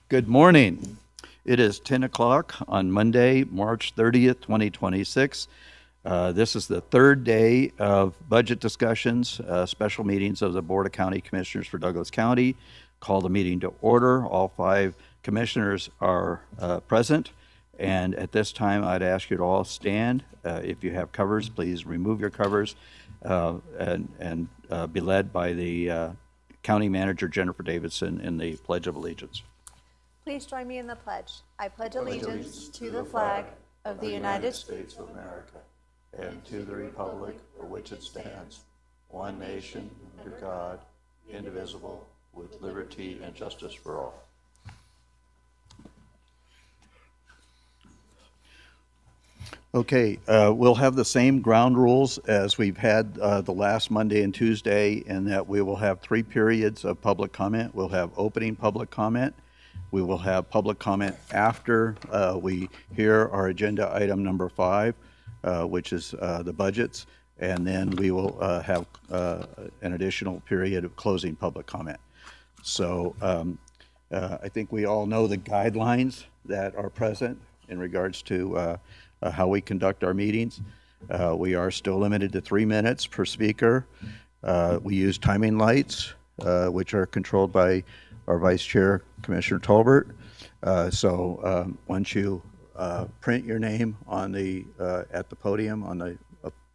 Good morning. It is 10 o'clock on Monday, March 30th, 2026. This is the third day of budget discussions, special meetings of the Board of County Commissioners for Douglas County. Call the meeting to order. All 5 commissioners are present. And at this time, I'd ask you to all stand. If you have covers, please remove your covers and be led by the County Manager, Jennifer Davidson, in the Pledge of Allegiance. Please join me in the pledge. I pledge allegiance to the flag of the United States of America and to the republic for which it stands, one nation, under God, indivisible, with liberty and justice for all. Okay, we'll have the same ground rules as we've had the last Monday and Tuesday, in that we will have 3 periods of public comment. We'll have opening public comment. We will have public comment after we hear our agenda item number 5, which is the budgets, and then we will have an additional period of closing public comment. So I think we all know the guidelines that are present in regards to how we conduct our meetings. We are still limited to 3 minutes per speaker. We use timing lights, which are controlled by our Vice Chair, Commissioner Tolbert. So once you print your name on the at the podium on the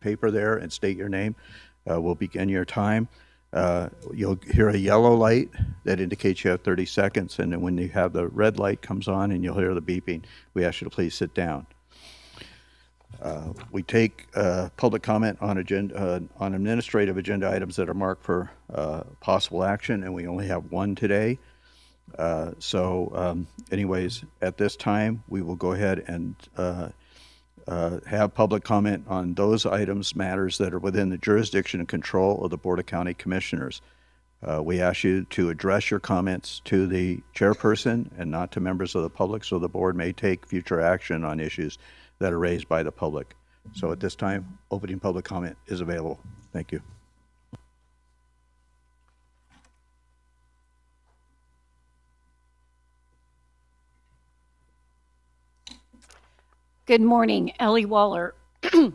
paper there and state your name, we'll begin your time. You'll hear a yellow light that indicates you have 30 seconds, and then when you have the red light comes on and you'll hear the beeping, we ask you to please sit down. We take public comment on administrative agenda items that are marked for possible action, and we only have 1 today. Anyways, at this time, we will go ahead and have public comment on those matters that are within the jurisdiction and control of the Board of County Commissioners. We ask you to address your comments to the chairperson and not to members of the public, so the board may take future action on issues that are raised by the public. So at this time, opening public comment is available. Thank you. Good morning, Ellie Waller.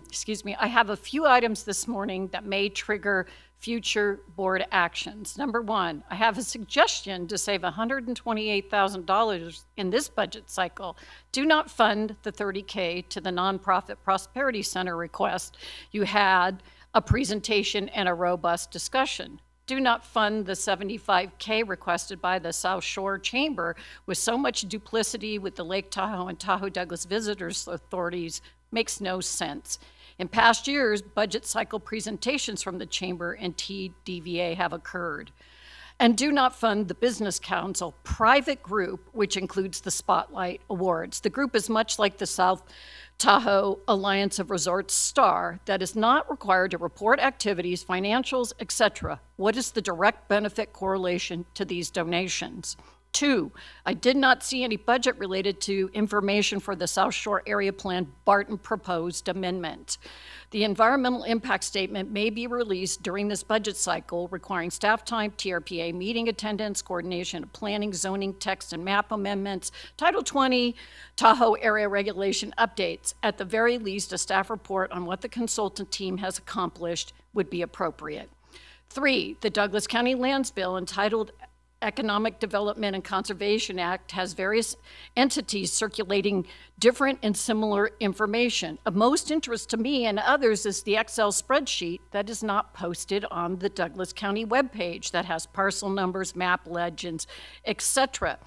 Excuse me. I have a few items this morning that may trigger future board actions. Number 1, I have a suggestion to save $128,000 in this budget cycle. Do not fund the $30K to the Nonprofit Prosperity Center request. You had a presentation and a robust discussion. Do not fund the $75K requested by the South Shore Chamber with so much duplicity with the Lake Tahoe and Tahoe Douglas Visitors Authorities. Makes no sense. In past years, budget cycle presentations from the Chamber and TDVA have occurred. And do not fund the Business Council private group, which includes the Spotlight Awards. The group is much like the South Tahoe Alliance of Resorts STAR that is not required to report activities, financials, etc. What is the direct benefit correlation to these donations? 2, I did not see any budget related to information for the South Shore Area Plan Barton proposed amendment. The environmental impact statement may be released during this budget cycle, requiring staff time, TRPA meeting attendance, coordination of planning, zoning, text and map amendments, Title 20 Tahoe Area Regulation updates. At the very least, a staff report on what the consultant team has accomplished would be appropriate. 3, the Douglas County Lands Bill, entitled Economic Development and Conservation Act, has various entities circulating different and similar information. Of most interest to me and others is the Excel spreadsheet that is not posted on the Douglas County webpage that has parcel numbers, map legends, etc.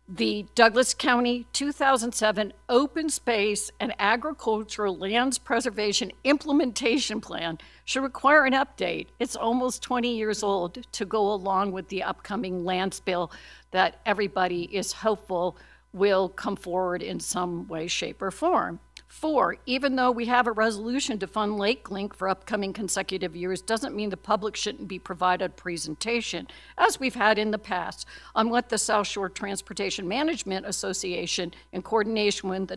The Douglas County 2007 Open Space and Agricultural Lands Preservation Implementation Plan should require an update. It's almost 20 years old to go along with the upcoming lands bill that everybody is hopeful will come forward in some way, shape, or form. 4, even though we have a resolution to fund Lake Link for upcoming consecutive years, doesn't mean the public shouldn't be provided a presentation, as we've had in the past, on what the South Shore Transportation Management Association, in coordination with the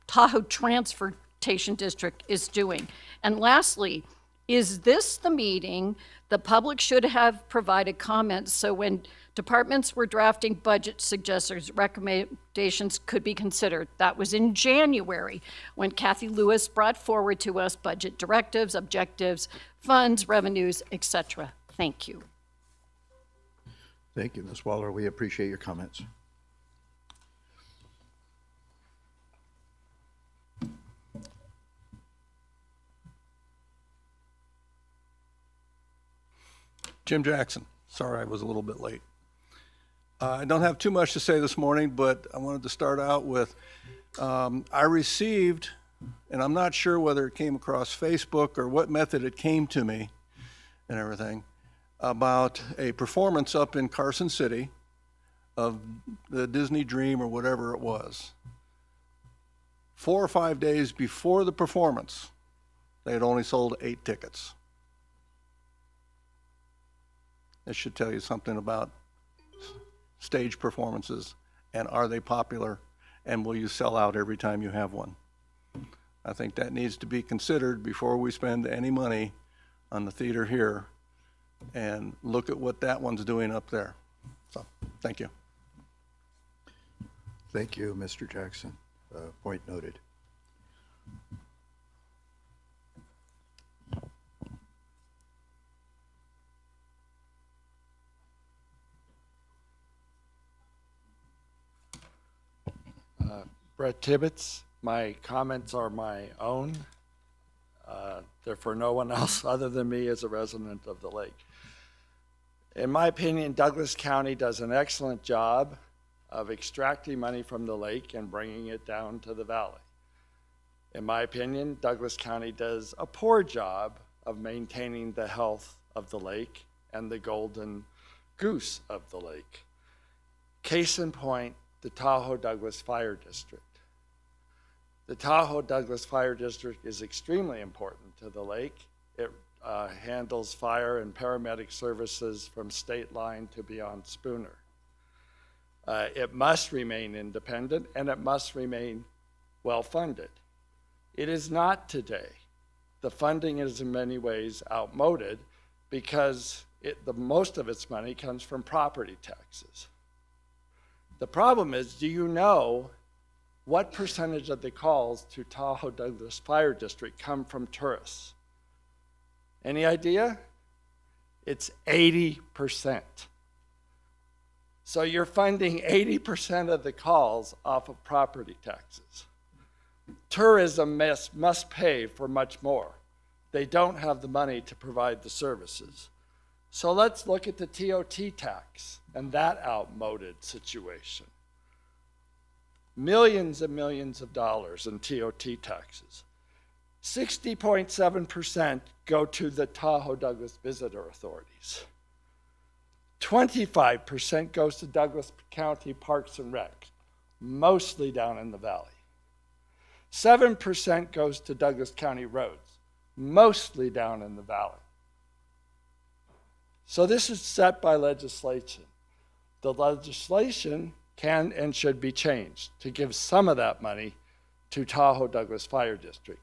Tahoe Transportation District, is doing. And lastly, is this the meeting the public should have provided comments so when Departments were drafting budget suggestions, recommendations could be considered. That was in January when Kathy Lewis brought forward to us budget directives, objectives, funds, revenues, etc. Thank you. Thank you, Ms. Waller. We appreciate your comments. Jim Jackson. Sorry I was a little bit late. I don't have too much to say this morning, but I wanted to start out with, I received, and I'm not sure whether it came across Facebook or what method it came to me and everything, about a performance up in Carson City of the Disney Dream or whatever it was. 4 or 5 days before the performance, they had only sold 8 tickets. It should tell you something about stage performances, and are they popular, and will you sell out every time you have one? I think that needs to be considered before we spend any money on the theater here, and look at what that one's doing up there. So, thank you. Thank you, Mr. Jackson. Point noted. Brett Tibbetts. My comments are my own. They're for no one else other than me as a resident of the lake. In my opinion, Douglas County does an excellent job of extracting money from the lake and bringing it down to the valley. In my opinion, Douglas County does a poor job of maintaining the health of the lake and the golden goose of the lake. Case in point, the Tahoe Douglas Fire District. The Tahoe Douglas Fire District is extremely important to the lake. It handles fire and paramedic services from state line to beyond Spooner. It must remain independent, and it must remain well-funded. It is not today. The funding is in many ways outmoded because most of its money comes from property taxes. The problem is, do you know what percentage of the calls to Tahoe Douglas Fire District come from tourists? Any idea? It's 80%. So you're funding 80% of the calls off of property taxes. Tourism must pay for much more. They don't have the money to provide the services. So let's look at the TOT tax and that outmoded situation. Millions and millions of dollars in TOT taxes. 60.7% go to the Tahoe Douglas visitor authorities. 25% goes to Douglas County Parks and Rec, mostly down in the valley. 7% goes to Douglas County Roads, mostly down in the valley. So this is set by legislation. The legislation can and should be changed to give some of that money to Tahoe Douglas Fire District.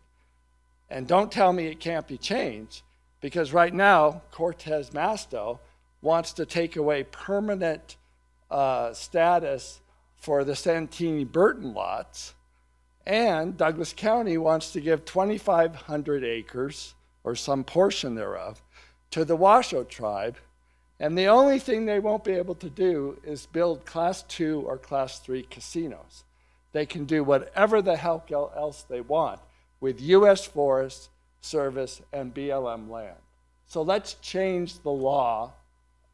And don't tell me it can't be changed, because right now, Cortez Masto wants to take away permanent status for the Santini Burton lots, and Douglas County wants to give 2,500 acres, or some portion thereof, to the Washoe tribe, and the only thing they won't be able to do is build Class 2 or Class 3 casinos. They can do whatever the hell else they want with U.S. Forest Service and BLM land. So let's change the law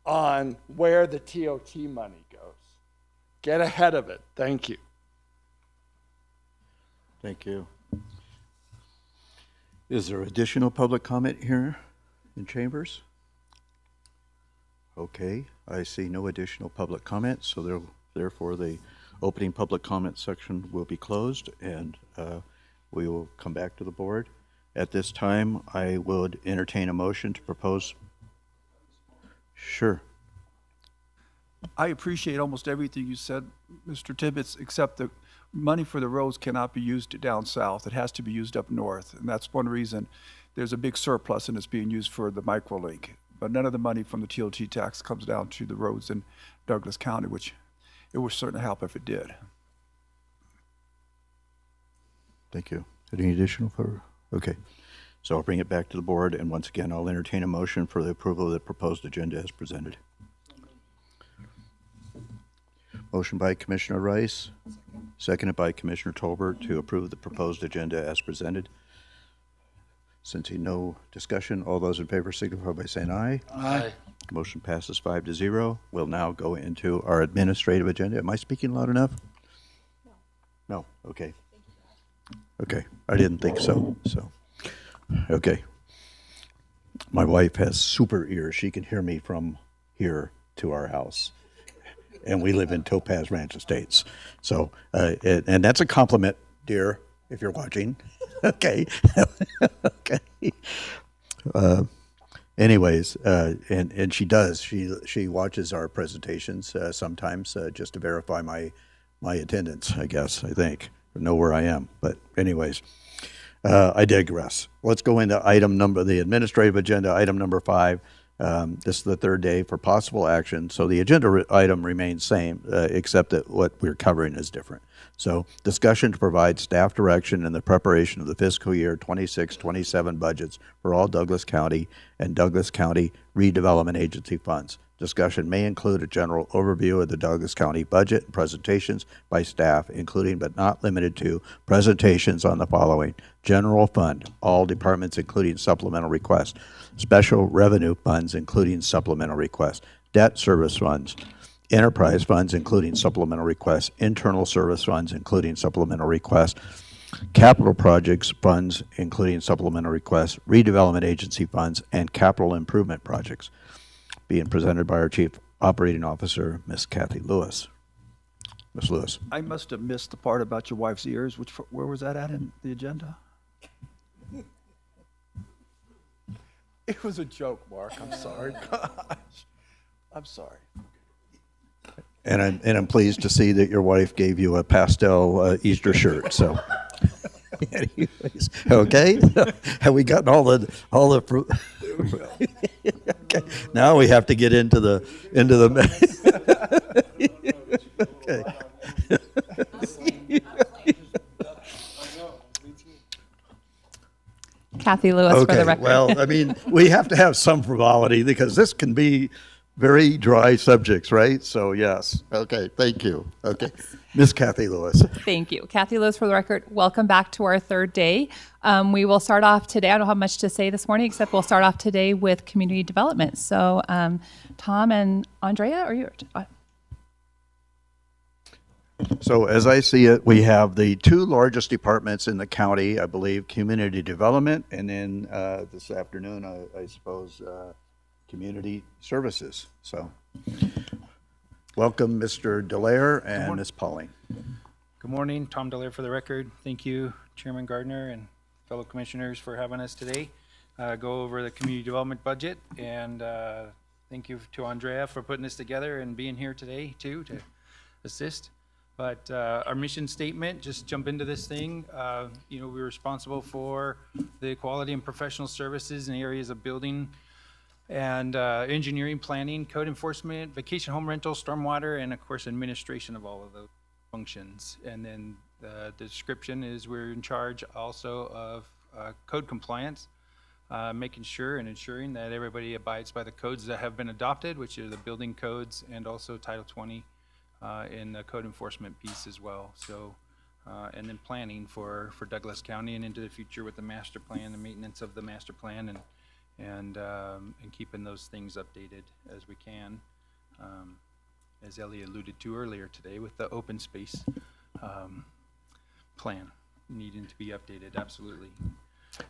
on where the TOT money goes. Get ahead of it. Thank you. Thank you. Is there additional public comment here in chambers? Okay, I see no additional public comment, so therefore the opening public comment section will be closed, and we will come back to the board. At this time, I would entertain a motion to propose. Sure. I appreciate almost everything you said, Mr. Tibbetts, except the money for the roads cannot be used down south. It has to be used up north, and that's one reason there's a big surplus and it's being used for the microlink. but none of the money from the TOT tax comes down to the roads in Douglas County, which it would certainly help if it did. Thank you. Any additional for, okay. So I'll bring it back to the board, and once again, I'll entertain a motion for the approval of the proposed agenda as presented. Motion by Commissioner Rice, seconded by Commissioner Tolbert to approve the proposed agenda as presented. Since no discussion, all those in favor signify by saying aye. Aye. Motion passes 5-0. We'll now go into our administrative agenda. Am I speaking loud enough? No. Okay. Okay, I didn't think so, okay. My wife has super ears. She can hear me from here to our house. And we live in Topaz Ranch Estates. So, and that's a compliment, dear, if you're watching. Okay. Okay. Anyways, and she does. She watches our presentations sometimes just to verify my attendance, I guess, I think, or know where I am. But anyways, I digress. Let's go into the administrative agenda, item number 5. This is the third day for possible action. So the agenda item remains same, except that what we're covering is different. So discussion to provide staff direction in the preparation of the fiscal year 26-27 budgets for all Douglas County and Douglas County Redevelopment Agency funds. Discussion may include a general overview of the Douglas County budget and presentations by staff, including but not limited to presentations on the following: general fund, all departments including supplemental requests; special revenue funds including supplemental requests; debt service funds; enterprise funds including supplemental requests; internal service funds including supplemental requests; capital projects funds including supplemental requests; redevelopment agency funds; and capital improvement projects. Being presented by our Chief Operating Officer, Ms. Kathy Lewis. Ms. Lewis. I must have missed the part about your wife's ears. Where was that at in the agenda? It was a joke, Mark. I'm sorry. Gosh. I'm sorry. And I'm pleased to see that your wife gave you a pastel Easter shirt. So, anyways, okay. Have we gotten all the fruit? Okay. Now we have to get into the okay. Kathy Lewis for the Okay. record. Well, I mean, we have to have some frivolity because this can be very dry subjects, right? So yes. Okay. Thank you. Okay. Miss Kathy Lewis. Thank you. Kathy Lewis for the record. Welcome back to our third day. We will start off today. I don't have much to say this morning, except we'll start off today with community development. So Tom and Andrea, are you? So as I see it, we have the two largest departments in the county, I believe, community development, and then this afternoon, I suppose, community services. So welcome, Mr. Delaire and Ms. Pauling. Good morning, Tom Delaire for the record. Thank you, Chairman Gardner and fellow commissioners for having us today. Go over the community development budget, and thank you to Andrea for putting this together and being here today too to assist. But our mission statement, just jump into this thing. We're responsible for the quality and professional services in the areas of building and engineering, planning, code enforcement, vacation home rental, stormwater, and of course administration of all of those functions. And then the description is we're in charge also of code compliance, making sure and ensuring that everybody abides by the codes that have been adopted, which are the building codes and also Title 20 in the code enforcement piece as well. So, and then planning for Douglas County and into the future with the master plan, the maintenance of the master plan, and keeping those things updated as we can. As Ellie alluded to earlier today with the open space plan needing to be updated, absolutely.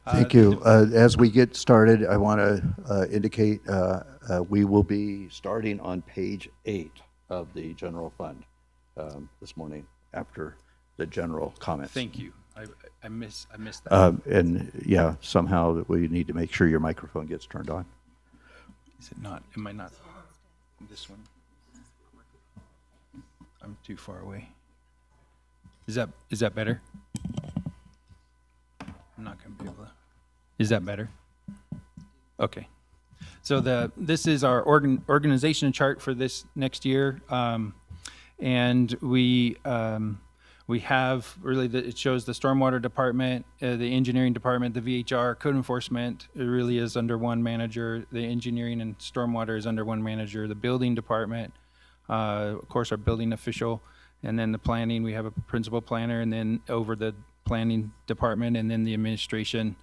Thank you. As we get started, I want to indicate we will be starting on page 8 of the general fund this morning after the general comments. Thank you. I missed that. And yeah, somehow we need to make sure your microphone gets turned on. Is it not? Am I not? This one? I'm too far away. Is that better? I'm not gonna be able to. Is that better? Okay. This is our organization chart for this next year. And we have really, it shows the stormwater department, the engineering department, the VHR, code enforcement, it really is under one manager. The engineering and stormwater is under one manager. The building department, of course, our building official, and then the planning, we have a principal planner, and then over the planning department, and then the administration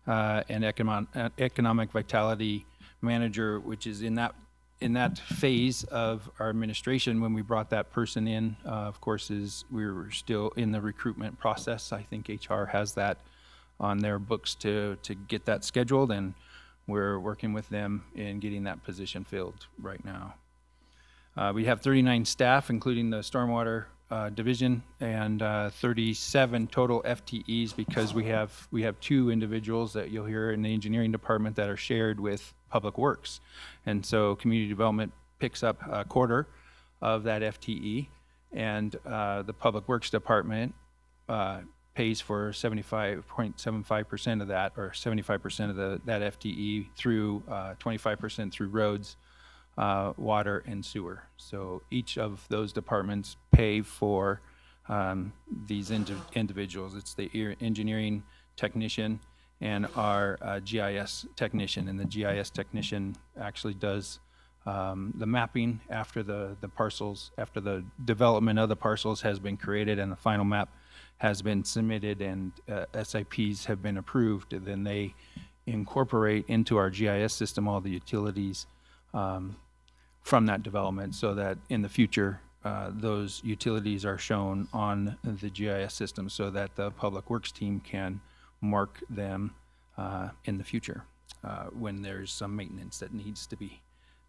and economic vitality manager, which is in that phase of our administration. When we brought that person in, of course, we were still in the recruitment process. I think HR has that on their books to get that scheduled, and we're working with them in getting that position filled right now. We have 39 staff, including the stormwater division, and 37 total FTEs, because we have 2 individuals that you'll hear in the engineering department that are shared with Public Works. And so community development picks up a quarter of that FTE, and the Public Works department pays for 75.75% of that, or 75% of that FTE through 25% through roads, water, and sewer. So each of those departments pay for these individuals. It's the engineering technician and our GIS technician. And the GIS technician actually does the mapping after the parcels, after the development of the parcels has been created and the final map has been submitted and SIPs have been approved. And then they incorporate into our GIS system all the utilities from that development, so that in the future those utilities are shown on the GIS system, so that the Public Works team can mark them in the future when there's some maintenance that needs to be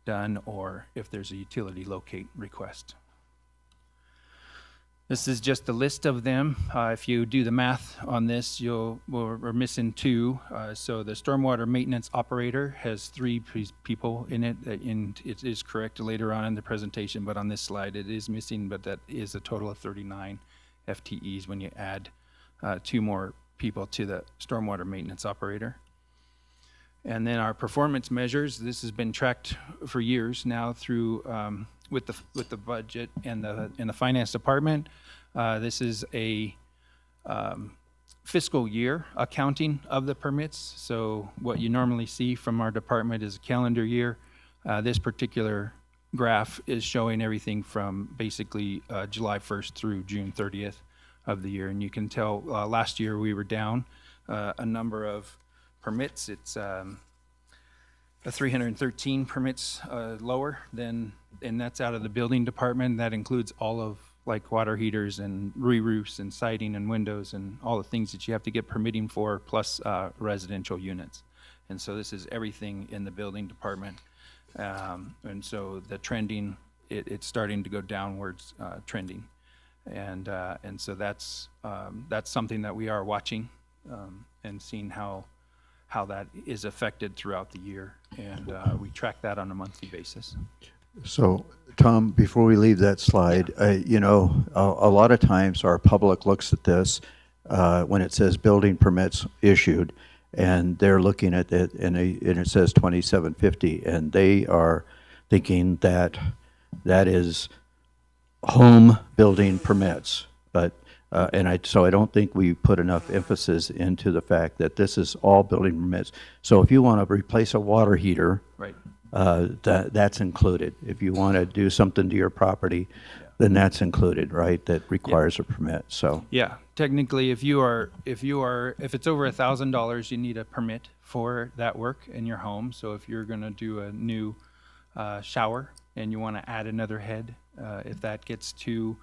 done, or if there's a utility locate request. This is just a list of them. If you do the math on this, we're missing 2. So the stormwater maintenance operator has 3 people in it, and it is correct later on in the presentation, but on this slide it is missing, but that is a total of 39 FTEs when you add 2 more people to the stormwater maintenance operator. And then our performance measures, this has been tracked for years now through with the budget and the finance department. This is a fiscal year accounting of the permits. So what you normally see from our department is a calendar year. This particular graph is showing everything from basically July 1st through June 30th of the year. And you can tell last year we were down a number of permits. It's 313 permits lower than, and that's out of the building department. That includes all of like water heaters and re-roofs and siding and windows and all the things that you have to get permitting for, plus residential units. And so this is everything in the building department. And so the trending, it's starting to go downwards trending. And so that's something that we are watching and seeing how that is affected throughout the year. And we track that on a monthly basis. So, Tom, before we leave that slide, you know, a lot of times our public looks at this when it says building permits issued, and they're looking at it, and it says 2750, and they are thinking that that is home building permits. But so I don't think we put enough emphasis into the fact that this is all building permits. So if you want to replace a water heater, Right. That's included. If you want to do something to your property, then that's included, right? That requires a permit. So Yeah, technically, if it's over $1,000, you need a permit for that work in your home. So if you're going to do a new shower and you want to add another head, if that gets to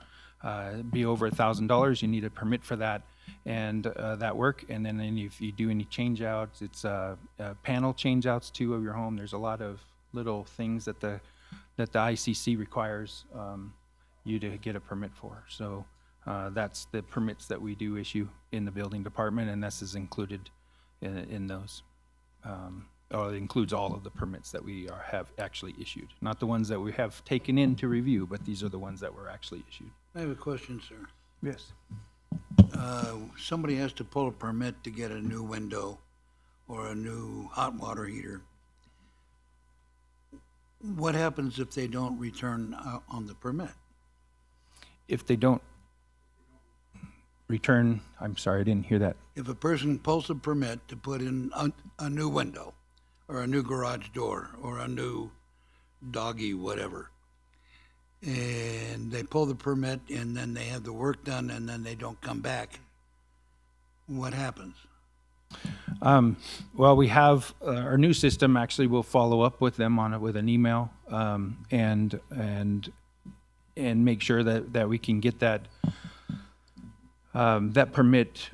be over $1,000, you need a permit for that and that work. And then if you do any change outs, it's panel change outs too of your home. There's a lot of little things that the ICC requires you to get a permit for. So that's the permits that we do issue in the building department, and this is included in those. Or it includes all of the permits that we have actually issued. Not the ones that we have taken in to review, but these are the ones that were actually issued. I have a question, sir. Yes. Somebody has to pull a permit to get a new window or a new hot water heater. What happens if they don't return on the permit? If they don't return, I'm sorry, I didn't hear that. If a person pulls a permit to put in a new window, or a new garage door, or a new doggy, whatever, and they pull the permit and then they have the work done and then they don't come back, what happens? Well, we have our new system. Actually, we'll follow up with them on it with an email, and make sure that we can get that that permit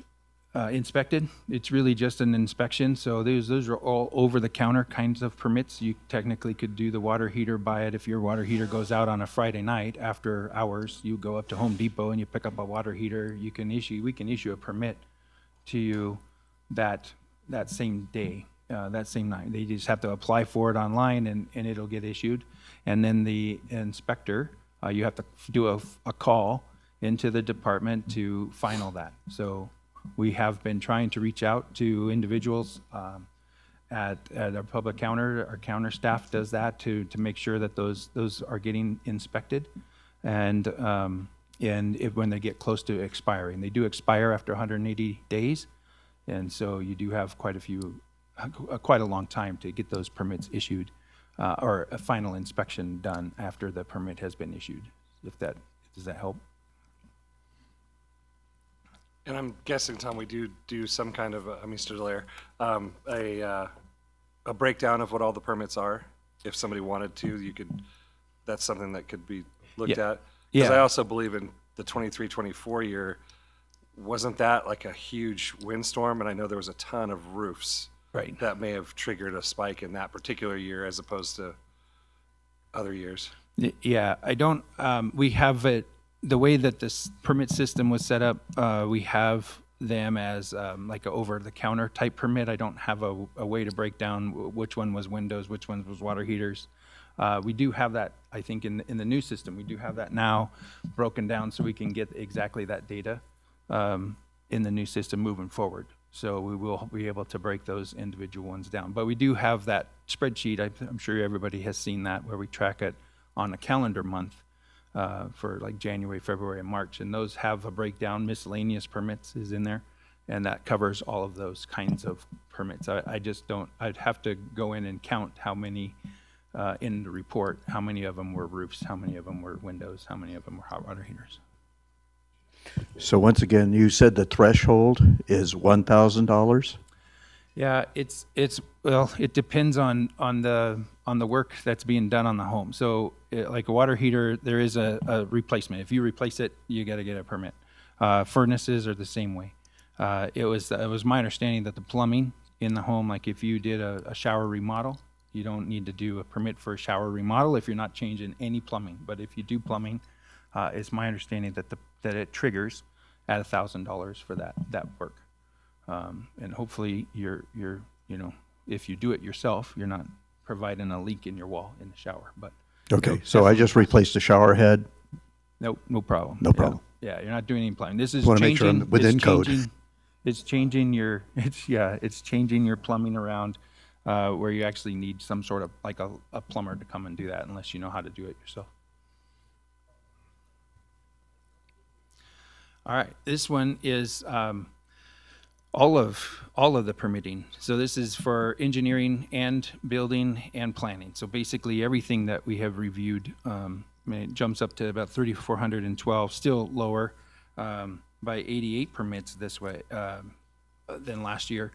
inspected. It's really just an inspection. So those are all over-the-counter kinds of permits. You technically could do the water heater by it. If your water heater goes out on a Friday night after hours, you go up to Home Depot and you pick up a water heater. We can issue a permit to you that same day, that same night. They just have to apply for it online and it'll get issued. And then the inspector, you have to do a call into the department to final that. So we have been trying to reach out to individuals at our public counter. Our counter staff does that to make sure that those are getting inspected. And when they get close to expiring, they do expire after 180 days. And so you do have quite a long time to get those permits issued or a final inspection done after the permit has been issued. Does that help? And I'm guessing, Tom, we do some kind of, Mr. Delaire, a breakdown of what all the permits are. If somebody wanted to, that's something that could be looked at. Because I also believe in the 23-24 year, wasn't that like a huge windstorm? And I know there was a ton of roofs. Right. That may have triggered a spike in that particular year as opposed to other years. Yeah, I don't, we have it, the way that this permit system was set up, we have them as like a over-the-counter type permit. I don't have a way to break down which one was windows, which one was water heaters. We do have that, I think, in the new system. We do have that now broken down so we can get exactly that data in the new system moving forward. So we will be able to break those individual ones down. But we do have that spreadsheet. I'm sure everybody has seen that, where we track it on a calendar month for like January, February, and March. And those have a breakdown. Miscellaneous permits is in there. And that covers all of those kinds of permits. I just don't, I'd have to go in and count how many in the report, how many of them were roofs, how many of them were windows, how many of them were hot water heaters. So once again, you said the threshold is $1,000? Yeah, well, it depends on the work that's being done on the home. So like a water heater, there is a replacement. If you replace it, you got to get a permit. Furnaces are the same way. It was my understanding that the plumbing in the home, like if you did a shower remodel, you don't need to do a permit for a shower remodel if you're not changing any plumbing. But if you do plumbing, it's my understanding that it triggers at $1,000 for that work. And hopefully if you do it yourself, you're not providing a leak in your wall in the shower. But Okay, so I just replaced the shower head. no problem. No problem. Yeah, you're not doing any plumbing. This is Wanna make sure I'm changing. within it's code. changing- It's changing your plumbing around where you actually need some sort of like a plumber to come and do that unless you know how to do it yourself. All right, this one is all of the permitting. So this is for engineering and building and planning. So basically everything that we have reviewed, it jumps up to about 3,412, still lower by 88 permits this way than last year.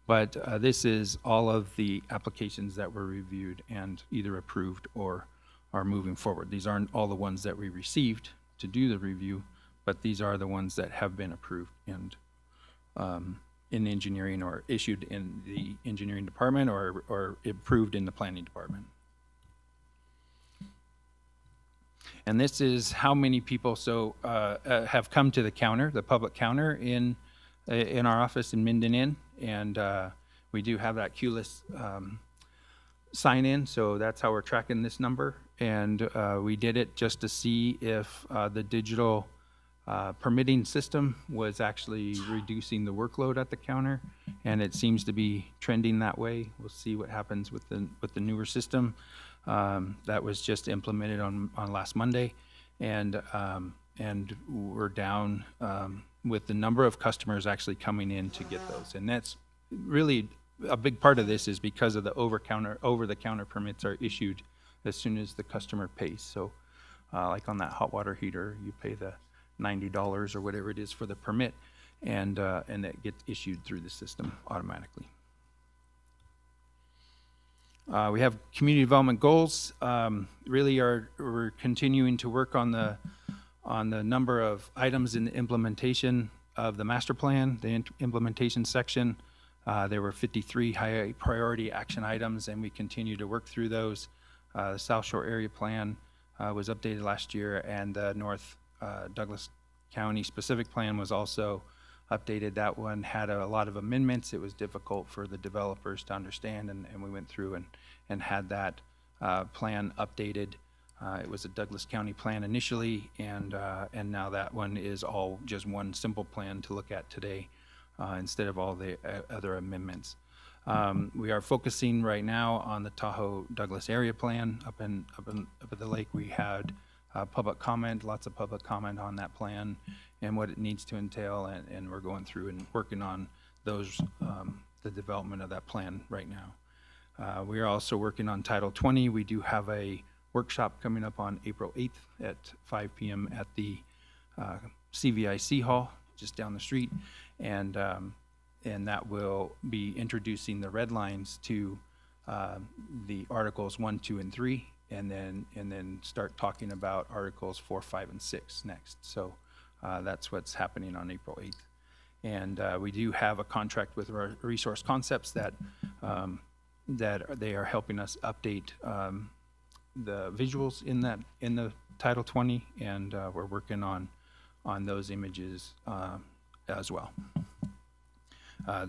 But this is all of the applications that were reviewed and either approved or are moving forward. These aren't all the ones that we received to do the review, but these are the ones that have been approved and in engineering or issued in the engineering department or approved in the planning department. And this is how many people have come to the counter, the public counter in our office in Minden Inn, and we do have that QLIS sign in, so that's how we're tracking this number. And we did it just to see if the digital permitting system was actually reducing the workload at the counter, and it seems to be trending that way. We'll see what happens with the newer system. That was just implemented on last Monday, and we're down with the number of customers actually coming in to get those. And that's really a big part of this is because of the over-the-counter permits are issued as soon as the customer pays. So like on that hot water heater, you pay the $90 or whatever it is for the permit, and that gets issued through the system automatically. We have community development goals. Really, we're continuing to work on the number of items in the implementation of the master plan, the implementation section. There were 53 high priority action items, and we continue to work through those. The South Shore Area Plan was updated last year, and the North Douglas County Specific Plan was also updated. That one had a lot of amendments. It was difficult for the developers to understand, and we went through and had that plan updated. It was a Douglas County plan initially, and now that one is all just one simple plan to look at today instead of all the other amendments. We are focusing right now on the Tahoe Douglas Area Plan. Up at the lake, we had public comment, lots of public comment on that plan and what it needs to entail, and we're going through and working on those, the development of that plan right now. We are also working on Title 20. We do have a workshop coming up on April 8th at 5 p.m. at the CVIC Hall, just down the street, and that will be introducing the red lines to the Articles 1, 2, and 3, and then start talking about Articles 4, 5, and 6 next. So that's what's happening on April 8th. And we do have a contract with Resource Concepts that they are helping us update the visuals in the Title 20, and we're working on those images as well.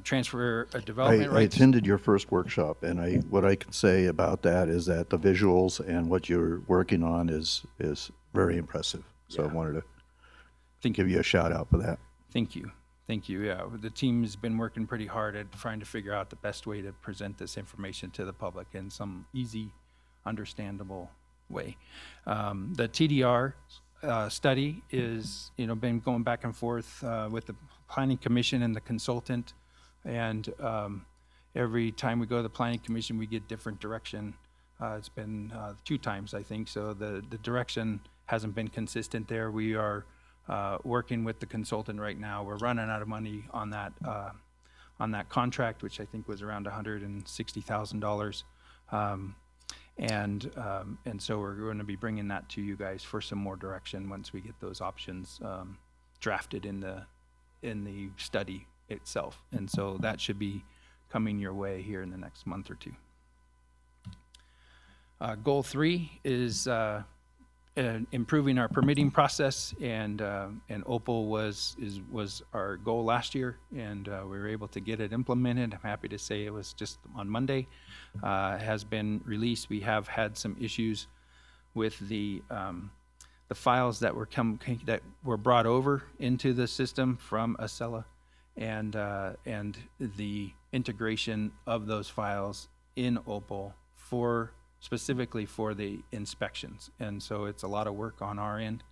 Transfer development I rights. attended your first workshop, and what I can say about that is that the visuals and what you're working on is very impressive. So I wanted to give you a shout out for that. Thank you. Thank you. Yeah, the team has been working pretty hard at trying to figure out the best way to present this information to the public in some easy, understandable way. The TDR study is, been going back and forth with the Planning Commission and the consultant, and every time we go to the Planning Commission, we get different direction. It's been 2 times, I think, so the direction hasn't been consistent there. We are working with the consultant right now. We're running out of money on that contract, which I think was around $160,000. And so we're going to be bringing that to you guys for some more direction once we get those options drafted in the study itself. And so that should be coming your way here in the next month or 2. Goal 3 is improving our permitting process, and Opal was our goal last year, and we were able to get it implemented. I'm happy to say it was just on Monday. It has been released. We have had some issues with the files that were brought over into the system from Acela, and the integration of those files in Opal specifically for the inspections. And so it's a lot of work on our end,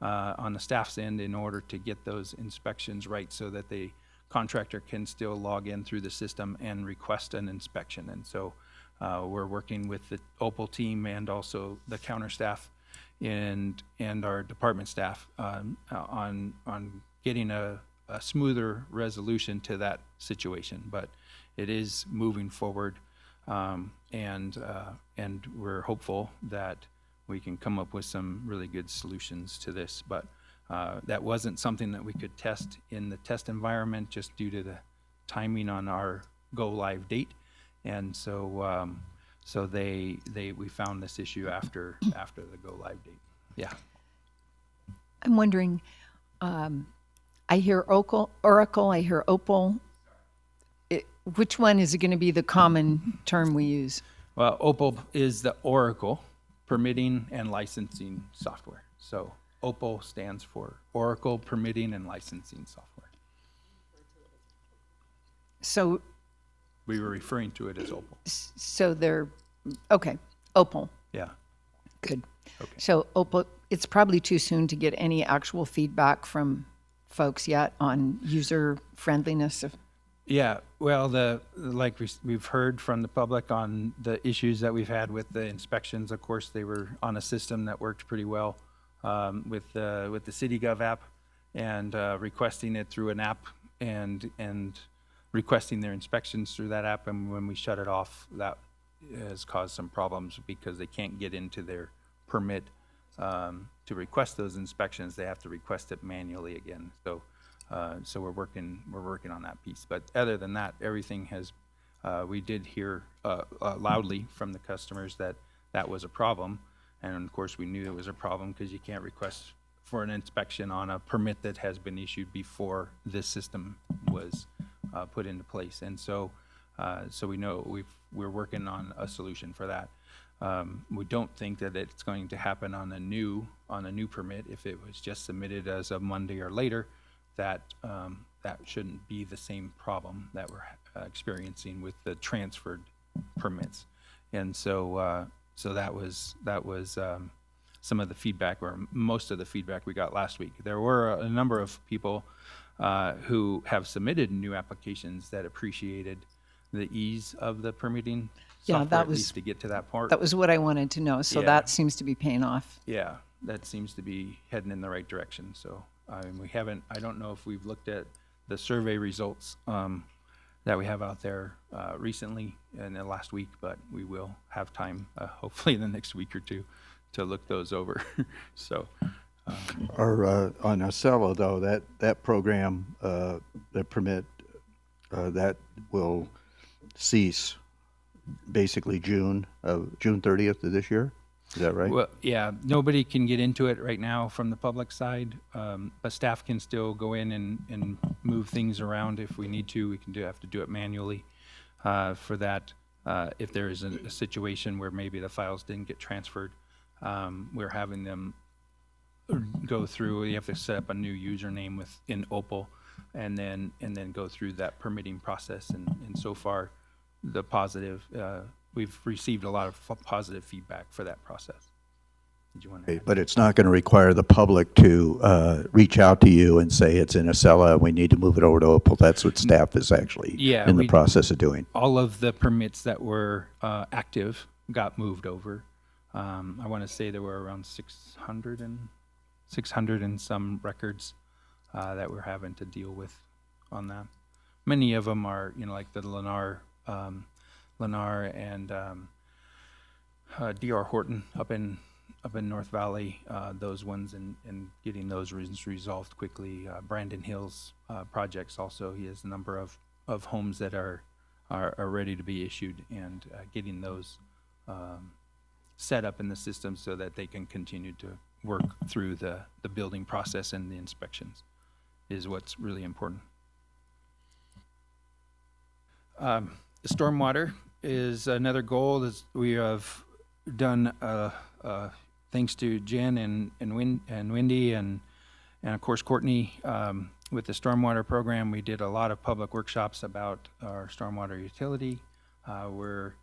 on the staff's end, in order to get those inspections right so that the contractor can still log in through the system and request an inspection. And so we're working with the Opal team and also the counter staff and our department staff on getting a smoother resolution to that situation. But it is moving forward, and we're hopeful that we can come up with some really good solutions to this. But that wasn't something that we could test in the test environment just due to the timing on our go live date. And so we found this issue after the go live date. Yeah. I'm wondering, I hear Oracle, I hear Opal. Which one is going to be the common term we use? Well, Opal is the Oracle Permitting and Licensing Software. So Opal stands for Oracle Permitting and Licensing Software. So we were referring to it as Opal. So they're, okay, Opal. Yeah. Good. So Opal, it's probably too soon to get any actual feedback from folks yet on user friendliness of. Yeah, well, like we've heard from the public on the issues that we've had with the inspections. Of course, they were on a system that worked pretty well with the CityGov app, and requesting it through an app and requesting their inspections through that app. And when we shut it off, that has caused some problems because they can't get into their permit to request those inspections. They have to request it manually again. So we're working on that piece. But other than that, everything has. We did hear loudly from the customers that that was a problem, and of course we knew it was a problem because you can't request for an inspection on a permit that has been issued before this system was put into place. And so we know we're working on a solution for that. We don't think that it's going to happen on a new permit if it was just submitted as of Monday or later. That shouldn't be the same problem that we're experiencing with the transferred permits. And so that was some of the feedback, or most of the feedback we got last week. There were a number of people who have submitted new applications that appreciated the ease of the permitting software, that at was least to get to that part. That was what I wanted to know. So Yeah. that seems to be paying off. Yeah, that seems to be heading in the right direction. So I don't know if we've looked at the survey results that we have out there recently in the last week, but we will have time, hopefully in the next week or two, to look those over. So, On Acela, though, that program, the permit, that will cease basically June 30th of this year. Is that right? well, yeah, nobody can get into it right now from the public side, but staff can still go in and move things around if we need to. We can have to do it manually for that. If there is a situation where maybe the files didn't get transferred, we're having them go through. You have to set up a new username in Opal, and then go through that permitting process. And so far, the positive. We've received a lot of positive feedback for that process. Did you want to? But it's not going to require the public to reach out to you and say it's in Acela and we need to move it over to Opal. That's what staff is actually in the process of doing. All of the permits that were active got moved over. I want to say there were around 600 and some records that we're having to deal with on that. Many of them are, like the Lennar and D.R. Horton up in North Valley, those ones, and getting those resolved quickly. Brandon Hills projects also, he has a number of homes that are ready to be issued, and getting those set up in the system so that they can continue to work through the building process and the inspections is what's really important. Stormwater is another goal that we have done, thanks to Jen and Wendy and of course Courtney, with the stormwater program. We did a lot of public workshops about our stormwater utility. We're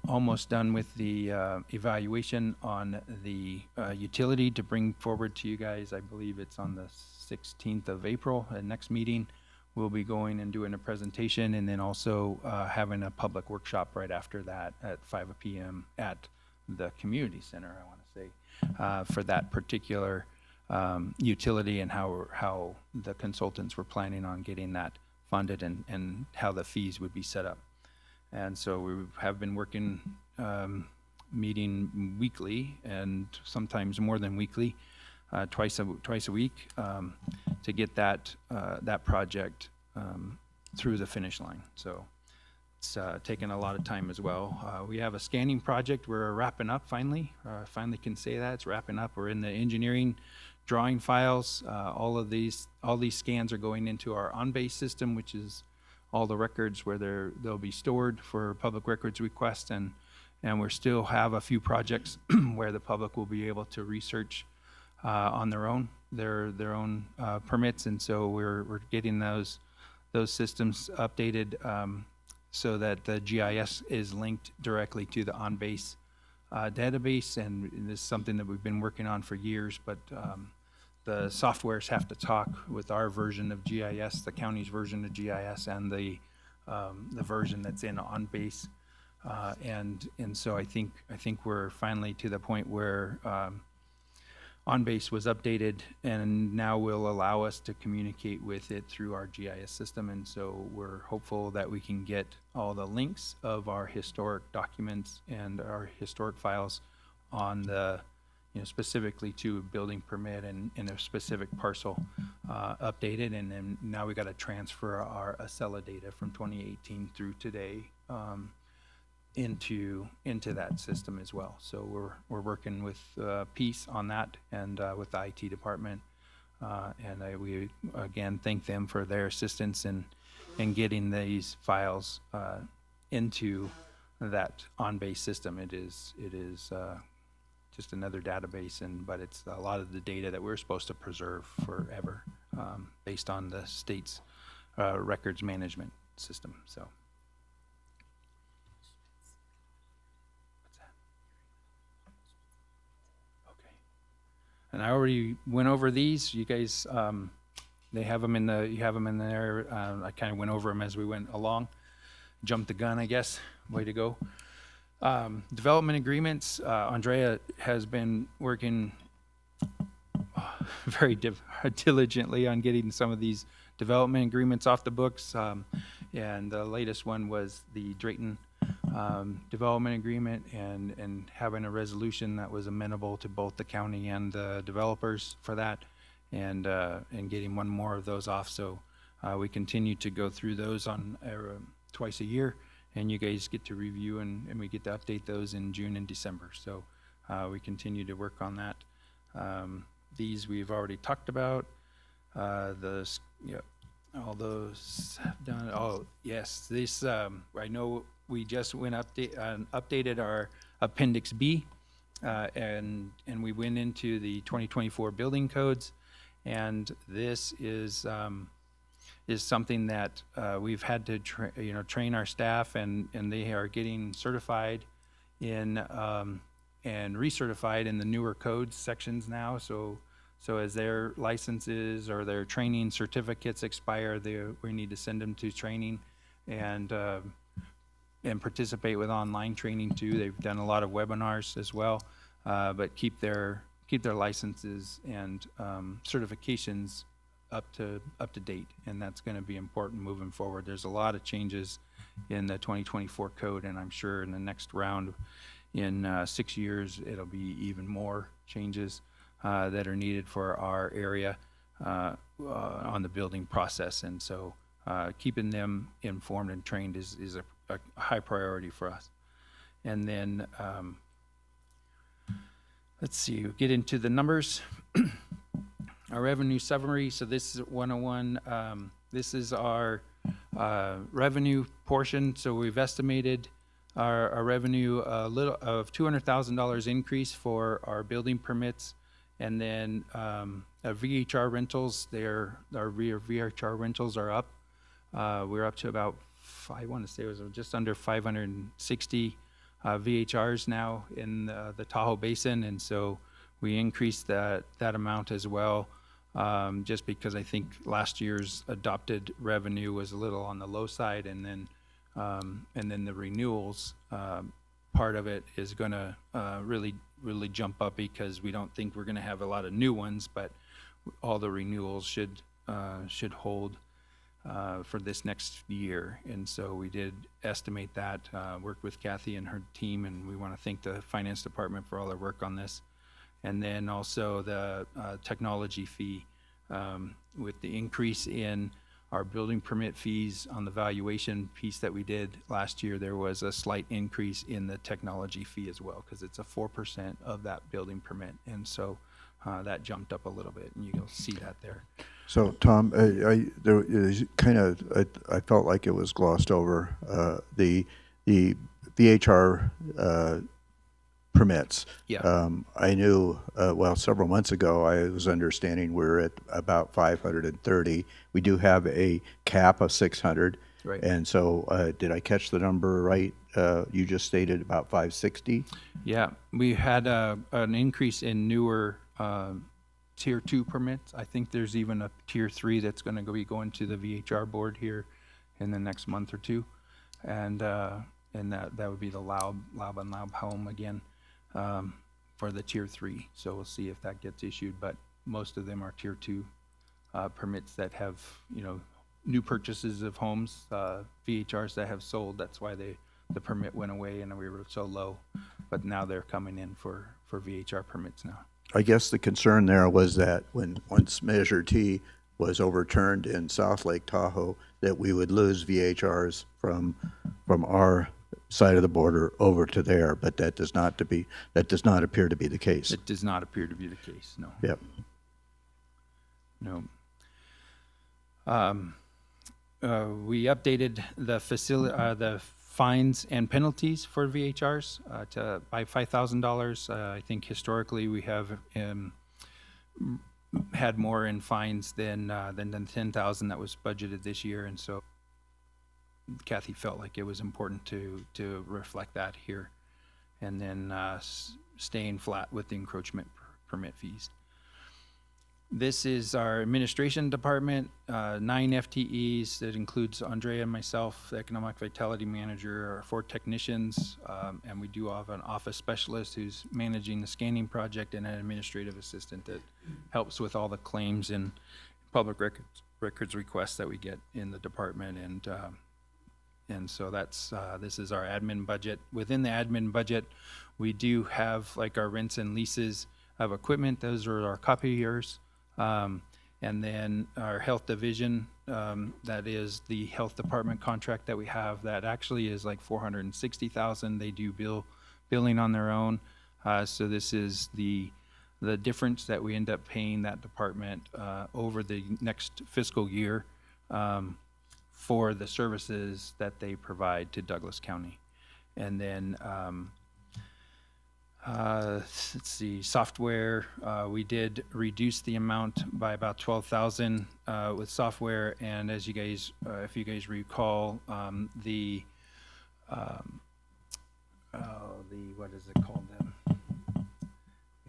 almost done with the evaluation on the utility to bring forward to you guys. I believe it's on the 16th of April, the next meeting. We'll be going and doing a presentation, and then also having a public workshop right after that at 5 p.m. at the community center, I want to say, for that particular utility, and how the consultants were planning on getting that funded, and how the fees would be set up. And so we have been working, meeting weekly, and sometimes more than weekly, twice a week, to get that project through the finish line. So it's taken a lot of time as well. We have a scanning project we're wrapping up finally. Finally can say that it's wrapping up. We're in the engineering drawing files. All these scans are going into our on-base system, which is all the records where they'll be stored for public records requests, and we still have a few projects where the public will be able to research on their own permits, and so we're getting those systems updated so that the GIS is linked directly to the on-base database, and this is something that we've been working on for years, but the softwares have to talk with our version of GIS, the county's version of GIS, and the version that's in OnBase. And so I think we're finally to the point where OnBase was updated and now will allow us to communicate with it through our GIS system. And so we're hopeful that we can get all the links of our historic documents and our historic files on the, specifically to a building permit and in a specific parcel updated. And then now we got to transfer our Acela data from 2018 through today into that system as well. So we're working with Peace on that and with the IT department, and we again thank them for their assistance in getting these files into that OnBase system. It is just another database, but it's a lot of the data that we're supposed to preserve forever, based on the state's records management system. So. And I already went over these. You guys, you have them in there. I kind of went over them as we went along. Jumped the gun, I guess. Way to go. Development agreements. Andrea has been working very diligently on getting some of these development agreements off the books. And the latest one was the Drayton development agreement, and having a resolution that was amenable to both the county and the developers for that, and getting one more of those off. So we continue to go through those on twice a year, and you guys get to review and we get to update those in June and December. So we continue to work on that. These we've already talked about. All those done. Oh yes, this I know. We just updated our Appendix B, and we went into the 2024 building codes, and this is something that we've had to train our staff, and they are getting certified in and recertified in the newer codes sections now. So as their licenses or their training certificates expire, we need to send them to training and participate with online training too. They've done a lot of webinars as well, but keep their licenses and certifications up to date, and that's going to be important moving forward. There's a lot of changes in the 2024 code, and I'm sure in the next round, in 6 years, it'll be even more changes that are needed for our area on the building process, and so keeping them informed and trained is a high priority for us. And then let's see, we'll get into the numbers. Our revenue summary. So this is 101. This is our revenue portion. So we've estimated our revenue a little of $200,000 increase for our building permits, and then VHR rentals. Our VHR rentals are up. We're up to about, I want to say it was just under 560 VHRs now in the Tahoe Basin, and so we increased that amount as well, just because I think last year's adopted revenue was a little on the low side, and then the renewals part of it is going to really jump up, because we don't think we're going to have a lot of new ones, but all the renewals should hold for this next year. And so we did estimate that, worked with Kathy and her team, and we want to thank the finance department for all their work on this. And then also the technology fee, with the increase in our building permit fees on the valuation piece that we did last year, there was a slight increase in the technology fee as well, because it's a 4% of that building permit. And so that jumped up a little bit, and you'll see that there. So, Tom, I felt like it was glossed over, the VHR permits. Yeah. I knew, several months ago, I was understanding we're at about 530. We do have a cap of 600. Right. And so, did I catch the number right? You just stated about 560? Yeah, we had an increase in newer Tier 2 permits. I think there's even a Tier 3 that's going to be going to the VHR board here in the next month or two. And that would be the Laub and Laub home again for the Tier 3. So we'll see if that gets issued, but most of them are Tier 2 permits that have, new purchases of homes, VHRs that have sold. That's why the permit went away and we were so low. But now they're coming in for VHR permits now. I guess the concern there was that once Measure T was overturned in South Lake Tahoe, that we would lose VHRs from our side of the border over to there, but that does not appear to be the case. It does not appear to be the case, no. Yep. No. We updated the fines and penalties for VHRs by $5,000. I think historically we have had more in fines than the 10,000 that was budgeted this year, and so Kathy felt like it was important to reflect that here, and then staying flat with the encroachment permit fees. This is our administration department, 9 FTEs. That includes Andrea and myself, the economic vitality manager, our 4 technicians, and we do have an office specialist who's managing the scanning project, and an administrative assistant that helps with all the claims and public records requests that we get in the department. And so that's this is our admin budget. Within the admin budget, we do have like our rents and leases of equipment. Those are our copiers. And then our health division, that is the health department contract that we have, that actually is like $460,000. They do billing on their own. So this is the difference that we end up paying that department over the next fiscal year for the services that they provide to Douglas County. And then let's see, software, we did reduce the amount by about 12,000 with software, and as you guys, if you guys recall, the what is it called then?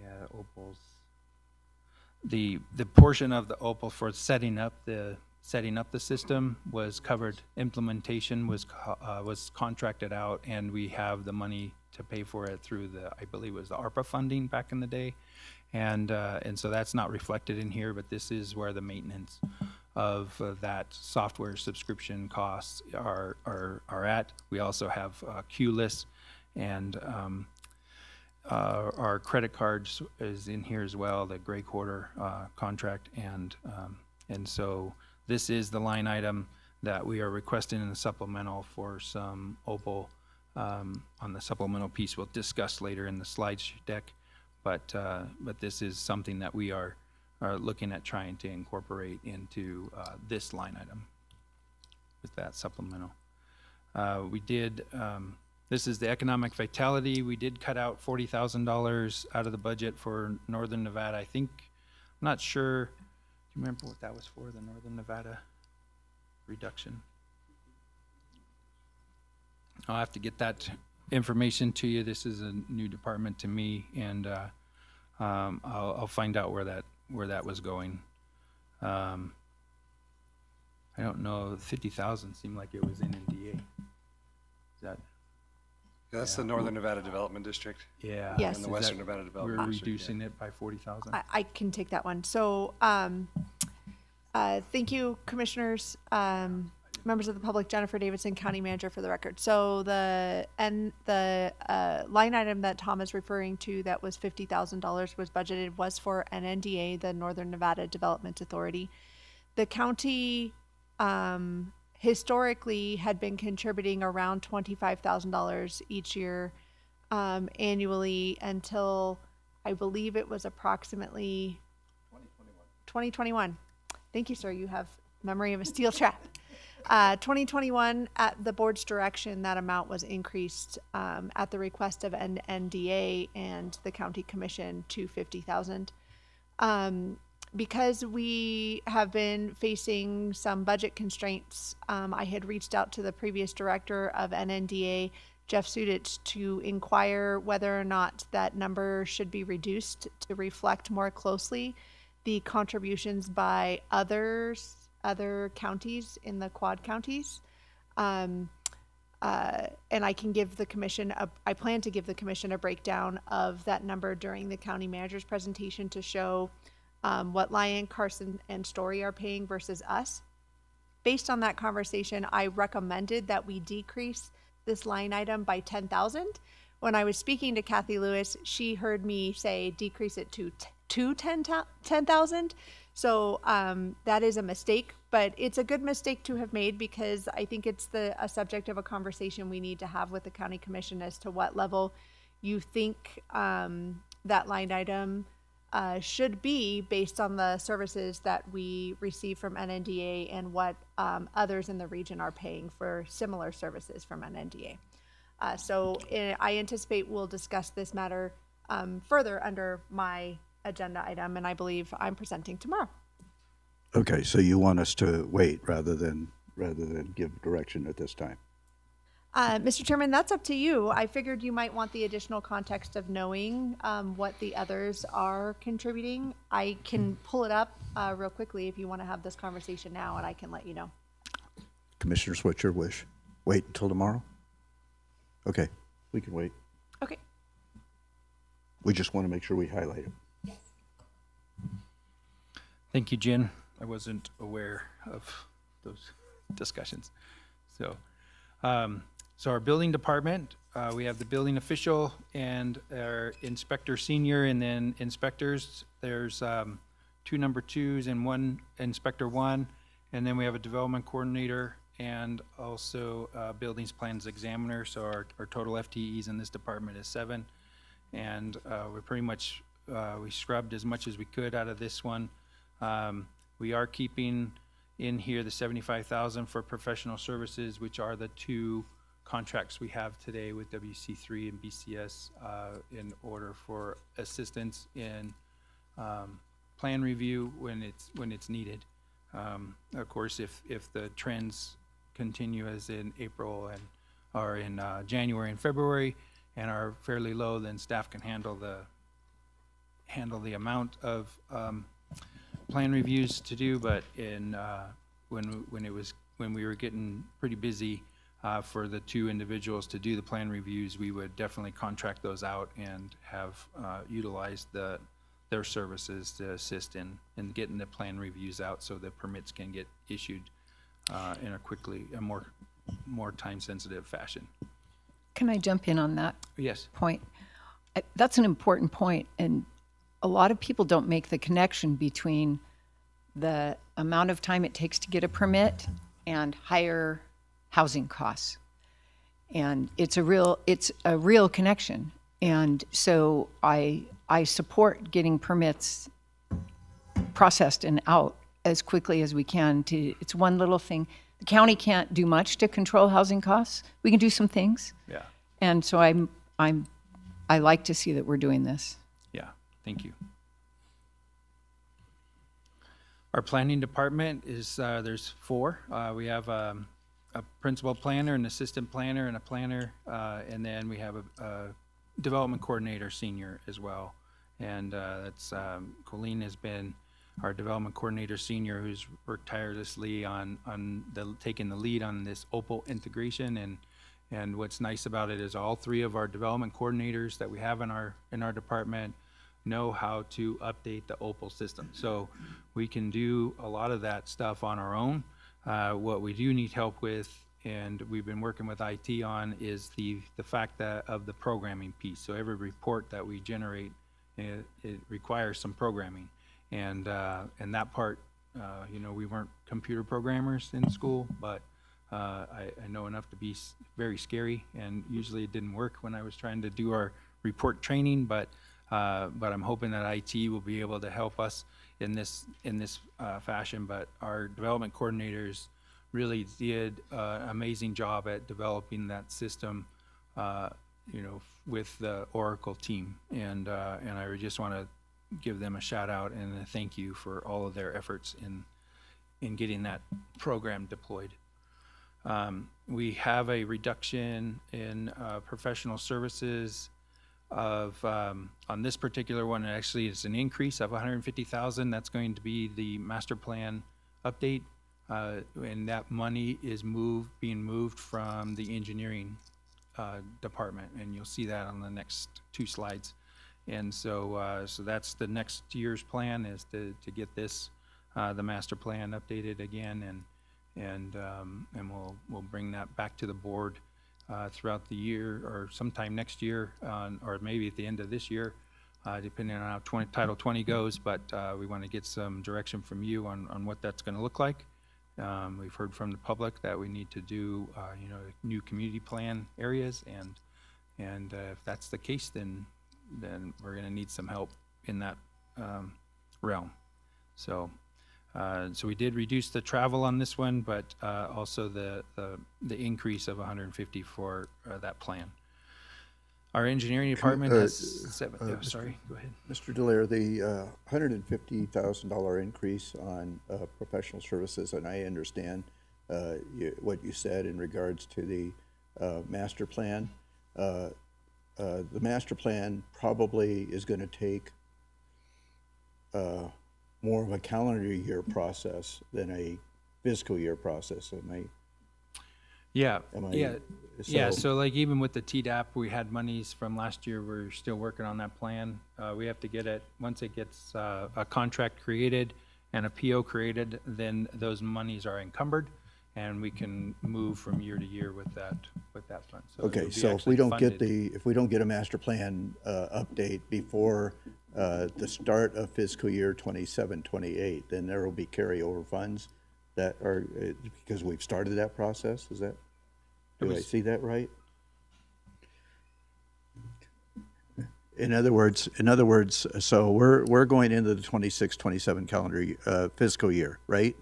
Yeah, Opal's. The portion of the Opal for setting up the system was covered. Implementation was contracted out, and we have the money to pay for it through I believe it was the ARPA funding back in the day, and so that's not reflected in here. But this is where the maintenance of that software subscription costs are at. We also have QLIS, and our credit cards is in here as well, the gray quarter contract, and so this is the line item that we are requesting in the supplemental for some Opal. On the supplemental piece we'll discuss later in the slides deck, but this is something that we are looking at trying to incorporate into this line item with that supplemental. We did, this is the economic vitality. We did cut out $40,000 out of the budget for Northern Nevada. I think, I'm not sure, do you remember what that was for, the Northern Nevada reduction? I'll have to get that information to you. This is a new department to me, and I'll find out where that was going. I don't know. 50,000 seemed like it was in NDA. Is that? That's the Northern Nevada Development District. Yeah. Yes. And the Western Nevada Development We're District. reducing it by 40,000. I can take that one. So, thank you, commissioners, members of the public, Jennifer Davidson, County Manager for the record. So the line item that Tom is referring to that was $50,000 was budgeted was for an NDA, the Northern Nevada Development Authority. The county historically had been contributing around $25,000 each year annually until I believe it was approximately 2021. Thank you, sir. You have memory of a steel trap. 2021, at the board's direction, that amount was increased at the request of NDA and the county commission to $50,000. because we have been facing some budget constraints, I had reached out to the previous director of NNDA, Jeff Sudich, to inquire whether or not that number should be reduced to reflect more closely the contributions by other counties in the Quad counties. And I can give the commission I plan to give the commission a breakdown of that number during the county manager's presentation to show what Lyon, Carson, and Story are paying versus us. Based on that conversation, I recommended that we decrease this line item by 10,000. When I was speaking to Kathy Lewis, she heard me say decrease it to 10,000. So that is a mistake, but it's a good mistake to have made because I think it's a subject of a conversation we need to have with the county commission as to what level you think that line item should be based on the services that we receive from NNDA and what others in the region are paying for similar services from NNDA. So I anticipate we'll discuss this matter further under my agenda item, and I believe I'm presenting tomorrow. Okay, so you want us to wait rather than give direction at this time? Mr. Chairman, that's up to you. I figured you might want the additional context of knowing what the others are contributing. I can pull it up real quickly if you want to have this conversation now, and I can let you know. Commissioners, what's your wish? Wait until tomorrow? Okay, we can wait. Okay. We just want to make sure we highlight it. Thank you, Jen. I wasn't aware of those discussions. So our building department, we have the building official and our inspector senior, and then inspectors. There's 2 number 2s and 1 inspector 1, and then we have a development coordinator and also buildings plans examiner. So our total FTEs in this department is 7, and we're pretty much we scrubbed as much as we could out of this one. We are keeping in here the $75,000 for professional services, which are the 2 contracts we have today with WC3 and BCS in order for assistance in plan review when it's needed. Of course, if the trends continue as in April and or in January and February and are fairly low, then staff can handle the amount of plan reviews to do. But in when we were getting pretty busy for the 2 individuals to do the plan reviews, we would definitely contract those out and have utilized their services to assist in getting the plan reviews out so the permits can get issued in a more time-sensitive fashion. Can I jump in on that Yes. point? That's an important point, and a lot of people don't make the connection between the amount of time it takes to get a permit and higher housing costs. And it's a real connection. And so I support getting permits processed and out as quickly as we can. It's one little thing. The county can't do much to control housing costs. We can do some things. Yeah. And so I like to see that we're doing this. Yeah. Thank you. Our planning department is, there's 4. We have a principal planner, an assistant planner, and a planner, and then we have a development coordinator senior as well. And that's Colleen has been our development coordinator senior, who's worked tirelessly on taking the lead on this Opal integration. And what's nice about it is all 3 of our development coordinators that we have in our department know how to update the Opal system. So we can do a lot of that stuff on our own. What we do need help with, and we've been working with IT on, is the fact that of the programming piece. So every report that we generate, it requires some programming. And that part, we weren't computer programmers in school, but I know enough to be very scary, and usually it didn't work when I was trying to do our report training, but I'm hoping that IT will be able to help us in this fashion. But our development coordinators really did an amazing job at developing that system, with the Oracle team. And I just want to give them a shout out and a thank you for all of their efforts in getting that program deployed. We have a reduction in professional services of, on this particular one, actually it's an increase of 150,000. That's going to be the master plan update. And that money is being moved from the engineering department, and you'll see that on the next 2 slides. And so, so that's the next year's plan, is to get this, the master plan updated again, and we'll bring that back to the board throughout the year, or sometime next year, or maybe at the end of this year, depending on how Title 20 goes. But we want to get some direction from you on what that's going to look like. We've heard from the public that we need to do, new community plan areas, and if that's the case, then we're going to need some help in that realm. So we did reduce the travel on this one, but also the increase of 150 for that plan. Our engineering department has sorry, go ahead. Mr. Delaire, the $150,000 increase on professional services, and I understand what you said in regards to the master plan. The master plan probably is going to take more of a calendar year process than a fiscal year process. Yeah. So like even with the TDAP, we had monies from last year. We're still working on that plan. We have to get it, once it gets a contract created and a PO created, then those monies are encumbered, and we can move from year to year with that fund. So Okay, so if we don't get a master plan update before the start of fiscal year 27-28, then there will be carryover funds that are, because we've started that process. Is that, do I see that right? In other words, so we're going into the 26-27 calendar fiscal year, right?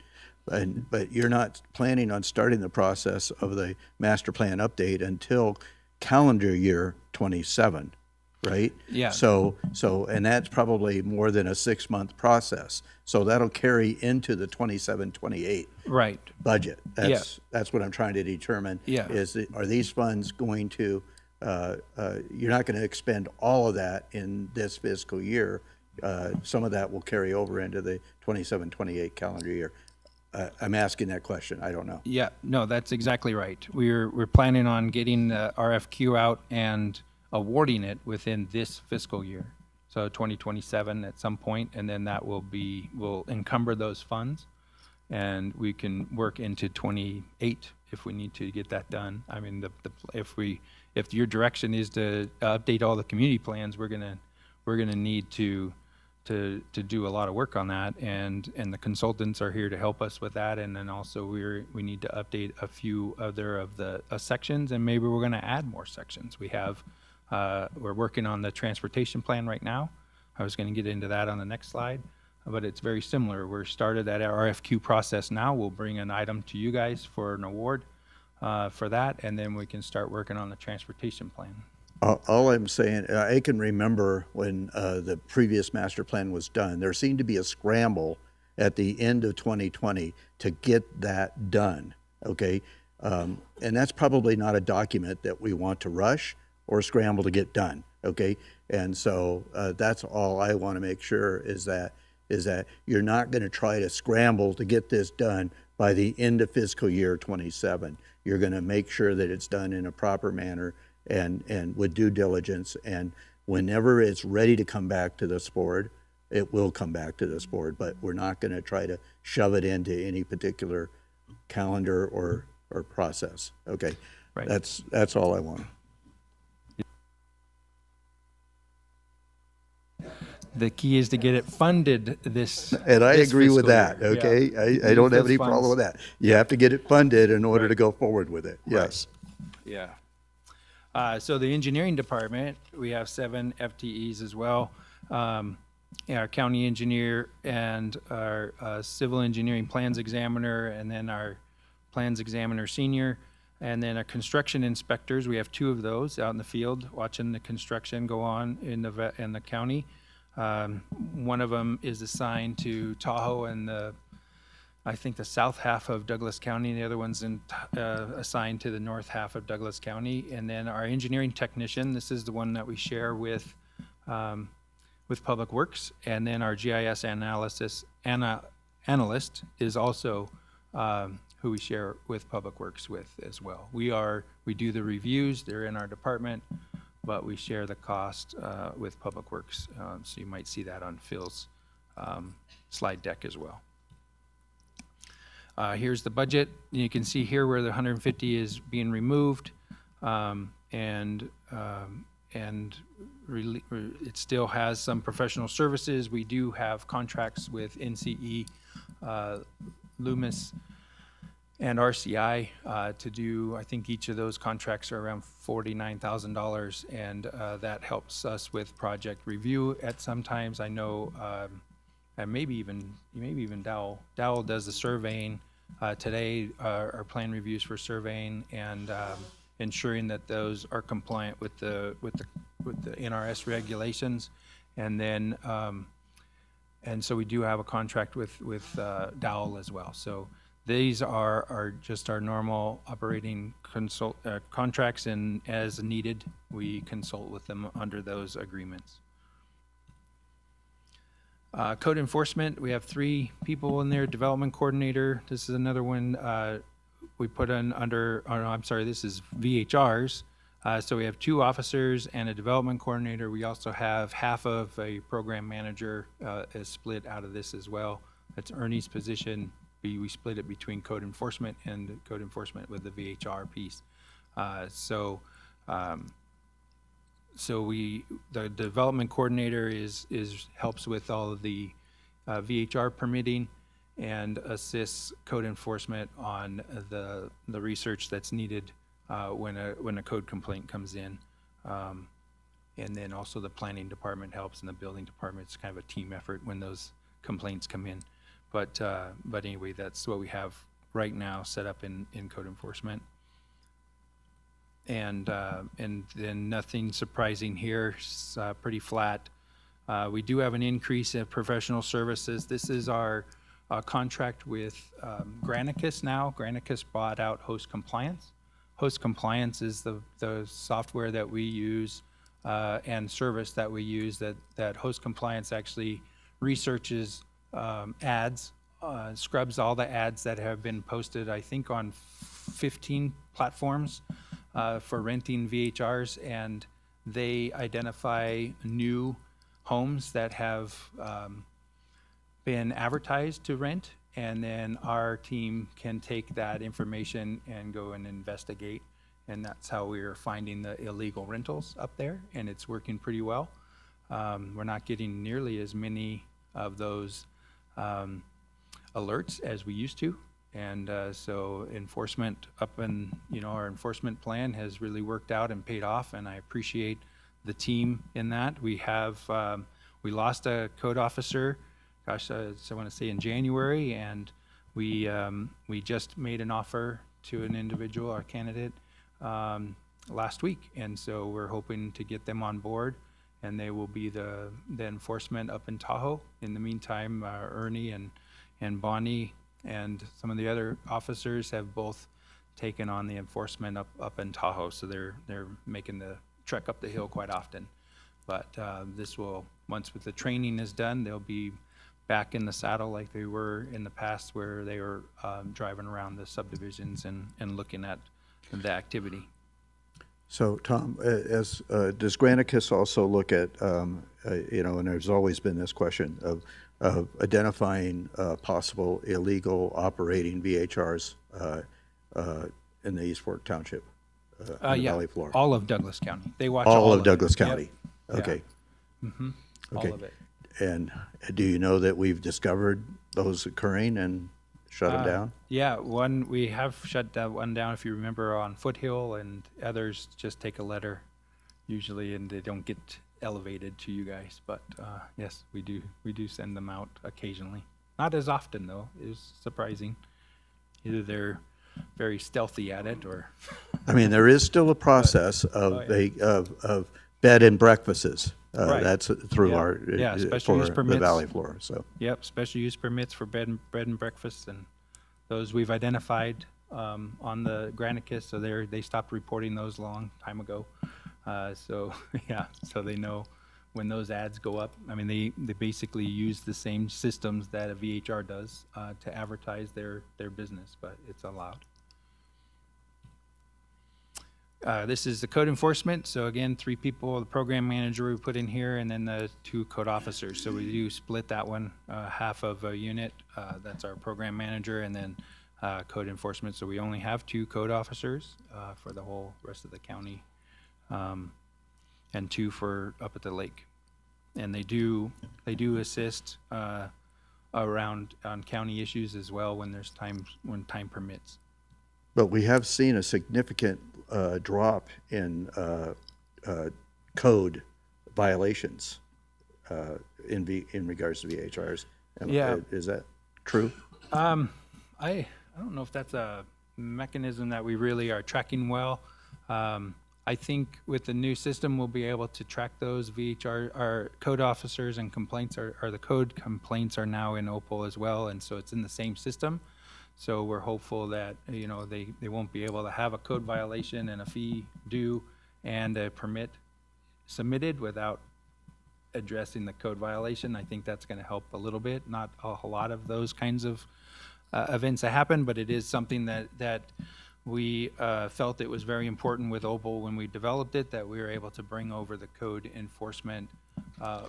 But you're not planning on starting the process of the master plan update until calendar year 27, right? Yeah. So and that's probably more than a 6-month process. So that'll carry into the 27-28 Right. budget. That's what I'm trying to determine. Yeah. Are these funds going to, you're not going to expend all of that in this fiscal year. Some of that will carry over into the 27-28 calendar year. I'm asking that question. I don't know. Yeah, no, that's exactly right. We're planning on getting the RFQ out and awarding it within this fiscal year. So 2027 at some point, and then that will encumber those funds, and we can work into 28 if we need to get that done. I mean, if your direction is to update all the community plans, we're gonna need to do a lot of work on that, and the consultants are here to help us with that. And then also we need to update a few other of the sections, and maybe we're going to add more sections. We're working on the transportation plan right now. I was going to get into that on the next slide, but it's very similar. We're started that RFQ process now. We'll bring an item to you guys for an award for that, and then we can start working on the transportation plan. All I'm saying, I can remember when the previous master plan was done, there seemed to be a scramble at the end of 2020 to get that done, okay? And that's probably not a document that we want to rush or scramble to get done, okay? And so that's all I want to make sure is that you're not going to try to scramble to get this done by the end of fiscal year 27. You're going to make sure that it's done in a proper manner and with due diligence, and whenever it's ready to come back to this board, it will come back to this board, but we're not going to try to shove it into any particular calendar or process, okay? Right. That's all I want. The key is to get it funded this. And I this agree with fiscal that, year. okay? Yeah. I don't have Those any funds. problem with that. You have to get it funded in order to go forward with it, yes. Yeah. So the engineering department, we have 7 FTEs as well. Our county engineer and our civil engineering plans examiner, and then our plans examiner senior, and then our construction inspectors. We have 2 of those out in the field watching the construction go on in the county. One of them is assigned to Tahoe and I think the south half of Douglas County, and the other one's assigned to the north half of Douglas County. And then our engineering technician, this is the one that we share with Public Works. And then our GIS analyst is also who we share with Public Works with as well. We do the reviews, they're in our department, but we share the cost with Public Works. So you might see that on Phil's slide deck as well. Here's the budget. You can see here where the 150 is being removed, it still has some professional services. We do have contracts with NCE, Loomis, and RCI to do. I think each of those contracts are around $49,000, and that helps us with project review at sometimes. I know. And maybe even Dowell. Dowell does the surveying. Today, our plan reviews for surveying and ensuring that those are compliant with the NRS regulations, and then and so we do have a contract with Dowell as well. So these are just our normal operating contracts, and as needed, we consult with them under those agreements. Code enforcement, we have 3 people in there. Development coordinator, this is another one we put in under, this is VHRs. So we have 2 officers and a development coordinator. We also have half of a program manager is split out of this as well. That's Ernie's position. We split it between code enforcement and code enforcement with the VHR piece. The development coordinator helps with all of the VHR permitting and assists code enforcement on the research that's needed when a code complaint comes in. And then also the planning department helps, and the building department. It's kind of a team effort when those complaints come in. But anyway, that's what we have right now set up in code enforcement. And then nothing surprising here. It's pretty flat. We do have an increase in professional services. This is our contract with Granicus now. Granicus bought out Host Compliance. Host Compliance is the software that we use and service that we use that Host Compliance actually researches ads, scrubs all the ads that have been posted, I think, on 15 platforms. For renting VHRs, and they identify new homes that have been advertised to rent, and then our team can take that information and go and investigate, and that's how we're finding the illegal rentals up there, and it's working pretty well. We're not getting nearly as many of those alerts as we used to. And so enforcement our enforcement plan has really worked out and paid off, and I appreciate the team in that. We lost a code officer, I want to say in January, and we just made an offer to an individual, our candidate, last week, and so we're hoping to get them on board, and they will be the enforcement up in Tahoe. In the meantime, Ernie and Bonnie and some of the other officers have both taken on the enforcement up in Tahoe, so they're making the trek up the hill quite often. But this will, once the training is done, they'll be back in the saddle like they were in the past, where they were driving around the subdivisions and looking at the activity. So, Tom, does Granicus also look at, and there's always been this question of identifying possible illegal operating VHRs in the East Fork Township, in the Valley Floor? All of Douglas County. They watch all all of Douglas County. Yep. Okay. Yeah. Mm-hmm. Okay. All of it. And do you know that we've discovered those occurring and shut them down? Yeah, we have shut that one down, if you remember, on Foothill, and others just take a letter usually, and they don't get elevated to you guys. But yes, we do send them out occasionally. Not as often, though. It's surprising. Either they're very stealthy at it, or I mean, there is still a process of bed and breakfasts. Right. That's through Yeah. our, Yeah, special for use the permits. Valley Floor, so. Yep, special use permits for bed and breakfast, and those we've identified on the Granicus, so they stopped reporting those a long time ago. So, yeah, so they know when those ads go up. I mean, they basically use the same systems that a VHR does to advertise their business, but it's allowed. This is the code enforcement. So again, 3 people, the program manager we put in here, and then the 2 code officers. So we do split that one, half of a unit. That's our program manager, and then code enforcement. So we only have 2 code officers for the whole rest of the county, and 2 for up at the lake. And they do assist around on county issues as well when time permits. But we have seen a significant drop in code violations in regards to VHRs. Yeah. Is that true? I don't know if that's a mechanism that we really are tracking well. I think with the new system, we'll be able to track those VHR, our code officers and complaints the code complaints are now in Opal as well. And so it's in the same system. So we're hopeful that, they won't be able to have a code violation and a fee due and a permit submitted without addressing the code violation. I think that's going to help a little bit. Not a whole lot of those kinds of events that happen, but it is something that we felt it was very important with Opal when we developed it, that we were able to bring over the code enforcement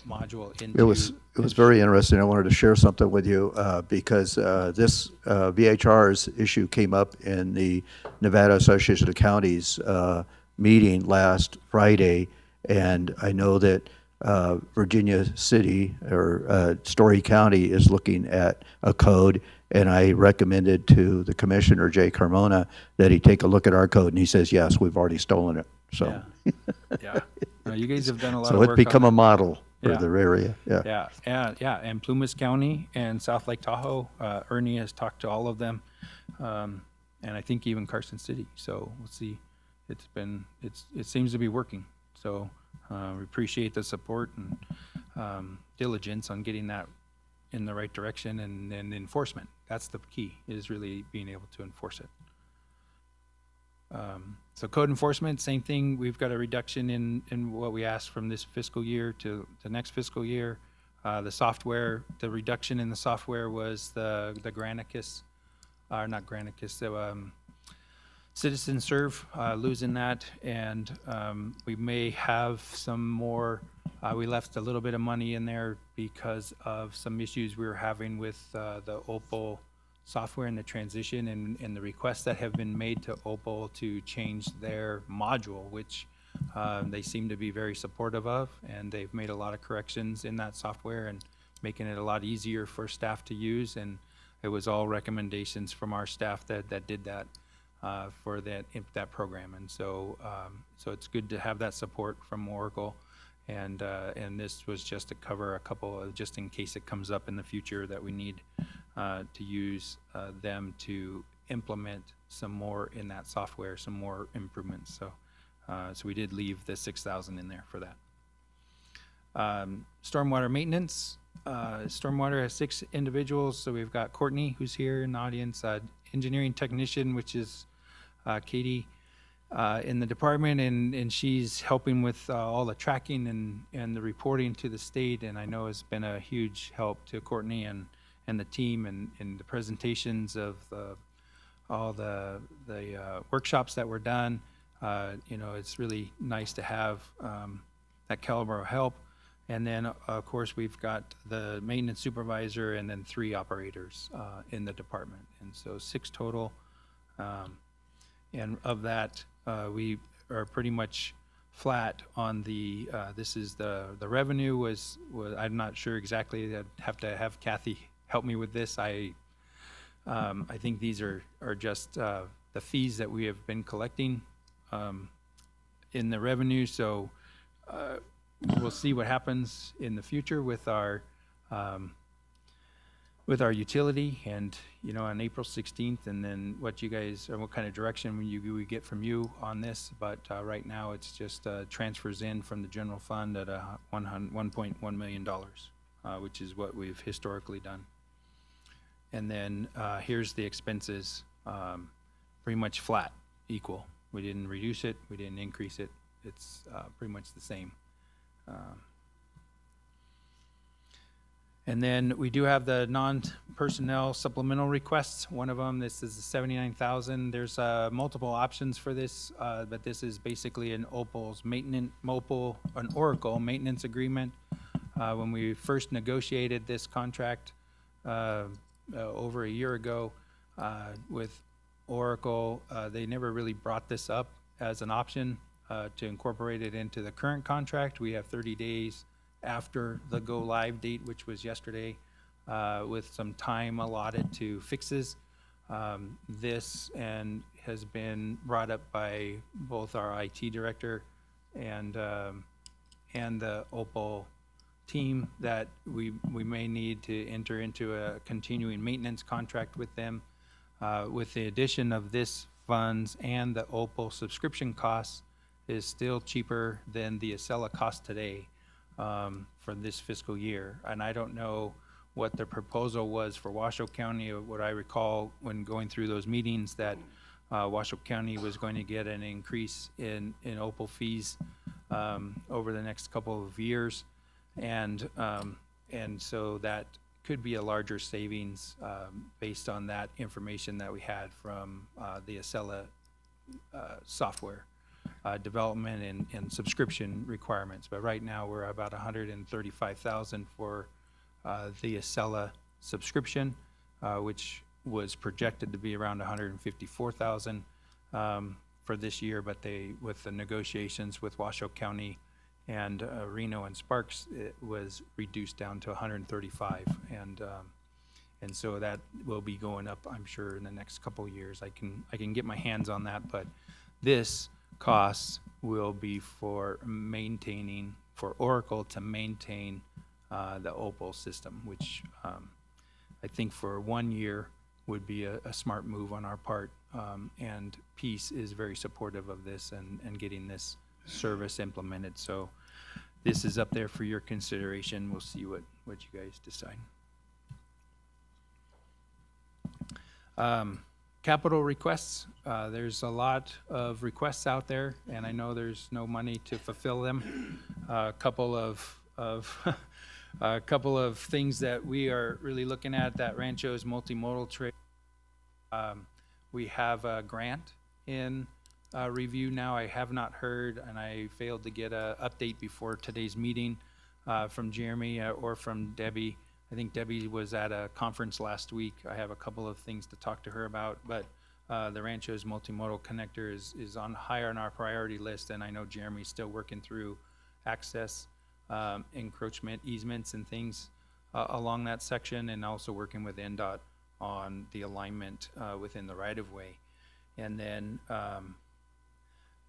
module into. It was very interesting. I wanted to share something with you because this VHR's issue came up in the Nevada Association of Counties meeting last Friday, and I know that Virginia City or Story County is looking at a code, and I recommended to the commissioner, Jay Carmona, that he take a look at our code, and he says, yes, we've already stolen it. So, Yeah. No, you guys have done a lot so of work it's become on a model for Yeah. the area. Yeah, and Plumas County and South Lake Tahoe, Ernie has talked to all of them, and I think even Carson City. So we'll see. It seems to be working. So we appreciate the support and diligence on getting that in the right direction, and then enforcement. That's the key, is really being able to enforce it. So code enforcement, same thing. We've got a reduction in what we asked from this fiscal year to the next fiscal year. The software, the reduction in the software was the Granicus, or not Granicus, the Citizen Serve, losing that, and we may have some more. We left a little bit of money in there because of some issues we were having with the Opal software and the transition and the requests that have been made to Opal to change their module, which they seem to be very supportive of, and they've made a lot of corrections in that software and making it a lot easier for staff to use. And it was all recommendations from our staff that did that for that program. And so so it's good to have that support from Oracle. And this was just to cover a couple of, just in case it comes up in the future that we need to use them to implement some more in that software, some more improvements. So so we did leave the 6,000 in there for that. Stormwater maintenance. Stormwater has 6 individuals. So we've got Courtney, who's here in the audience, engineering technician, which is Katie, in the department, and she's helping with all the tracking and the reporting to the state, and I know has been a huge help to Courtney and the team and the presentations of all the workshops that were done. It's really nice to have that caliber of help. And then, of course, we've got the maintenance supervisor and then 3 operators in the department, and so 6 total. And of that, we are pretty much flat on the. This is the revenue was I'm not sure exactly. I'd have to have Kathy help me with this. I think these are just the fees that we have been collecting in the revenue. So we'll see what happens in the future with our with our utility and, on April 16th, and then what you guys, or what kind of direction we get from you on this. But right now, it's just transfers in from the general fund at $1.1 million, which is what we've historically done. And then here's the expenses, pretty much flat, equal. We didn't reduce it, we didn't increase it. It's pretty much the same. And then we do have the non-personnel supplemental requests. One of them, this is the 79,000. There's multiple options for this, but this is basically an an Oracle maintenance agreement. When we first negotiated this contract over a year ago with Oracle, they never really brought this up as an option to incorporate it into the current contract. We have 30 days after the go live date, which was yesterday, with some time allotted to fixes. This has been brought up by both our IT director and the Opal team that we may need to enter into a continuing maintenance contract with them. With the addition of this funds and the Opal subscription costs is still cheaper than the Acela cost today. For this fiscal year. And I don't know what the proposal was for Washoe County. What I recall when going through those meetings, that Washoe County was going to get an increase in Opal fees over the next couple of years. And so that could be a larger savings based on that information that we had from the Acela software. Development and subscription requirements. But right now we're about $135,000 for the Acela subscription, which was projected to be around $154,000 for this year. But with the negotiations with Washoe County and Reno and Sparks, it was reduced down to $135,000, and so that will be going up, I'm sure, in the next couple of years. I can get my hands on that, but this costs will be for Oracle to maintain the Opal system, which I think for 1 year would be a smart move on our part. And Peace is very supportive of this and getting this service implemented. So this is up there for your consideration. We'll see what you guys decide. Capital requests, there's a lot of requests out there, and I know there's no money to fulfill them. A couple of things that we are really looking at, that Rancho's multimodal trail. We have a grant in review now. I have not heard, and I failed to get an update before today's meeting from Jeremy or from Debbie. I think Debbie was at a conference last week. I have a couple of things to talk to her about, but the Rancho's multimodal connector is higher on our priority list, and I know Jeremy's still working through access, encroachment easements and things along that section, and also working with NDOT on the alignment within the right-of-way. And then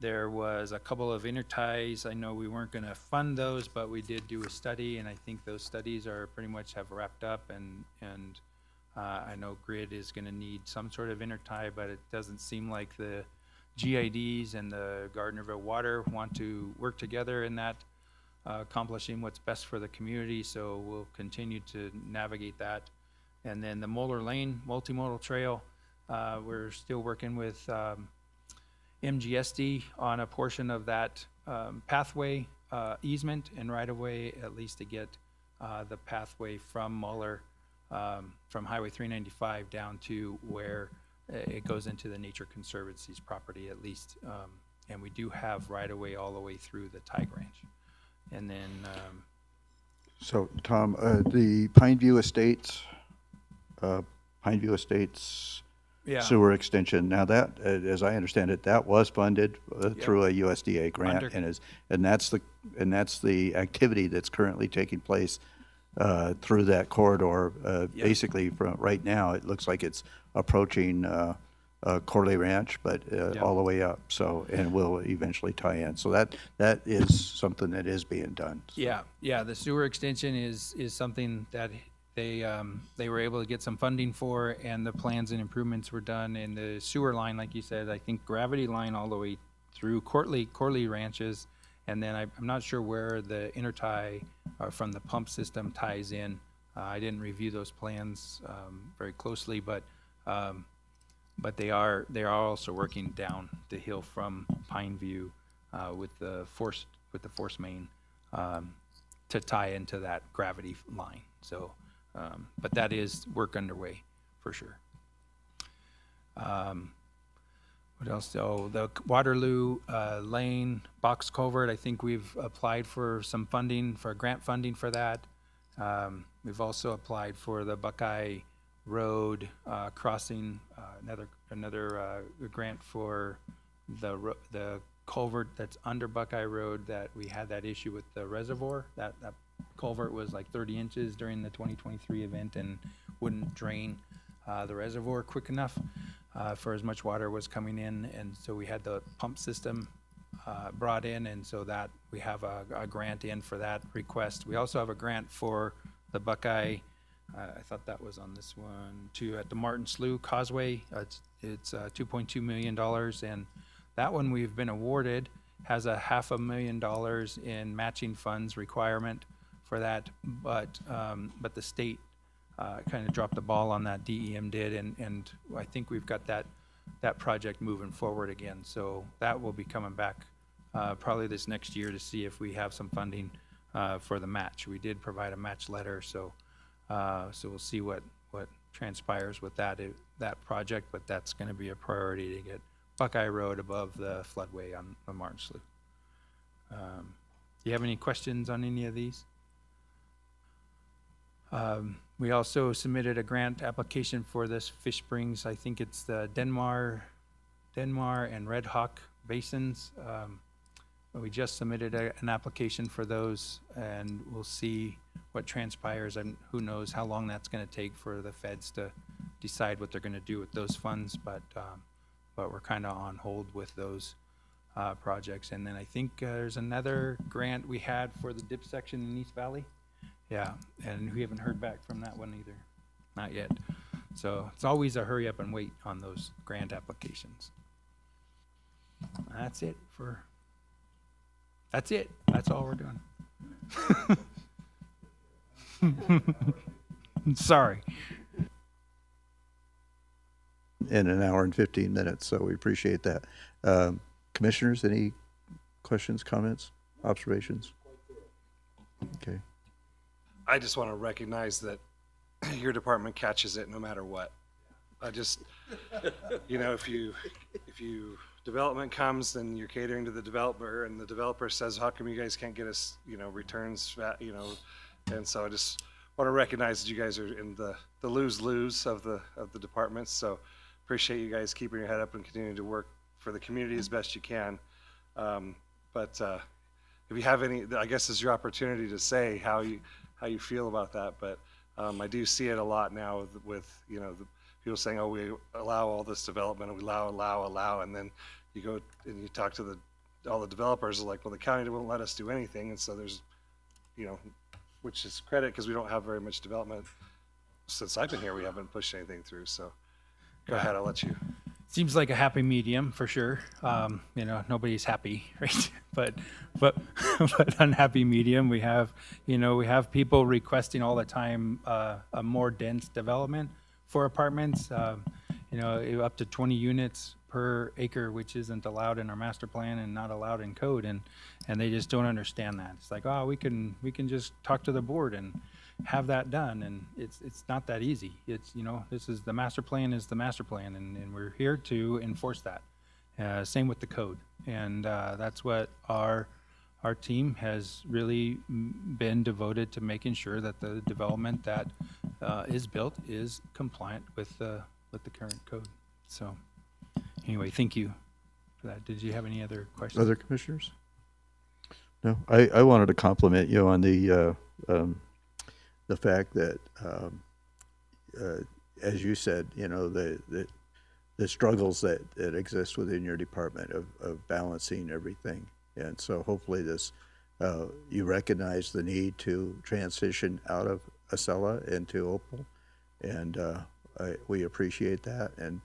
there was a couple of interties. I know we weren't going to fund those, but we did do a study, and I think those studies are pretty much have wrapped up. And I know Grid is going to need some sort of intertie, but it doesn't seem like the GIDs and the Gardnerville Water want to work together in that, accomplishing what's best for the community. So we'll continue to navigate that. And then the Moeller Lane multimodal trail, we're still working with MGSD on a portion of that pathway easement and right-of-way, at least to get the pathway from Muller, from Highway 395 down to where it goes into the Nature Conservancy's property at least. And we do have right-of-way all the way through the Tige Ranch. And then... So, Tom, the Pineview Estates yeah. sewer extension. Now that, as I understand it, that was funded through a USDA grant, and that's the activity that's currently taking place through that corridor. Basically, from right now, it looks like it's approaching Corley Ranch, but all the way up. So, and will eventually tie in. So that is something that is being done. Yeah, the sewer extension is something that they were able to get some funding for, and the plans and improvements were done. And the sewer line, like you said, I think gravity line all the way through Corley Ranches, and then I'm not sure where the intertie from the pump system ties in. I didn't review those plans very closely, but they are also working down the hill from Pineview with the force main to tie into that gravity line. So, but that is work underway for sure. What else? Oh, the Waterloo Lane box culvert. I think we've applied for some funding, for grant funding for that. We've also applied for the Buckeye Road crossing, another grant for the culvert that's under Buckeye Road that we had that issue with the reservoir. That culvert was like 30 inches during the 2023 event and wouldn't drain the reservoir quick enough for as much water was coming in, and so we had the pump system brought in, and so that we have a grant in for that request. We also have a grant for the Buckeye. I thought that was on this one too, at the Martin Slough Causeway. It's $2.2 million, and that one we've been awarded, has a $500,000 in matching funds requirement for that, but the state kind of dropped the ball on that. DEM did, and I think we've got that project moving forward again. So that will be coming back probably this next year to see if we have some funding for the match. We did provide a match letter, so we'll see what transpires with that project, but that's going to be a priority to get Buckeye Road above the floodway on Martin Slough. Do you have any questions on any of these? We also submitted a grant application for this Fish Springs. I think it's the Denmar and Red Hawk basins. We just submitted an application for those, and we'll see what transpires, and who knows how long that's going to take for the feds to decide what they're going to do with those funds. But we're kind of on hold with those projects. And then I think there's another grant we had for the dip section in East Valley. Yeah, and we haven't heard back from that one either, not yet. So it's always a hurry up and wait on those grant applications. That's it. That's all we're doing. Sorry. In an hour and 15 minutes, so we appreciate that. Commissioners, any questions, comments, observations? Okay. I just want to recognize that your department catches it no matter what. I just, if you development comes, then you're catering to the developer, and the developer says, how come you guys can't get us, returns, and so I just want to recognize that you guys are in the lose-lose of the departments. So appreciate you guys keeping your head up and continuing to work for the community as best you can. But if you have any, I guess is your opportunity to say how you feel about that. But I do see it a lot now with the people saying, oh, we allow all this development, and we allow, and then you go and you talk to all the developers are like, well, the county won't let us do anything, and so there's, which is credit because we don't have very much development. Since I've been here, we haven't pushed anything through. So go ahead, I'll let you. Seems like a happy medium for sure. Nobody's happy, right? but unhappy medium. We have people requesting all the time a more dense development for apartments. Up to 20 units per acre, which isn't allowed in our master plan and not allowed in code, and they just don't understand that. It's like, oh, we can just talk to the board and have that done, and it's not that easy. It's this is the master plan, and we're here to enforce that. Same with the code, and that's what our team has really been devoted to, making sure that the development that is built is compliant with the current code. So anyway, thank you for that. Did you have any other questions? Other commissioners? No, I wanted to compliment you on the fact that, as you said, the struggles that exist within your department of balancing everything. And so hopefully you recognize the need to transition out of Acela and to Opal, and we appreciate that. And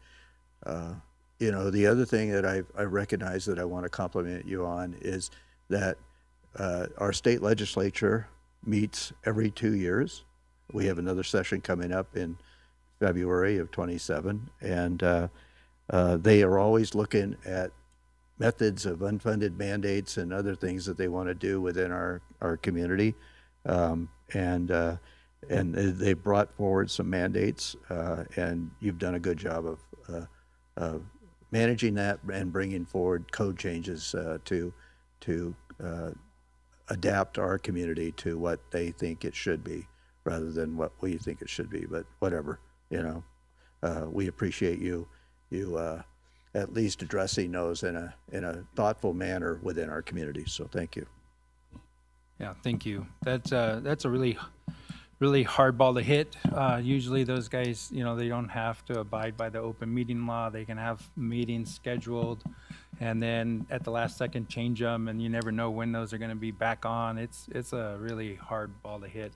you know, the other thing that I recognize that I want to compliment you on is that our state legislature meets every 2 years. We have another session coming up in February of 27, and they are always looking at methods of unfunded mandates and other things that they want to do within our community. And they brought forward some mandates, and you've done a good job of managing that and bringing forward code changes to adapt our community to what they think it should be, rather than what we think it should be. But whatever, you know, we appreciate you at least addressing those in a thoughtful manner within our community. So thank you. Yeah, thank you. That's a really hard ball to hit. Usually those guys, you know, they don't have to abide by the open meeting law. They can have meetings scheduled and then at the last second change them, and you never know when those are going to be back on. It's a really hard ball to hit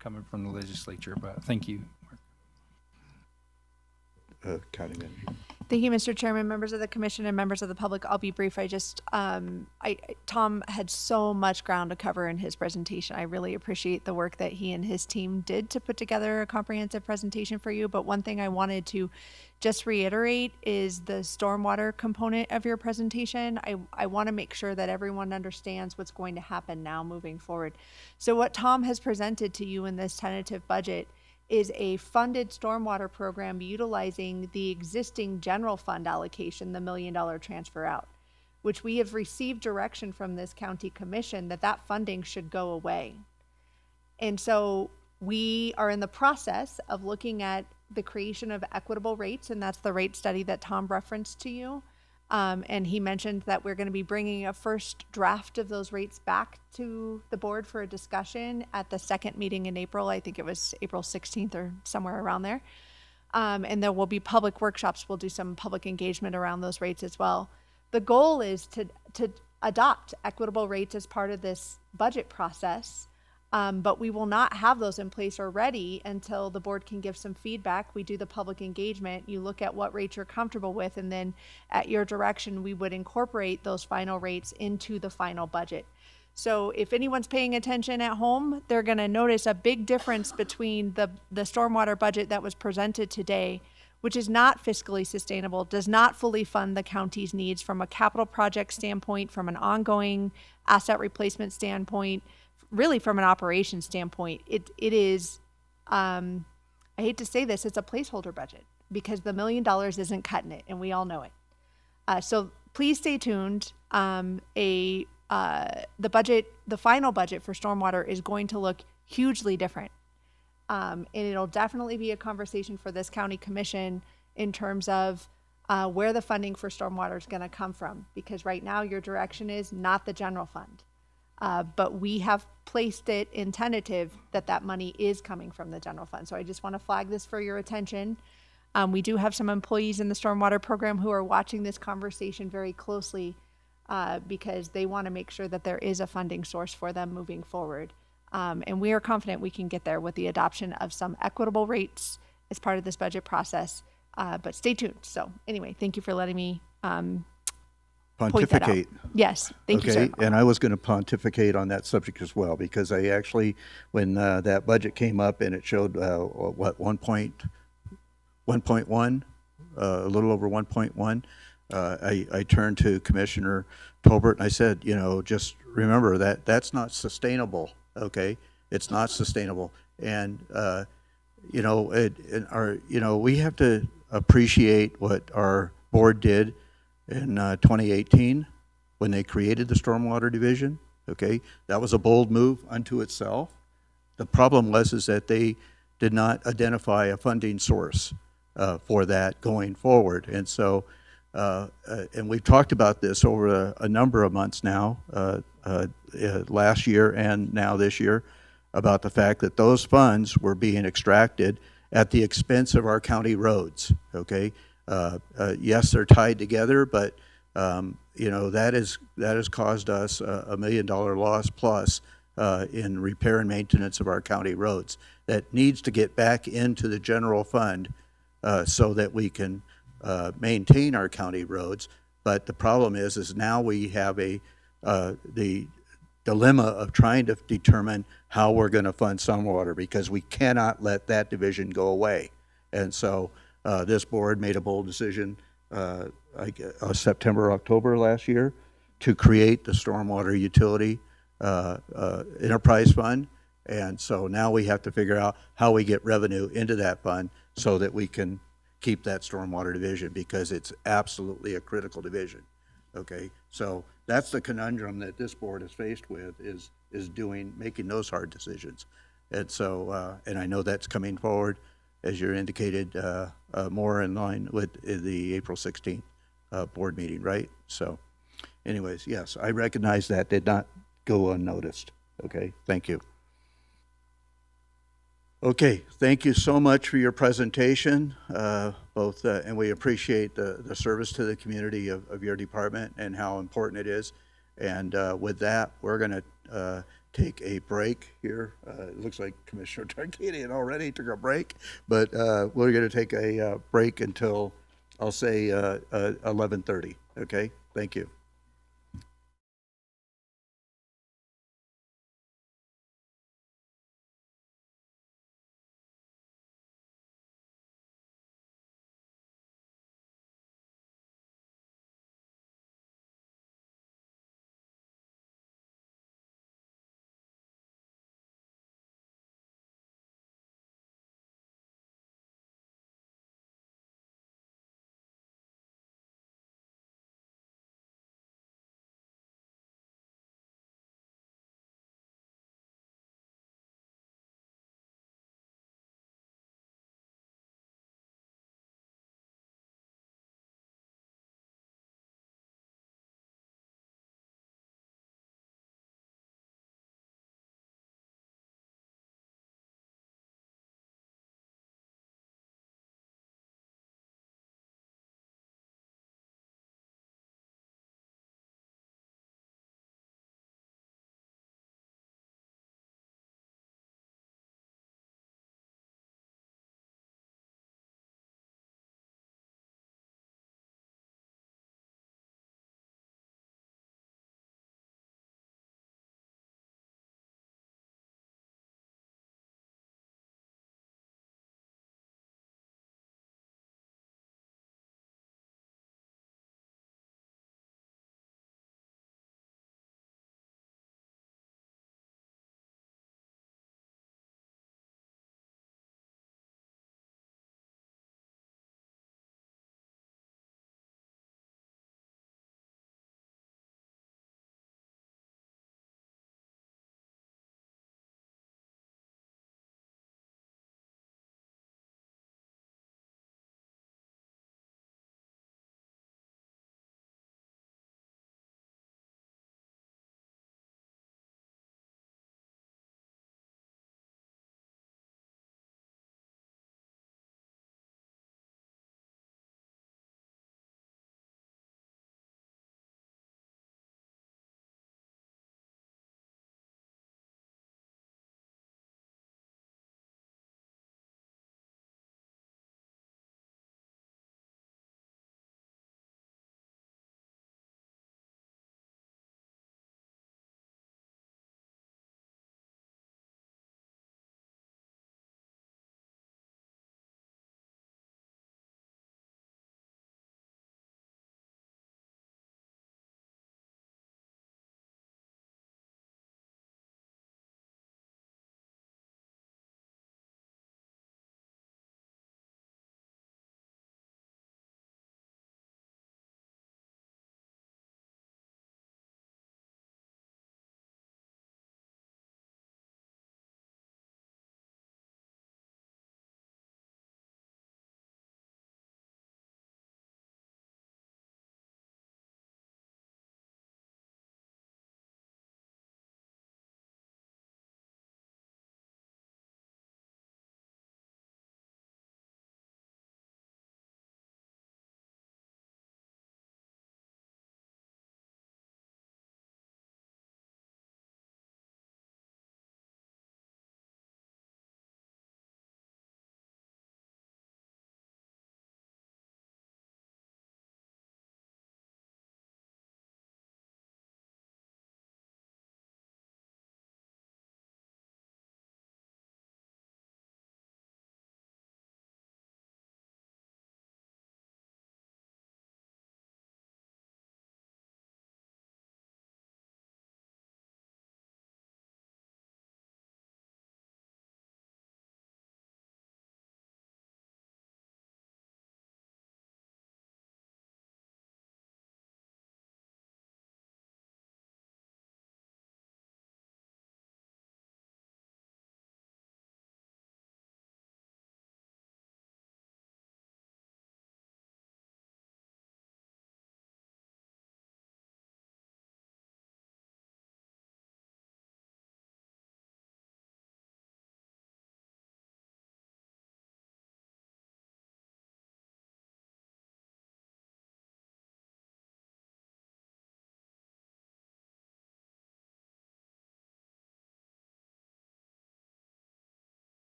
coming from the legislature, but thank you. County Manager. Thank you, Mr. Chairman, members of the commission, and members of the public. I'll be brief. I just, Tom had so much ground to cover in his presentation. I really appreciate the work that he and his team did to put together a comprehensive presentation for you. But one thing I wanted to just reiterate is the stormwater component of your presentation. I want to make sure that everyone understands what's going to happen now moving forward. So what Tom has presented to you in this tentative budget is a funded stormwater program utilizing the existing general fund allocation, the $1 million transfer out, which we have received direction from this county commission that funding should go away. And so we are in the process of looking at the creation of equitable rates, and that's the rate study that Tom referenced to you. And he mentioned that we're going to be bringing a first draft of those rates back to the board for a discussion at the second meeting in April. I think it was April 16th or somewhere around there. And there will be public workshops. We'll do some public engagement around those rates as well. The goal is to adopt equitable rates as part of this budget process. But we will not have those in place or ready until the board can give some feedback. We do the public engagement. You look at what rates you're comfortable with, and then at your direction, we would incorporate those final rates into the final budget. So if anyone's paying attention at home, they're going to notice a big difference between the stormwater budget that was presented today, which is not fiscally sustainable, does not fully fund the county's needs from a capital project standpoint, from an ongoing asset replacement standpoint, really from an operations standpoint. It is, I hate to say this, it's a placeholder budget because the $1 million isn't cutting it, and we all know it. So please stay tuned. The final budget for stormwater is going to look hugely different. And it'll definitely be a conversation for this county commission in terms of where the funding for stormwater is going to come from, because right now your direction is not the general fund. But we have placed it in tentative that money is coming from the general fund. So I just want to flag this for your attention. We do have some employees in the stormwater program who are watching this conversation very closely because they want to make sure that there is a funding source for them moving forward. And we are confident we can get there with the adoption of some equitable rates as part of this budget process. But stay tuned. So anyway, thank you for letting me point that out. Pontificate. Yes, thank you, sir. Okay, and I was going to pontificate on that subject as well, because I actually, when that budget came up and it showed, 1.1, a little over 1.1, I turned to Commissioner Tolbert and I said, you know, just remember that's not sustainable, okay? It's not sustainable. And, you know, we have to appreciate what our board did in 2018 when they created the Stormwater Division, okay? That was a bold move unto itself. The problem was that they did not identify a funding source for that going forward. And so, and we've talked about this over a number of months now, last year and now this year, about the fact that those funds were being extracted at the expense of our county roads, okay? Yes, they're tied together, but you know, that has caused us a $1 million loss plus in repair and maintenance of our county roads that needs to get back into the general fund so that we can maintain our county roads. But the problem is now we have the dilemma of trying to determine how we're going to fund stormwater, because we cannot let that division go away. And so this board made a bold decision September, October last year to create the stormwater utility enterprise fund. And so now we have to figure out how we get revenue into that fund so that we can keep that stormwater division, because it's absolutely a critical division. Okay, so that's the conundrum that this board is faced with, is making those hard decisions. And so, and I know that's coming forward, as you indicated, more in line with the April 16th board meeting, right? So anyways, yes, I recognize that did not go unnoticed. Okay, thank you. Okay, thank you so much for your presentation, and we appreciate the service to the community of your department and how important it is. And with that, we're going to take a break here. It looks like Commissioner Tarkanian already took a break, but we're going to take a break until, I'll say, 11:30. Okay, thank you.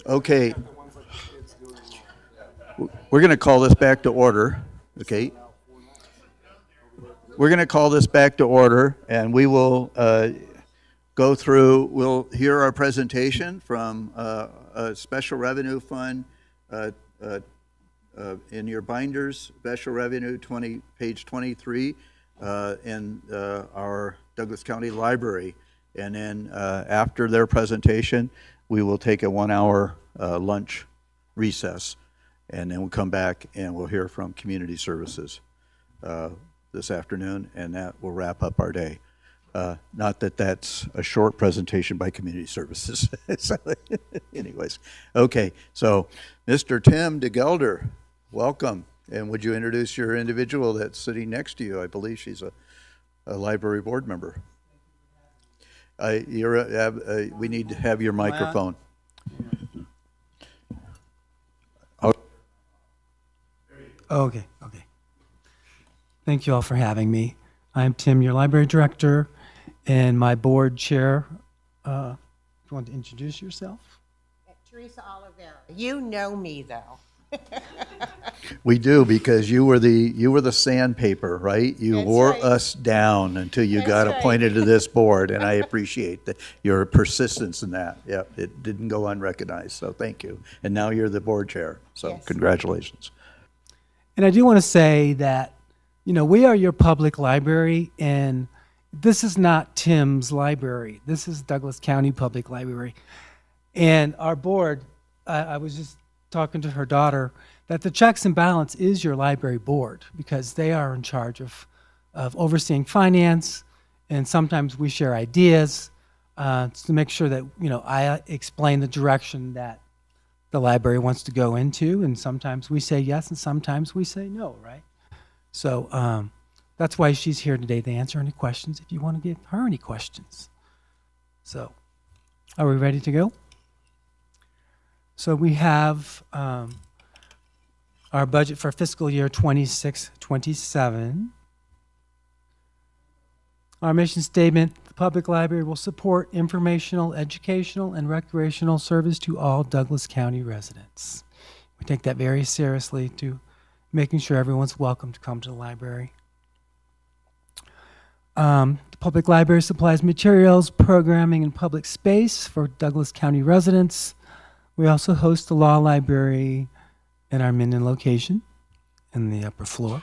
Okay. We're going to call this back to order, okay? We're going to call this back to order, and we will go through, we'll hear our presentation from a Special Revenue Fund in your binders, Special Revenue page 23, in our Douglas County Library. And then after their presentation, we will take a 1-hour lunch recess. And then we'll come back and we'll hear from Community Services this afternoon, and that will wrap up our day. Not that that's a short presentation by Community Services. So, anyways, okay. So, Mr. Tim DeGelder, welcome. And would you introduce your individual that's sitting next to you? I believe she's a library board member. We need to have your microphone. Okay. Thank you all for having me. I'm Tim, your library director, and my board chair. You want to introduce yourself? Teresa Oliveira. You know me, though. We do, because you were the sandpaper, right? You That's wore right. us down until you That's got right. appointed to this board, and I appreciate your persistence in that. Yeah, it didn't go unrecognized, so thank you. And now you're the board chair, so Yes. congratulations. And I do want to say that, we are your public library, and this is not Tim's library. This is Douglas County Public Library. And our board, I was just talking to her daughter, that the checks and balance is your library board, because they are in charge of overseeing finance, and sometimes we share ideas to make sure that, I explain the direction that the library wants to go into, and sometimes we say yes and sometimes we say no, right? So that's why she's here today, to answer any questions if you want to give her any questions. So are we ready to go? So we have our budget for fiscal year 26-27. Our mission statement: the public library will support informational, educational, and recreational service to all Douglas County residents. We take that very seriously, to making sure everyone's welcome to come to the library. The public library supplies materials, programming, and public space for Douglas County residents. We also host the law library in our Minden location in the upper floor.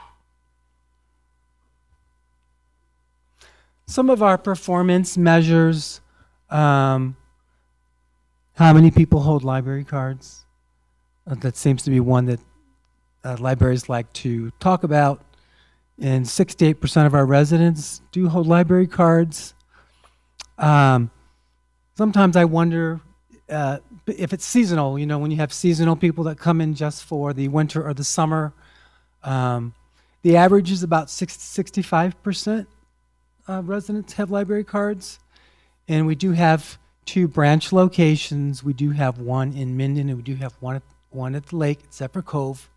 Some of our performance measures: how many people hold library cards. That seems to be one that libraries like to talk about. And 68% of our residents do hold library cards. Sometimes I wonder if it's seasonal, when you have seasonal people that come in just for the winter or the summer. The average is about 65% residents have library cards. And we do have 2 branch locations. We do have one in Minden, and we do have one at the lake at Zephyr Cove.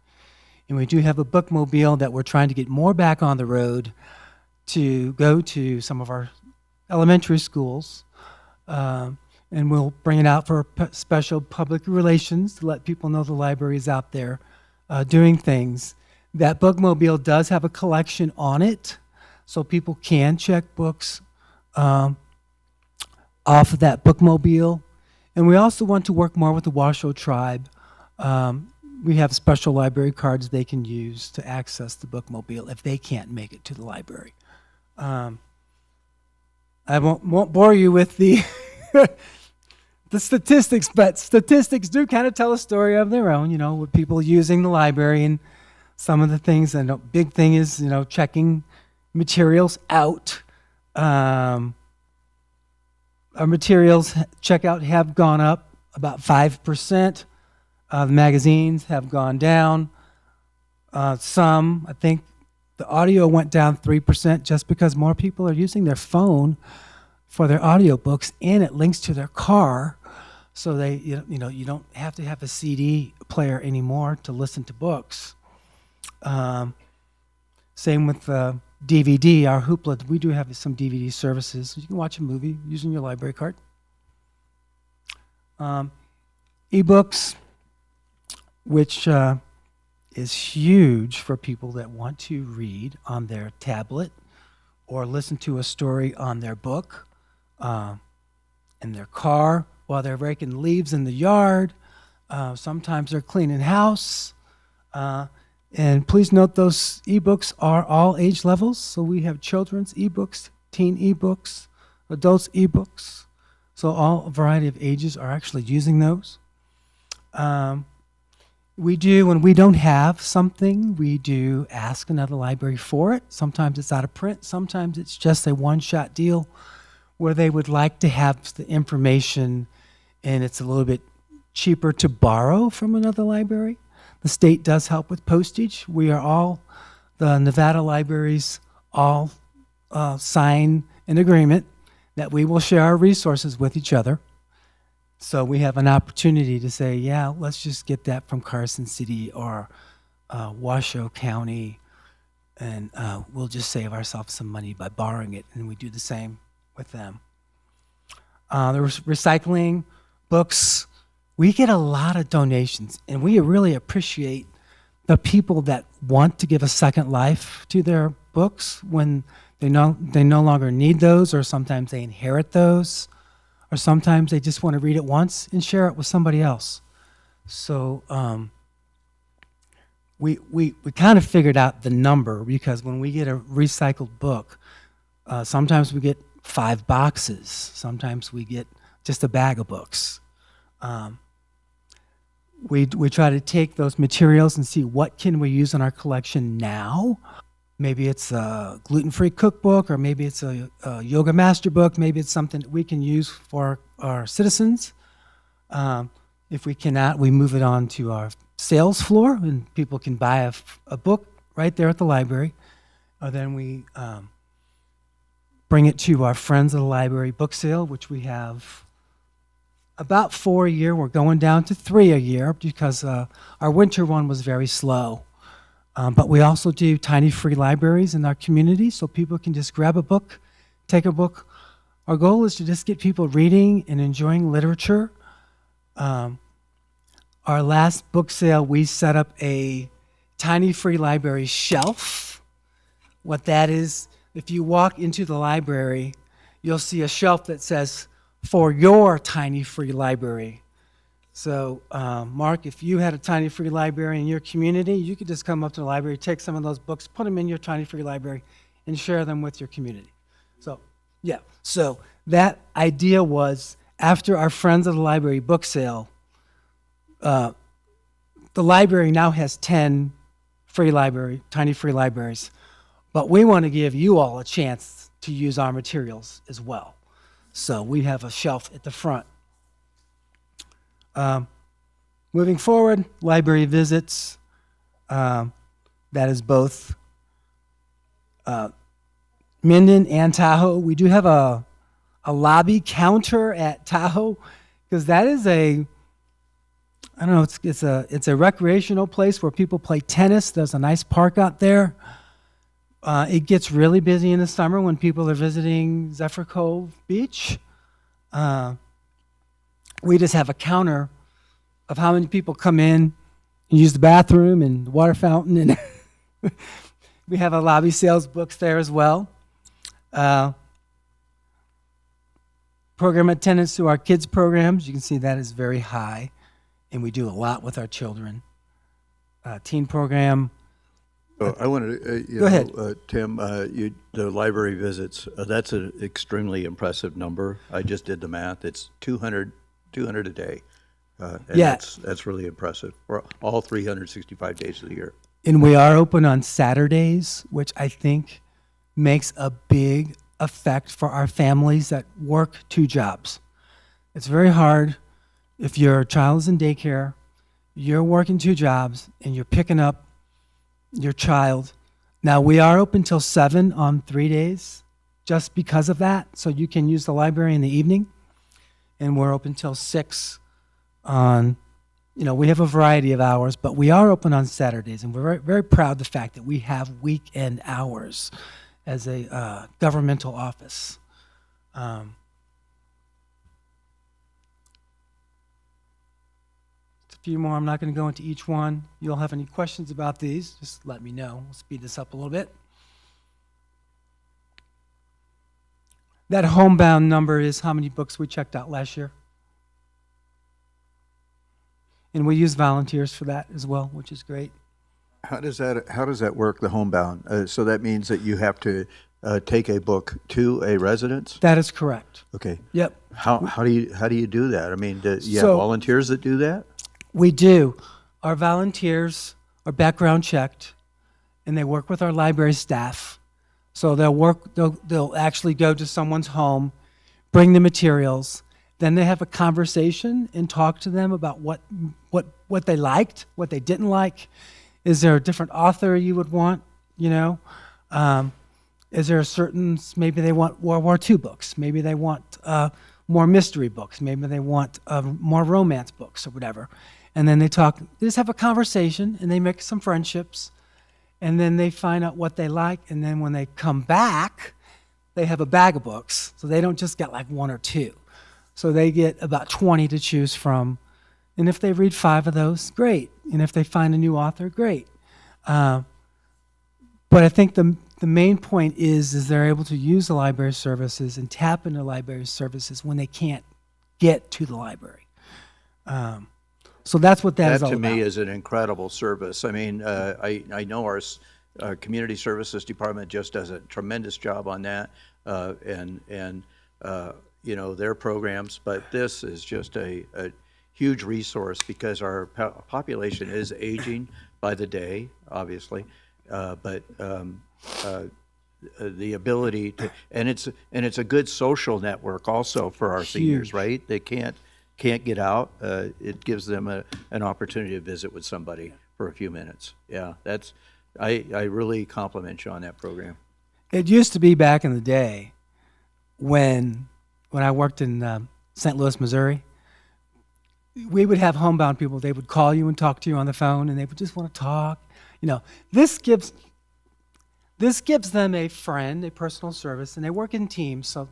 And we do have a bookmobile that we're trying to get more back on the road to go to some of our elementary schools. And we'll bring it out for special public relations to let people know the library is out there doing things. That bookmobile does have a collection on it, so people can check books off of that bookmobile. And we also want to work more with the Washoe tribe. We have special library cards they can use to access the bookmobile if they can't make it to the library. I won't bore you with the the statistics, but statistics do kind of tell a story of their own, with people using the library and some of the things. And a big thing is, checking materials out. Our materials checkout have gone up about 5%. The magazines have gone down. Some, I think the audio went down 3% just because more people are using their phone for their audiobooks, and it links to their car. So they, you don't have to have a CD player anymore to listen to books. Same with DVD, our Hoopla. We do have some DVD services. You can watch a movie using your library card. ebooks, which is huge for people that want to read on their tablet or listen to a story on their book in their car while they're raking leaves in the yard. Sometimes they're cleaning house. And please note those ebooks are all age levels. So we have children's ebooks, teen ebooks, adults ebooks. So all a variety of ages are actually using those. We do, when we don't have something, we do ask another library for it. Sometimes it's out of print. Sometimes it's just a one-shot deal where they would like to have the information and it's a little bit cheaper to borrow from another library. The state does help with postage. We are all, the Nevada libraries, all sign an agreement that we will share our resources with each other. So we have an opportunity to say, yeah, let's just get that from Carson City or Washoe County, and we'll just save ourselves some money by borrowing it, and we do the same with them. There's recycling, books. We get a lot of donations, and we really appreciate the people that want to give a second life to their books when they no longer need those, or sometimes they inherit those, or sometimes they just want to read it once and share it with somebody else. So we kind of figured out the number, because when we get a recycled book, sometimes we get 5 boxes, sometimes we get just a bag of books. We try to take those materials and see what can we use in our collection now. Maybe it's a gluten-free cookbook, or maybe it's a yoga master book. Maybe it's something that we can use for our citizens. If we cannot, we move it on to our sales floor, and people can buy a book right there at the library. Or then we bring it to our Friends of the Library book sale, which we have about 4 a year. We're going down to 3 a year because our winter one was very slow. But we also do tiny free libraries in our community, so people can just grab a book, take a book. Our goal is to just get people reading and enjoying literature. Our last book sale, we set up a tiny free library shelf. What that is, if you walk into the library, you'll see a shelf that says, "For your tiny free library." So, Mark, if you had a tiny free library in your community, you could just come up to the library, take some of those books, put them in your tiny free library, and share them with your community. So, yeah. So that idea was, after our Friends of the Library book sale, the library now has 10 tiny free libraries, but we want to give you all a chance to use our materials as well. So we have a shelf at the front. Moving forward, library visits. That is both Minden and Tahoe. We do have a lobby counter at Tahoe, because that is it's a recreational place where people play tennis. There's a nice park out there. It gets really busy in the summer when people are visiting Zephyr Cove Beach. We just have a counter of how many people come in and use the bathroom and the water fountain, and we have a lobby sales books there as well. Program attendance to our kids programs, you can see that is very high, and we do a lot with our children. Teen program. I wanted to, Go ahead. Tim, the library visits, that's an extremely impressive number. I just did the math. It's 200 a day. And Yeah. That's really impressive for all 365 days of the year. And we are open on Saturdays, which I think makes a big effect for our families that work 2 jobs. It's very hard if your child is in daycare, you're working 2 jobs, and you're picking up your child. Now, we are open till 7 on 3 days just because of that, so you can use the library in the evening. And we're open till 6 on, we have a variety of hours, but we are open on Saturdays, and we're very, very proud of the fact that we have weekend hours as a governmental office. few more. I'm not going to go into each one. You'll have any questions about these, just let me know. We'll speed this up a little bit. That homebound number is how many books we checked out last year. And we use volunteers for that as well, which is great. How does that work, the homebound? So that means that you have to take a book to a residence? That is correct. Okay. Yep. How do you do that? I mean, do you have So- volunteers that do that? We do. Our volunteers are background checked, and they work with our library staff. So they'll actually go to someone's home, bring the materials, then they have a conversation and talk to them about what they liked, what they didn't like. Is there a different author you would want, you know? Is there a certain, maybe they want World War II books, maybe they want more mystery books, maybe they want more romance books or whatever. And then they just have a conversation and they make some friendships and then they find out what they like. And then when they come back, they have a bag of books. So they don't just get like one or two. So they get about 20 to choose from. And if they read 5 of those, great. And if they find a new author, great. But I think the main point is they're able to use the library services and tap into library services when they can't get to the library. So that's what that is all That about. to me is an incredible service. I mean, I know our community services department just does a tremendous job on that, and you know, their programs. But this is just a huge resource because our population is aging by the day, obviously, but the ability to, and it's a good social network also for our seniors, Huge. right? They can't get out. It gives them an opportunity to visit with somebody for a few minutes. Yeah, I really compliment you on that program. It used to be back in the day when I worked in St. Louis, Missouri, we would have homebound people. They would call you and talk to you on the phone, and they would just want to talk. You know, this gives them a friend, a personal service, and they work in teams. So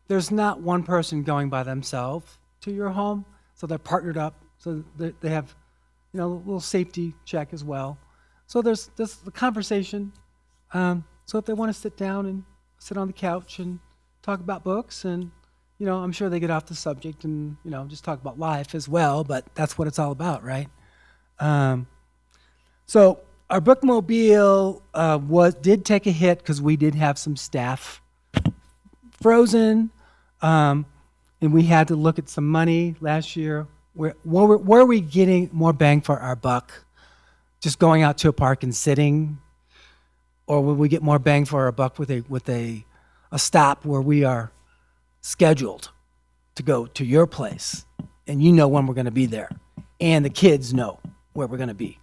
there's not one person going by themselves to your home. So they're partnered up. So they have, you know, a little safety check as well. So there's the conversation. So if they want to sit down and sit on the couch and talk about books, and you know, I'm sure they get off the subject and, you know, just talk about life as well, but that's what it's all about, right? So our bookmobile did take a hit because we did have some staff frozen, and we had to look at some money last year. Where were we getting more bang for our buck? Just going out to a park and sitting, or will we get more bang for our buck with a stop where we are scheduled to go to your place, and you know when we're going to be there, and the kids know where we're going to be,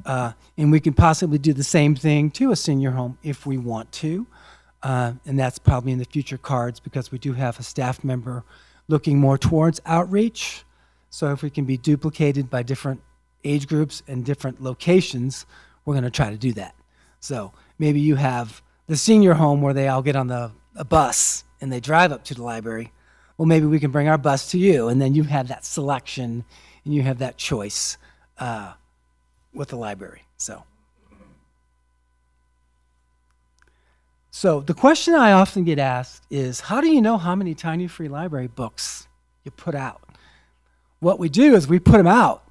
and we can possibly do the same thing to a senior home if we want to, and that's probably in the future cards because we do have a staff member looking more towards outreach. So if we can be duplicated by different age groups and different locations, we're going to try to do that. So maybe you have the senior home where they all get on a bus and they drive up to the library. Well, maybe we can bring our bus to you, and then you have that selection and you have that choice with the library. So the question I often get asked is, how do you know how many Tiny Free Library books you put out? What we do is we put them out,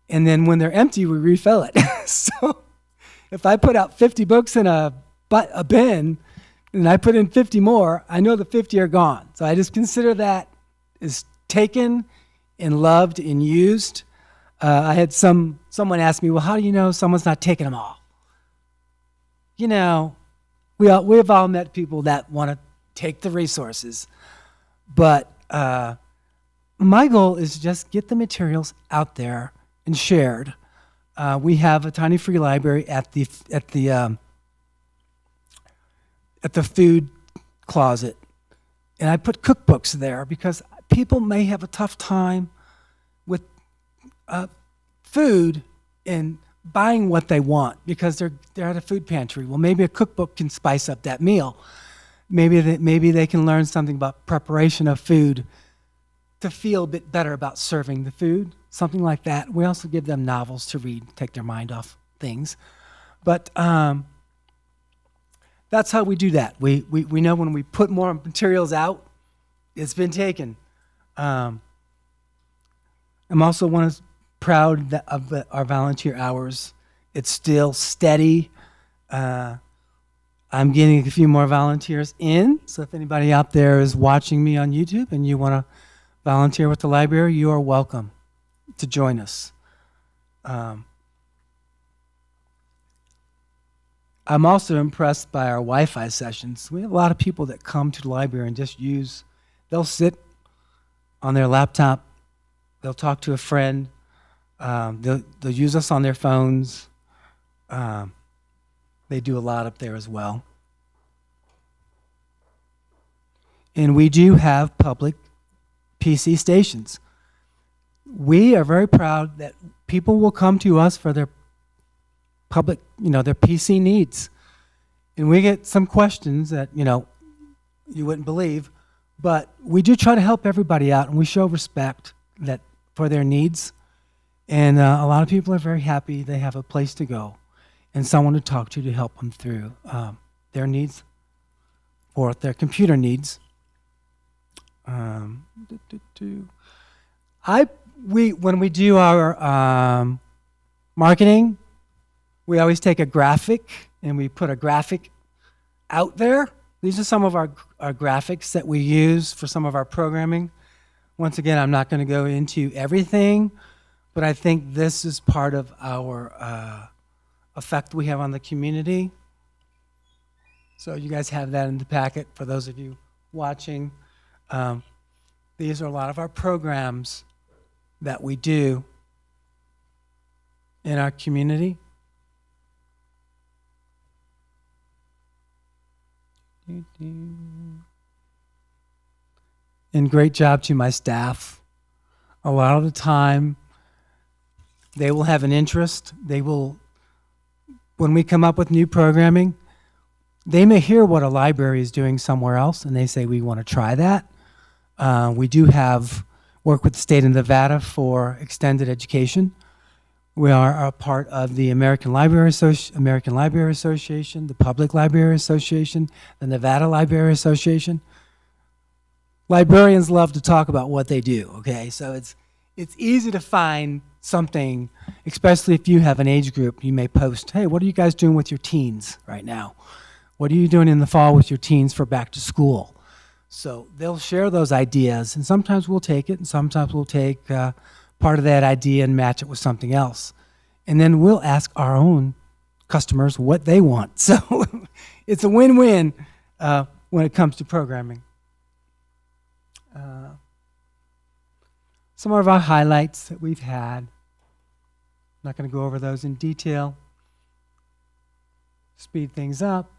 and then when they're empty, we refill it. So if I put out 50 books in a bin, and I put in 50 more, I know the 50 are gone. So I just consider that as taken and loved and used. I had someone ask me, well, how do you know someone's not taking them all? You know, we've all met people that want to take the resources, but my goal is to just get the materials out there and shared. We have a Tiny Free Library at the food closet, and I put cookbooks there because people may have a tough time with food and buying what they want because they're at a food pantry. Well, maybe a cookbook can spice up that meal. Maybe they can learn something about preparation of food to feel a bit better about serving the food something like that. We also give them novels to read, take their mind off things. But that's how we do that. We know when we put more materials out, it's been taken. I'm also proud of our volunteer hours. It's still steady. I'm getting a few more volunteers in, so if anybody out there is watching me on YouTube and you want to volunteer with the library, you are welcome to join us. I'm also impressed by our Wi-Fi sessions. We have a lot of people that come to the library and just they'll sit on their laptop, they'll talk to a friend, they'll use us on their phones. They do a lot up there as well. And we do have public PC stations. We are very proud that people will come to us for their public, their PC needs. And we get some questions that, you wouldn't believe, but we do try to help everybody out, and we show respect for their needs. And a lot of people are very happy they have a place to go and someone to talk to help them through their needs or their computer needs. When we do our marketing, we always take a graphic and we put a graphic out there. These are some of our graphics that we use for some of our programming. Once again, I'm not going to go into everything, but I think this is part of our effect we have on the community. So you guys have that in the packet for those of you watching. These are a lot of our programs that we do in our community. And great job to my staff. A lot of the time, they will have an interest. When we come up with new programming, they may hear what a library is doing somewhere else, and they say, we want to try that. We do work with the state of Nevada for extended education. We are a part of the American Library Association, the Public Library Association, the Nevada Library Association. Librarians love to talk about what they do, okay? So it's easy to find something, especially if you have an age group. You may post, hey, what are you guys doing with your teens right now? What are you doing in the fall with your teens for back to school? So they'll share those ideas, and sometimes we'll take it, and sometimes we'll take part of that idea and match it with something else. And then we'll ask our own customers what they want. So it's a win-win when it comes to programming. Some of our highlights that we've had. I'm not going to go over those in detail. Speed things up.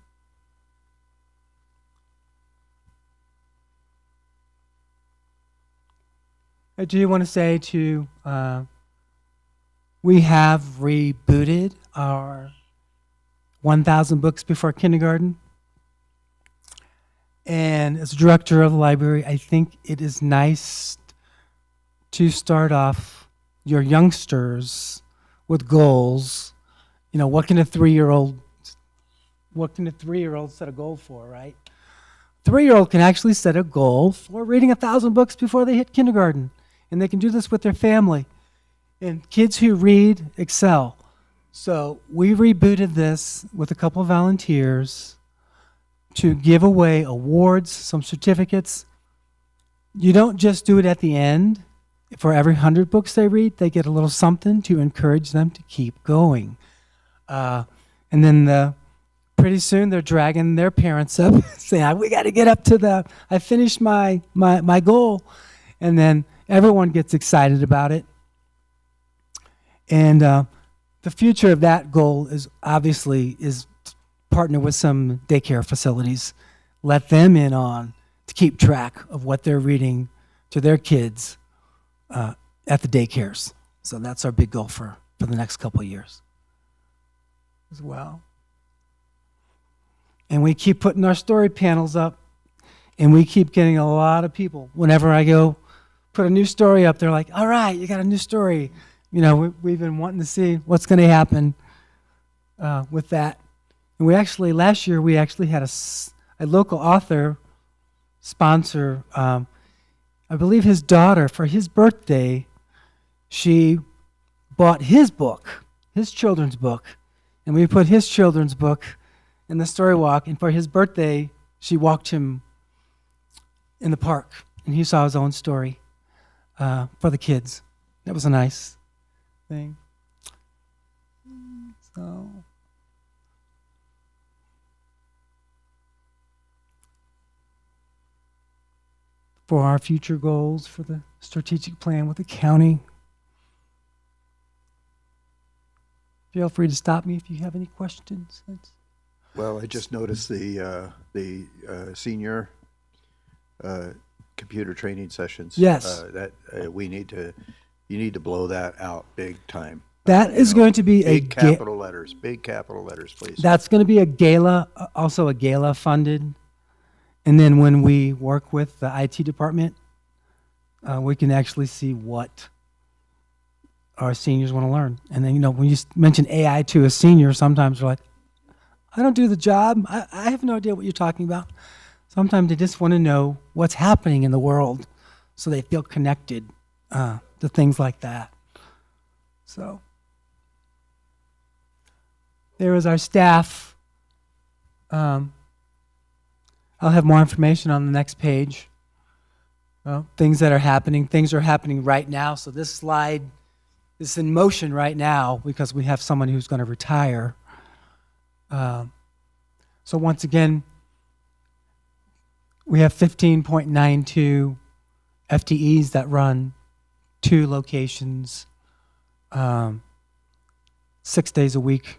I do want to say we have rebooted our 1,000 Books Before Kindergarten. And as director of the library, I think it is nice to start off your youngsters with goals. What can a 3-year-old set a goal for, right? 3-year-old can actually set a goal for reading 1,000 books before they hit kindergarten. And they can do this with their family. And kids who read excel. So we rebooted this with a couple of volunteers to give away awards, some certificates. You don't just do it at the end. For every 100 books they read, they get a little something to encourage them to keep going. And then pretty soon they're dragging their parents up, saying, we got to get up to I finished my goal. And then everyone gets excited about it. And the future of that goal is partner with some daycare facilities, let them in on to keep track of what they're reading to their kids at the daycares. So that's our big goal for the next couple of years as well. And we keep putting our story panels up, and we keep getting a lot of people. Whenever I go put a new story up, they're like, all right, you got a new story. You know, we've been wanting to see what's going to happen with that. And last year, we actually had a local author sponsor, I believe his daughter, for his birthday, she bought his book, his children's book, and we put his children's book in the story walk, and for his birthday, she walked him in the park, and he saw his own story for the kids. That was a nice thing. So, for our future goals for the strategic plan with the county, feel free to stop me if you have any questions. Well, I just noticed the senior computer training sessions. Yes. You need to blow that out big time. That is going to be big capital letters, please. That's going to be a gala, also a gala funded. And then when we work with the IT department, we can actually see what our seniors want to learn. And then, when you mention AI to a senior, sometimes they're like, I don't do the job. I have no idea what you're talking about. Sometimes they just want to know what's happening in the world so they feel connected to things like that. So there is our staff. I'll have more information on the next page. Well, things that are happening. Things are happening right now. So this slide is in motion right now because we have someone who's going to retire. So once again, we have 15.92 FTEs that run 2 locations, 6 days a week.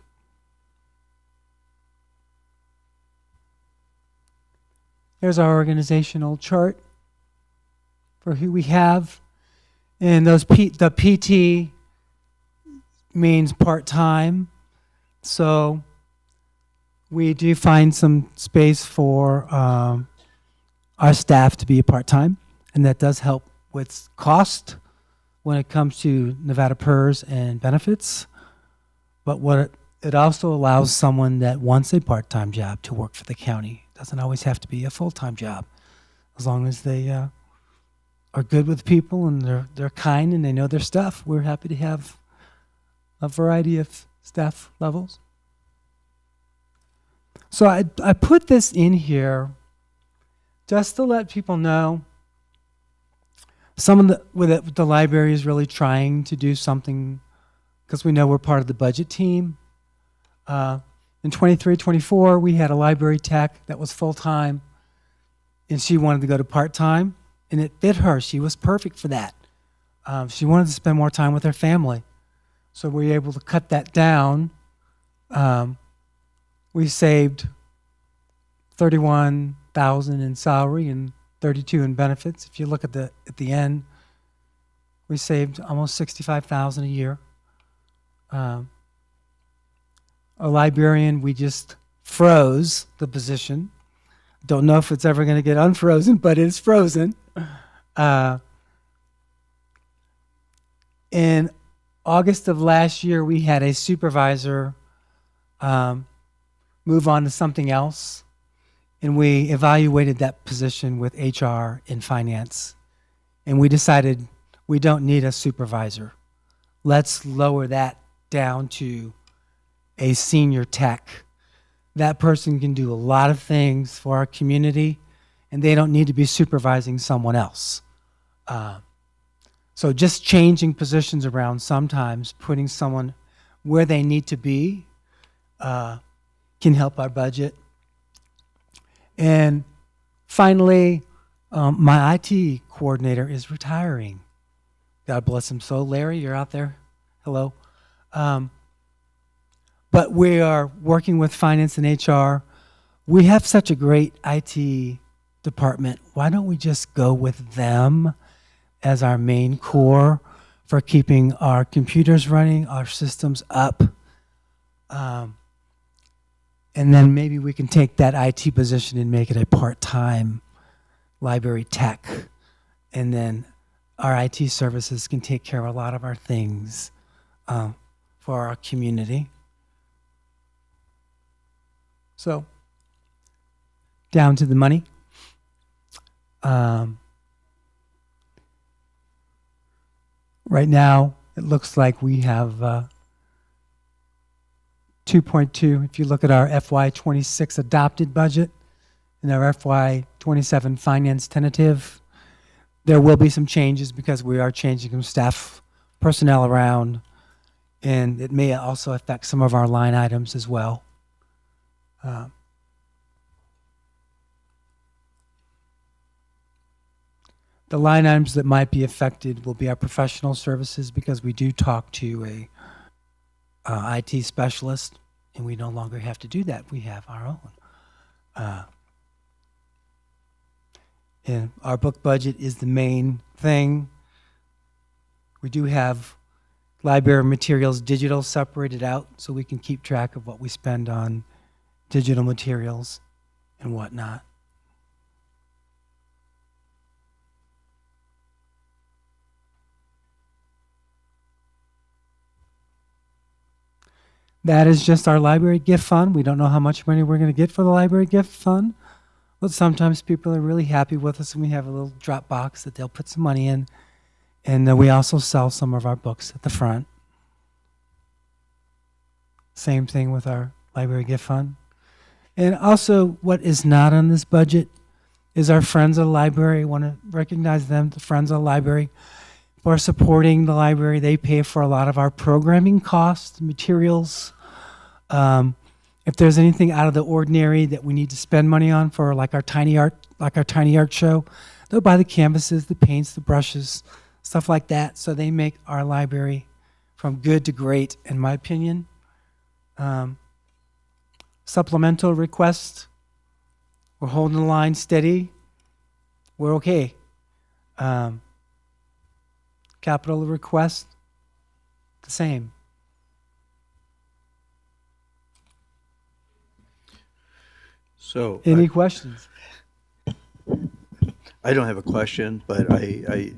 Here's our organizational chart for who we have. And the PT means part-time. So we do find some space for our staff to be a part-time, and that does help with cost when it comes to Nevada PERS and benefits. But it also allows someone that wants a part-time job to work for the county. It doesn't always have to be a full-time job, as long as they are good with people and they're kind and they know their stuff. We're happy to have a variety of staff levels. So I put this in here just to let people know the library is really trying to do something, because we know we're part of the budget team. In 23-24, we had a library tech that was full-time, and she wanted to go to part-time, and it fit her. She was perfect for that. She wanted to spend more time with her family. So we were able to cut that down. We saved $31,000 in salary and $32,000 in benefits. If you look at the end, we saved almost $65,000 a year. A librarian, we just froze the position. Don't know if it's ever going to get unfrozen, but it's frozen. In August of last year, we had a supervisor move on to something else, and we evaluated that position with HR and finance, and we decided we don't need a supervisor. Let's lower that down to a senior tech. That person can do a lot of things for our community, and they don't need to be supervising someone else. So just changing positions around sometimes, putting someone where they need to be, can help our budget. And finally, my IT coordinator is retiring. God bless him. So Larry, you're out there. Hello. But we are working with finance and HR. We have such a great IT department. Why don't we just go with them as our main core for keeping our computers running, our systems up? And then maybe we can take that IT position and make it a part-time library tech. And then our IT services can take care of a lot of our things for our community. So, down to the money. Right now, it looks like we have 2.2. If you look at our FY26 adopted budget and our FY27 finance tentative, there will be some changes because we are changing some staff personnel around, and it may also affect some of our line items as well. The line items that might be affected will be our professional services because we do talk to a IT specialist, and we no longer have to do that. We have our own. And our book budget is the main thing. We do have library materials digital separated out so we can keep track of what we spend on digital materials and whatnot. That is just our library gift fund. We don't know how much money we're going to get for the library gift fund, but sometimes people are really happy with us and we have a little drop box that they'll put some money in. And then we also sell some of our books at the front. Same thing with our library gift fund. And also what is not on this budget is our Friends of the Library. I want to recognize them, the Friends of the Library, for supporting the library. They pay for a lot of our programming costs, materials. If there's anything out of the ordinary that we need to spend money on for like our tiny art show, they'll buy the canvases, the paints, the brushes, stuff like that. So they make our library from good to great, in my opinion. Supplemental requests, we're holding the line steady. We're okay. Capital request, the same. So Any questions? I don't have a question, but I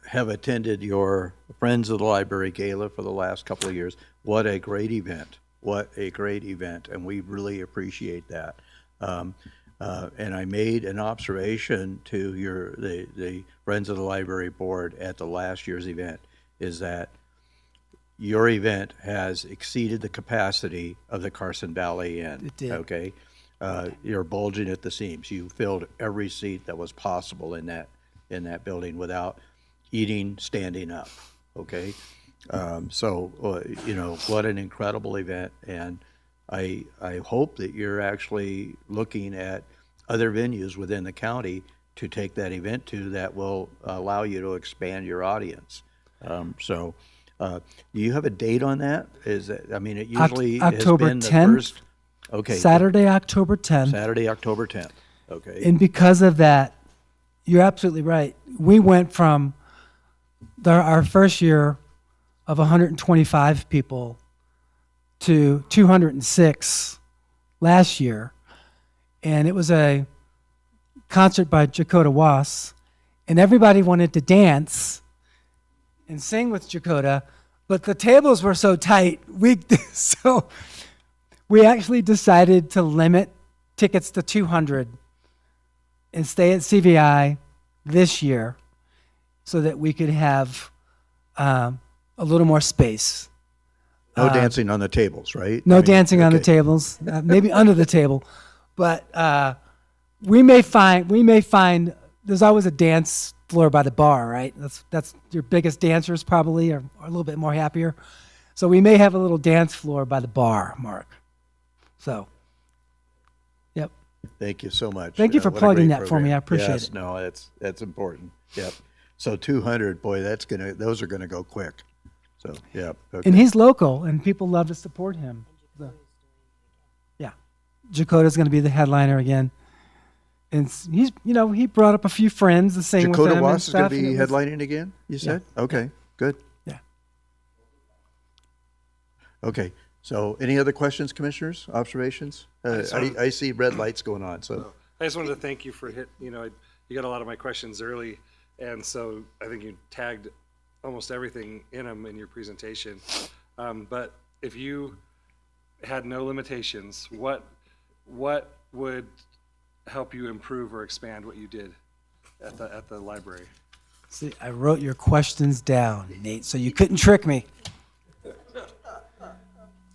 have attended your Friends of the Library Gala for the last couple of years. What a great event. What a great event. And we really appreciate that. And I made an observation to the Friends of the Library Board at the last year's event, is that your event has exceeded the capacity of the Carson Valley Inn. It did. Okay? You're bulging at the seams. You filled every seat that was possible in that building without eating standing up. Okay? What an incredible event. And I hope that you're actually looking at other venues within the county to take that event to that will allow you to expand your audience. Do you have a date on that? It usually October has been the 10th. first. Okay. Saturday, October 10th. Saturday, October 10th. Okay. And because of that, you're absolutely right. We went from our first year of 125 people to 206 last year. And it was a concert by Jakota Was, and everybody wanted to dance and sing with Jakota, but the tables were so tight. So we actually decided to limit tickets to 200 and stay at CVI this year so that we could have a little more space. No dancing on the tables, right? No dancing on the tables, maybe under the table. But we may find there's always a dance floor by the bar, right? That's your biggest dancers probably are a little bit more happier. So we may have a little dance floor by the bar, Mark. So, yep. Thank you so much. Thank you for What a plugging great that for me. I appreciate yes, it. No, that's important. Yep. So 200, boy, those are gonna go quick. So yeah. Okay. And he's local, and people love to support him. So, yeah, Jakota's going to be the headliner again, and he brought up a few friends to sing with him. Jakota and Was is going stuff, to and be it was- headlining again. You said okay, good. Yeah. Okay. So any other questions, commissioners? Observations? I see red lights going on. So I just wanted to thank you for you got a lot of my questions early And so I think you tagged almost everything in them in your presentation. But if you had no limitations, what would help you improve or expand what you did at the library? See, I wrote your questions down, Nate, so you couldn't trick me.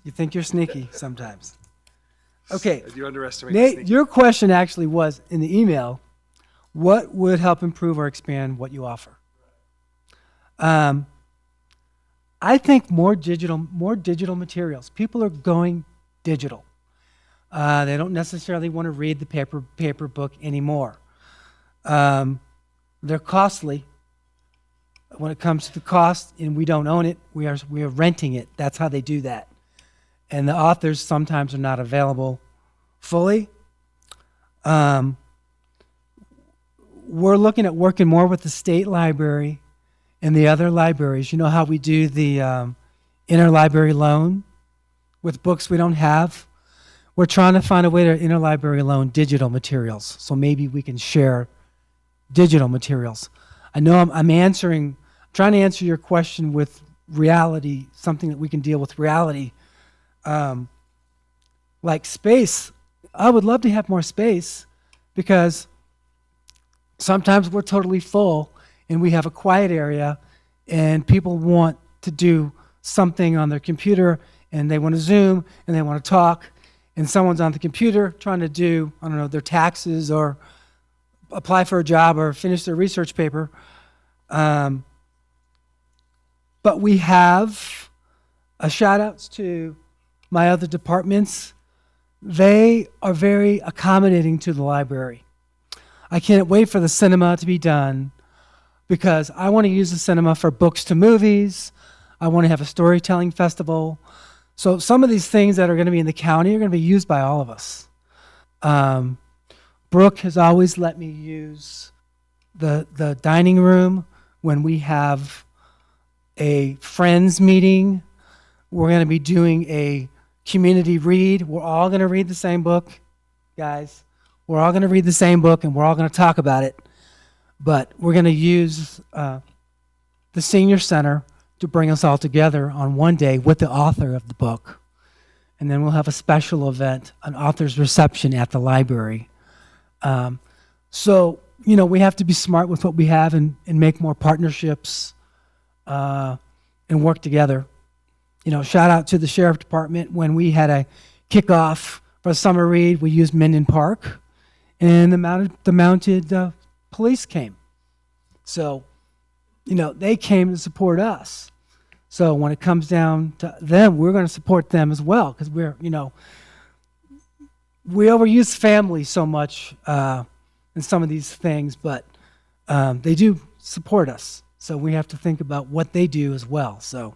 You think you're sneaky sometimes. Okay, You underestimate the Nate, sneak- your question actually was in the email, what would help improve or expand what you offer? I think more digital materials. People are going digital. They don't necessarily want to read the paper book anymore. They're costly. When it comes to the cost, and we don't own it, we are renting it. That's how they do that. And the authors sometimes are not available fully. We're looking at working more with the state library and the other libraries. You know how we do the interlibrary loan with books we don't have? We're trying to find a way to interlibrary loan digital materials. So maybe we can share digital materials. I know I'm trying to answer your question with reality, something that we can deal with reality. Like space, I would love to have more space because sometimes we're totally full and we have a quiet area and people want to do something on their computer and they want to Zoom and they want to talk and someone's on the computer trying to do, I don't know, their taxes or apply for a job or finish their research paper. But we have shout outs to my other departments. They are very accommodating to the library. I can't wait for the cinema to be done because I want to use the cinema for books to movies. I want to have a storytelling festival. So some of these things that are going to be in the county are going to be used by all of us. Brooke has always let me use the dining room when we have a friends meeting. We're going to be doing a community read. We're all going to read the same book, guys. We're all going to read the same book and we're all going to talk about it. But we're going to use the senior center to bring us all together on one day with the author of the book. And then we'll have a special event, an author's reception at the library. So, we have to be smart with what we have and make more partnerships and work together. Shout out to the sheriff department. When we had a kickoff for a summer read, we used Minden Park, and the mounted police came. So, they came to support us. So when it comes down to them, we're going to support them as well because we overuse family so much in some of these things, but they do support us. So we have to think about what they do as well. So,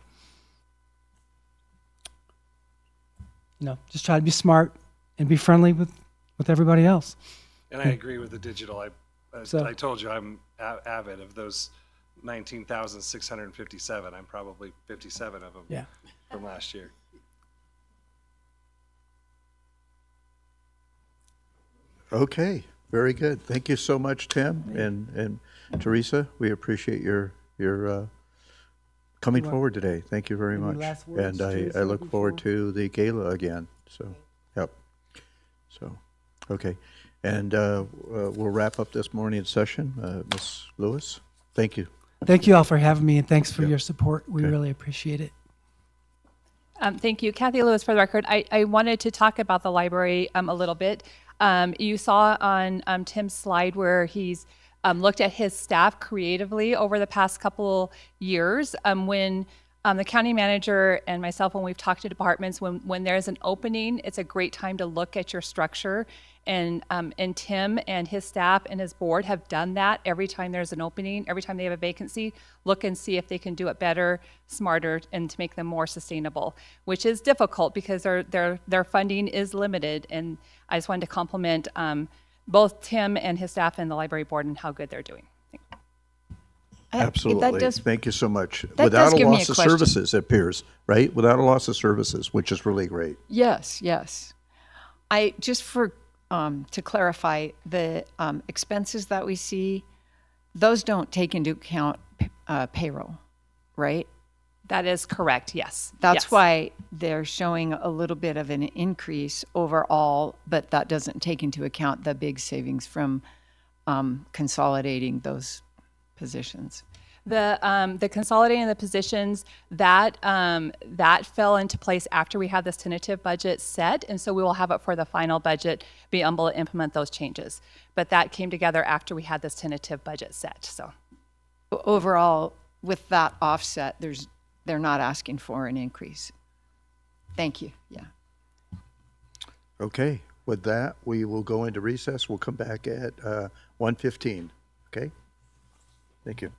just try to be smart and be friendly with everybody else. And I agree with the digital. I told you I'm avid of those 19,657. I'm probably 57 of them from last year. Okay, very good. Thank you so much, Tim and Teresa. We appreciate your coming forward today. Thank you very Any much. last words, And I Teresa, look forward before- to the gala again. So, yep. So, okay. And we'll wrap up this morning's session. Ms. Lewis, thank you. Thank you all for having me, and thanks for Yeah. your support. We Okay. really appreciate it. Thank you. Kathy Lewis for the record. I wanted to talk about the library a little bit. You saw on Tim's slide where he's looked at his staff creatively over the past couple years. When the county manager and myself, when we've talked to departments, when there's an opening, it's a great time to look at your structure. And Tim and his staff and his board have done that every time there's an opening, every time they have a vacancy, look and see if they can do it better, smarter, and to make them more sustainable, which is difficult because their funding is limited. And I just wanted to compliment both Tim and his staff and the library board and how good they're doing. Absolutely. Thank you so much. does Without a give me a loss of question. services, it appears, right? Without a loss of services, which is really great. Yes. To clarify, the expenses that we see those don't take into account payroll, right? That is correct, yes. That's Yes. why they're showing a little bit of an increase overall, but that doesn't take into account the big savings from consolidating those positions. The consolidating the positions, that fell into place after we had this tentative budget set, and so we will have it for the final budget, be able to implement those changes. But that came together after we had this tentative budget set, so. Overall, with that offset, they're not asking for an increase. Thank you, yeah. Okay, with that, we will go into recess. We'll come back at 1:15, okay? Thank you.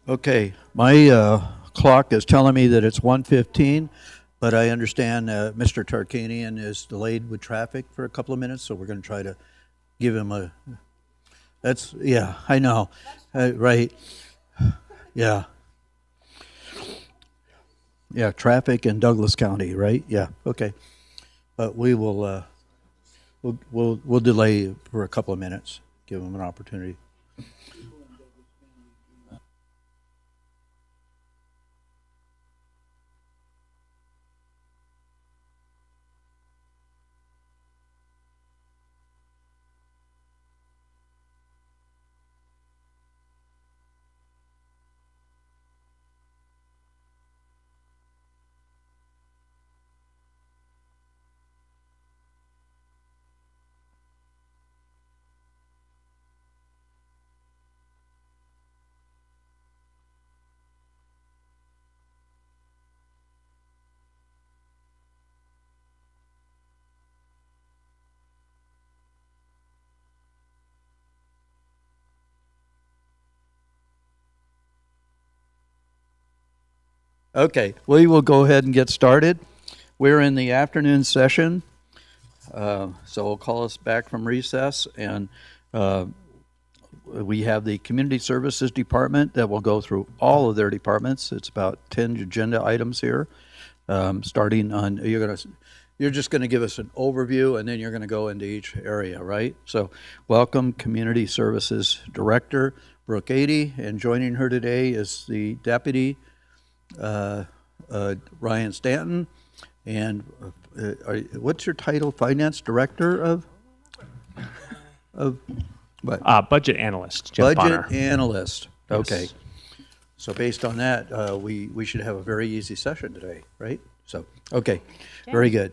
Okay, my clock is telling me that it's 1:15, but I understand Mr. Tarkanian is delayed with traffic for a couple of minutes, so we're going to try to give him a, that's, yeah, I know, right, yeah. Yeah, traffic in Douglas County, right? Yeah, okay. But we will, we'll delay for a couple of minutes, give him an opportunity. Okay, we will go ahead and get started. We're in the afternoon session, so we'll call us back from recess, and we have the Community Services Department that will go through all of their departments. It's about 10 agenda items here, starting on, you're just going to give us an overview, and then you're going to go into each area, right? So welcome Community Services Director Brooke Adey, and joining her today is the Deputy Ryan Stanton, and what's your title? Finance Director of what? Budget Analyst, Jim Budget Bonner. Analyst. Okay. Yes. So based on that, we should have a very easy session today, right? So, okay, very good.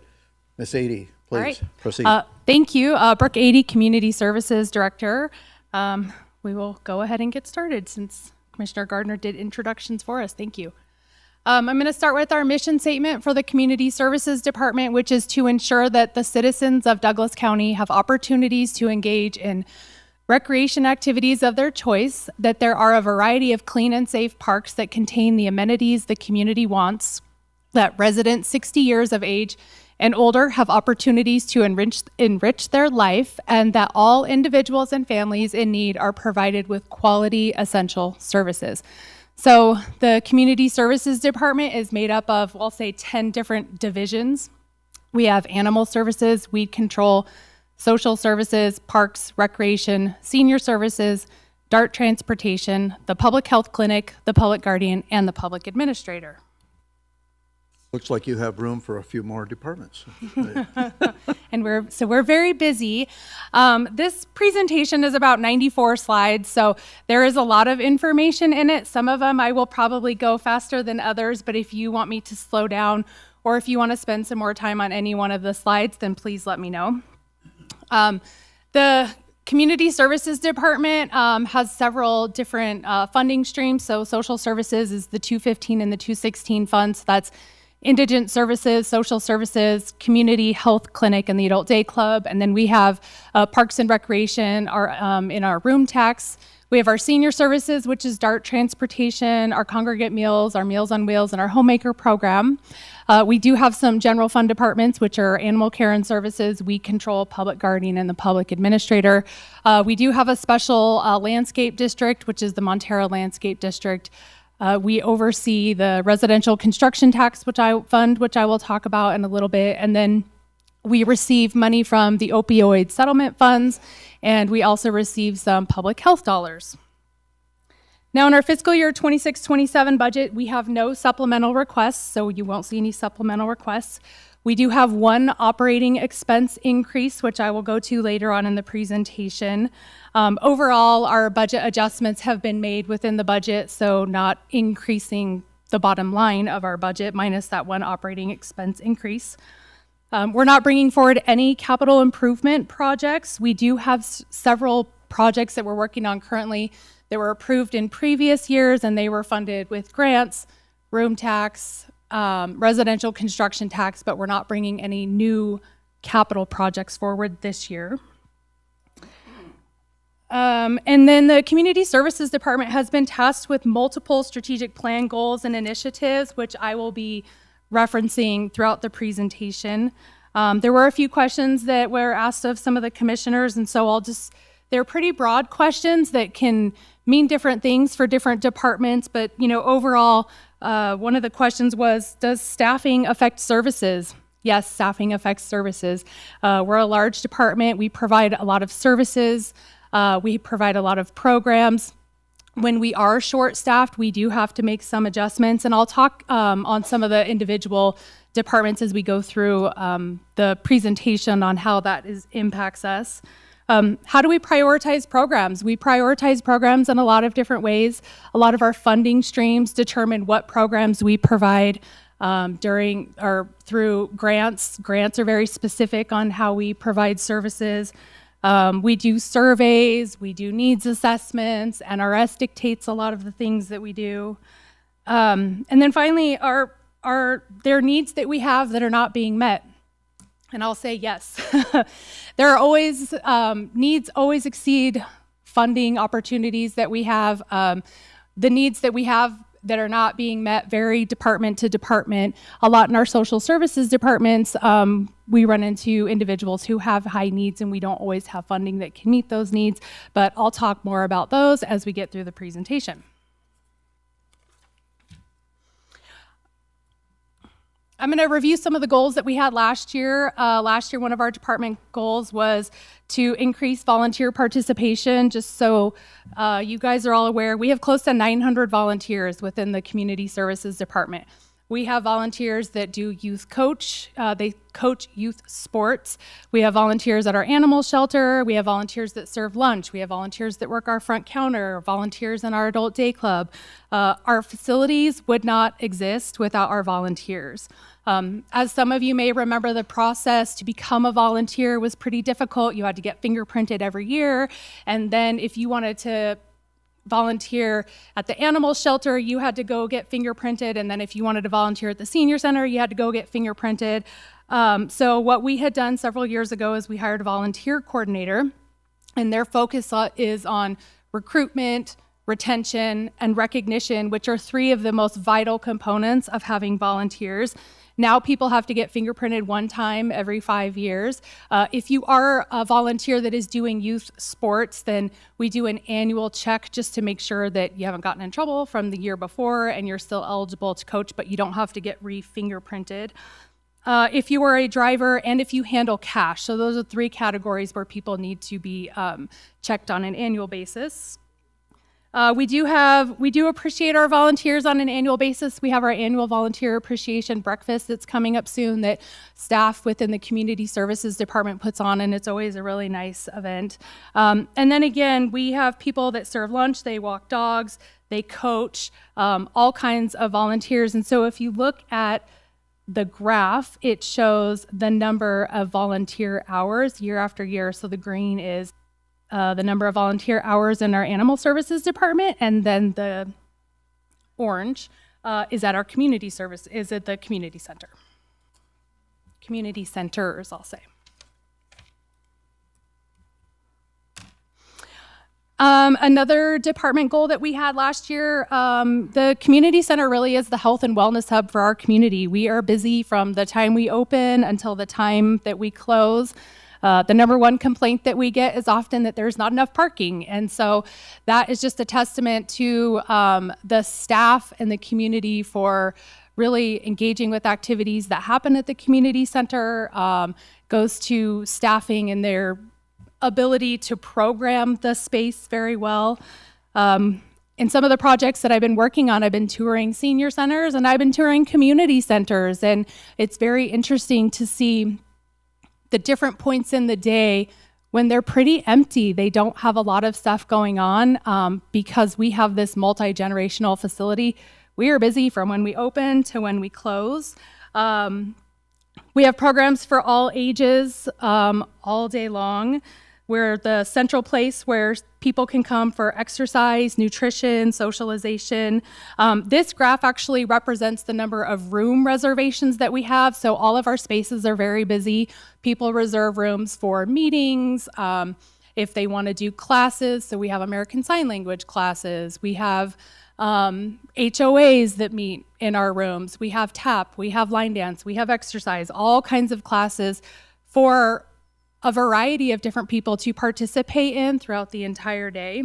Ms. Adey, please right. proceed. Thank you. Brooke Adey, Community Services Director. We will go ahead and get started since Commissioner Gardner did introductions for us. Thank you. I'm going to start with our mission statement for the Community Services Department, which is to ensure that the citizens of Douglas County have opportunities to engage in recreation activities of their choice, that there are a variety of clean and safe parks that contain the amenities the community wants, that residents 60 years of age and older have opportunities to enrich their life, and that all individuals and families in need are provided with quality essential services. So the Community Services Department is made up of, we'll say, 10 different divisions. We have animal services, weed control, social services, parks, recreation, senior services, DART transportation, the public health clinic, the public guardian, and the public administrator. Looks like you have room for a few more departments. And we're very busy. This presentation is about 94 slides, so there is a lot of information in it. Some of them I will probably go faster than others, but if you want me to slow down or if you want to spend some more time on any one of the slides, then please let me know. The Community Services Department has several different funding streams. So social services is the 215 and the 216 funds. That's indigent services, social services, community health clinic, and the adult day club. And then we have parks and recreation in our room tax. We have our senior services, which is DART transportation, our congregate meals, our Meals on Wheels, and our homemaker program. We do have some general fund departments, which are animal care and services, weed control, public guardian, and the public administrator. We do have a special landscape district, which is the Montero Landscape District. We oversee the residential construction tax, which I will talk about in a little bit. And then we receive money from the opioid settlement funds, and we also receive some public health dollars. Now in our fiscal year 26-27 budget, we have no supplemental requests, so you won't see any supplemental requests. We do have one operating expense increase, which I will go to later on in the presentation. Overall, our budget adjustments have been made within the budget, so not increasing the bottom line of our budget minus that one operating expense increase. We're not bringing forward any capital improvement projects. We do have several projects that we're working on currently that were approved in previous years, and they were funded with grants, room tax, residential construction tax, but we're not bringing any new capital projects forward this year. And then the Community Services Department has been tasked with multiple strategic plan goals and initiatives, which I will be referencing throughout the presentation. There were a few questions that were asked of some of the commissioners, and so they're pretty broad questions that can mean different things for different departments, but overall, one of the questions was, does staffing affect services? Yes, staffing affects services. We're a large department. We provide a lot of services. We provide a lot of programs. When we are short-staffed, we do have to make some adjustments, and I'll talk on some of the individual departments as we go through the presentation on how that impacts us. How do we prioritize programs? We prioritize programs in a lot of different ways. A lot of our funding streams determine what programs we provide during or through grants. Grants are very specific on how we provide services. We do surveys, we do needs assessments, NRS dictates a lot of the things that we do. And then finally, are there needs that we have that are not being met? And I'll say yes. There are always, needs always exceed funding opportunities that we have. The needs that we have that are not being met vary department to department. A lot in our social services departments, we run into individuals who have high needs and we don't always have funding that can meet those needs, but I'll talk more about those as we get through the presentation. I'm going to review some of the goals that we had last year. Last year, one of our department goals was to increase volunteer participation. Just so you guys are all aware, we have close to 900 volunteers within the Community Services Department. We have volunteers that do youth coach. They coach youth sports. We have volunteers at our animal shelter. We have volunteers that serve lunch. We have volunteers that work our front counter, volunteers in our adult day club. Our facilities would not exist without our volunteers. As some of you may remember, the process to become a volunteer was pretty difficult. You had to get fingerprinted every year. And then if you wanted to volunteer at the animal shelter, you had to go get fingerprinted. And then if you wanted to volunteer at the senior center, you had to go get fingerprinted. So what we had done several years ago is we hired a volunteer coordinator, and their focus is on recruitment, retention, and recognition, which are three of the most vital components of having volunteers. Now people have to get fingerprinted one time every 5 years. If you are a volunteer that is doing youth sports, then we do an annual check just to make sure that you haven't gotten in trouble from the year before and you're still eligible to coach, but you don't have to get re-fingerprinted. If you are a driver and if you handle cash, so those are three categories where people need to be checked on an annual basis. We do appreciate our volunteers on an annual basis. We have our annual volunteer appreciation breakfast that's coming up soon that staff within the Community Services Department puts on, and it's always a really nice event. And then again, we have people that serve lunch, they walk dogs, they coach, all kinds of volunteers. And so if you look at the graph, it shows the number of volunteer hours year after year. So the green is the number of volunteer hours in our animal services department, and then the orange is at our community service, is at the community center. Community centers, I'll say. Another department goal that we had last year, the community center really is the health and wellness hub for our community. We are busy from the time we open until the time that we close. The number one complaint that we get is often that there's not enough parking. And so that is just a testament to the staff and the community for really engaging with activities that happen at the community center, goes to staffing and their ability to program the space very well. In some of the projects that I've been working on, I've been touring senior centers and I've been touring community centers. And it's very interesting to see the different points in the day when they're pretty empty. They don't have a lot of stuff going on because we have this multi-generational facility. We are busy from when we open to when we close. We have programs for all ages all day long. We're the central place where people can come for exercise, nutrition, socialization. This graph actually represents the number of room reservations that we have. So all of our spaces are very busy. People reserve rooms for meetings. if they want to do classes. So we have American Sign Language classes. We have HOAs that meet in our rooms. We have tap, we have line dance, we have exercise, all kinds of classes for a variety of different people to participate in throughout the entire day.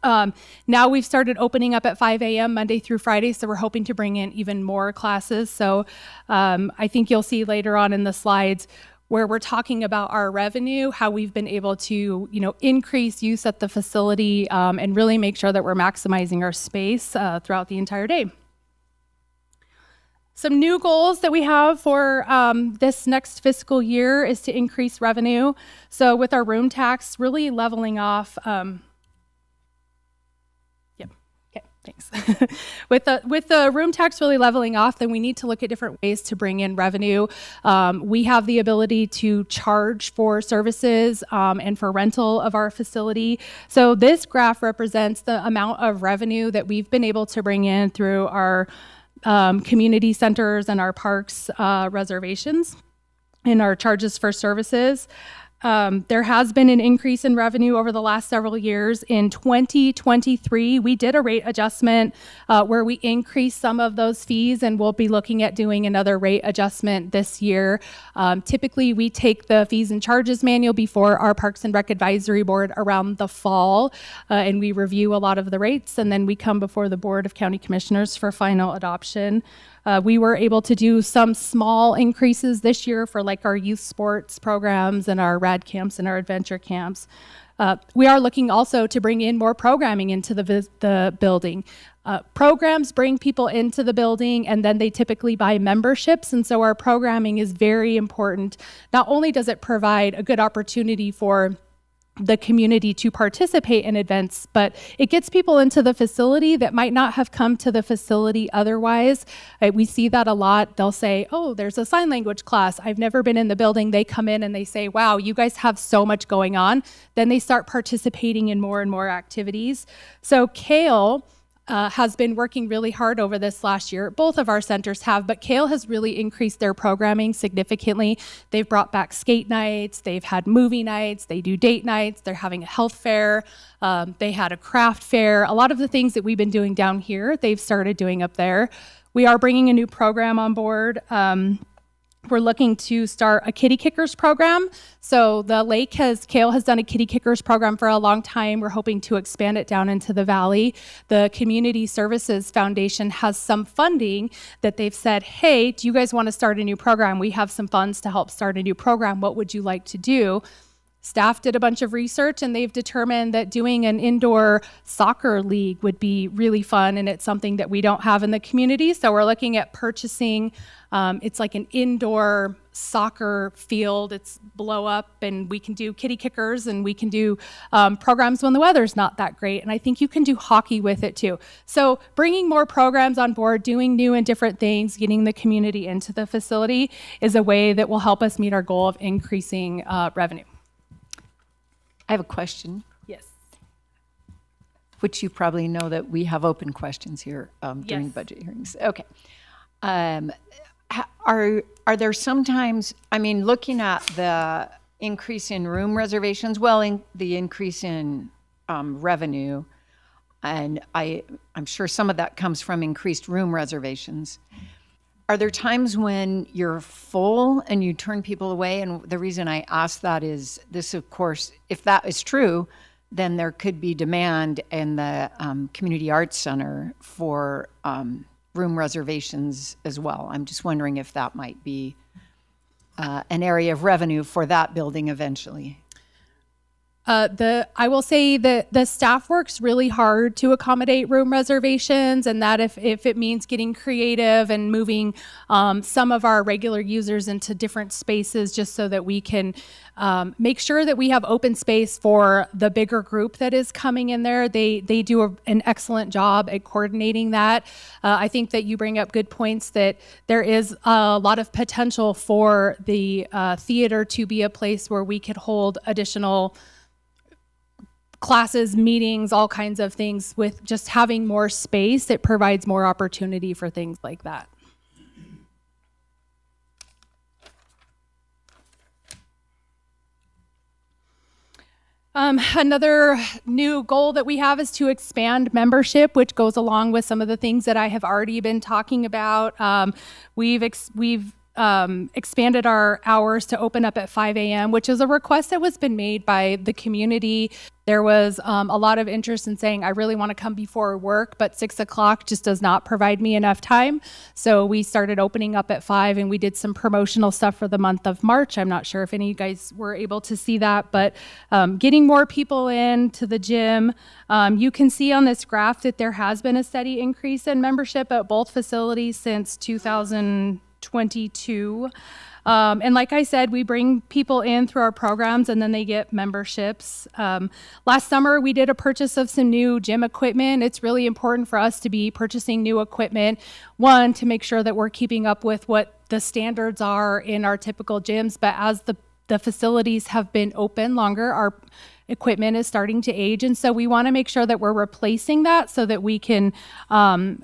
Now we've started opening up at 5 a.m. Monday through Friday, so we're hoping to bring in even more classes. So I think you'll see later on in the slides where we're talking about our revenue, how we've been able to, increase use at the facility and really make sure that we're maximizing our space throughout the entire day. Some new goals that we have for this next fiscal year is to increase revenue. So with our room tax really leveling off, thanks. With the room tax really leveling off, then we need to look at different ways to bring in revenue. We have the ability to charge for services and for rental of our facility. So this graph represents the amount of revenue that we've been able to bring in through our community centers and our parks reservations and our charges for services. There has been an increase in revenue over the last several years. In 2023, we did a rate adjustment where we increased some of those fees, and we'll be looking at doing another rate adjustment this year. Typically, we take the fees and charges manual before our Parks and Rec Advisory Board around the fall, and we review a lot of the rates, and then we come before the Board of County Commissioners for final adoption. We were able to do some small increases this year for like our youth sports programs and our rad camps and our adventure camps. We are looking also to bring in more programming into the building. Programs bring people into the building and then they typically buy memberships, and so our programming is very important. Not only does it provide a good opportunity for the community to participate in events, but it gets people into the facility that might not have come to the facility otherwise. We see that a lot. They'll say, oh, there's a sign language class. I've never been in the building. They come in and they say, wow, you guys have so much going on. Then they start participating in more and more activities. So Kale has been working really hard over this last year. Both of our centers have, but Kale has really increased their programming significantly. They've brought back skate nights, they've had movie nights, they do date nights, they're having a health fair, they had a craft fair. A lot of the things that we've been doing down here, they've started doing up there. We are bringing a new program on board. We're looking to start a kitty kickers program. So Kale has done a kitty kickers program for a long time. We're hoping to expand it down into the valley. The Community Services Foundation has some funding that they've said, hey, do you guys want to start a new program? We have some funds to help start a new program. What would you like to do? Staff did a bunch of research and they've determined that doing an indoor soccer league would be really fun, and it's something that we don't have in the community. So we're looking at purchasing, it's like an indoor soccer field. It's blow up and we can do kitty kickers and we can do programs when the weather's not that great. And I think you can do hockey with it too. So bringing more programs on board, doing new and different things, getting the community into the facility is a way that will help us meet our goal of increasing revenue. I have a question. Yes. Which you probably know that we have open questions here during Yes. budget hearings. Okay. Are there sometimes, looking at the increase in room reservations, the increase in revenue, and I'm sure some of that comes from increased room reservations. Are there times when you're full and you turn people away? And the reason I ask that is this, of course, if that is true, then there could be demand in the Community Arts Center for room reservations as well. I'm just wondering if that might be an area of revenue for that building eventually. I will say that the staff works really hard to accommodate room reservations, and that if it means getting creative and moving some of our regular users into different spaces just so that we can make sure that we have open space for the bigger group that is coming in there. They do an excellent job at coordinating that. I think that you bring up good points that there is a lot of potential for the theater to be a place where we could hold additional classes, meetings, all kinds of things. With just having more space, it provides more opportunity for things like that. Another new goal that we have is to expand membership, which goes along with some of the things that I have already been talking about. We've expanded our hours to open up at 5 a.m., which is a request that was been made by the community. There was a lot of interest in saying, I really want to come before work, but 6 o'clock just does not provide me enough time. So we started opening up at 5, and we did some promotional stuff for the month of March. I'm not sure if any of you guys were able to see that, but getting more people in to the gym. You can see on this graph that there has been a steady increase in membership at both facilities since 2022. And like I said, we bring people in through our programs and then they get memberships. Last summer, we did a purchase of some new gym equipment. It's really important for us to be purchasing new equipment. One, to make sure that we're keeping up with what the standards are in our typical gyms. But as the facilities have been open longer, our equipment is starting to age. And so we want to make sure that we're replacing that so that we can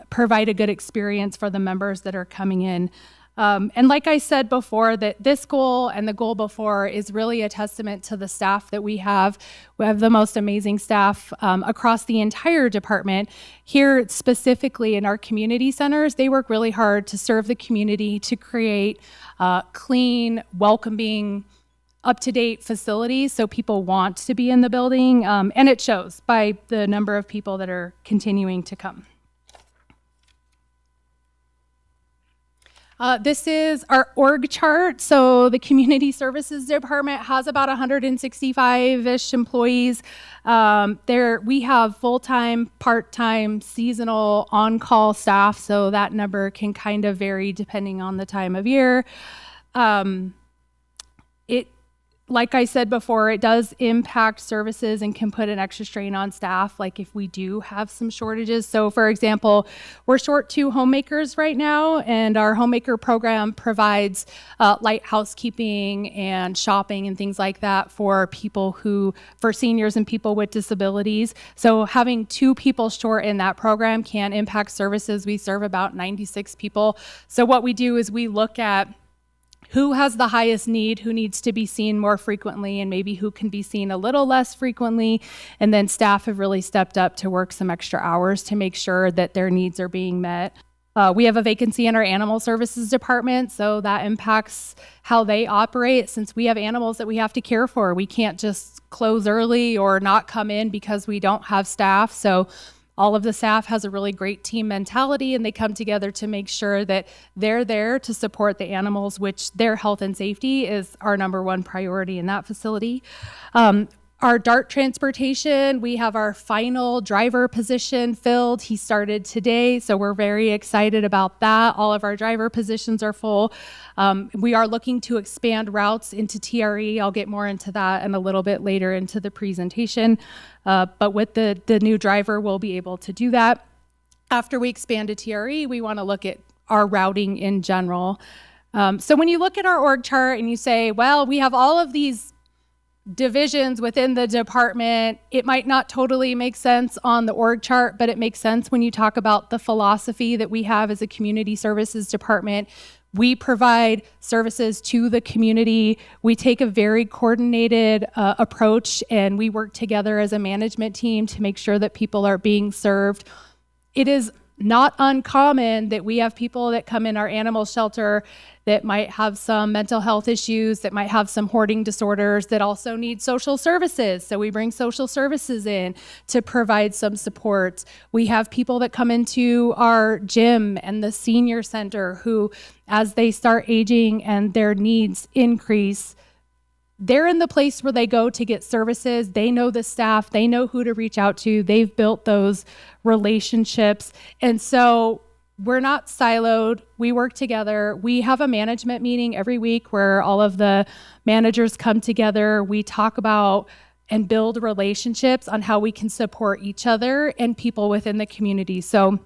provide a good experience for the members that are coming in. And like I said before, that this goal and the goal before is really a testament to the staff that we have. We have the most amazing staff across the entire department. Here, specifically in our community centers, they work really hard to serve the community, to create clean, welcoming, up-to-date facilities so people want to be in the building. And it shows by the number of people that are continuing to come. This is our org chart. So the Community Services Department has about 165-ish employees. We have full-time, part-time, seasonal, on-call staff. So that number can kind of vary depending on the time of year. Like I said before, it does impact services and can put an extra strain on staff, like if we do have some shortages. So for example, we're short 2 homemakers right now, and our homemaker program provides light housekeeping and shopping and things like that for seniors and people with disabilities. So having 2 people short in that program can impact services. We serve about 96 people. So what we do is we look at who has the highest need, who needs to be seen more frequently, and maybe who can be seen a little less frequently. And then staff have really stepped up to work some extra hours to make sure that their needs are being met. We have a vacancy in our animal services department, so that impacts how they operate. Since we have animals that we have to care for, we can't just close early or not come in because we don't have staff. So all of the staff has a really great team mentality, and they come together to make sure that they're there to support the animals, which their health and safety is our number one priority in that facility. Our DART transportation, we have our final driver position filled. He started today, so we're very excited about that. All of our driver positions are full. We are looking to expand routes into TRE. I'll get more into that and a little bit later into the presentation. But with the new driver, we'll be able to do that. After we expand to TRE, we want to look at our routing in general. So when you look at our org chart and you say, well, we have all of these divisions within the department, it might not totally make sense on the org chart, but it makes sense when you talk about the philosophy that we have as a community services department. We provide services to the community. We take a very coordinated approach, and we work together as a management team to make sure that people are being served. It is not uncommon that we have people that come in our animal shelter that might have some mental health issues, that might have some hoarding disorders, that also need social services. So we bring social services in to provide some support. We have people that come into our gym and the senior center who, as they start aging and their needs increase, they're in the place where they go to get services. They know the staff, they know who to reach out to. They've built those relationships. And so we're not siloed. We work together. We have a management meeting every week where all of the managers come together. We talk about and build relationships on how we can support each other and people within the community. So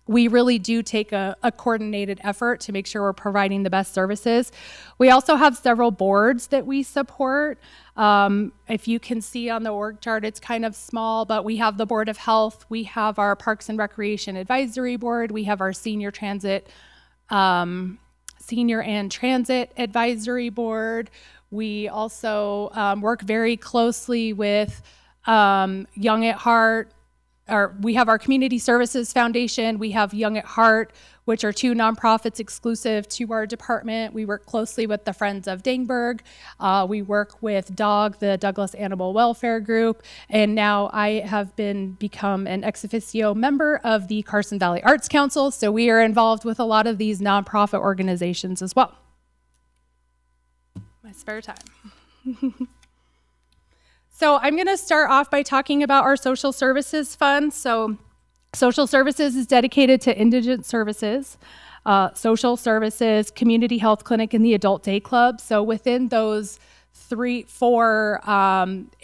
we really do take a coordinated effort to make sure we're providing the best services. We also have several boards that we support. If you can see on the org chart, it's kind of small, but we have the Board of Health, we have our Parks and Recreation Advisory Board, we have our Senior Transit Senior and Transit Advisory Board. We also work very closely with Young at Heart. We have our Community Services Foundation. We have Young at Heart, which are two nonprofits exclusive to our department. We work closely with the Friends of Dangberg. We work with DOG, the Douglas Animal Welfare Group. And now I have become an ex officio member of the Carson Valley Arts Council. So we are involved with a lot of these nonprofit organizations as well. My spare time. So I'm going to start off by talking about our social services fund. So social services is dedicated to indigent services, social services, community health clinic, and the adult day club. So within those four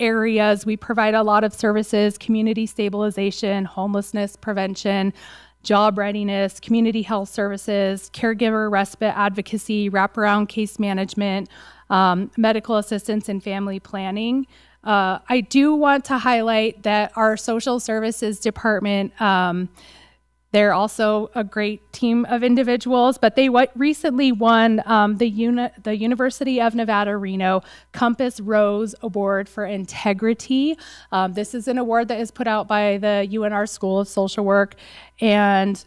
areas, we provide a lot of services: community stabilization, homelessness prevention, job readiness, community health services, caregiver respite advocacy, wraparound case management, medical assistance, and family planning. I do want to highlight that our social services department, they're also a great team of individuals, but they recently won the University of Nevada, Reno Compass Rose Award for Integrity. This is an award that is put out by the UNR School of Social Work, and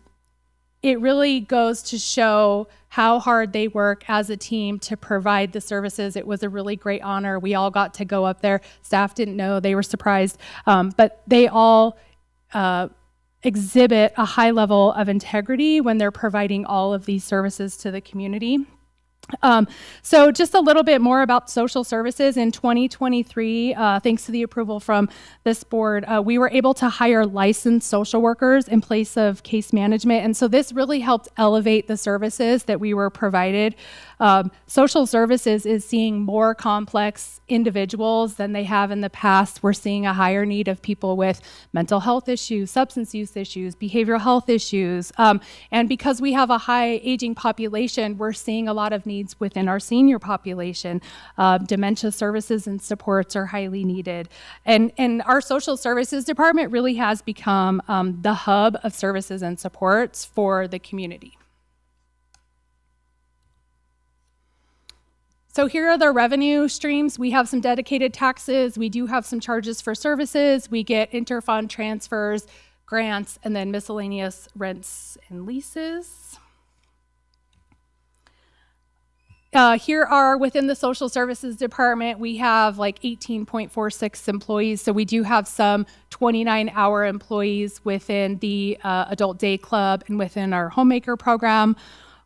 it really goes to show how hard they work as a team to provide the services. It was a really great honor. We all got to go up there. Staff didn't know, they were surprised, but they all exhibit a high level of integrity when they're providing all of these services to the community. So just a little bit more about social services. In 2023, thanks to the approval from this board, we were able to hire licensed social workers in place of case management. And so this really helped elevate the services that we were provided. Social services is seeing more complex individuals than they have in the past. We're seeing a higher need of people with mental health issues, substance use issues, behavioral health issues. And because we have a high aging population, we're seeing a lot of needs within our senior population. Dementia services and supports are highly needed. And our social services department really has become the hub of services and supports for the community. So here are the revenue streams. We have some dedicated taxes. We do have some charges for services. We get interfund transfers, grants, and then miscellaneous rents and leases. Here are within the social services department, we have like 18.46 employees. So we do have some 29-hour employees within the adult day club and within our homemaker program.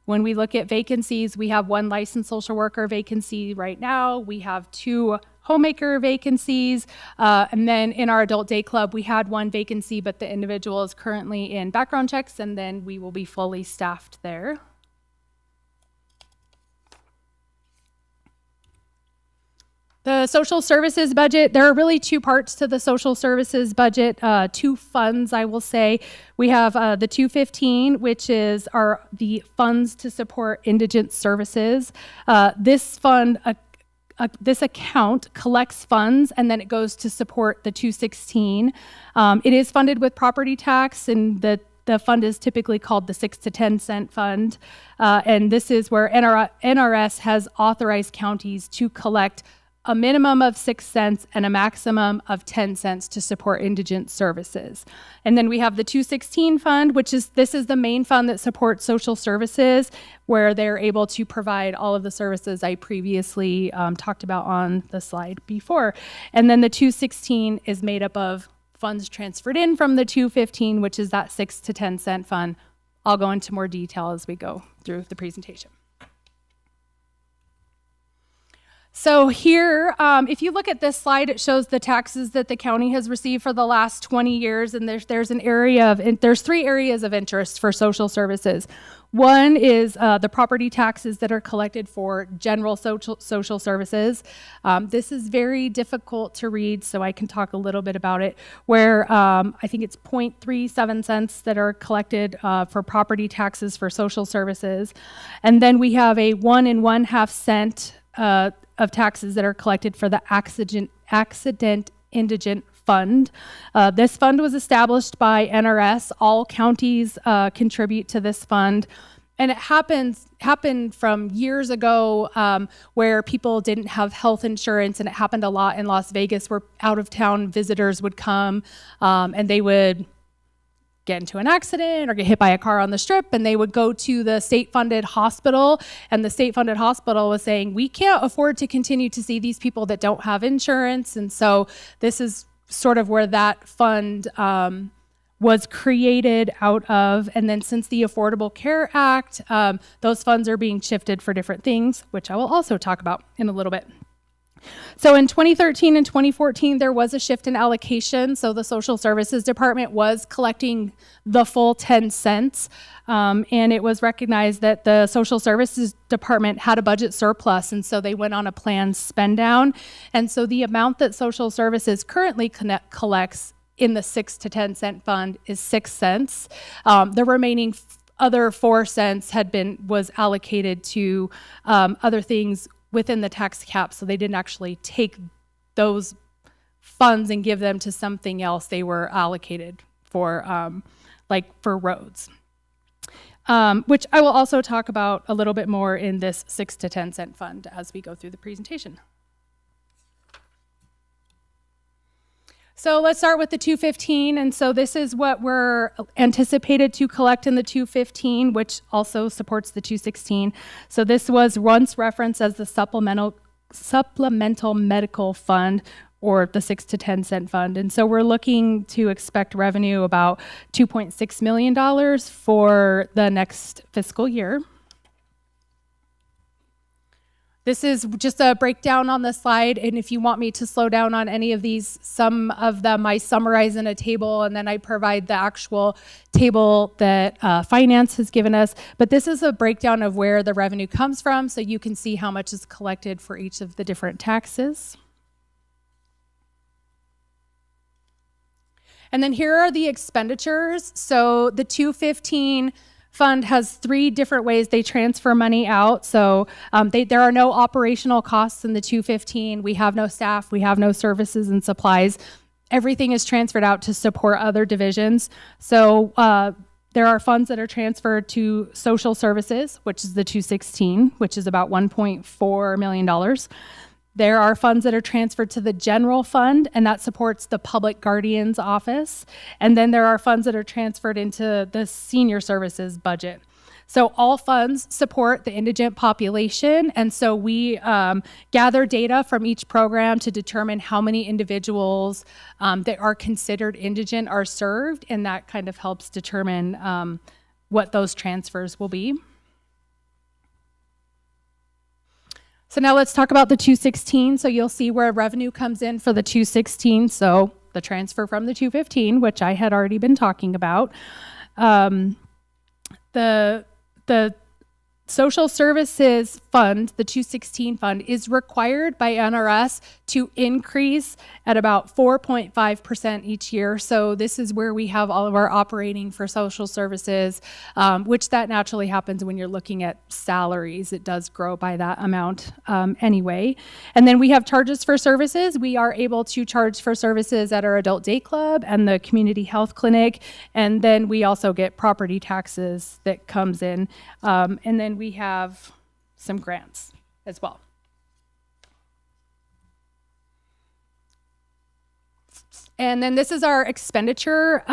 When we look at vacancies, we have one licensed social worker vacancy right now. We have 2 homemaker vacancies. And then in our adult day club, we had 1 vacancy, but the individual is currently in background checks, and then we will be fully staffed there. The social services budget, there are really 2 parts to the social services budget, 2 funds, I will say. We have the 215, which is the funds to support indigent services. This fund, this account collects funds, and then it goes to support the 216. It is funded with property tax, and the fund is typically called the 6 to 10 cent fund. And this is where NRS has authorized counties to collect a minimum of 6 cents and a maximum of 10 cents to support indigent services. And then we have the 216 fund, this is the main fund that supports social services, where they're able to provide all of the services I previously talked about on the slide before. And then the 216 is made up of funds transferred in from the 215, which is that 6 to 10 cent fund. I'll go into more detail as we go through the presentation. So here, if you look at this slide, it shows the taxes that the county has received for the last 20 years, and there's 3 areas of interest for social services. One is the property taxes that are collected for general social services. This is very difficult to read, so I can talk a little bit about it, where I think it's 0.37 cents that are collected for property taxes for social services. And then we have a 1 1/2 cent of taxes that are collected for the Accident Indigent Fund. This fund was established by NRS. All counties contribute to this fund. And it happened from years ago where people didn't have health insurance, and it happened a lot in Las Vegas where out-of-town visitors would come and they would get into an accident or get hit by a car on the strip, and they would go to the state-funded hospital, and the state-funded hospital was saying, we can't afford to continue to see these people that don't have insurance. And so this is sort of where that fund was created out of. And then since the Affordable Care Act, those funds are being shifted for different things, which I will also talk about in a little bit. So in 2013 and 2014, there was a shift in allocation. So the Social Services Department was collecting the full 10 cents. And it was recognized that the Social Services Department had a budget surplus. And so they went on a planned spend down. And so the amount that Social Services currently collects in the 6 to 10 cent fund is 6 cents. The remaining other 4 cents was allocated to other things within the tax cap, so they didn't actually take those funds and give them to something else. They were allocated for for roads, which I will also talk about a little bit more in this 6 to 10 cent fund as we go through the presentation. So let's start with the 215. And so this is what we're anticipated to collect in the 215, which also supports the 216. So this was once referenced as the supplemental medical fund, or the 6 to 10 cent fund. And so we're looking to expect revenue about $2.6 million for the next fiscal year. This is just a breakdown on the slide, and if you want me to slow down on any of these, some of them I summarize in a table, and then I provide the actual table that finance has given us. But this is a breakdown of where the revenue comes from, so you can see how much is collected for each of the different taxes. And then here are the expenditures. So the 215 fund has 3 different ways they transfer money out. So there are no operational costs in the 215. We have no staff, we have no services and supplies. Everything is transferred out to support other divisions. So there are funds that are transferred to social services, which is the 216, which is about $1.4 million. There are funds that are transferred to the general fund, and that supports the public guardian's office. And then there are funds that are transferred into the senior services budget. So all funds support the indigent population. And so we gather data from each program to determine how many individuals that are considered indigent are served. And that kind of helps determine what those transfers will be. So now let's talk about the 216. So you'll see where revenue comes in for the 216. So the transfer from the 215, which I had already been talking about. The Social Services Fund, the 216 fund, is required by NRS to increase at about 4.5% each year. So this is where we have all of our operating for social services, which that naturally happens when you're looking at salaries. It does grow by that amount anyway. And then we have charges for services. We are able to charge for services at our adult day club and the community health clinic. And then we also get property taxes that comes in. And then we have some grants as well. And then this is our expenditure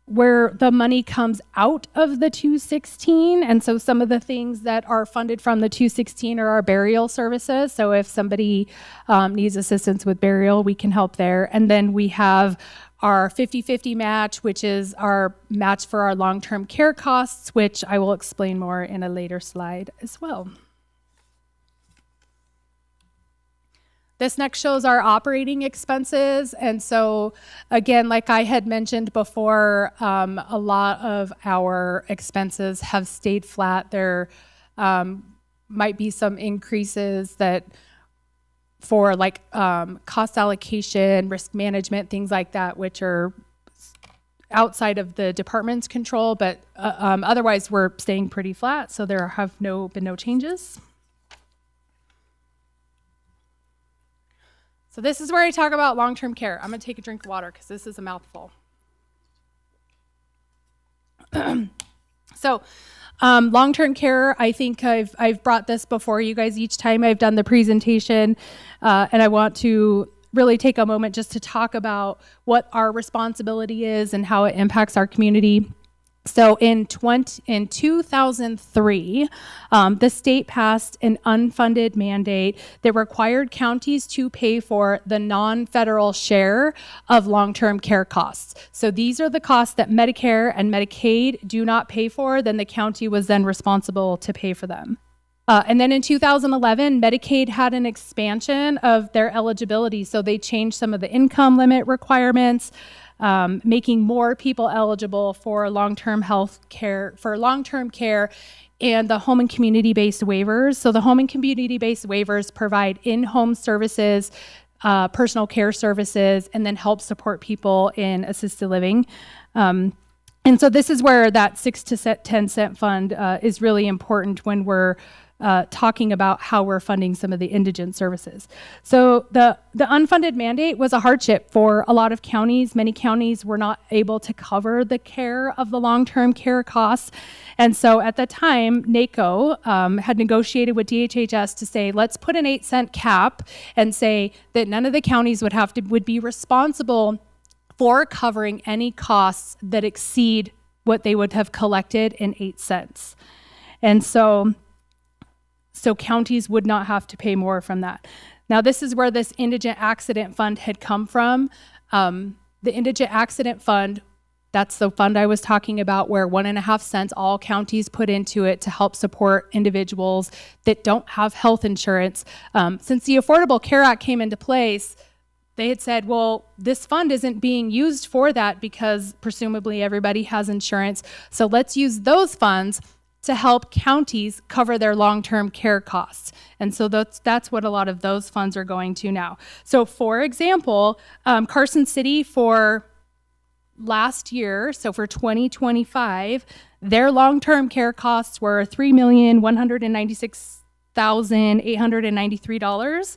where the money comes out of the 216. And so some of the things that are funded from the 216 are our burial services. So if somebody needs assistance with burial, we can help there. And then we have our 50-50 match, which is our match for our long-term care costs, which I will explain more in a later slide as well. This next shows our operating expenses. And so again, like I had mentioned before, a lot of our expenses have stayed flat. There might be some increases that for like cost allocation, risk management, things like that, which are outside of the department's control, but otherwise we're staying pretty flat, so there have been no changes. So this is where I talk about long-term care. I'm gonna take a drink of water because this is a mouthful. So, long-term care, I think I've brought this before you guys each time I've done the presentation, and I want to really take a moment just to talk about what our responsibility is and how it impacts our community. So in 2003, the state passed an unfunded mandate that required counties to pay for the non-federal share of long-term care costs. So these are the costs that Medicare and Medicaid do not pay for, then the county was then responsible to pay for them. And then in 2011, Medicaid had an expansion of their eligibility. So they changed some of the income limit requirements, making more people eligible for long-term health care, and the home and community-based waivers. So the home and community-based waivers provide in-home services, personal care services, and then help support people in assisted living. And so this is where that 6 to 10 cent fund is really important when we're talking about how we're funding some of the indigent services. So the unfunded mandate was a hardship for a lot of counties. Many counties were not able to cover the care of the long-term care costs. And so at the time, NACO had negotiated with DHHS to say, let's put an 8 cent cap and say that none of the counties would be responsible for covering any costs that exceed what they would have collected in 8 cents. And so counties would not have to pay more from that. Now, this is where this indigent accident fund had come from. The indigent accident fund, that's the fund I was talking about, where 1.5 cents all counties put into it to help support individuals that don't have health insurance. Since the Affordable Care Act came into place, they had said, well, this fund isn't being used for that because presumably everybody has insurance. So let's use those funds to help counties cover their long-term care costs. And so that's what a lot of those funds are going to now. So for example, Carson City for last year, so for 2025, their long-term care costs were $3,196,893.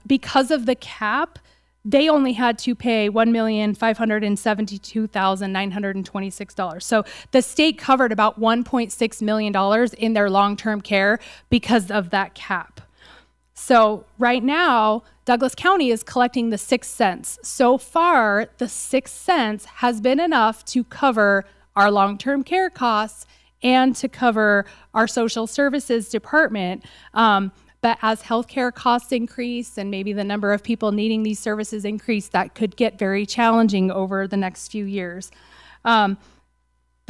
Because of the cap, they only had to pay $1,572,926. So the state covered about $1.6 million in their long-term care because of that cap. So right now, Douglas County is collecting the 6 cents. So far, the 6 cents has been enough to cover our long-term care costs and to cover our social services department. But as healthcare costs increase and maybe the number of people needing these services increase, that could get very challenging over the next few years. The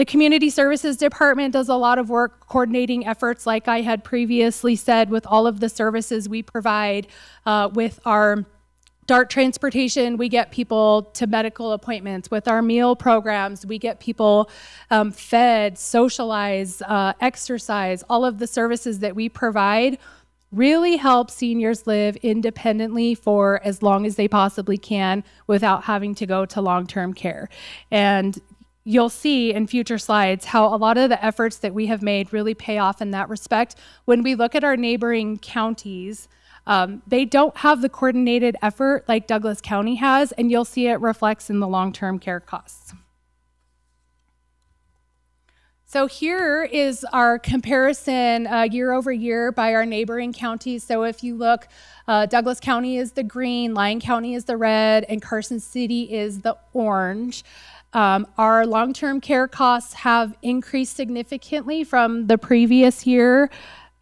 Community Services Department does a lot of work coordinating efforts, like I had previously said, with all of the services we provide. With our DART transportation, we get people to medical appointments. With our meal programs, we get people fed, socialize, exercise. All of the services that we provide really help seniors live independently for as long as they possibly can without having to go to long-term care. And you'll see in future slides how a lot of the efforts that we have made really pay off in that respect. When we look at our neighboring counties, they don't have the coordinated effort like Douglas County has, and you'll see it reflects in the long-term care costs. So here is our comparison year over year by our neighboring counties. So if you look, Douglas County is the green, Lyon County is the red, and Carson City is the orange. Our long-term care costs have increased significantly from the previous year,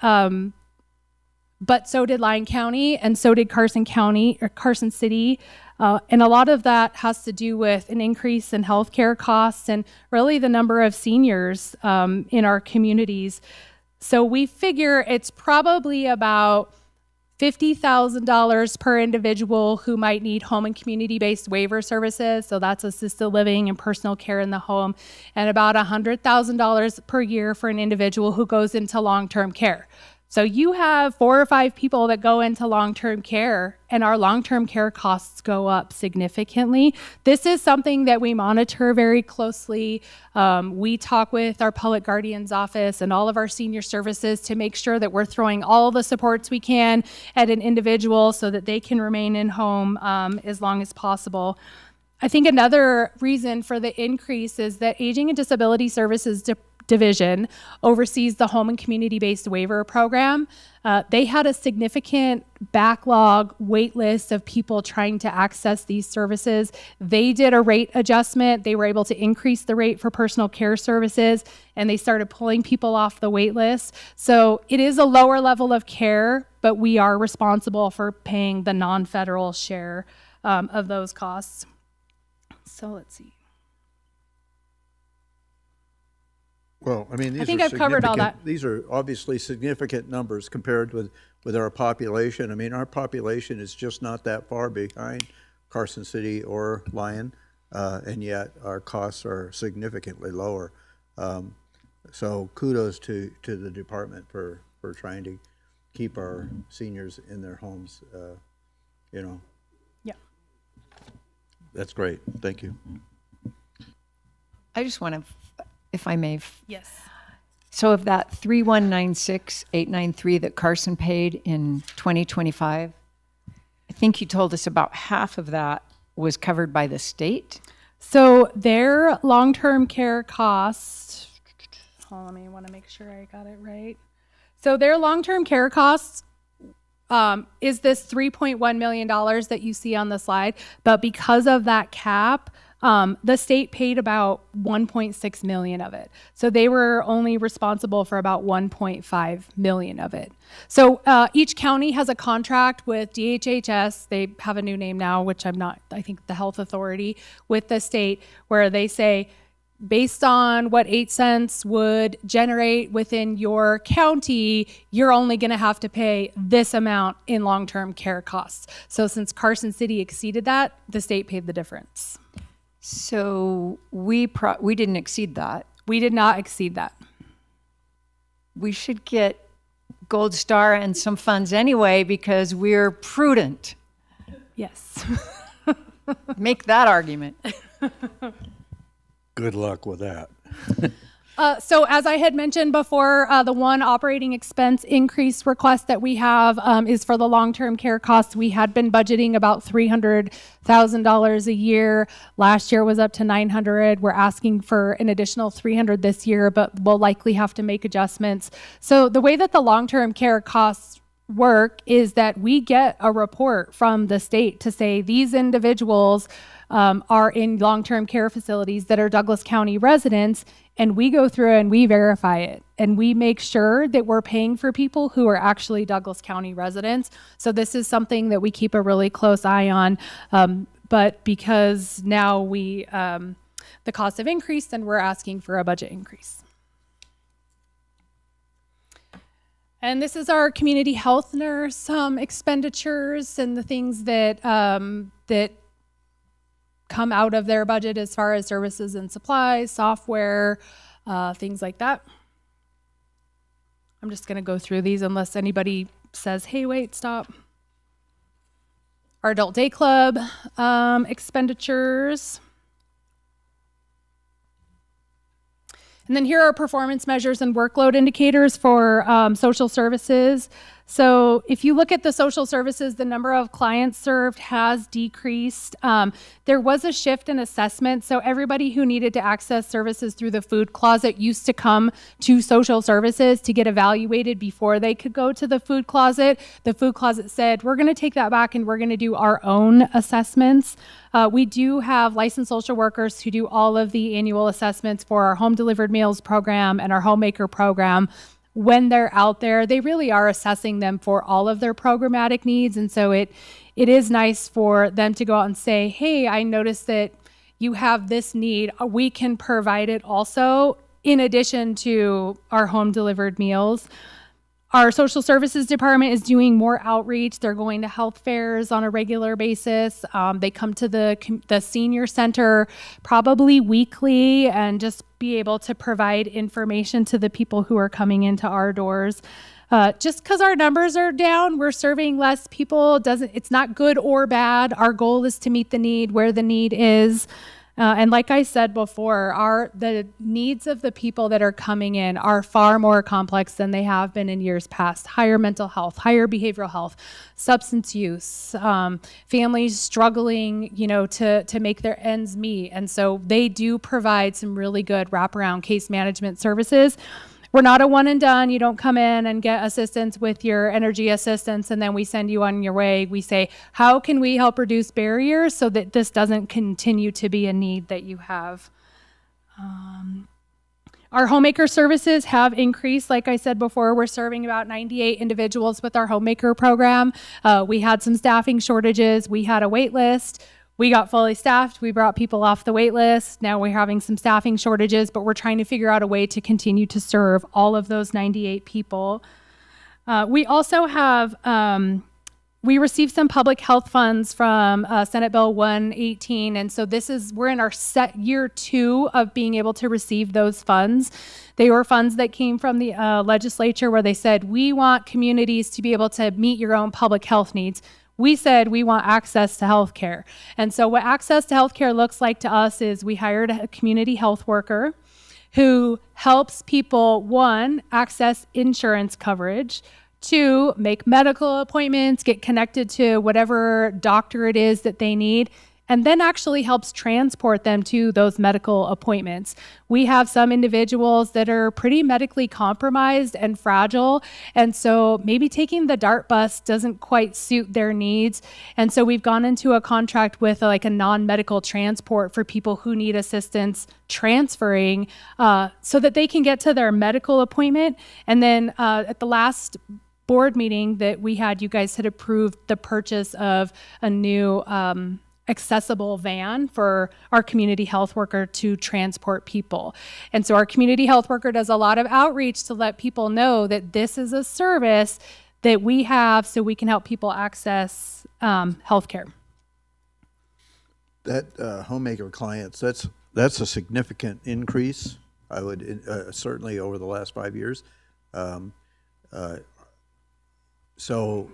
but so did Lyon County, and so did Carson County or Carson City. And a lot of that has to do with an increase in healthcare costs and really the number of seniors in our communities. So we figure it's probably about $50,000 per individual who might need home and community-based waiver services. So that's assisted living and personal care in the home, and about $100,000 per year for an individual who goes into long-term care. So you have 4 or 5 people that go into long-term care, and our long-term care costs go up significantly. This is something that we monitor very closely. We talk with our public guardian's office and all of our senior services to make sure that we're throwing all the supports we can at an individual so that they can remain in home as long as possible. I think another reason for the increase is that Aging and Disability Services division oversees the home and community-based waiver program. They had a significant backlog wait list of people trying to access these services. They did a rate adjustment. They were able to increase the rate for personal care services, and they started pulling people off the wait list. So it is a lower level of care, but we are responsible for paying the non-federal share of those costs. So let's see. Well, I mean, these think are I've covered all significant- that. These are obviously significant numbers compared with our population. I mean, our population is just not that far behind Carson City or Lyon, and yet our costs are significantly lower. So kudos to the department for trying to keep our seniors in their homes, you know. Yeah. That's great. Thank you. I just want to, if I may. Yes. So of that 3,196,893 that Carson paid in 2025, I think you told us about half of that was covered by the state. So their long-term care costs, hold on, let me want to make sure I got it right. So their long-term care costs is this $3.1 million that you see on the slide. But because of that cap, the state paid about 1.6 million of it. So they were only responsible for about 1.5 million of it. So each county has a contract with DHHS. They have a new name now, which I'm not, I think the Health Authority, with the state, where they say, based on what 8 cents would generate within your county, you're only going to have to pay this amount in long-term care costs. So since Carson City exceeded that, the state paid the difference. So we didn't exceed that. We did not exceed that. We should get Gold Star and some funds anyway because we're prudent. Yes. Make that argument. Good luck with that. So as I had mentioned before, the one operating expense increase request that we have is for the long-term care costs. We had been budgeting about $300,000 a year. Last year was up to $900,000. We're asking for an additional $300,000 this year, but we'll likely have to make adjustments. So the way that the long-term care costs work is that we get a report from the state to say these individuals are in long-term care facilities that are Douglas County residents, and we go through and we verify it, and we make sure that we're paying for people who are actually Douglas County residents. So this is something that we keep a really close eye on, but because now the costs have increased, and we're asking for a budget increase. And this is our community health nurse expenditures and the things that that come out of their budget as far as services and supplies, software, things like that. I'm just going to go through these unless anybody says, hey, wait, stop. Our adult day club expenditures. And then here are performance measures and workload indicators for social services. So if you look at the social services, the number of clients served has decreased. There was a shift in assessment. So everybody who needed to access services through the food closet used to come to social services to get evaluated before they could go to the food closet. The food closet said, we're going to take that back and we're going to do our own assessments. We do have licensed social workers who do all of the annual assessments for our home delivered meals program and our homemaker program. When they're out there, they really are assessing them for all of their programmatic needs. And so it is nice for them to go out and say, hey, I noticed that you have this need. We can provide it also in addition to our home delivered meals. Our social services department is doing more outreach. They're going to health fairs on a regular basis. They come to the senior center probably weekly and just be able to provide information to the people who are coming into our doors. Just because our numbers are down, we're serving less people. It's not good or bad. Our goal is to meet the need where the need is. And like I said before, the needs of the people that are coming in are far more complex than they have been in years past. Higher mental health, higher behavioral health, substance use, families struggling, to make their ends meet. And so they do provide some really good wraparound case management services. We're not a one and done. You don't come in and get assistance with your energy assistance and then we send you on your way. We say, how can we help reduce barriers so that this doesn't continue to be a need that you have? Our homemaker services have increased. Like I said before, we're serving about 98 individuals with our homemaker program. We had some staffing shortages. We had a wait list. We got fully staffed. We brought people off the wait list. Now we're having some staffing shortages, but we're trying to figure out a way to continue to serve all of those 98 people. We also have, we received some public health funds from Senate Bill 118. And so we're in our year 2 of being able to receive those funds. They were funds that came from the legislature where they said, we want communities to be able to meet your own public health needs. We said we want access to healthcare. And so what access to healthcare looks like to us is we hired a community health worker who helps people, 1, access insurance coverage, 2, make medical appointments, get connected to whatever doctor it is that they need, and then actually helps transport them to those medical appointments. We have some individuals that are pretty medically compromised and fragile, and so maybe taking the DART bus doesn't quite suit their needs. And so we've gone into a contract with a non-medical transport for people who need assistance transferring so that they can get to their medical appointment. And then at the last board meeting that we had, you guys had approved the purchase of a new accessible van for our community health worker to transport people. And so our community health worker does a lot of outreach to let people know that this is a service that we have so we can help people access healthcare. That homemaker clients, that's a significant increase. I would certainly over the last 5 years. So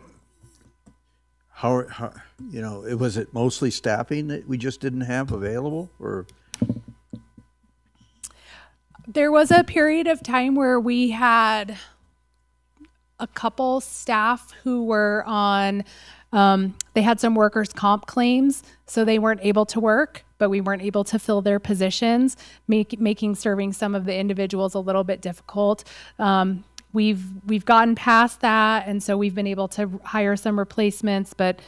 how was it mostly staffing that we just didn't have available, or? There was a period of time where we had a couple staff who were on, they had some workers' comp claims, so they weren't able to work, but we weren't able to fill their positions, making serving some of the individuals a little bit difficult. We've gotten past that, and so we've been able to hire some replacements, but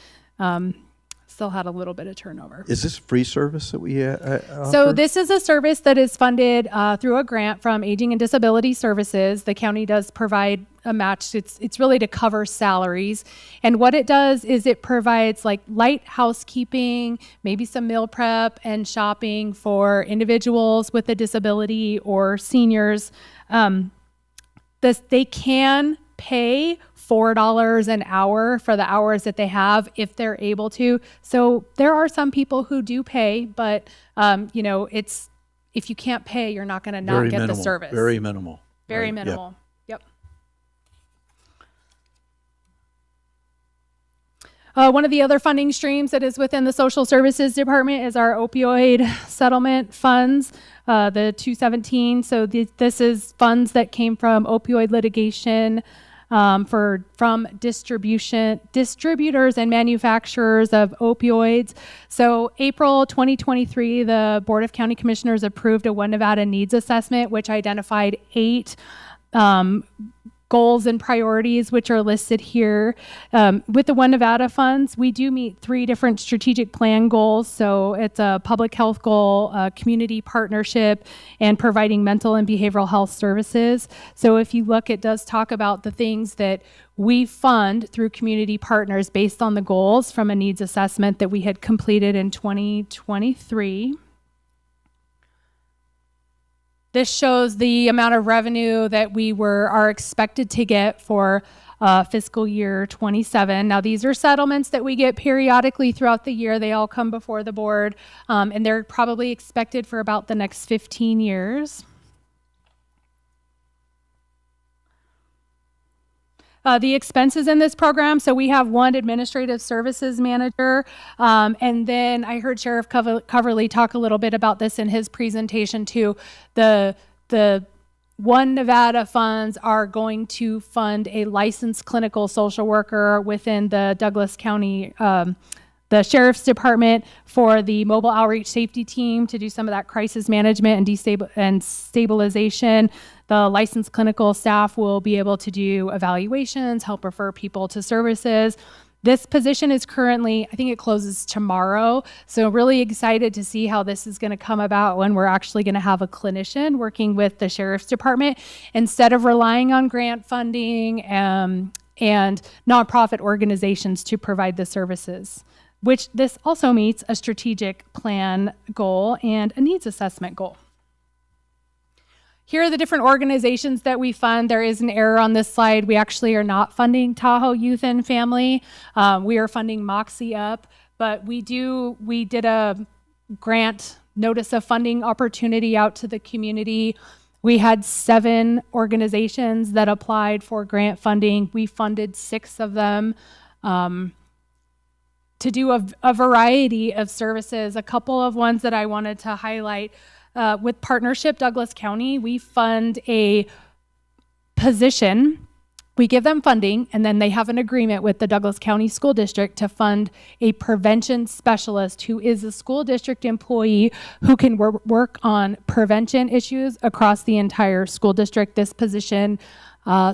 still had a little bit of turnover. Is this free service that we offer? So this is a service that is funded through a grant from Aging and Disability Services. The county does provide a match. It's really to cover salaries. And what it does is it provides light housekeeping, maybe some meal prep and shopping for individuals with a disability or seniors. They can pay $4 an hour for the hours that they have if they're able to. So there are some people who do pay, but it's if you can't pay, you're not going to not get the service. Very minimal. Very right? minimal. Yep. One of the other funding streams that is within the Social Services Department is our opioid settlement funds, the 217. So this is funds that came from opioid litigation from distributors and manufacturers of opioids. So April 2023, the Board of County Commissioners approved a One Nevada Needs Assessment, which identified 8 goals and priorities, which are listed here. With the One Nevada funds, we do meet 3 different strategic plan goals. So it's a public health goal, a community partnership, and providing mental and behavioral health services. So if you look, it does talk about the things that we fund through community partners based on the goals from a needs assessment that we had completed in 2023. This shows the amount of revenue that we are expected to get for fiscal year 27. Now, these are settlements that we get periodically throughout the year. They all come before the board, and they're probably expected for about the next 15 years. the expenses in this program. So we have one administrative services manager. And then I heard Sheriff Coverly talk a little bit about this in his presentation too. The One Nevada funds are going to fund a licensed clinical social worker within the Douglas County, the Sheriff's Department, for the mobile outreach safety team to do some of that crisis management and stabilization. The licensed clinical staff will be able to do evaluations, help refer people to services. This position is currently, I think it closes tomorrow. So really excited to see how this is going to come about when we're actually going to have a clinician working with the Sheriff's Department instead of relying on grant funding and nonprofit organizations to provide the services, which this also meets a strategic plan goal and a needs assessment goal. Here are the different organizations that we fund. There is an error on this slide. We actually are not funding Tahoe Youth and Family. We are funding Moxie Up, but we did a grant notice of funding opportunity out to the community. We had 7 organizations that applied for grant funding. We funded 6 of them to do a variety of services. A couple of ones that I wanted to highlight. With Partnership Douglas County, we fund a position. We give them funding, and then they have an agreement with the Douglas County School District to fund a prevention specialist who is a school district employee who can work on prevention issues across the entire school district. This position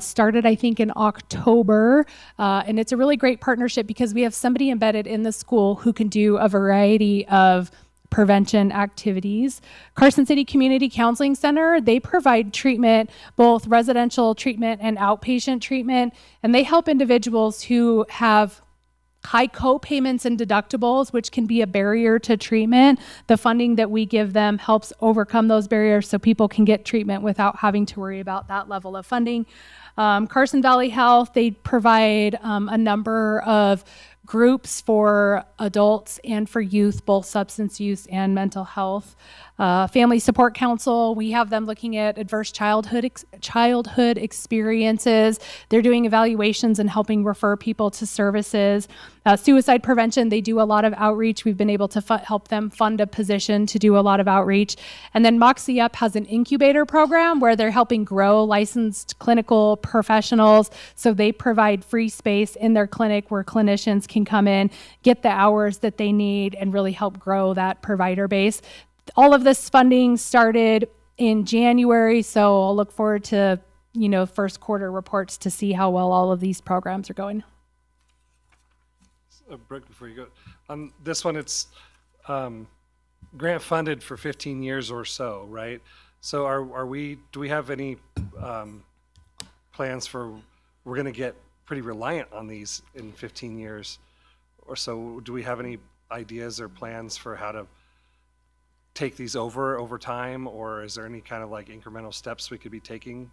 started, I think, in October, and it's a really great partnership because we have somebody embedded in the school who can do a variety of prevention activities. Carson City Community Counseling Center, they provide treatment, both residential treatment and outpatient treatment, and they help individuals who have high co-payments and deductibles, which can be a barrier to treatment. The funding that we give them helps overcome those barriers so people can get treatment without having to worry about that level of funding. Carson Valley Health, they provide a number of groups for adults and for youth, both substance use and mental health. Family Support Council, we have them looking at adverse childhood experiences. They're doing evaluations and helping refer people to services. Suicide prevention, they do a lot of outreach. We've been able to help them fund a position to do a lot of outreach. And then Moxie Up has an incubator program where they're helping grow licensed clinical professionals. So they provide free space in their clinic where clinicians can come in, get the hours that they need, and really help grow that provider base. All of this funding started in January, so I'll look forward to, first quarter reports to see how well all of these programs are going. Brooke, before you go, on this one, it's grant funded for 15 years or so, right? So do we have any plans for, we're going to get pretty reliant on these in 15 years or so? Do we have any ideas or plans for how to take these over time, or is there any kind of like incremental steps we could be taking?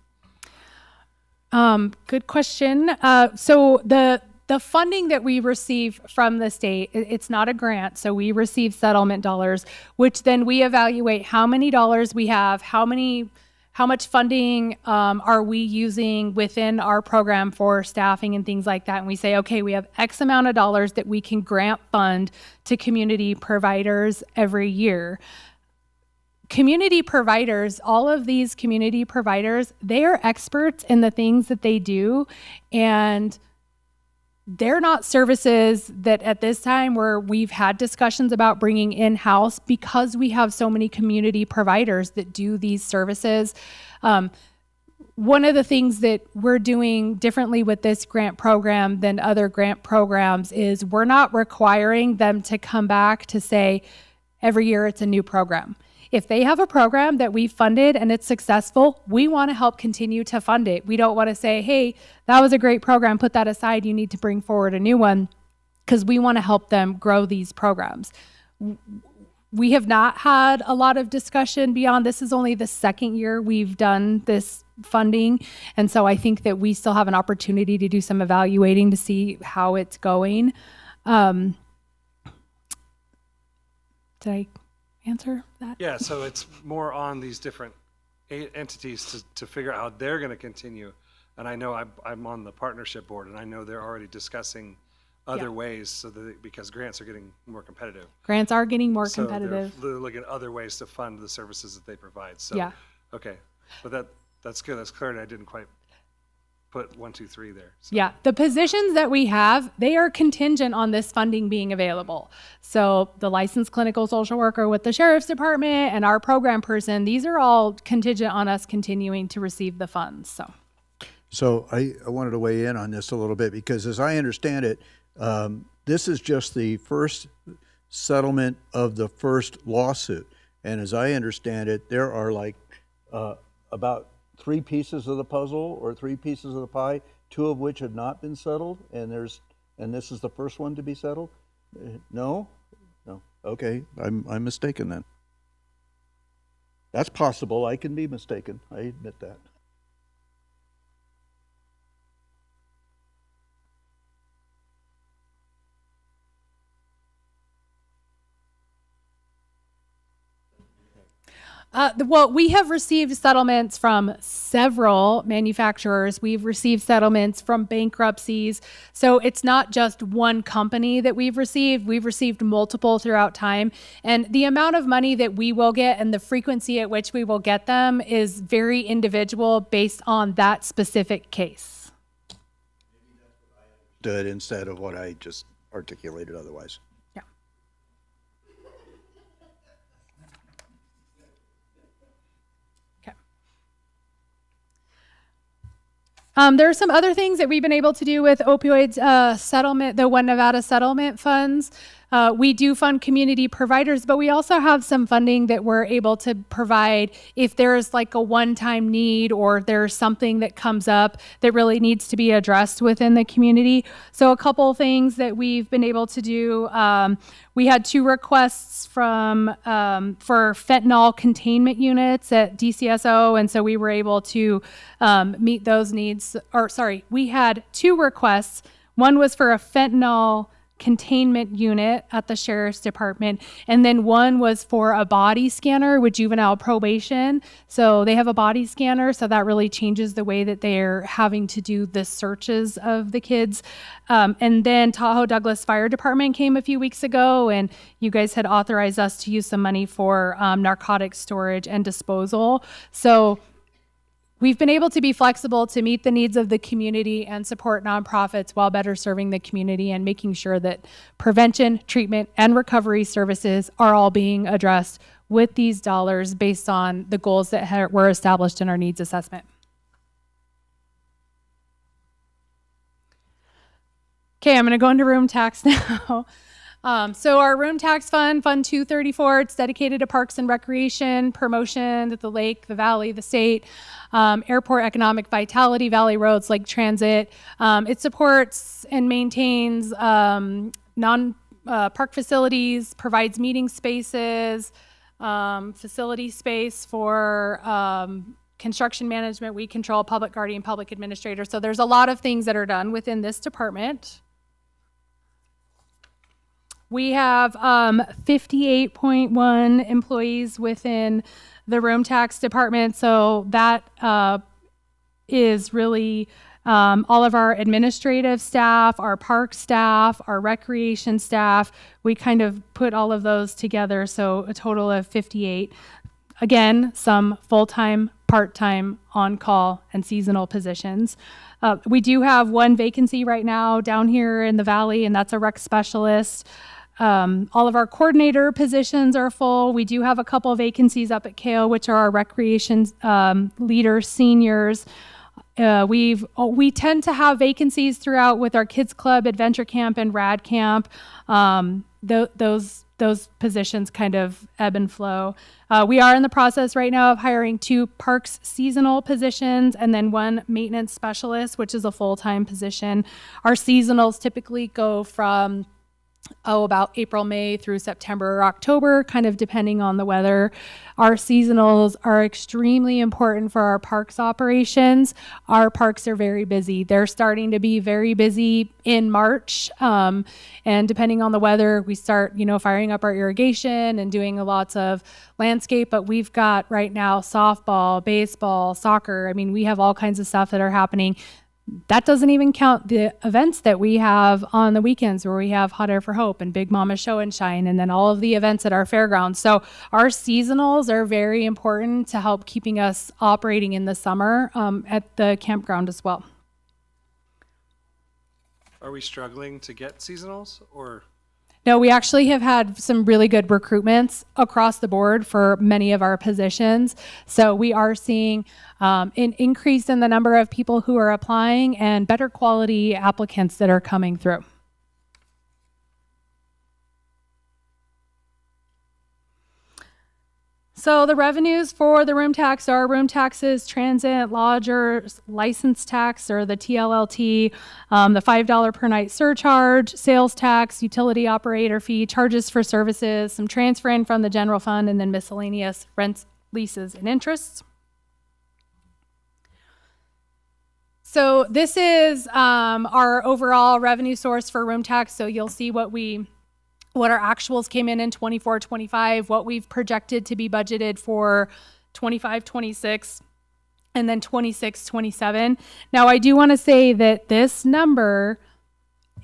Good question. So the funding that we receive from the state, it's not a grant, so we receive settlement dollars, which then we evaluate how many dollars we have, how much funding are we using within our program for staffing and things like that. And we say, okay, we have X amount of dollars that we can grant fund to community providers every year. Community providers, all of these community providers, they are experts in the things that they do, and they're not services that at this time where we've had discussions about bringing in-house because we have so many community providers that do these services. One of the things that we're doing differently with this grant program than other grant programs is we're not requiring them to come back to say every year it's a new program. If they have a program that we've funded and it's successful, we want to help continue to fund it. We don't want to say, hey, that was a great program, put that aside, you need to bring forward a new one, because we want to help them grow these programs. We have not had a lot of discussion beyond, this is only the second year we've done this funding, and so I think that we still have an opportunity to do some evaluating to see how it's going. Did I answer that? Yeah, so it's more on these different entities to figure out how they're going to continue And I know I'm on the partnership board, and I know they're already discussing other ways so that because grants are getting more competitive. Grants are getting more So competitive. they're looking at other ways to fund the services that they provide. So, Yeah. okay, but that's good. That's clarity. I didn't quite put 1, 2, 3 there. So. Yeah, the positions that we have, they are contingent on this funding being available. So the licensed clinical social worker with the sheriff's department and our program person, these are all contingent on us continuing to receive the funds. So I wanted to weigh in on this a little bit because as I understand it, this is just the first settlement of the first lawsuit. And as I understand it, there are like about 3 pieces of the puzzle or 3 pieces of the pie, 2 of which have not been settled, and this is the first one to be settled? No? No. Okay, I'm mistaken then. That's possible. I can be mistaken. I admit that. Well, we have received settlements from several manufacturers. We've received settlements from bankruptcies. So it's not just one company that we've received. We've received multiple throughout time. And the amount of money that we will get and the frequency at which we will get them is very individual based on that specific case. Did instead of what I just articulated otherwise. Yeah. There are some other things that we've been able to do with opioids settlement, the One Nevada settlement funds. We do fund community providers, but we also have some funding that we're able to provide if there's like a one-time need or there's something that comes up that really needs to be addressed within the community. So a couple things that we've been able to do, we had 2 requests for fentanyl containment units at DCSO, and so we were able to meet those needs. We had 2 requests. One was for a fentanyl containment unit at the sheriff's department, and then one was for a body scanner with juvenile probation. So they have a body scanner, so that really changes the way that they're having to do the searches of the kids. And then Tahoe Douglas Fire Department came a few weeks ago, and you guys had authorized us to use some money for narcotics storage and disposal. So we've been able to be flexible to meet the needs of the community and support nonprofits while better serving the community and making sure that prevention, treatment, and recovery services are all being addressed with these dollars based on the goals that were established in our needs assessment. Okay, I'm going to go into room tax now. So our room tax fund, Fund 234, it's dedicated to parks and recreation, promotion at the lake, the valley, the state, airport economic vitality, valley roads, lake transit. It supports and maintains park facilities, provides meeting spaces, facility space for construction management, weed control, public guardian, public administrator. So there's a lot of things that are done within this department. We have 58.1 employees within the room tax department. So that is really all of our administrative staff, our park staff, our recreation staff. We kind of put all of those together. So a total of 58. Again, some full-time, part-time, on-call, and seasonal positions. We do have 1 vacancy right now down here in the valley, and that's a rec specialist. All of our coordinator positions are full. We do have a couple of vacancies up at Kale, which are our recreation leaders, seniors. We tend to have vacancies throughout with our kids club, adventure camp, and rad camp. Those positions kind of ebb and flow. We are in the process right now of hiring 2 parks seasonal positions and then 1 maintenance specialist, which is a full-time position. Our seasonals typically go from about April, May through September or October, kind of depending on the weather. Our seasonals are extremely important for our parks operations. Our parks are very busy. They're starting to be very busy in March. And depending on the weather, we start, firing up our irrigation and doing lots of landscape. But we've got right now softball, baseball, soccer. I mean, we have all kinds of stuff that are happening. That doesn't even count the events that we have on the weekends where we have Hot Air for Hope and Big Mama Show and Shine, and then all of the events at our fairgrounds. So our seasonals are very important to help keeping us operating in the summer at the campground as well. Are we struggling to get seasonals or? No, we actually have had some really good recruitments across the board for many of our positions. So we are seeing an increase in the number of people who are applying and better quality applicants that are coming through. So the revenues for the room tax are room taxes, transit, lodgers, license tax or the TLLT, the $5 per night surcharge, sales tax, utility operator fee, charges for services, some transfer in from the general fund, and then miscellaneous rents, leases, and interests. So this is our overall revenue source for room tax. So you'll see what our actuals came in 24-25, what we've projected to be budgeted for 25-26, and then 26-27. Now, I do want to say that this number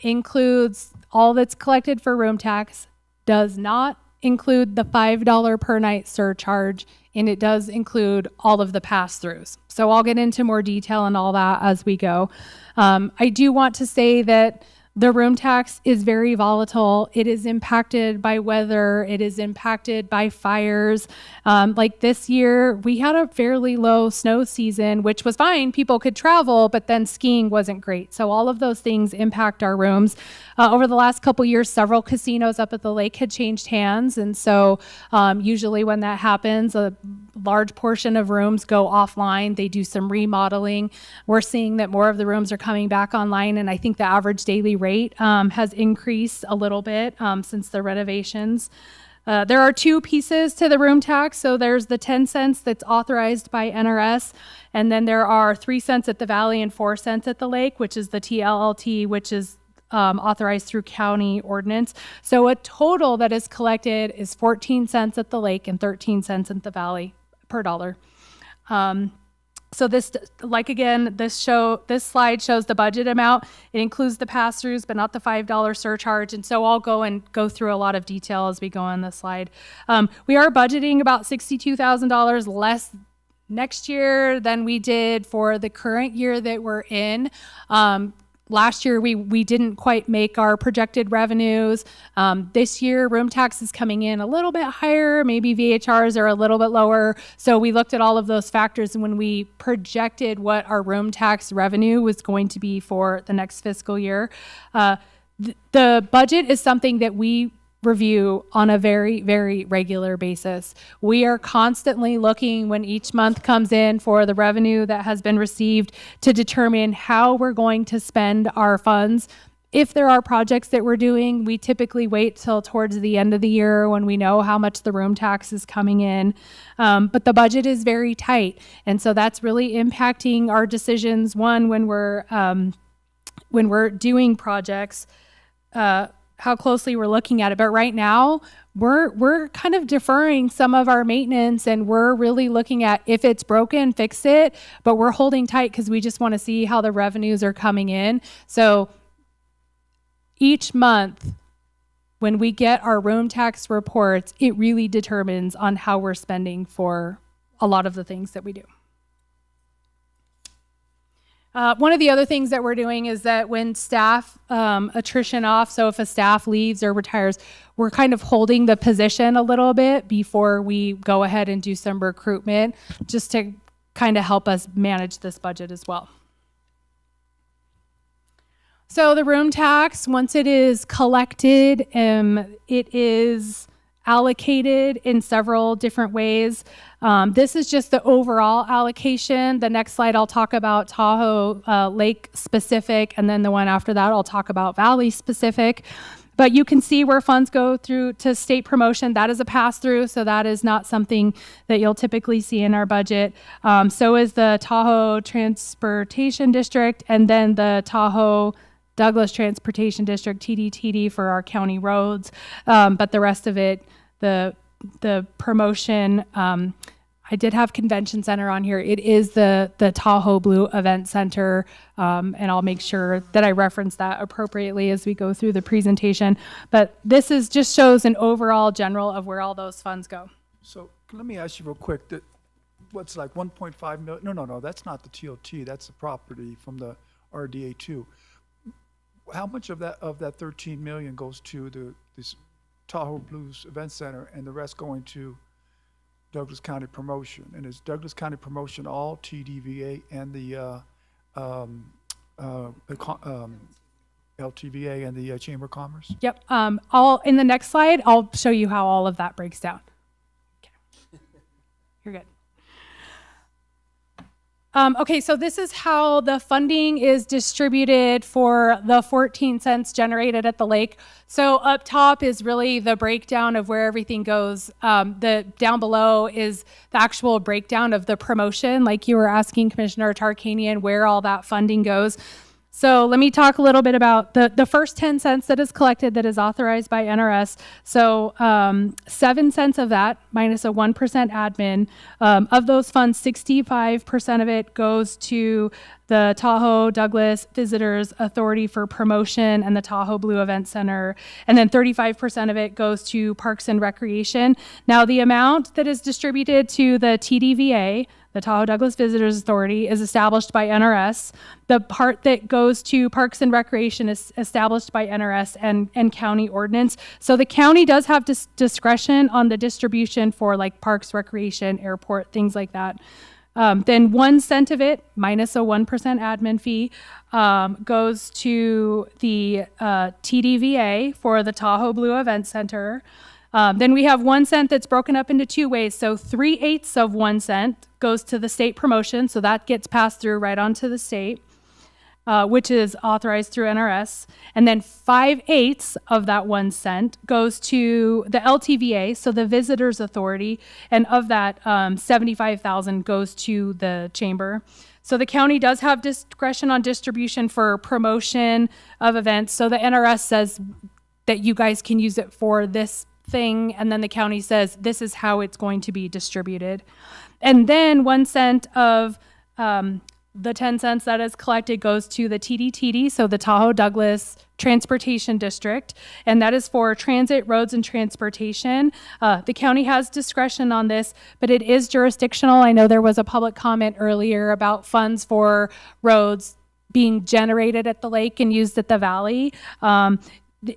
includes all that's collected for room tax, does not include the $5 per night surcharge, and it does include all of the pass-throughs. So I'll get into more detail on all that as we go. I do want to say that the room tax is very volatile. It is impacted by weather. It is impacted by fires. Like this year, we had a fairly low snow season, which was fine. People could travel, but then skiing wasn't great. So all of those things impact our rooms. Over the last couple years, several casinos up at the lake had changed hands. And so usually when that happens, a large portion of rooms go offline. They do some remodeling. We're seeing that more of the rooms are coming back online. And I think the average daily rate has increased a little bit since the renovations. There are two pieces to the room tax. So there's the 10 cents that's authorized by NRS, and then there are 3 cents at the Valley and 4 cents at the lake, which is the TLLT, which is authorized through county ordinance. So a total that is collected is 14 cents at the lake and 13 cents at the Valley per dollar. So this, like again, this slide shows the budget amount. It includes the pass-throughs, but not the $5 surcharge. And so I'll go through a lot of detail as we go on this slide. We are budgeting about $62,000 less next year than we did for the current year that we're in. Last year, we didn't quite make our projected revenues. This year, room tax is coming in a little bit higher. Maybe VHRs are a little bit lower. So we looked at all of those factors, and when we projected what our room tax revenue was going to be for the next fiscal year, the budget is something that we review on a very, very regular basis. We are constantly looking when each month comes in for the revenue that has been received to determine how we're going to spend our funds. If there are projects that we're doing, we typically wait till towards the end of the year when we know how much the room tax is coming in. But the budget is very tight. And so that's really impacting our decisions. One, when we're doing projects, how closely we're looking at it. But right now, we're kind of deferring some of our maintenance, and we're really looking at if it's broken, fix it. But we're holding tight because we just want to see how the revenues are coming in. So each month, when we get our room tax reports, it really determines on how we're spending for a lot of the things that we do. One of the other things that we're doing is that when staff attrition off, so if a staff leaves or retires, we're kind of holding the position a little bit before we go ahead and do some recruitment, just to kind of help us manage this budget as well. So the room tax, once it is collected, it is allocated in several different ways. This is just the overall allocation. The next slide I'll talk about Tahoe Lake specific, and then the one after that I'll talk about Valley specific. But you can see where funds go through to state promotion. That is a pass-through, so that is not something that you'll typically see in our budget. So is the Tahoe Transportation District, and then the Tahoe Douglas Transportation District, TDTD, for our county roads. But the rest of it, the promotion, I did have Convention Center on here. It is the Tahoe Blue Event Center, and I'll make sure that I reference that appropriately as we go through the presentation. But this is just shows an overall general of where all those funds go. So let me ask you real quick, that what's like 1.5 million? No, that's not the TOT. That's the property from the RDA 2. How much of that 13 million goes to this Tahoe Blues Event Center, and the rest going to Douglas County Promotion? And is Douglas County Promotion all TDVA and the LTVA and the Chamber of Commerce? Yep. All in the next slide, I'll show you how all of that breaks down. Okay. You're good. Okay, so this is how the funding is distributed for the 14 cents generated at the lake. So up top is really the breakdown of where everything goes. The down below is the actual breakdown of the promotion, like you were asking Commissioner Tarkanian, where all that funding goes. So let me talk a little bit about the first 10 cents that is collected that is authorized by NRS. So 7 cents of that minus a 1% admin. Of those funds, 65% of it goes to the Tahoe Douglas Visitors Authority for Promotion and the Tahoe Blue Event Center. And then 35% of it goes to Parks and Recreation. Now the amount that is distributed to the TDVA, the Tahoe Douglas Visitors Authority, is established by NRS. The part that goes to Parks and Recreation is established by NRS and county ordinance. So the county does have discretion on the distribution for like parks, recreation, airport, things like that. Then 1 cent of it, minus a 1% admin fee, goes to the TDVA for the Tahoe Blue Event Center. Then we have 1 cent that's broken up into 2 ways. So 3/8 of 1 cent goes to the state promotion. So that gets passed through right onto the state, which is authorized through NRS. And then 5/8 of that 1 cent goes to the LTVA, so the Visitors Authority. And of that, 75,000 goes to the chamber. So the county does have discretion on distribution for promotion of events. So the NRS says that you guys can use it for this thing, and then the county says this is how it's going to be distributed. And then 1 cent of the 10 cents that is collected goes to the TDTD, so the Tahoe Douglas Transportation District, and that is for transit, roads, and transportation. The county has discretion on this, but it is jurisdictional. I know there was a public comment earlier about funds for roads being generated at the lake and used at the valley.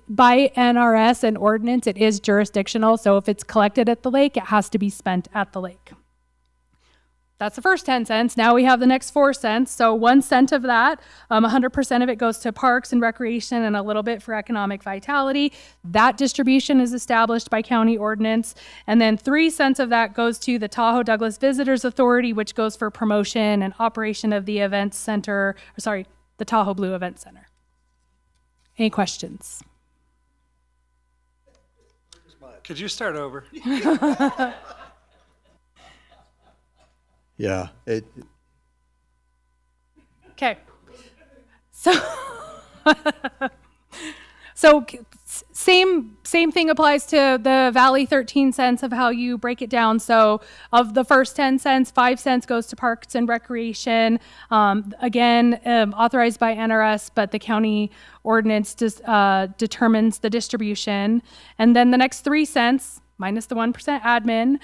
By NRS and ordinance, it is jurisdictional. So if it's collected at the lake, it has to be spent at the lake. That's the first 10 cents. Now we have the next 4 cents. So 1 cent of that, 100% of it goes to parks and recreation and a little bit for economic vitality. That distribution is established by county ordinance. And then 3 cents of that goes to the Tahoe Douglas Visitors Authority, which goes for promotion and operation of the event center, the Tahoe Blue Event Center. Any questions? Could you start over? Yeah. Okay. So same thing applies to the Valley 13 cents of how you break it down. So of the first 10 cents, 5 cents goes to Parks and Recreation. Again, authorized by NRS, but the county ordinance determines the distribution. And then the next 3 cents, minus the 1% admin,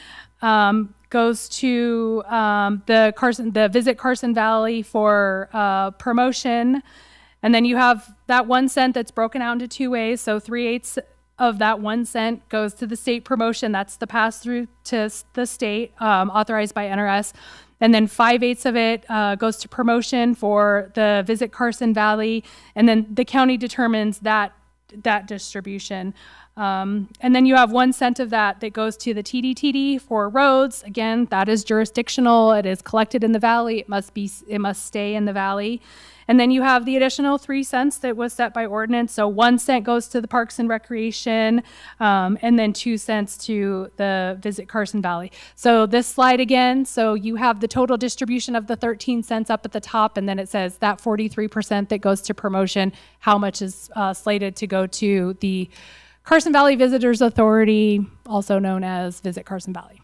goes to the Visit Carson Valley for promotion. And then you have that 1 cent that's broken out into 2 ways. So 3/8 of that 1 cent goes to the state promotion. That's the pass through to the state, authorized by NRS. And then 5/8 of it goes to promotion for the Visit Carson Valley. And then the county determines that distribution. And then you have 1 cent of that goes to the TDTD for roads. Again, that is jurisdictional. It is collected in the valley. It must stay in the valley. And then you have the additional 3 cents that was set by ordinance. So 1 cent goes to the Parks and Recreation, and then 2 cents to the Visit Carson Valley. So this slide again, so you have the total distribution of the 13 cents up at the top, and then it says that 43% that goes to promotion, how much is slated to go to the Carson Valley Visitors Authority, also known as Visit Carson Valley.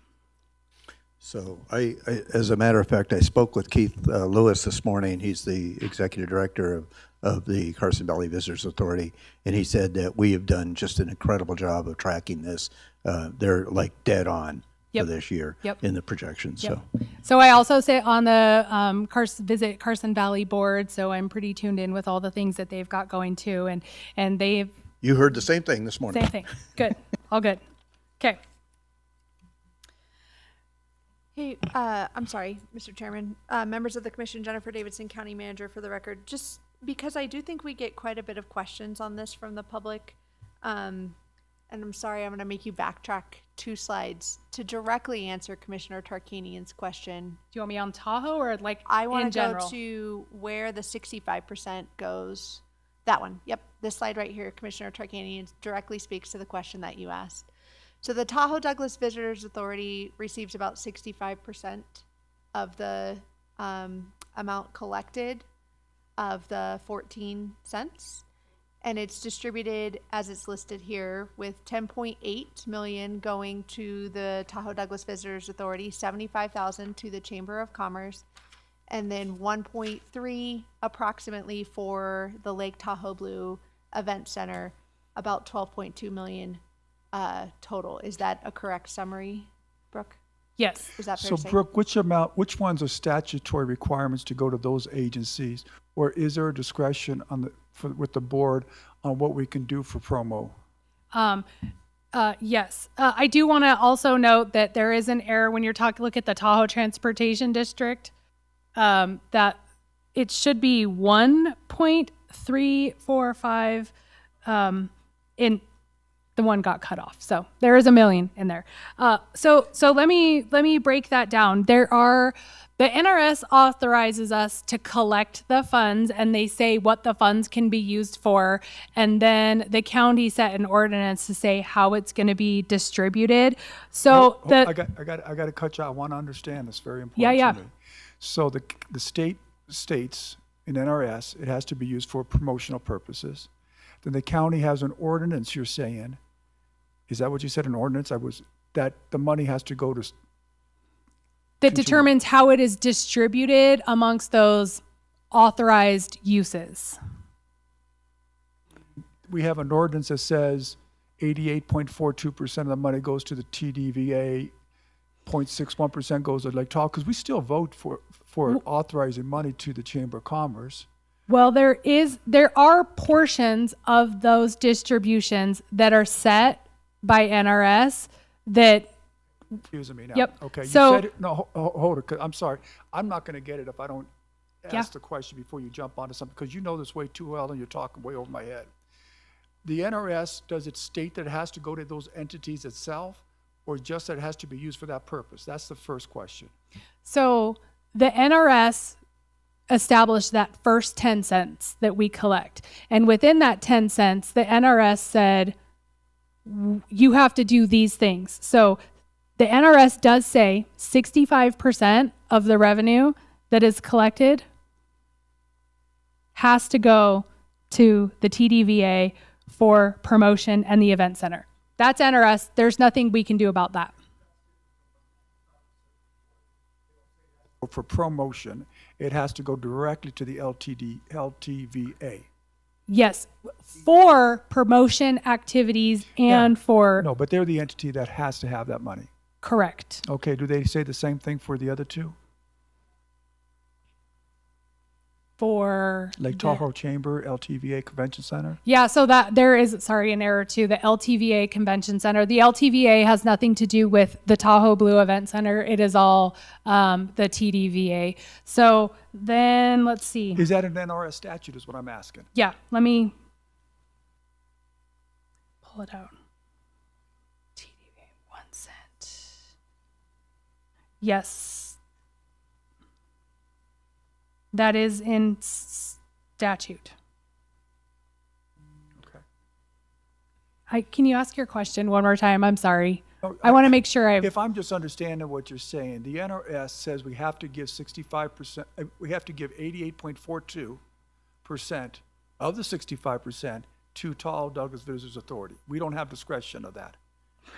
So I, as a matter of fact, I spoke with Keith Lewis this morning. He's the executive director of the Carson Valley Visitors Authority, and he said that we have done just an incredible job of tracking this. They're like dead on for this year in the projections. Yep. So, So I also sit on the Visit Carson Valley board, so I'm pretty tuned in with all the things that they've got going too, and they've you heard the same thing this morning. same thing. Good, all good. Okay. Hey, I'm sorry, Mr. Chairman. Members of the commission, Jennifer Davidson, County Manager, for the record, just because I do think we get quite a bit of questions on this from the public, and I'm sorry, I'm going to make you backtrack 2 slides to directly answer Commissioner Tarkanian's question. Do you want me on Tahoe or like I want in to go general? to where the 65% goes. That one. Yep. This slide right here, Commissioner Tarkanian, directly speaks to the question that you asked. So the Tahoe Douglas Visitors Authority receives about 65% of the amount collected of the 14 cents. And it's distributed as it's listed here, with 10.8 million going to the Tahoe Douglas Visitors Authority, 75,000 to the Chamber of Commerce, and then 1.3 approximately for the Lake Tahoe Blue Event Center, about 12.2 million total. Is that a correct summary, Brooke? Yes. Is that fair So to say? Brooke, which ones are statutory requirements to go to those agencies? Or is there a discretion with the board on what we can do for promo? Yes. I do want to also note that there is an error when you're look at the Tahoe Transportation District, that it should be 1.345, in the one got cut off. So there is $1 million in there. So let me break that down. The NRS authorizes us to collect the funds, and they say what the funds can be used for, and then the county set an ordinance to say how it's going to be distributed. So I got to cut you. I want to understand this. Very important Yeah. to me. So the state states in NRS it has to be used for promotional purposes. Then the county has an ordinance. You're saying, is that what you said? An ordinance? That the money has to go to. that determines how it is distributed amongst those authorized uses. We have an ordinance that says 88.42% of the money goes to the TDVA, 0.61% goes to Lake Tahoe, because we still vote for authorizing money to the Chamber of Commerce. Well, there are portions of those distributions that are set by NRS that. Excuse me now. Yep. Okay. You So- said it. No, hold it. 'Cause I'm sorry. I'm not going to get it if I don't ask the question before you jump onto something, because you know this way too well and you're talking way over my head. The NRS, does it state that it has to go to those entities itself, or just that it has to be used for that purpose? That's the first question. So the NRS established that first 10 cents that we collect. And within that 10 cents, the NRS said, you have to do these things. So the NRS does say 65% of the revenue that is collected has to go to the TDVA for promotion and the event center. That's NRS. There's nothing we can do about that. For promotion, it has to go directly to the LTVA. Yes, for promotion activities and for, No, but they're the entity that has to have that money. correct. Okay, do they say the same thing for the other two? For Lake the- Tahoe Chamber, LTVA Convention Center? Yeah, so that there is, an error too. The LTVA Convention Center. The LTVA has nothing to do with the Tahoe Blue Event Center. It is all the TDVA. So then let's see. Is that an NRS statute is what I'm asking? Yeah, let me pull it out. TDVA, 1 cent. Yes. That is in statute. Okay. Can you ask your question one more time? I'm sorry. Oh, I want to make sure If I'm just understanding what you're saying, the NRS says we have to give 65%, we have to give 88.42% of the 65% to Tahoe Douglas Visitors Authority. We don't have discretion of that.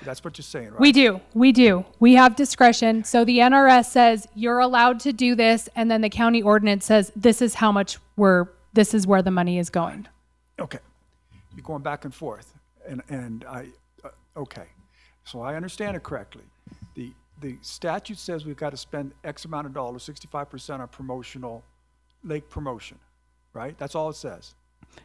That's what you're saying, right? We do. We do. We have discretion. So the NRS says you're allowed to do this, and then the county ordinance says this is how much this is where the money is going. Okay. You're going back and forth. And okay. So I understand it correctly. The statute says we've got to spend X amount of dollars, 65% on promotional, lake promotion, right? That's all it says.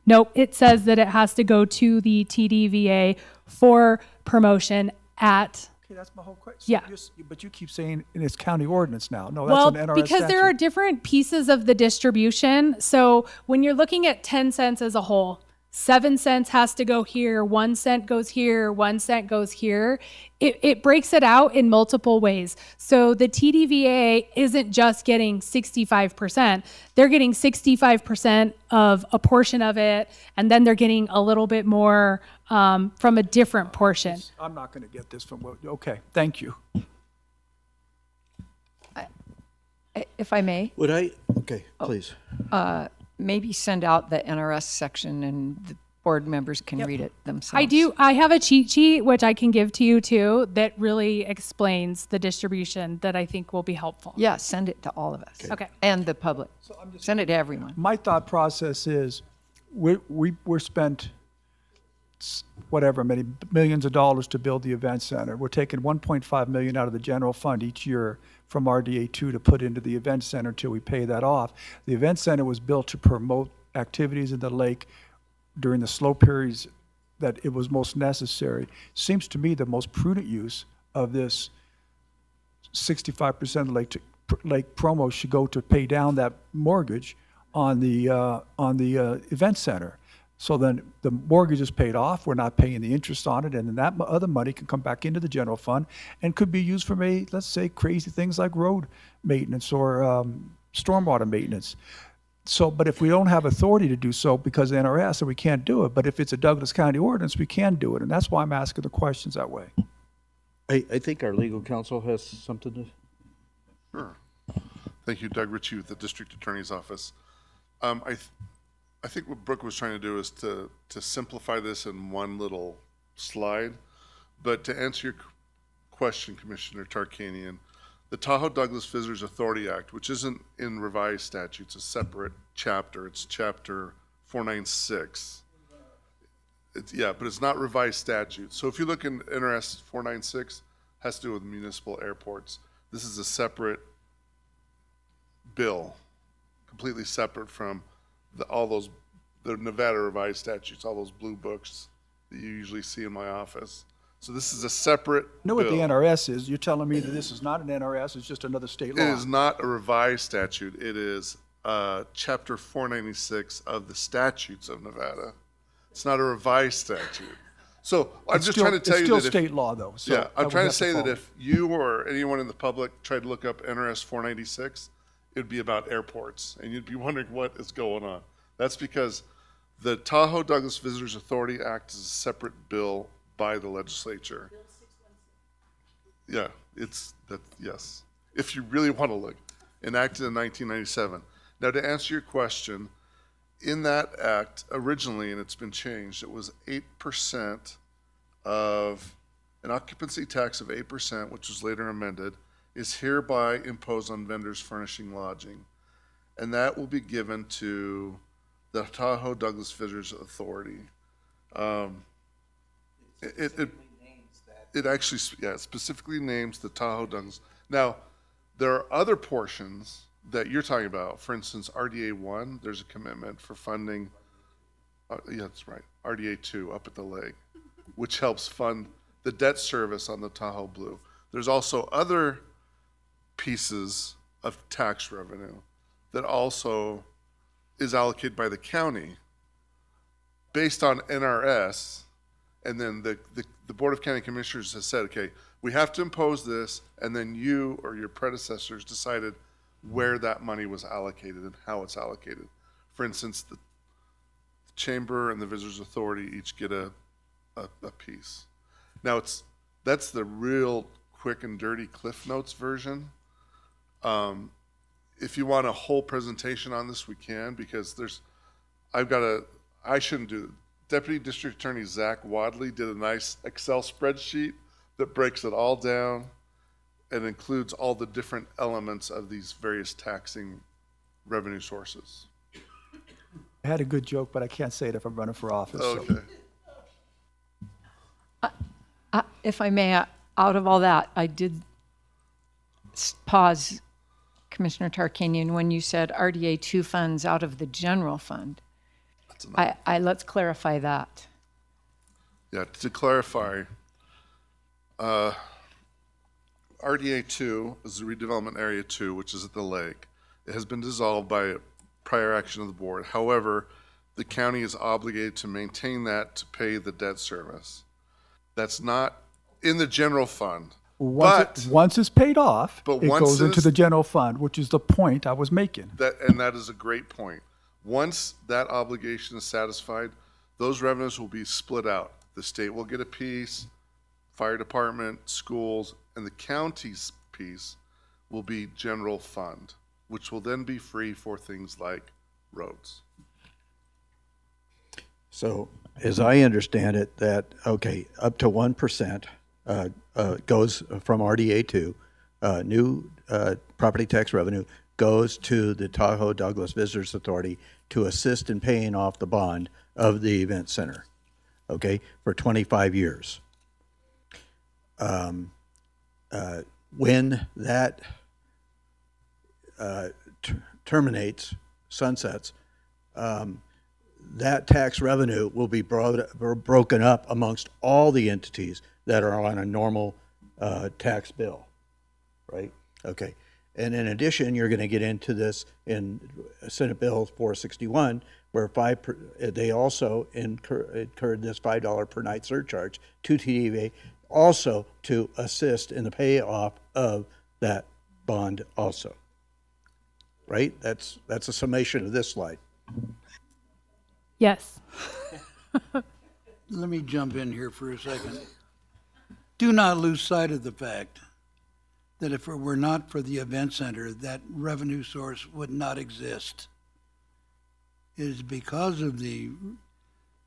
Nope. It says that it has to go to the TDVA for promotion at. Okay, that's my whole question. Yeah. But you keep saying in its county ordinance now. No, that's Well, an NRS because there statute. are different pieces of the distribution. So when you're looking at 10 cents as a whole, 7 cents has to go here, 1 cent goes here, 1 cent goes here. It breaks it out in multiple ways. So the TDVA isn't just getting 65%. They're getting 65% of a portion of it, and then they're getting a little bit more from a different portion. I'm not going to get this from what, okay, thank you. If I may, Would I? Okay, please. maybe send out the NRS section and the board members can read it themselves. I do. I have a cheat sheet, which I can give to you too, that really explains the distribution that I think will be helpful. Yeah, send it to all of us. Okay. And the public. Send it to everyone. My thought process is we're spent whatever many millions of dollars to build the event center. We're taking 1.5 million out of the general fund each year from RDA2 to put into the event center until we pay that off. The event center was built to promote activities in the lake during the slow periods that it was most necessary. Seems to me the most prudent use of this 65% of lake promo should go to pay down that mortgage on the event center. So then the mortgage is paid off, we're not paying the interest on it, and then that other money can come back into the general fund and could be used for maybe, let's say, crazy things like road maintenance or stormwater maintenance. So, but if we don't have authority to do so because of NRS, then we can't do it. But if it's a Douglas County ordinance, we can do it, and that's why I'm asking the questions that way. I think our legal counsel has something to. Sure. Thank you, Doug Ritchie with the District Attorney's Office. I think what Brooke was trying to do is to simplify this in one little slide. But to answer your question, Commissioner Tarkanian, the Tahoe Douglas Visitors Authority Act, which isn't in revised statutes, a separate chapter. It's chapter 496. But it's not revised statute. So if you look in NRS 496, has to do with municipal airports. This is a separate bill, completely separate from the Nevada revised statutes, all those blue books that you usually see in my office. So this is a separate I know what the bill. NRS is. You're telling me that this is not an NRS, it's just another state law. It is not a revised statute. It is chapter 496 of the statutes of Nevada. It's not a revised statute. So I'm just trying to tell you that it's still state law, though. So yeah, I'm we trying have to say that follow. if you or anyone in the public tried to look up NRS 496, it'd be about airports, and you'd be wondering what is going on. That's because the Tahoe Douglas Visitors Authority Act is a separate bill by the legislature. Yeah, yes. If you really want to look, enacted in 1997. Now, to answer your question, in that act originally, and it's been changed, it was 8% of an occupancy tax of 8%, which was later amended, is hereby imposed on vendors furnishing lodging, and that will be given to the Tahoe Douglas Visitors Authority. It actually, specifically names the Tahoe Douglas. Now, there are other portions that you're talking about. For instance, RDA 1, there's a commitment for funding. That's right. RDA 2 up at the lake, which helps fund the debt service on the Tahoe Blue. There's also other pieces of tax revenue that also is allocated by the county based on NRS, and then the Board of County Commissioners has said, okay, we have to impose this, and then you or your predecessors decided where that money was allocated and how it's allocated. For instance, Chamber and the Visitors Authority each get a piece. Now, that's the real quick and dirty Cliff Notes version. If you want a whole presentation on this, we can, because I shouldn't do it. Deputy District Attorney Zach Wadley did a nice Excel spreadsheet that breaks it all down and includes all the different elements of these various taxing revenue sources. I had a good joke, but I can't say it if I'm running for office. so. Okay. If I may, out of all that, I did pause, Commissioner Tarkanian, when you said RDA 2 funds out of the general fund. Let's clarify that. Yeah, to clarify, RDA 2 is the redevelopment area 2, which is at the lake. It has been dissolved by prior action of the board. However, the county is obligated to maintain that to pay the debt service. That's not in the general fund. Once it's paid off, But it once goes into it's- the general fund, which is the point I was making. That is a great point. Once that obligation is satisfied, those revenues will be split out. The state will get a piece, fire department, schools, and the county's piece will be general fund, which will then be free for things like roads. So as I understand it, that, okay, up to 1% goes from RDA 2, new property tax revenue goes to the Tahoe Douglas Visitors Authority to assist in paying off the bond of the event center, okay, for 25 years. When that terminates, sunsets, that tax revenue will be broken up amongst all the entities that are on a normal tax bill, right? Okay. And in addition, you're going to get into this in Senate Bill 461, where they also incurred this $5 per night surcharge to TVA, also to assist in the payoff of that bond also. Right? That's a summation of this slide. Yes. Let me jump in here for a second. Do not lose sight of the fact that if it were not for the event center, that revenue source would not exist. It is because of the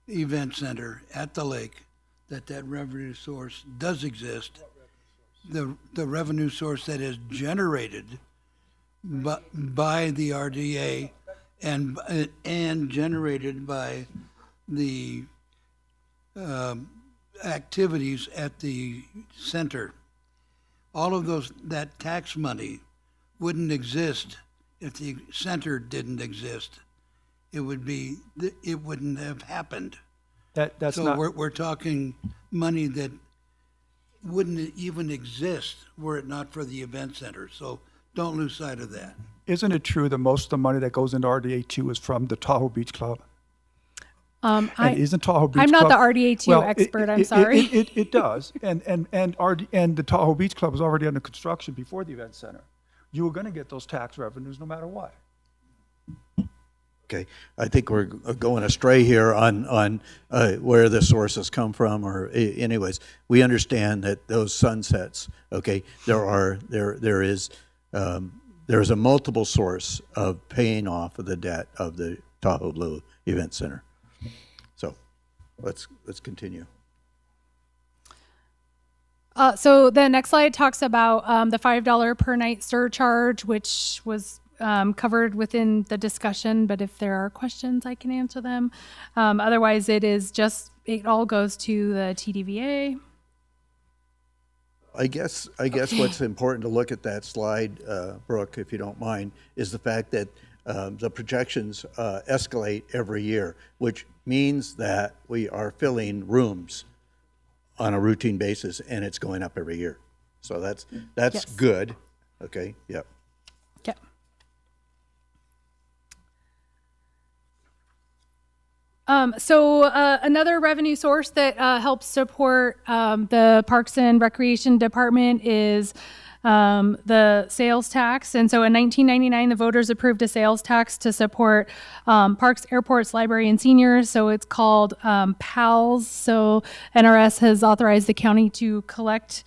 event center at the lake that revenue source does exist. The revenue source that is generated by the RDA and generated by the activities at the center. All of that tax money wouldn't exist if the center didn't exist. It wouldn't have happened. That's so not. we're talking money that wouldn't even exist were it not for the event center. So don't lose sight of that. Isn't it true that most of the money that goes into RDA 2 is from the Tahoe Beach Club? And isn't Tahoe Beach I'm Club? not the RDA 2 expert. I'm sorry. It does, and the Tahoe Beach Club was already under construction before the event center. You were going to get those tax revenues no matter what. Okay, I think we're going astray here on where the sources come from, or anyways, we understand that those sunsets, okay, there is a multiple source of paying off of the debt of the Tahoe Blue Event Center. So let's continue. So the next slide talks about the $5 per night surcharge, which was covered within the discussion, but if there are questions, I can answer them. Otherwise, it all goes to the TDVA. I guess what's important to look at that slide, Brooke, if you don't mind, is the fact that the projections escalate every year, which means that we are filling rooms on a routine basis, and it's going up every year. So that's Yes. good. Okay. Yep. Okay. So another revenue source that helps support the Parks and Recreation Department is the sales tax. And so in 1999, the voters approved a sales tax to support parks, airports, library, and seniors. So it's called PALS. So NRS has authorized the county to collect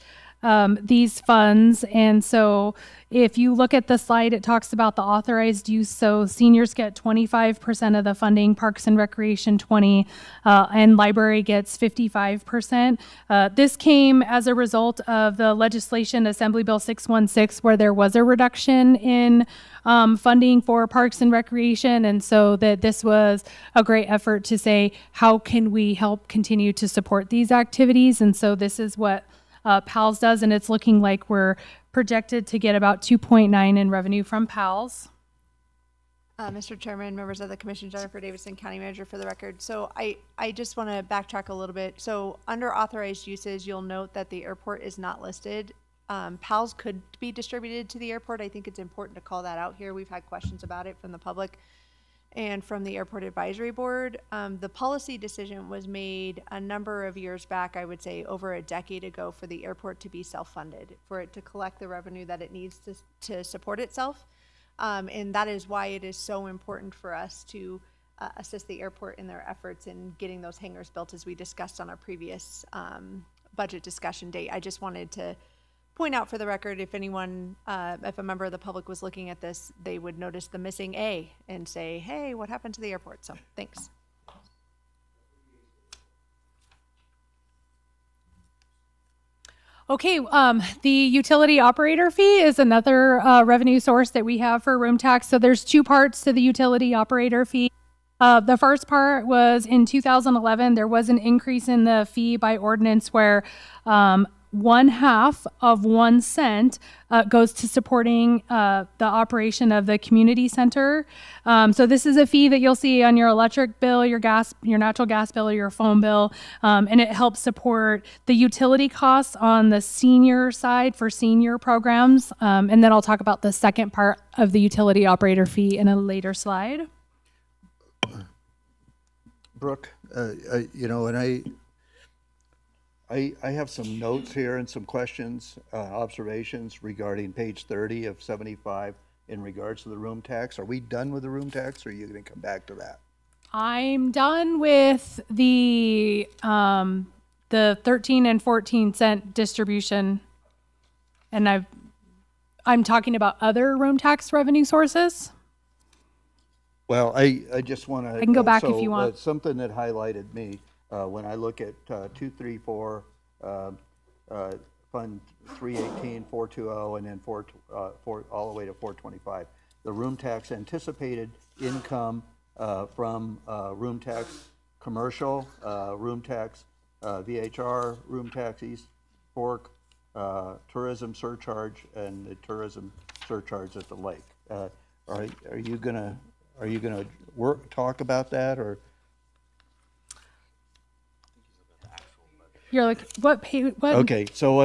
these funds. And so if you look at the slide, it talks about the authorized use. So seniors get 25% of the funding, parks and recreation 20, and library gets 55%. This came as a result of the legislation, Assembly Bill 616, where there was a reduction in funding for parks and recreation. And so that this was a great effort to say, how can we help continue to support these activities? And so this is what PALS does, and it's looking like we're projected to get about 2.9 in revenue from PALS. Mr. Chairman, members of the commission, Jennifer Davidson, County Manager for the record. So I just want to backtrack a little bit. So under authorized uses, you'll note that the airport is not listed. PALS could be distributed to the airport. I think it's important to call that out here. We've had questions about it from the public and from the Airport Advisory Board. The policy decision was made a number of years back, I would say over a decade ago, for the airport to be self-funded, for it to collect the revenue that it needs to support itself. And that is why it is so important for us to assist the airport in their efforts in getting those hangars built, as we discussed on our previous budget discussion date. I just wanted to point out for the record, if anyone, if a member of the public was looking at this, they would notice the missing A and say, hey, what happened to the airport? So thanks. Okay, the utility operator fee is another revenue source that we have for room tax. So there's two parts to the utility operator fee. The first part was in 2011, there was an increase in the fee by ordinance where 1/2 of 1 cent goes to supporting the operation of the community center. So this is a fee that you'll see on your electric bill, your gas, your natural gas bill, or your phone bill, and it helps support the utility costs on the senior side for senior programs. And then I'll talk about the second part of the utility operator fee in a later slide. Brooke, you know, and I have some notes here and some questions, observations regarding page 30 of 75 in regards to the room tax. Are we done with the room tax, or are you going to come back to that? I'm done with the 13 and 14 cent distribution, and I'm talking about other room tax revenue sources. Well, I just want to. I can go back if you want. Something that highlighted me when I look at 234, Fund 318, 420, and then 4 all the way to 425. The room tax anticipated income from room tax commercial, room tax VHR, room tax East Fork, tourism surcharge, and the tourism surcharge at the lake. Are you gonna talk about that, or? You're like, what pay, what? Okay, so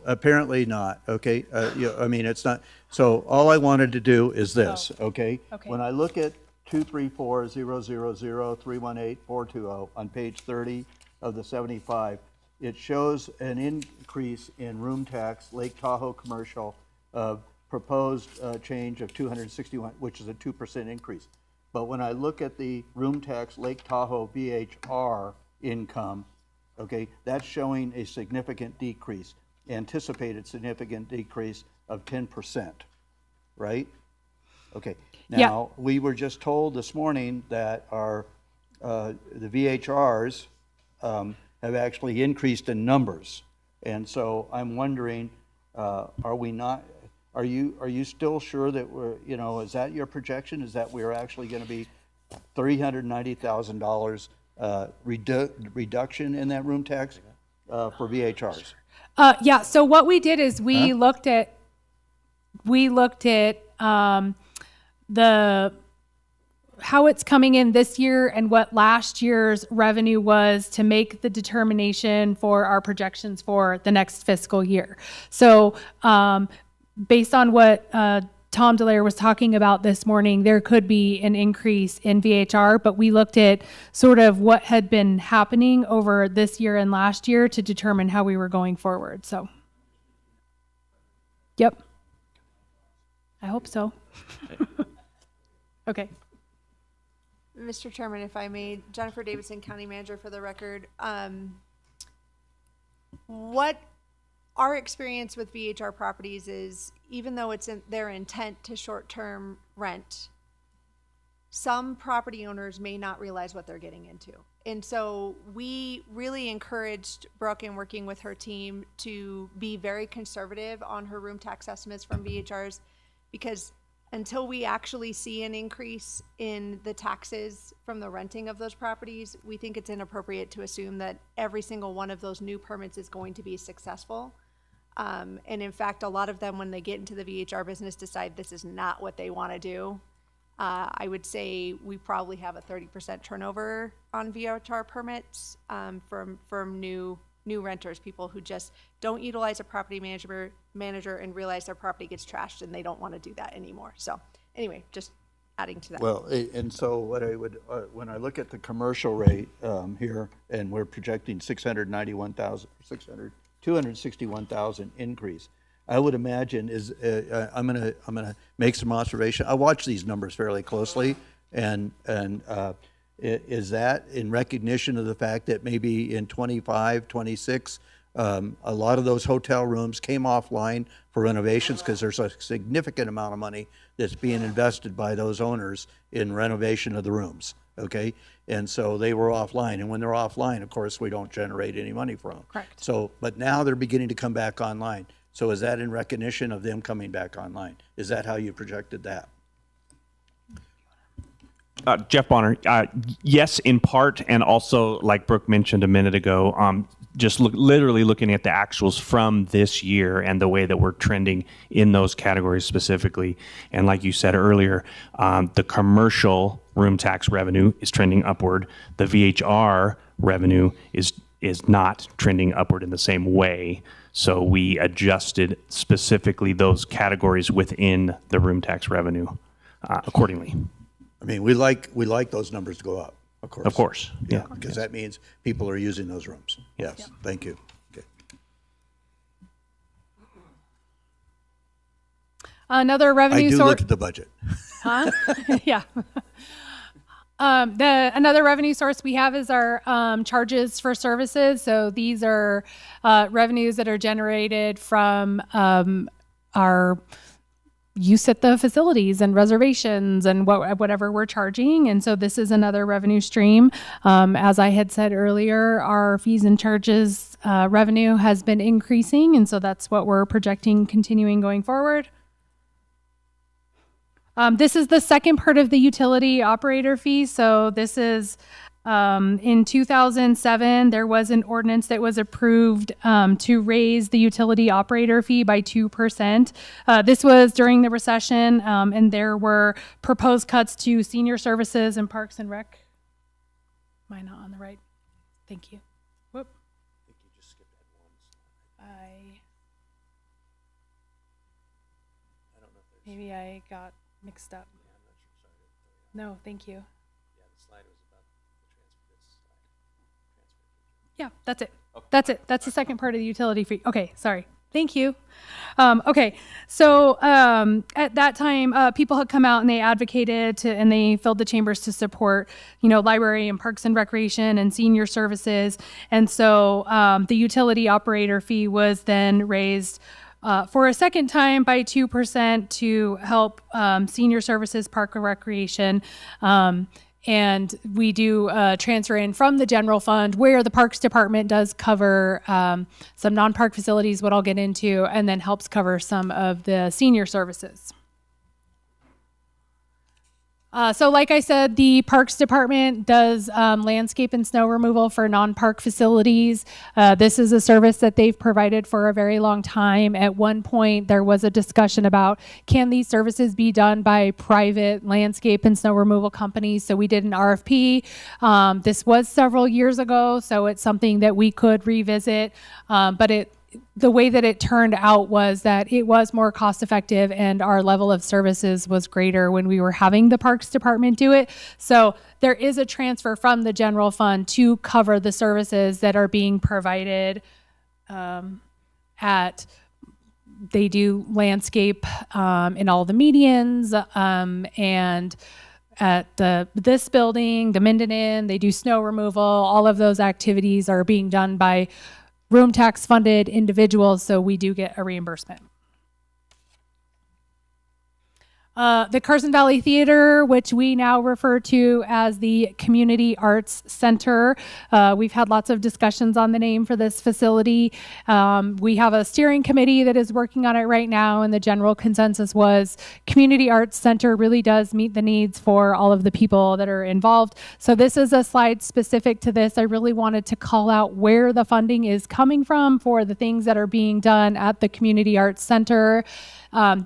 apparently not, okay? I mean, it's not, so all I wanted to do is this, okay? Okay. When I look at 234-000-318-420 on page 30 of the 75, it shows an increase in room tax, Lake Tahoe commercial, of proposed change of 261, which is a 2% increase. But when I look at the room tax, Lake Tahoe VHR income, okay, that's showing a significant decrease, anticipated significant decrease of 10%, right? Okay. Now, we were just told this morning that our the VHRs have actually increased in numbers, and so I'm wondering, are you still sure that we're, you know, is that your projection? Is that we're actually going to be $390,000 reduction in that room tax for VHRs? Yeah. So what we did is we looked at how it's coming in this year and what last year's revenue was to make the determination for our projections for the next fiscal year. So based on what Tom Delaire was talking about this morning, there could be an increase in VHR, but we looked at sort of what had been happening over this year and last year to determine how we were going forward. So Yep. I hope so. Okay. Mr. Chairman, if I may, Jennifer Davidson, County Manager for the record. What our experience with VHR properties is, even though it's in their intent to short-term rent, some property owners may not realize what they're getting into. And so we really encouraged Brooke, in working with her team, to be very conservative on her room tax estimates from VHRs, because until we actually see an increase in the taxes from the renting of those properties, we think it's inappropriate to assume that every single one of those new permits is going to be successful. And in fact, a lot of them, when they get into the VHR business, decide this is not what they want to do. I would say we probably have a 30% turnover on VHR permits from new renters, people who just don't utilize a property manager and realize their property gets trashed and they don't want to do that anymore. So anyway, just adding to that. Well, and so what I would, when I look at the commercial rate here, and we're projecting 261,000 increase, I would imagine is, I'm gonna make some observation. I watch these numbers fairly closely, and is that in recognition of the fact that maybe in 25, 26, a lot of those hotel rooms came offline for renovations because there's a significant amount of money that's being invested by those owners in renovation of the rooms, okay? And so they were offline, and when they're offline, of course, we don't generate any money from them. Correct. So, but now they're beginning to come back online. So is that in recognition of them coming back online? Is that how you projected that? Jeff Bonner, yes, in part, and also, like Brooke mentioned a minute ago, just literally looking at the actuals from this year and the way that we're trending in those categories specifically. And like you said earlier, the commercial room tax revenue is trending upward. The VHR revenue is not trending upward in the same way. So we adjusted specifically those categories within the room tax revenue accordingly. I mean, we like those numbers to go up, of course. Of course, yeah. Because that means people are using those rooms. Yes, thank you. Okay. Another I revenue do source. look at the budget. Huh? Yeah. Another revenue source we have is our charges for services. So these are revenues that are generated from our use at the facilities and reservations and whatever we're charging. And so this is another revenue stream. As I had said earlier, our fees and charges revenue has been increasing. And so that's what we're projecting continuing going forward. This is the second part of the utility operator fee. So this is in 2007, there was an ordinance that was approved to raise the utility operator fee by 2%. This was during the recession, and there were proposed cuts to senior services and parks and rec. Am I not on the right? Thank you. Whoop. I think you just skipped that one. I don't know if maybe I got mixed up. No, thank you. Yeah, that's it. Okay. That's it. That's the second part of the utility fee. Okay, sorry. Thank you. Okay, so at that time, people had come out and they advocated and they filled the chambers to support, library and parks and recreation and senior services. And so the utility operator fee was then raised for a second time by 2% to help senior services, park and recreation. And we do transfer in from the general fund where the Parks Department does cover some non-park facilities, what I'll get into, and then helps cover some of the senior services. So like I said, the Parks Department does landscape and snow removal for non-park facilities. This is a service that they've provided for a very long time. At one point, there was a discussion about, can these services be done by private landscape and snow removal companies? So we did an RFP. This was several years ago, so it's something that we could revisit. But the way that it turned out was that it was more cost effective and our level of services was greater when we were having the Parks Department do it. So there is a transfer from the general fund to cover the services that are being provided at They do landscape in all the medians and at this building, the Minden Inn, they do snow removal. All of those activities are being done by room tax funded individuals, so we do get a reimbursement. The Carson Valley Theater, which we now refer to as the Community Arts Center. We've had lots of discussions on the name for this facility. We have a steering committee that is working on it right now, and the general consensus was Community Arts Center really does meet the needs for all of the people that are involved. So this is a slide specific to this. I really wanted to call out where the funding is coming from for the things that are being done at the Community Arts Center.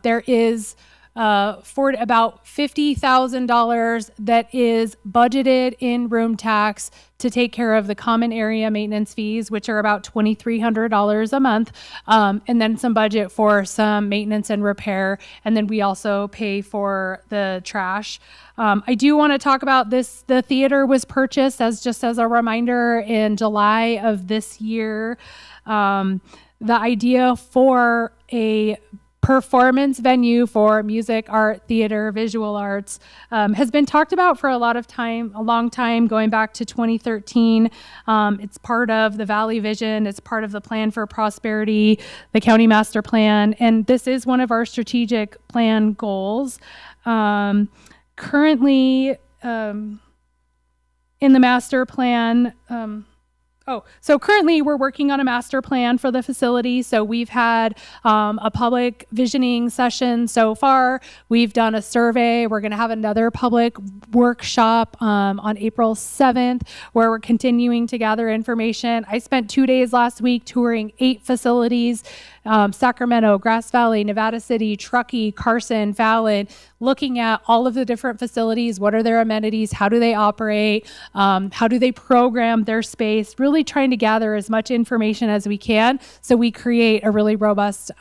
There is for about $50,000 that is budgeted in room tax to take care of the common area maintenance fees, which are about $2,300 a month, and then some budget for some maintenance and repair. And then we also pay for the trash. I do want to talk about this. The theater was purchased just as a reminder in July of this year. The idea for a performance venue for music, art, theater, visual arts has been talked about for a long time, going back to 2013. It's part of the Valley Vision. It's part of the Plan for Prosperity, the County Master Plan, and this is one of our strategic plan goals. Currently, in the master plan, so currently we're working on a master plan for the facility. So we've had a public visioning session so far. We've done a survey. We're going to have another public workshop on April 7th where we're continuing to gather information. I spent 2 days last week touring 8 facilities, Sacramento, Grass Valley, Nevada City, Truckee, Carson, Fallon, looking at all of the different facilities. What are their amenities? How do they operate? How do they program their space? Really trying to gather as much information as we can so we create a really robust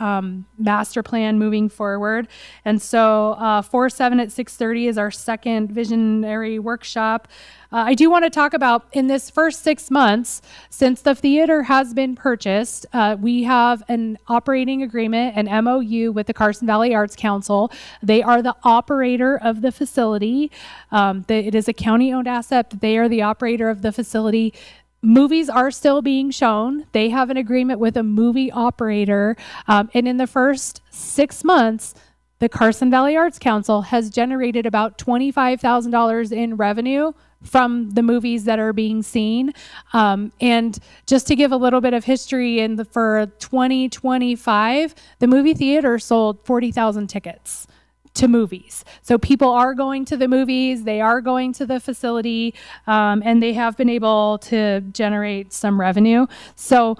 master plan moving forward. And so 4/7 at 6:30 is our second visionary workshop. I do want to talk about in this first 6 months, since the theater has been purchased, we have an operating agreement, an MOU with the Carson Valley Arts Council. They are the operator of the facility. It is a county-owned asset. They are the operator of the facility. Movies are still being shown. They have an agreement with a movie operator. And in the first 6 months, the Carson Valley Arts Council has generated about $25,000 in revenue from the movies that are being seen. And just to give a little bit of history, for 2025, the movie theater sold 40,000 tickets to movies. So people are going to the movies, they are going to the facility, and they have been able to generate some revenue. So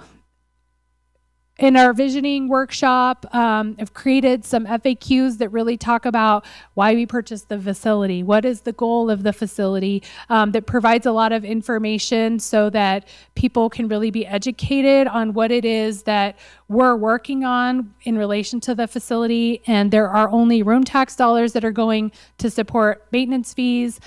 in our visioning workshop, I've created some FAQs that really talk about why we purchased the facility. What is the goal of the facility? That provides a lot of information so that people can really be educated on what it is that we're working on in relation to the facility. And there are only room tax dollars that are going to support maintenance fees.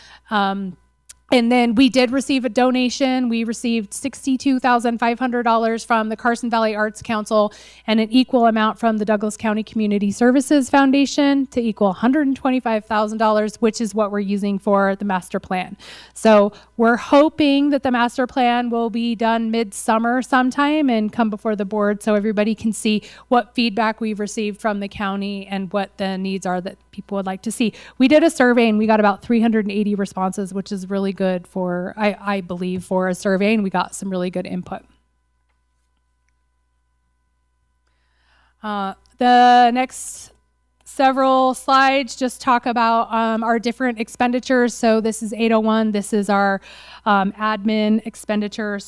And then we did receive a donation. We received $62,500 from the Carson Valley Arts Council and an equal amount from the Douglas County Community Services Foundation to equal $125,000, which is what we're using for the master plan. So we're hoping that the master plan will be done midsummer sometime and come before the board so everybody can see what feedback we've received from the county and what the needs are that people would like to see. We did a survey and we got about 380 responses, which is really good for, I believe, for a survey, and we got some really good input. The next several slides just talk about our different expenditures. So this is 801. This is our admin expenditure.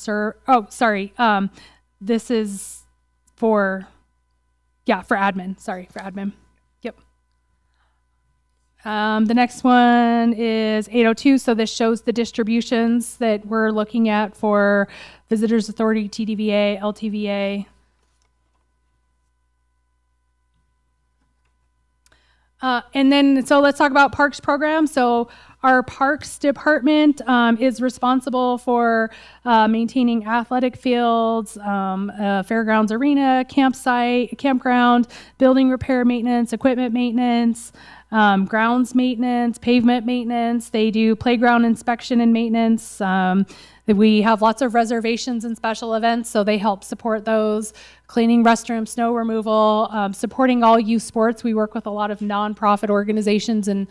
This is for admin. Sorry, for admin. Yep. The next one is 802. So this shows the distributions that we're looking at for Visitors Authority, TDVA, LTVA. And then, so let's talk about parks program. So our parks department is responsible for maintaining athletic fields, fairgrounds arena, campground, building repair maintenance, equipment maintenance, grounds maintenance, pavement maintenance. They do playground inspection and maintenance. We have lots of reservations and special events, so they help support those. Cleaning restrooms, snow removal, supporting all youth sports. We work with a lot of nonprofit organizations and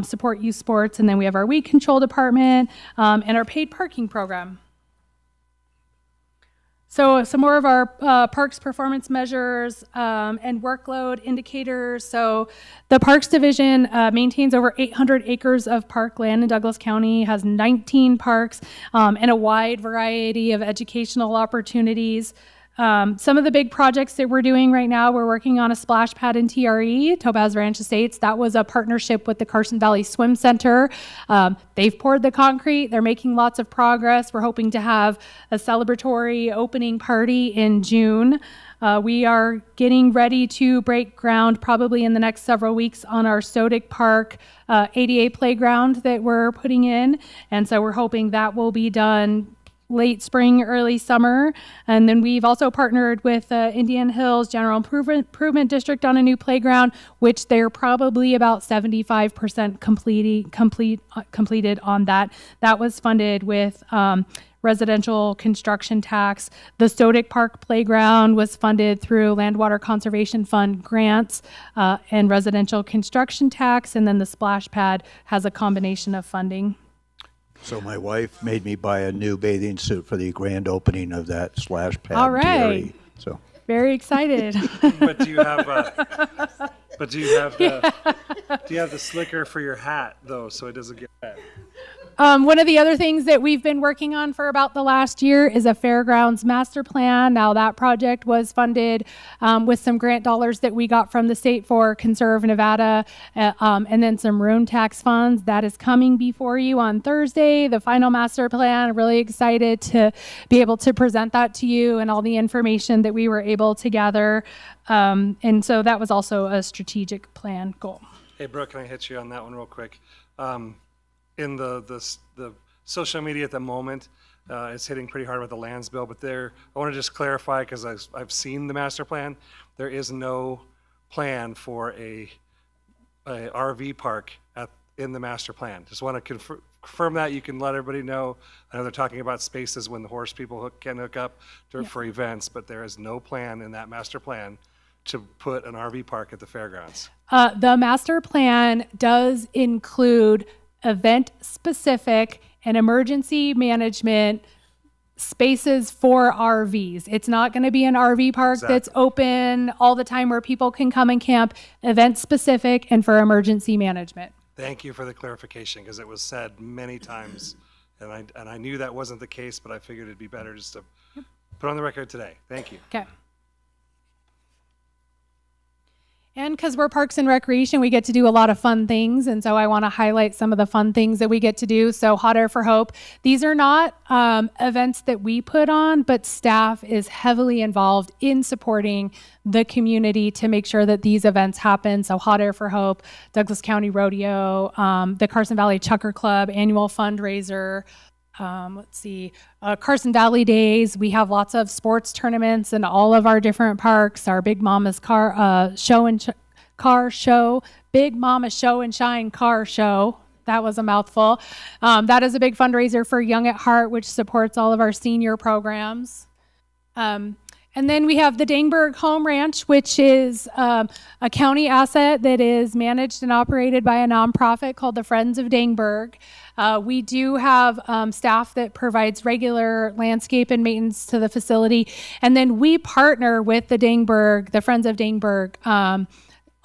support youth sports. And then we have our weed control department and our paid parking program. So some more of our parks performance measures and workload indicators. So the Parks Division maintains over 800 acres of park land in Douglas County, has 19 parks and a wide variety of educational opportunities. Some of the big projects that we're doing right now, we're working on a splash pad in TRE, Topaz Ranch Estates. That was a partnership with the Carson Valley Swim Center. They've poured the concrete. They're making lots of progress. We're hoping to have a celebratory opening party in June. We are getting ready to break ground probably in the next several weeks on our Sodic Park ADA playground that we're putting in. And so we're hoping that will be done late spring, early summer. And then we've also partnered with Indian Hills General Improvement District on a new playground, which they're probably about 75% completed on that. That was funded with residential construction tax. The Sodic Park playground was funded through Land Water Conservation Fund grants and residential construction tax. And then the splash pad has a combination of funding. So my wife made me buy a new bathing suit for the grand opening of that splash pad. All right. DRE. So Very excited. But do you have the slicker for your hat though, so it doesn't get wet? One of the other things that we've been working on for about the last year is a fairgrounds master plan. Now that project was funded with some grant dollars that we got from the state for Conserve Nevada and then some room tax funds. That is coming before you on Thursday, the final master plan. I'm really excited to be able to present that to you and all the information that we were able to gather. And so that was also a strategic plan goal. Hey, Brooke, can I hit you on that one real quick? In the social media at the moment, it's hitting pretty hard with the lands bill, but I want to just clarify, because I've seen the master plan. There is no plan for a RV park in the master plan. Just want to confirm that. You can let everybody know. I know they're talking about spaces when the horse people can hook up for events, but there is no plan in that master plan to put an RV park at the fairgrounds. The master plan does include event-specific and emergency management spaces for RVs. It's not going to be an RV park that's open all the time where people can come and camp. Event-specific and for emergency management. Thank you for the clarification, because it was said many times, and I knew that wasn't the case, but I figured it'd be better just to put on the record today. Thank you. Okay. And because we're Parks and Recreation, we get to do a lot of fun things. And so I want to highlight some of the fun things that we get to do. So Hot Air for Hope. These are not events that we put on, but staff is heavily involved in supporting the community to make sure that these events happen. So Hot Air for Hope, Douglas County Rodeo, the Carson Valley Chucker Club annual fundraiser. Carson Valley Days. We have lots of sports tournaments in all of our different parks. Our Big Mama's Car Show and Big Mama Show and Shine Car Show. That was a mouthful. That is a big fundraiser for Young at Heart, which supports all of our senior programs. And then we have the Dangberg Home Ranch, which is a county asset that is managed and operated by a nonprofit called the Friends of Dangberg. We do have staff that provides regular landscape and maintenance to the facility. And then we partner with the Friends of Dangberg,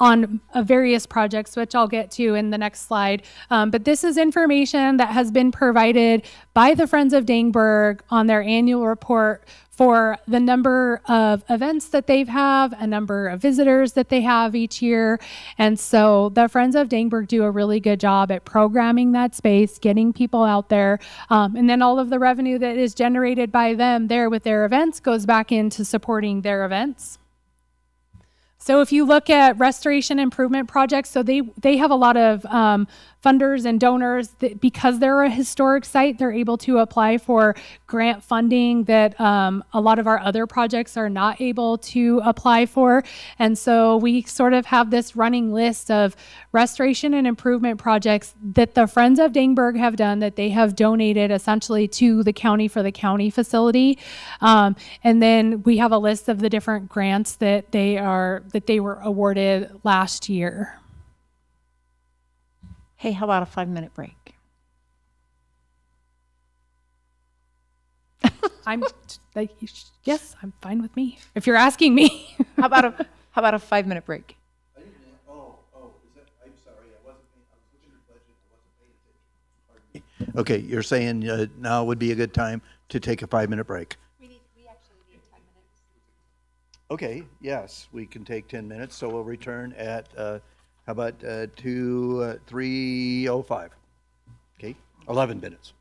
on various projects, which I'll get to in the next slide. But this is information that has been provided by the Friends of Dangberg on their annual report for the number of events that they have, a number of visitors that they have each year. And so the Friends of Dangberg do a really good job at programming that space, getting people out there. And then all of the revenue that is generated by them there with their events goes back into supporting their events. So if you look at restoration improvement projects, so they have a lot of funders and donors that because they're a historic site, they're able to apply for grant funding that a lot of our other projects are not able to apply for. And so we sort of have this running list of restoration and improvement projects that the Friends of Dangberg have done that they have donated essentially to the county for the county facility. And then we have a list of the different grants that they were awarded last year. Hey, how about a 5-minute break? Yes, I'm fine with me. If you're asking me. How about a 5-minute break? Okay, you're saying now would be a good time to take a 5-minute break? We actually need 10 minutes. Okay, yes, we can take 10 minutes, so we'll return at, how about 3:05? Okay, 11 minutes.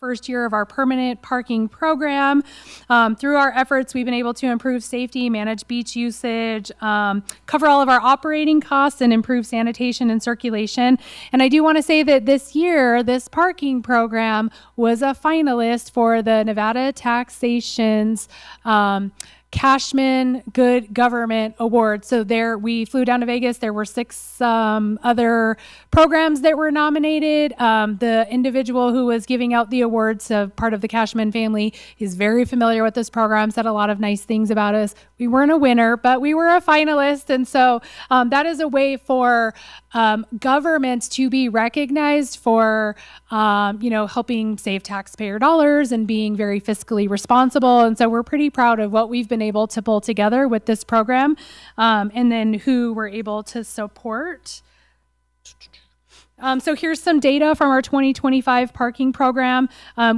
first year of our permanent parking program. Through our efforts, we've been able to improve safety, manage beach usage, cover all of our operating costs, and improve sanitation and circulation. And I do want to say that this year, this parking program was a finalist for the Nevada Taxation's Cashman Good Government Award. So we flew down to Vegas. There were 6 other programs that were nominated. The individual who was giving out the awards, part of the Cashman family, is very familiar with this program, said a lot of nice things about us. We weren't a winner, but we were a finalist. And so that is a way for governments to be recognized for, helping save taxpayer dollars and being very fiscally responsible. And so we're pretty proud of what we've been able to pull together with this program, and then who we're able to support. So here's some data from our 2025 parking program.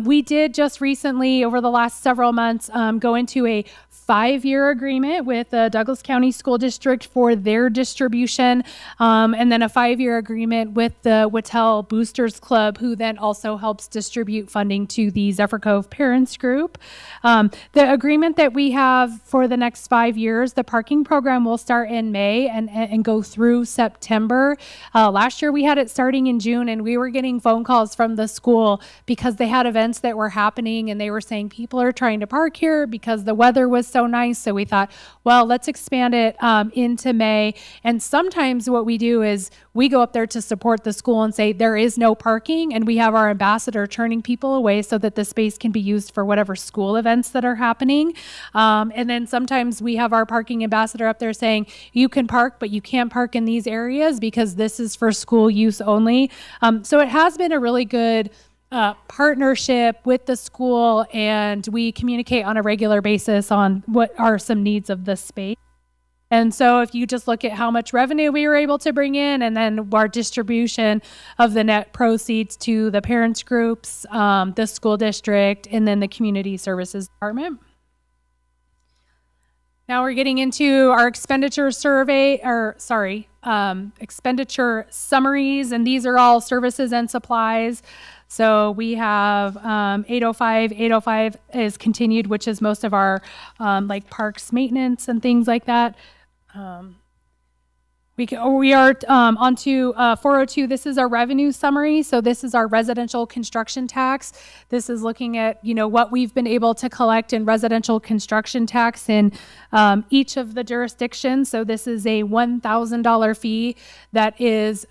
We did just recently, over the last several months, go into a 5-year agreement with the Douglas County School District for their distribution, and then a 5-year agreement with the Whittle Boosters Club, who then also helps distribute funding to the Zephyr Cove Parents Group. The agreement that we have for the next 5 years, the parking program will start in May and go through September. Last year we had it starting in June, and we were getting phone calls from the school because they had events that were happening, and they were saying people are trying to park here because the weather was so nice. So we thought, well, let's expand it into May. And sometimes what we do is we go up there to support the school and say there is no parking, and we have our ambassador turning people away so that the space can be used for whatever school events that are happening. And then sometimes we have our parking ambassador up there saying you can park, but you can't park in these areas because this is for school use only. So it has been a really good partnership with the school, and we communicate on a regular basis on what are some needs of the space. And so if you just look at how much revenue we were able to bring in, and then our distribution of the net proceeds to the parents groups, the school district, and then the community services department. Now we're getting into our expenditure expenditure summaries, and these are all services and supplies. So we have 805. 805 is continued, which is most of our parks maintenance and things like that. We are onto 402. This is our revenue summary. So this is our residential construction tax. This is looking at what we've been able to collect in residential construction tax in each of the jurisdictions. So this is a $1,000 fee that is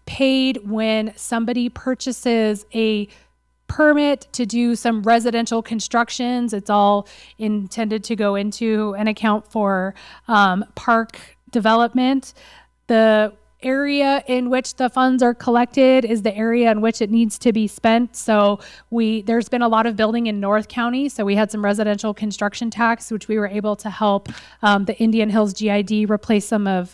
paid when somebody purchases a permit to do some residential constructions. It's all intended to go into an account for park development. The area in which the funds are collected is the area in which it needs to be spent. So there's been a lot of building in North County. So we had some residential construction tax, which we were able to help the Indian Hills GID replace some of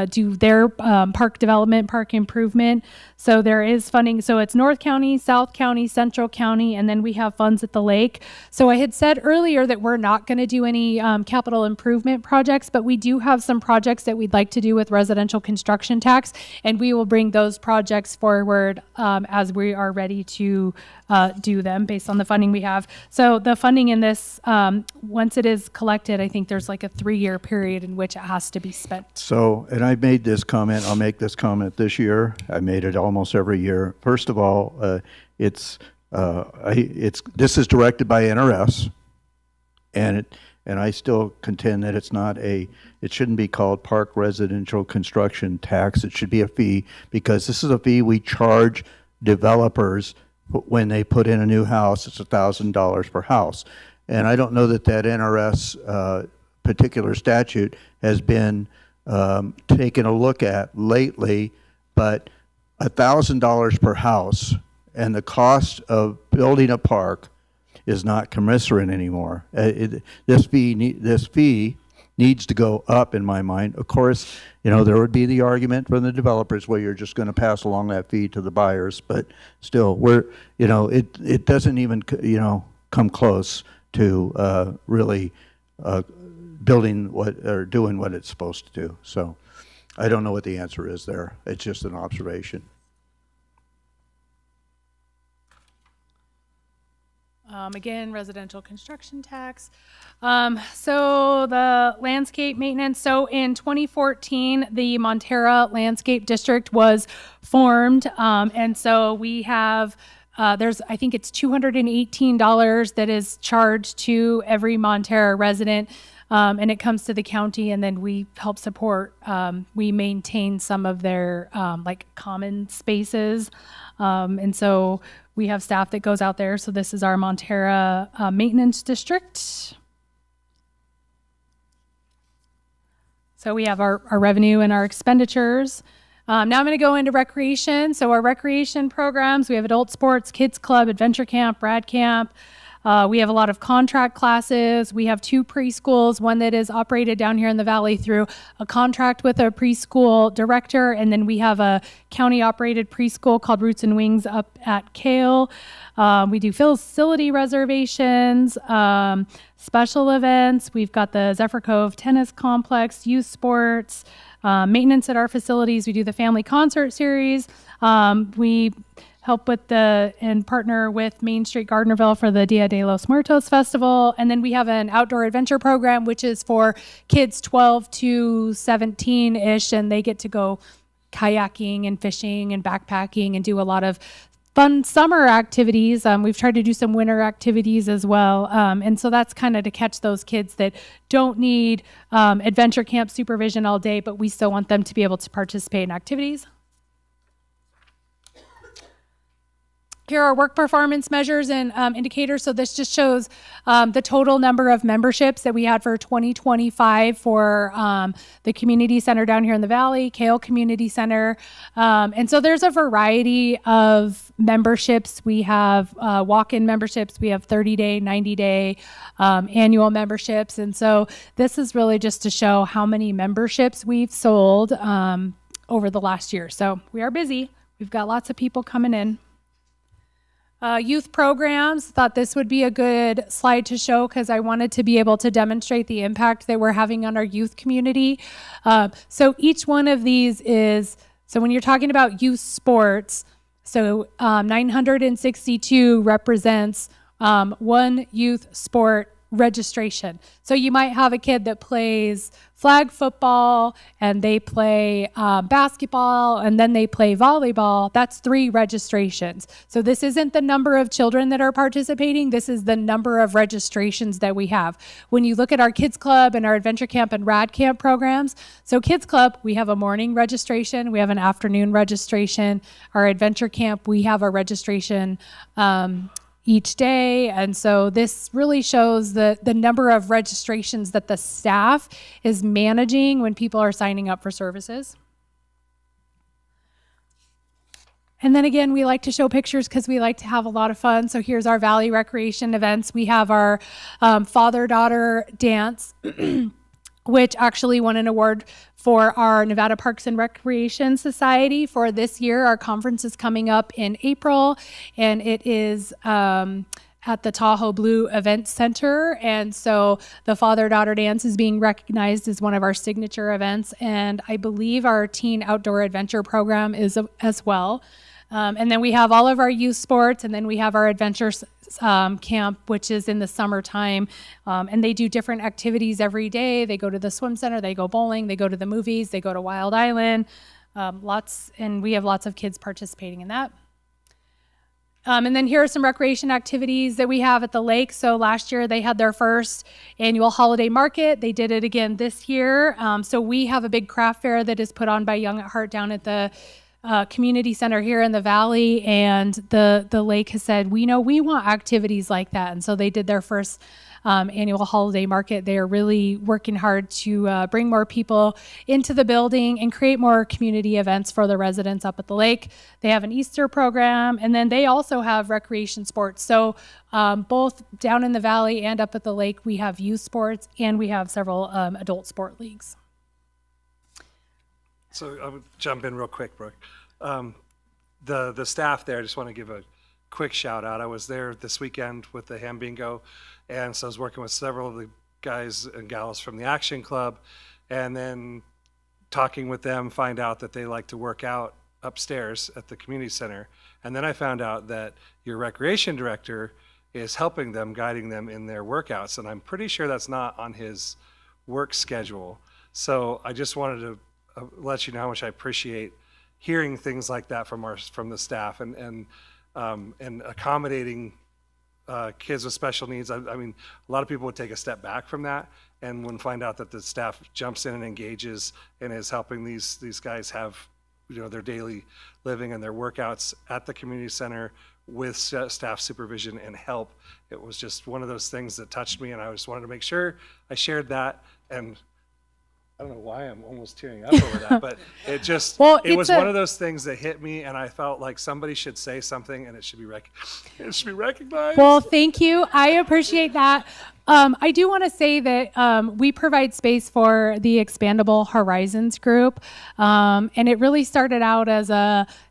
do their park development, park improvement. So there is funding. So it's North County, South County, Central County, and then we have funds at the lake. So I had said earlier that we're not going to do any capital improvement projects, but we do have some projects that we'd like to do with residential construction tax, and we will bring those projects forward as we are ready to do them based on the funding we have. So the funding in this, once it is collected, I think there's like a 3-year period in which it has to be spent. So, and I made this comment, I'll make this comment this year. I made it almost every year. First of all, this is directed by NRS, and I still contend that it shouldn't be called park residential construction tax. It should be a fee, because this is a fee we charge developers when they put in a new house. It's $1,000 per house. And I don't know that NRS particular statute has been taken a look at lately, but $1,000 per house and the cost of building a park is not commensurate anymore. This fee needs to go up, in my mind. Of course, there would be the argument from the developers where you're just going to pass along that fee to the buyers, but still, it doesn't even come close to really building doing what it's supposed to do. So I don't know what the answer is there. It's just an observation. Again, residential construction tax. So the landscape maintenance. So in 2014, the Montera Landscape District was formed. And so we have, I think it's $218 that is charged to every Montera resident. And it comes to the county, and then we help support, we maintain some of their like common spaces. And so we have staff that goes out there. So this is our Montera Maintenance District. So we have our revenue and our expenditures. Now I'm going to go into recreation. So our recreation programs, we have adult sports, kids club, adventure camp, rad camp. We have a lot of contract classes. We have 2 preschools, one that is operated down here in the valley through a contract with a preschool director, and then we have a county-operated preschool called Roots and Wings up at Kale. We do facility reservations, special events. We've got the Zephyr Cove Tennis Complex, youth sports, maintenance at our facilities. We do the family concert series. We help with and partner with Main Street Gardnerville for the Dia de los Muertos Festival. And then we have an outdoor adventure program, which is for kids 12 to 17-ish, and they get to go kayaking and fishing and backpacking and do a lot of fun summer activities. We've tried to do some winter activities as well. And so that's kind of to catch those kids that don't need adventure camp supervision all day, but we still want them to be able to participate in activities. Here are work performance measures and indicators. So this just shows the total number of memberships that we had for 2025 for the community center down here in the valley, Kale Community Center. And so there's a variety of memberships. We have walk-in memberships. We have 30-day, 90-day annual memberships. And so this is really just to show how many memberships we've sold over the last year. So we are busy. We've got lots of people coming in. Youth programs, thought this would be a good slide to show because I wanted to be able to demonstrate the impact that we're having on our youth community. So each one of these is, so when you're talking about youth sports, so 962 represents one youth sport registration. So you might have a kid that plays flag football and they play basketball and then they play volleyball. That's 3 registrations. So this isn't the number of children that are participating. This is the number of registrations that we have. When you look at our kids club and our adventure camp and rad camp programs, so kids club, we have a morning registration. We have an afternoon registration. Our adventure camp, we have a registration each day. And so this really shows the number of registrations that the staff is managing when people are signing up for services. And then again, we like to show pictures because we like to have a lot of fun. So here's our Valley Recreation events. We have our father-daughter dance, which actually won an award for our Nevada Parks and Recreation Society for this year. Our conference is coming up in April, and it is at the Tahoe Blue Event Center. And so the father-daughter dance is being recognized as one of our signature events. And I believe our teen outdoor adventure program is as well. And then we have all of our youth sports, and then we have our adventure camp, which is in the summertime. And they do different activities every day. They go to the swim center, they go bowling, they go to the movies, they go to Wild Island, and we have lots of kids participating in that. And then here are some recreation activities that we have at the lake. So last year they had their first annual holiday market. They did it again this year. So we have a big craft fair that is put on by Young at Heart down at the community center here in the valley, and the lake has said, we want activities like that. And so they did their first annual holiday market. They are really working hard to bring more people into the building and create more community events for the residents up at the lake. They have an Easter program, and then they also have recreation sports. So both down in the valley and up at the lake, we have youth sports, and we have several adult sport leagues. So I would jump in real quick, Brooke. The staff there, I just want to give a quick shout out. I was there this weekend with the Ham Bingo, and so I was working with several of the guys and gals from the Action Club, and then talking with them, find out that they like to work out upstairs at the community center. And then I found out that your recreation director is helping them, guiding them in their workouts. And I'm pretty sure that's not on his work schedule. So I just wanted to let you know how much I appreciate hearing things like that from the staff and accommodating kids with special needs. I mean, a lot of people would take a step back from that and when find out that the staff jumps in and engages and is helping these guys have, their daily living and their workouts at the community center with staff supervision and help. It was just one of those things that touched me, and I just wanted to make sure I shared that. And I don't know why I'm almost tearing up over that, but it just, it was one of those things that hit me, and I felt like somebody should say something and it should be recognized. Well, thank you. I appreciate that. I do want to say that we provide space for the Expandable Horizons group. And it really started out as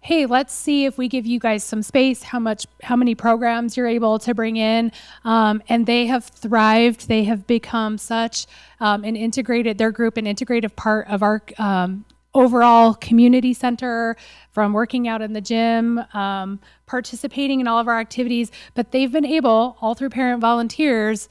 hey, let's see if we give you guys some space, how many programs you're able to bring in. And they have thrived. They have become such an integrative part of our overall community center, from working out in the gym, participating in all of our activities. But they've been able, all through parent volunteers,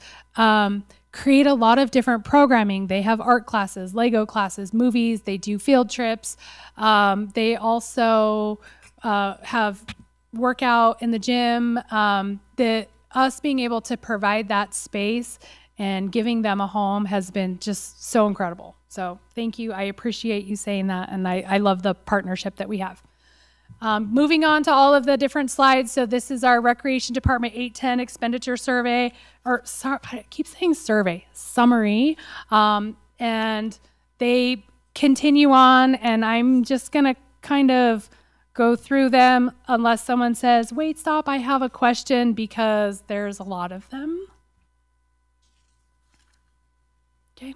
create a lot of different programming. They have art classes, Lego classes, movies, they do field trips. They also have workout in the gym. Us being able to provide that space and giving them a home has been just so incredible. So thank you. I appreciate you saying that, and I love the partnership that we have. Moving on to all of the different slides. So this is our Recreation Department 810 expenditure survey, I keep saying survey, summary. And they continue on, and I'm just gonna kind of go through them unless someone says, wait, stop, I have a question, because there's a lot of them. Okay.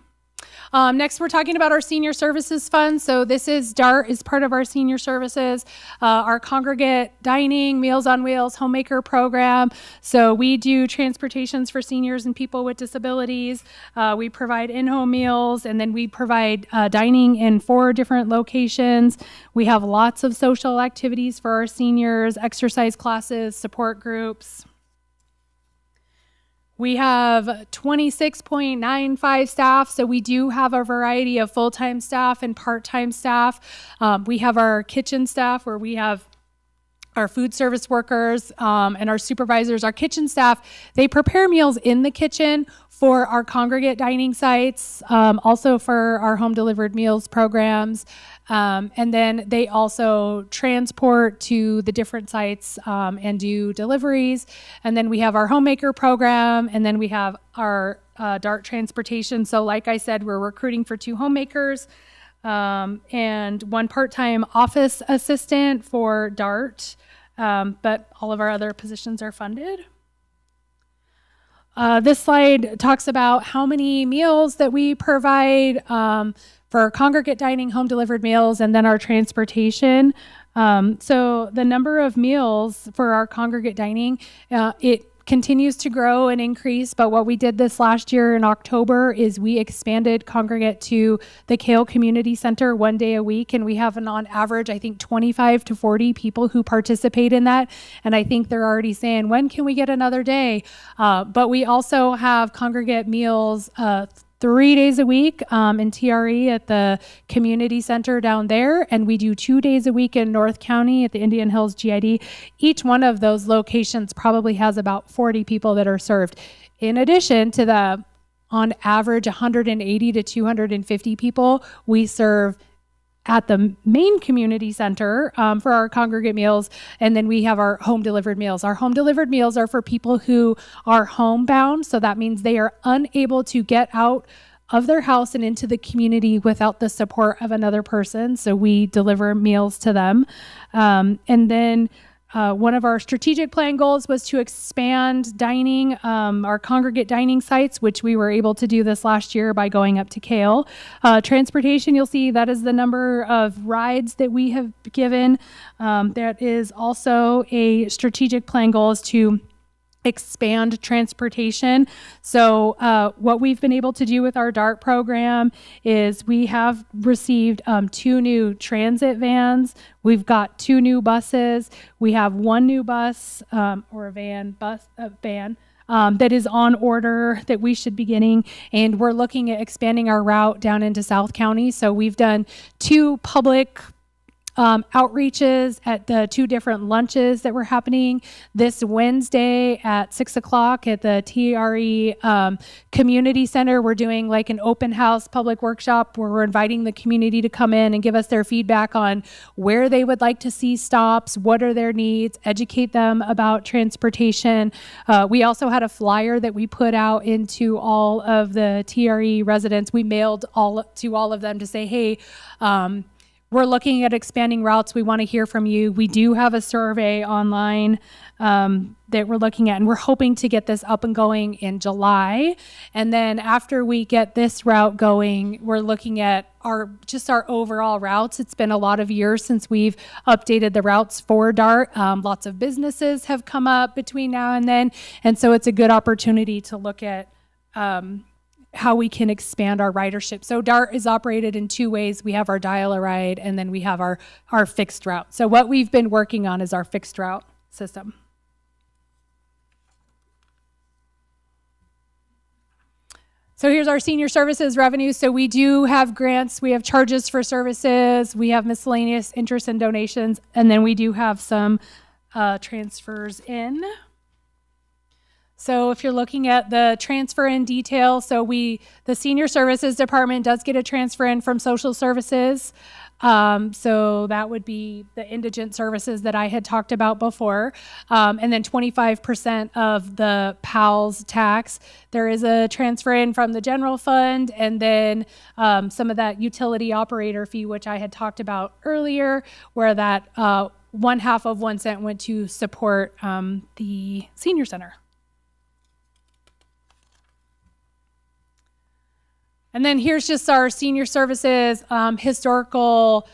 Next, we're talking about our senior services fund. So this is DART is part of our senior services, our congregate dining, Meals on Wheels, homemaker program. So we do transportations for seniors and people with disabilities. We provide in-home meals, and then we provide dining in 4 different locations. We have lots of social activities for our seniors, exercise classes, support groups. We have 26.95 staff, so we do have a variety of full-time staff and part-time staff. We have our kitchen staff, where we have our food service workers and our supervisors. Our kitchen staff, they prepare meals in the kitchen for our congregate dining sites, also for our home delivered meals programs. And then they also transport to the different sites and do deliveries. And then we have our homemaker program, and then we have our DART transportation. So like I said, we're recruiting for 2 homemakers and 1 part-time office assistant for DART, but all of our other positions are funded. This slide talks about how many meals that we provide for congregate dining, home delivered meals, and then our transportation. So the number of meals for our congregate dining, it continues to grow and increase, but what we did this last year in October is we expanded congregate to the Kale Community Center 1 day a week, and we have on average, I think, 25 to 40 people who participate in that, and I think they're already saying, when can we get another day? But we also have congregate meals 3 days a week in TRE at the community center down there, and we do 2 days a week in North County at the Indian Hills GID. Each one of those locations probably has about 40 people that are served. In addition to the, on average, 180 to 250 people we serve at the main community center for our congregate meals, and then we have our home delivered meals. Our home delivered meals are for people who are homebound, so that means they are unable to get out of their house and into the community without the support of another person, so we deliver meals to them. And then one of our strategic plan goals was to expand dining, our congregate dining sites, which we were able to do this last year by going up to Kale. Transportation, you'll see that is the number of rides that we have given. That is also a strategic plan goal, is to expand transportation. So what we've been able to do with our DART program is we have received 2 new transit vans. We've got 2 new buses. We have 1 new bus or a van that is on order that we should be getting. And we're looking at expanding our route down into South County. So we've done 2 public outreaches at the 2 different lunches that were happening this Wednesday at 6 o'clock at the TRE Community Center. We're doing like an open house public workshop where we're inviting the community to come in and give us their feedback on where they would like to see stops, what are their needs, educate them about transportation. We also had a flyer that we put out into all of the TRE residents. We mailed to all of them to say, hey, we're looking at expanding routes. We want to hear from you. We do have a survey online that we're looking at, and we're hoping to get this up and going in July. And then after we get this route going, we're looking at our overall routes. It's been a lot of years since we've updated the routes for DART. Lots of businesses have come up between now and then. And so it's a good opportunity to look at how we can expand our ridership. So DART is operated in 2 ways. We have our dial-a-ride, and then we have our fixed route. So what we've been working on is our fixed route system. So here's our senior services revenue. So we do have grants, we have charges for services, we have miscellaneous interest and donations, and then we do have some transfers in. So if you're looking at the transfer in detail, so the senior services department does get a transfer in from social services. So that would be the indigent services that I had talked about before. And then 25% of the PALS tax. There is a transfer in from the general fund, and then some of that utility operator fee, which I had talked about earlier, where that 1/2 of 1 cent went to support the senior center. And then here's just our senior services historical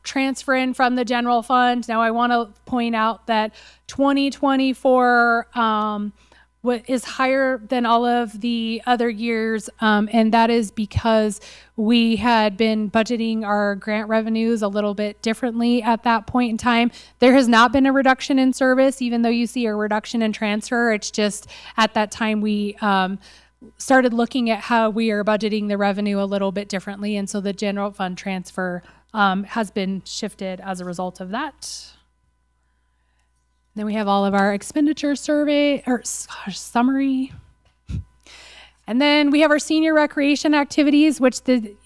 transfer in from the general fund. Now I want to point out that 2024 is higher than all of the other years, and that is because we had been budgeting our grant revenues a little bit differently at that point in time. There has not been a reduction in service, even though you see a reduction in transfer. It's just at that time we started looking at how we are budgeting the revenue a little bit differently, and so the general fund transfer has been shifted as a result of that. Then we have all of our expenditure survey or summary. And then we have our senior recreation activities, which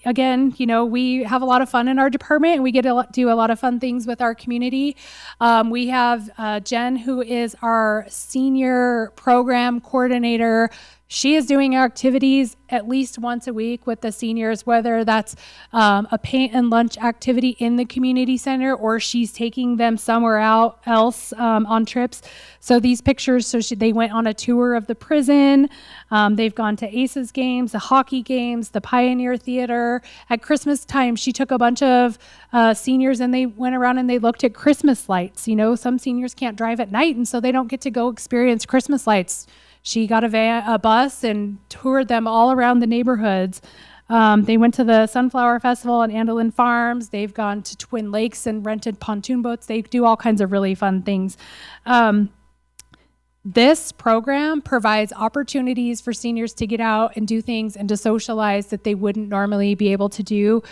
again, we have a lot of fun in our department, and we get to do a lot of fun things with our community. We have Jen, who is our senior program coordinator. She is doing activities at least once a week with the seniors, whether that's a paint and lunch activity in the community center, or she's taking them somewhere else on trips. So these pictures, they went on a tour of the prison. They've gone to ACES games, the hockey games, the Pioneer Theater. At Christmas time, she took a bunch of seniors and they went around and they looked at Christmas lights. Some seniors can't drive at night, and so they don't get to go experience Christmas lights. She got a bus and toured them all around the neighborhoods. They went to the Sunflower Festival and Andelin Farms. They've gone to Twin Lakes and rented pontoon boats. They do all kinds of really fun things. This program provides opportunities for seniors to get out and do things and to socialize that they wouldn't normally be able to do,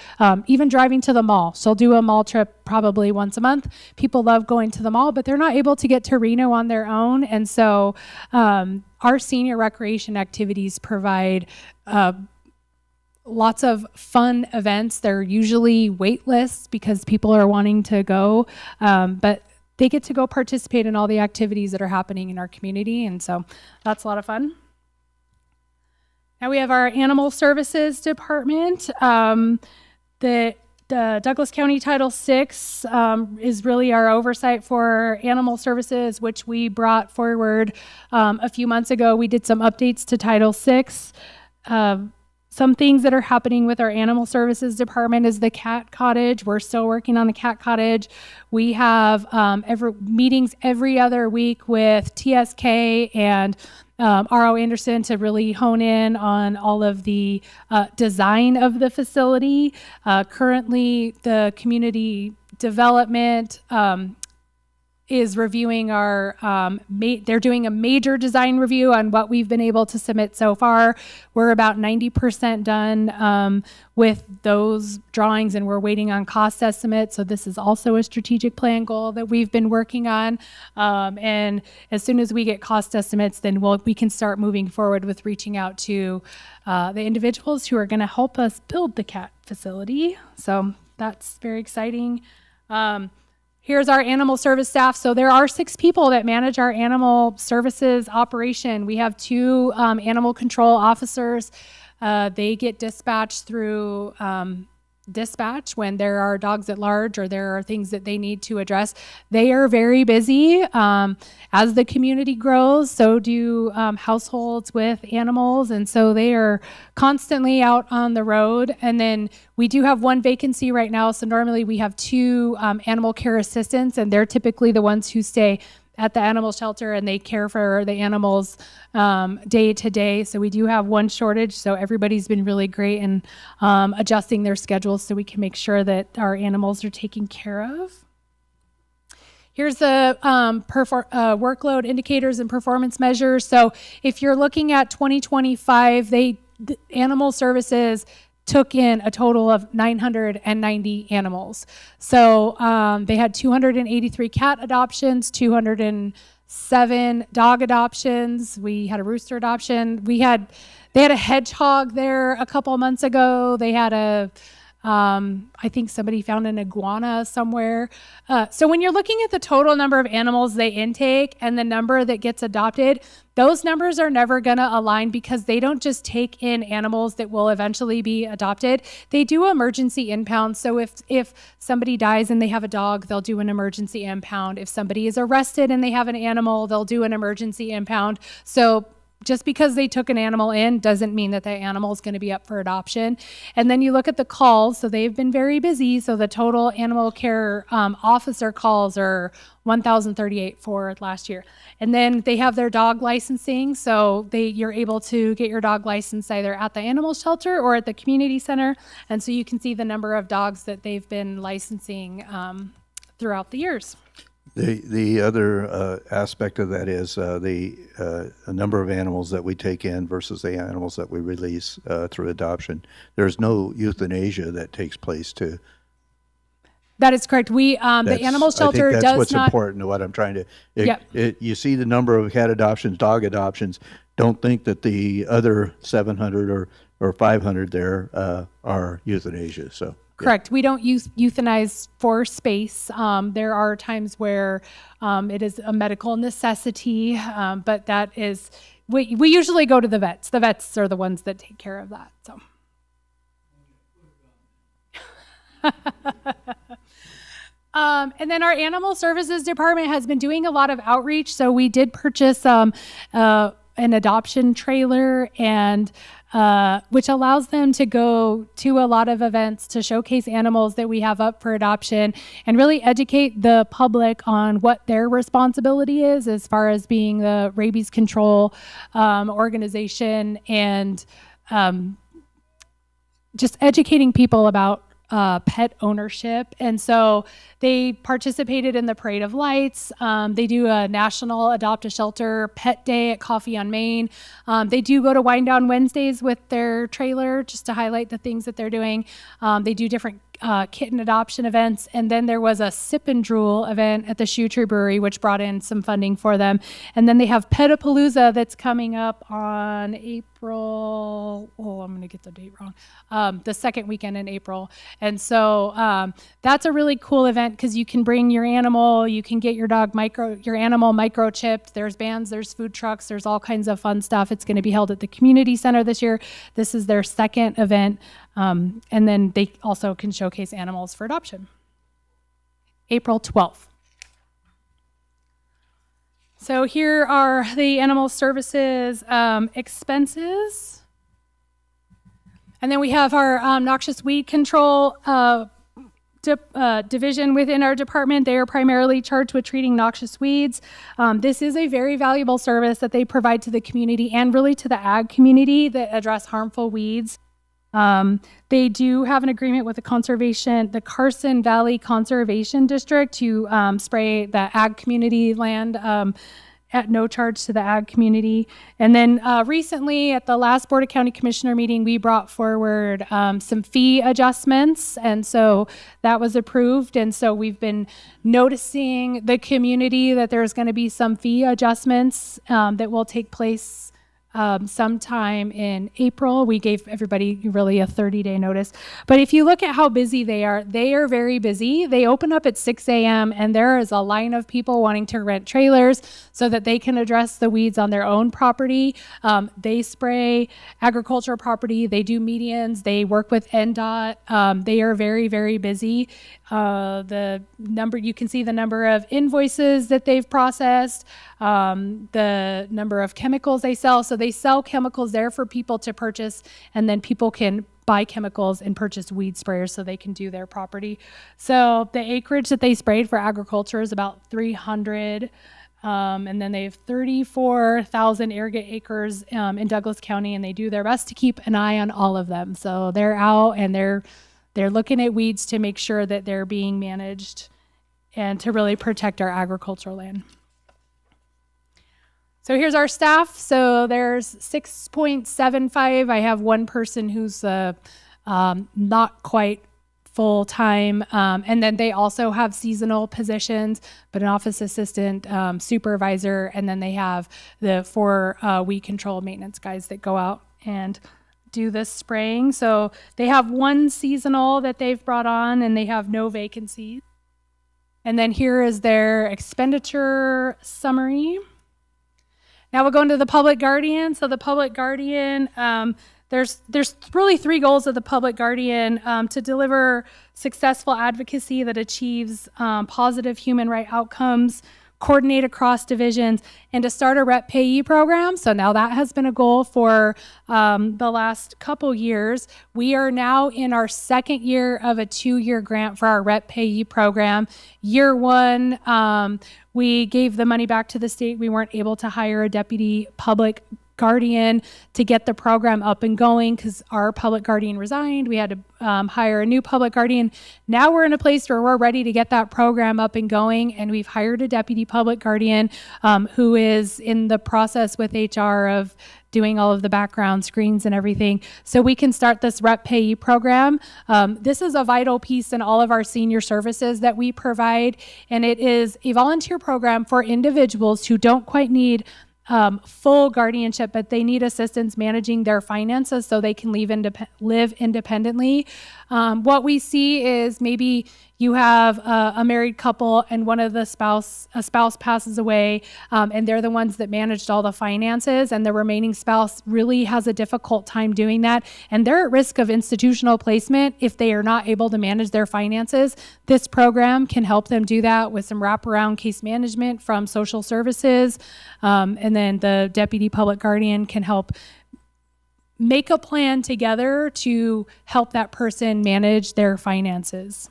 even driving to the mall. She'll do a mall trip probably once a month. People love going to the mall, but they're not able to get to Reno on their own. And so our senior recreation activities provide lots of fun events. They're usually wait lists because people are wanting to go, but they get to go participate in all the activities that are happening in our community, and so that's a lot of fun. Now we have our animal services department. The Douglas County Title VI is really our oversight for animal services, which we brought forward a few months ago. We did some updates to Title VI. some things that are happening with our animal services department is the cat cottage. We're still working on the cat cottage. We have meetings every other week with TSK and R.O. Anderson to really hone in on all of the design of the facility. Currently, the community development is reviewing our, they're doing a major design review on what we've been able to submit so far. We're about 90% done with those drawings, and we're waiting on cost estimates. So this is also a strategic plan goal that we've been working on. And as soon as we get cost estimates, then we can start moving forward with reaching out to the individuals who are going to help us build the cat facility. So that's very exciting. Here's our animal service staff. So there are 6 people that manage our animal services operation. We have 2 animal control officers. They get dispatched through dispatch when there are dogs at large or there are things that they need to address. They are very busy. As the community grows, so do households with animals, and so they are constantly out on the road. And then we do have 1 vacancy right now, so normally we have 2 animal care assistants, and they're typically the ones who stay at the animal shelter and they care for the animals day to day. So we do have 1 shortage. So everybody's been really great in adjusting their schedules so we can make sure that our animals are taken care of. Here's the workload indicators and performance measures. So if you're looking at 2025, the animal services took in a total of 990 animals. So they had 283 cat adoptions, 207 dog adoptions. We had a rooster adoption. They had a hedgehog there a couple months ago. They had I think somebody found an iguana somewhere. So when you're looking at the total number of animals they intake and the number that gets adopted, those numbers are never going to align because they don't just take in animals that will eventually be adopted. They do emergency impounds. So if somebody dies and they have a dog, they'll do an emergency impound. If somebody is arrested and they have an animal, they'll do an emergency impound. So just because they took an animal in doesn't mean that the animal is going to be up for adoption. And then you look at the calls. So they've been very busy. So the total animal care officer calls are 1,038 for last year. And then they have their dog licensing. So you're able to get your dog license either at the animal shelter or at the community center. And so you can see the number of dogs that they've been licensing throughout the years. The other aspect of that is the number of animals that we take in versus the animals that we release through adoption. There's no euthanasia that takes place too. That is correct. The animal shelter I think that's does what's not. important to what I'm trying to. You see the number of cat adoptions, dog adoptions. Don't think that the other 700 or 500 there are euthanasia. So. Correct. We don't euthanize for space. There are times where it is a medical necessity, but that is, we usually go to the vets. The vets are the ones that take care of that. So. And then our animal services department has been doing a lot of outreach. So we did purchase an adoption trailer and which allows them to go to a lot of events to showcase animals that we have up for adoption and really educate the public on what their responsibility is as far as being the rabies control organization and just educating people about pet ownership. And so they participated in the Parade of Lights. They do a National Adopt a Shelter Pet Day at Coffee on Main. They do go to Wind Down Wednesdays with their trailer just to highlight the things that they're doing. They do different kitten adoption events. And then there was a Sip and Drool event at the Shoe Tree Brewery, which brought in some funding for them. And then they have Petapalooza that's coming up on April. Oh, I'm going to get the date wrong. The second weekend in April. And so that's a really cool event because you can bring your animal, you can get your animal microchipped. There's bands, there's food trucks, there's all kinds of fun stuff. It's going to be held at the community center this year. This is their second event. And then they also can showcase animals for adoption. April 12th. So here are the animal services expenses. And then we have our noxious weed control division within our department. They are primarily charged with treating noxious weeds. This is a very valuable service that they provide to the community and really to the ag community that address harmful weeds. They do have an agreement with the Carson Valley Conservation District to spray the ag community land at no charge to the ag community. And then recently at the last Board of County Commissioner meeting, we brought forward some fee adjustments. And so that was approved. And so we've been noticing the community that there's going to be some fee adjustments that will take place sometime in April. We gave everybody really a 30-day notice. But if you look at how busy they are very busy. They open up at 6 a.m. and there is a line of people wanting to rent trailers so that they can address the weeds on their own property. They spray agricultural property. They do medians. They work with NDOT. They are very, very busy. You can see the number of invoices that they've processed, the number of chemicals they sell. So they sell chemicals there for people to purchase, and then people can buy chemicals and purchase weed sprayers so they can do their property. So the acreage that they sprayed for agriculture is about 300. And then they have 34,000 irrigate acres in Douglas County, and they do their best to keep an eye on all of them. So they're out and they're looking at weeds to make sure that they're being managed and to really protect our agricultural land. So here's our staff. So there's 6.75. I have one person who's not quite full-time. And then they also have seasonal positions, but an office assistant, supervisor, and then they have the 4 weed control maintenance guys that go out and do this spraying. So they have one seasonal that they've brought on, and they have no vacancies. And then here is their expenditure summary. Now we'll go into the public guardian. So the public guardian, there's really 3 goals of the public guardian: to deliver successful advocacy that achieves positive human right outcomes, coordinate across divisions, and to start a rep payee program. So now that has been a goal for the last couple years. We are now in our 2nd year of a 2-year grant for our rep payee program. Year 1, we gave the money back to the state. We weren't able to hire a deputy public guardian to get the program up and going because our public guardian resigned. We had to hire a new public guardian. Now we're in a place where we're ready to get that program up and going, and we've hired a deputy public guardian who is in the process with HR of doing all of the background screens and everything, so we can start this rep payee program. This is a vital piece in all of our senior services that we provide, and it is a volunteer program for individuals who don't quite need full guardianship, but they need assistance managing their finances so they can live independently. What we see is maybe you have a married couple and one of a spouse passes away, and they're the ones that managed all the finances, and the remaining spouse really has a difficult time doing that, and they're at risk of institutional placement if they are not able to manage their finances. This program can help them do that with some wraparound case management from social services, and then the deputy public guardian can help make a plan together to help that person manage their finances.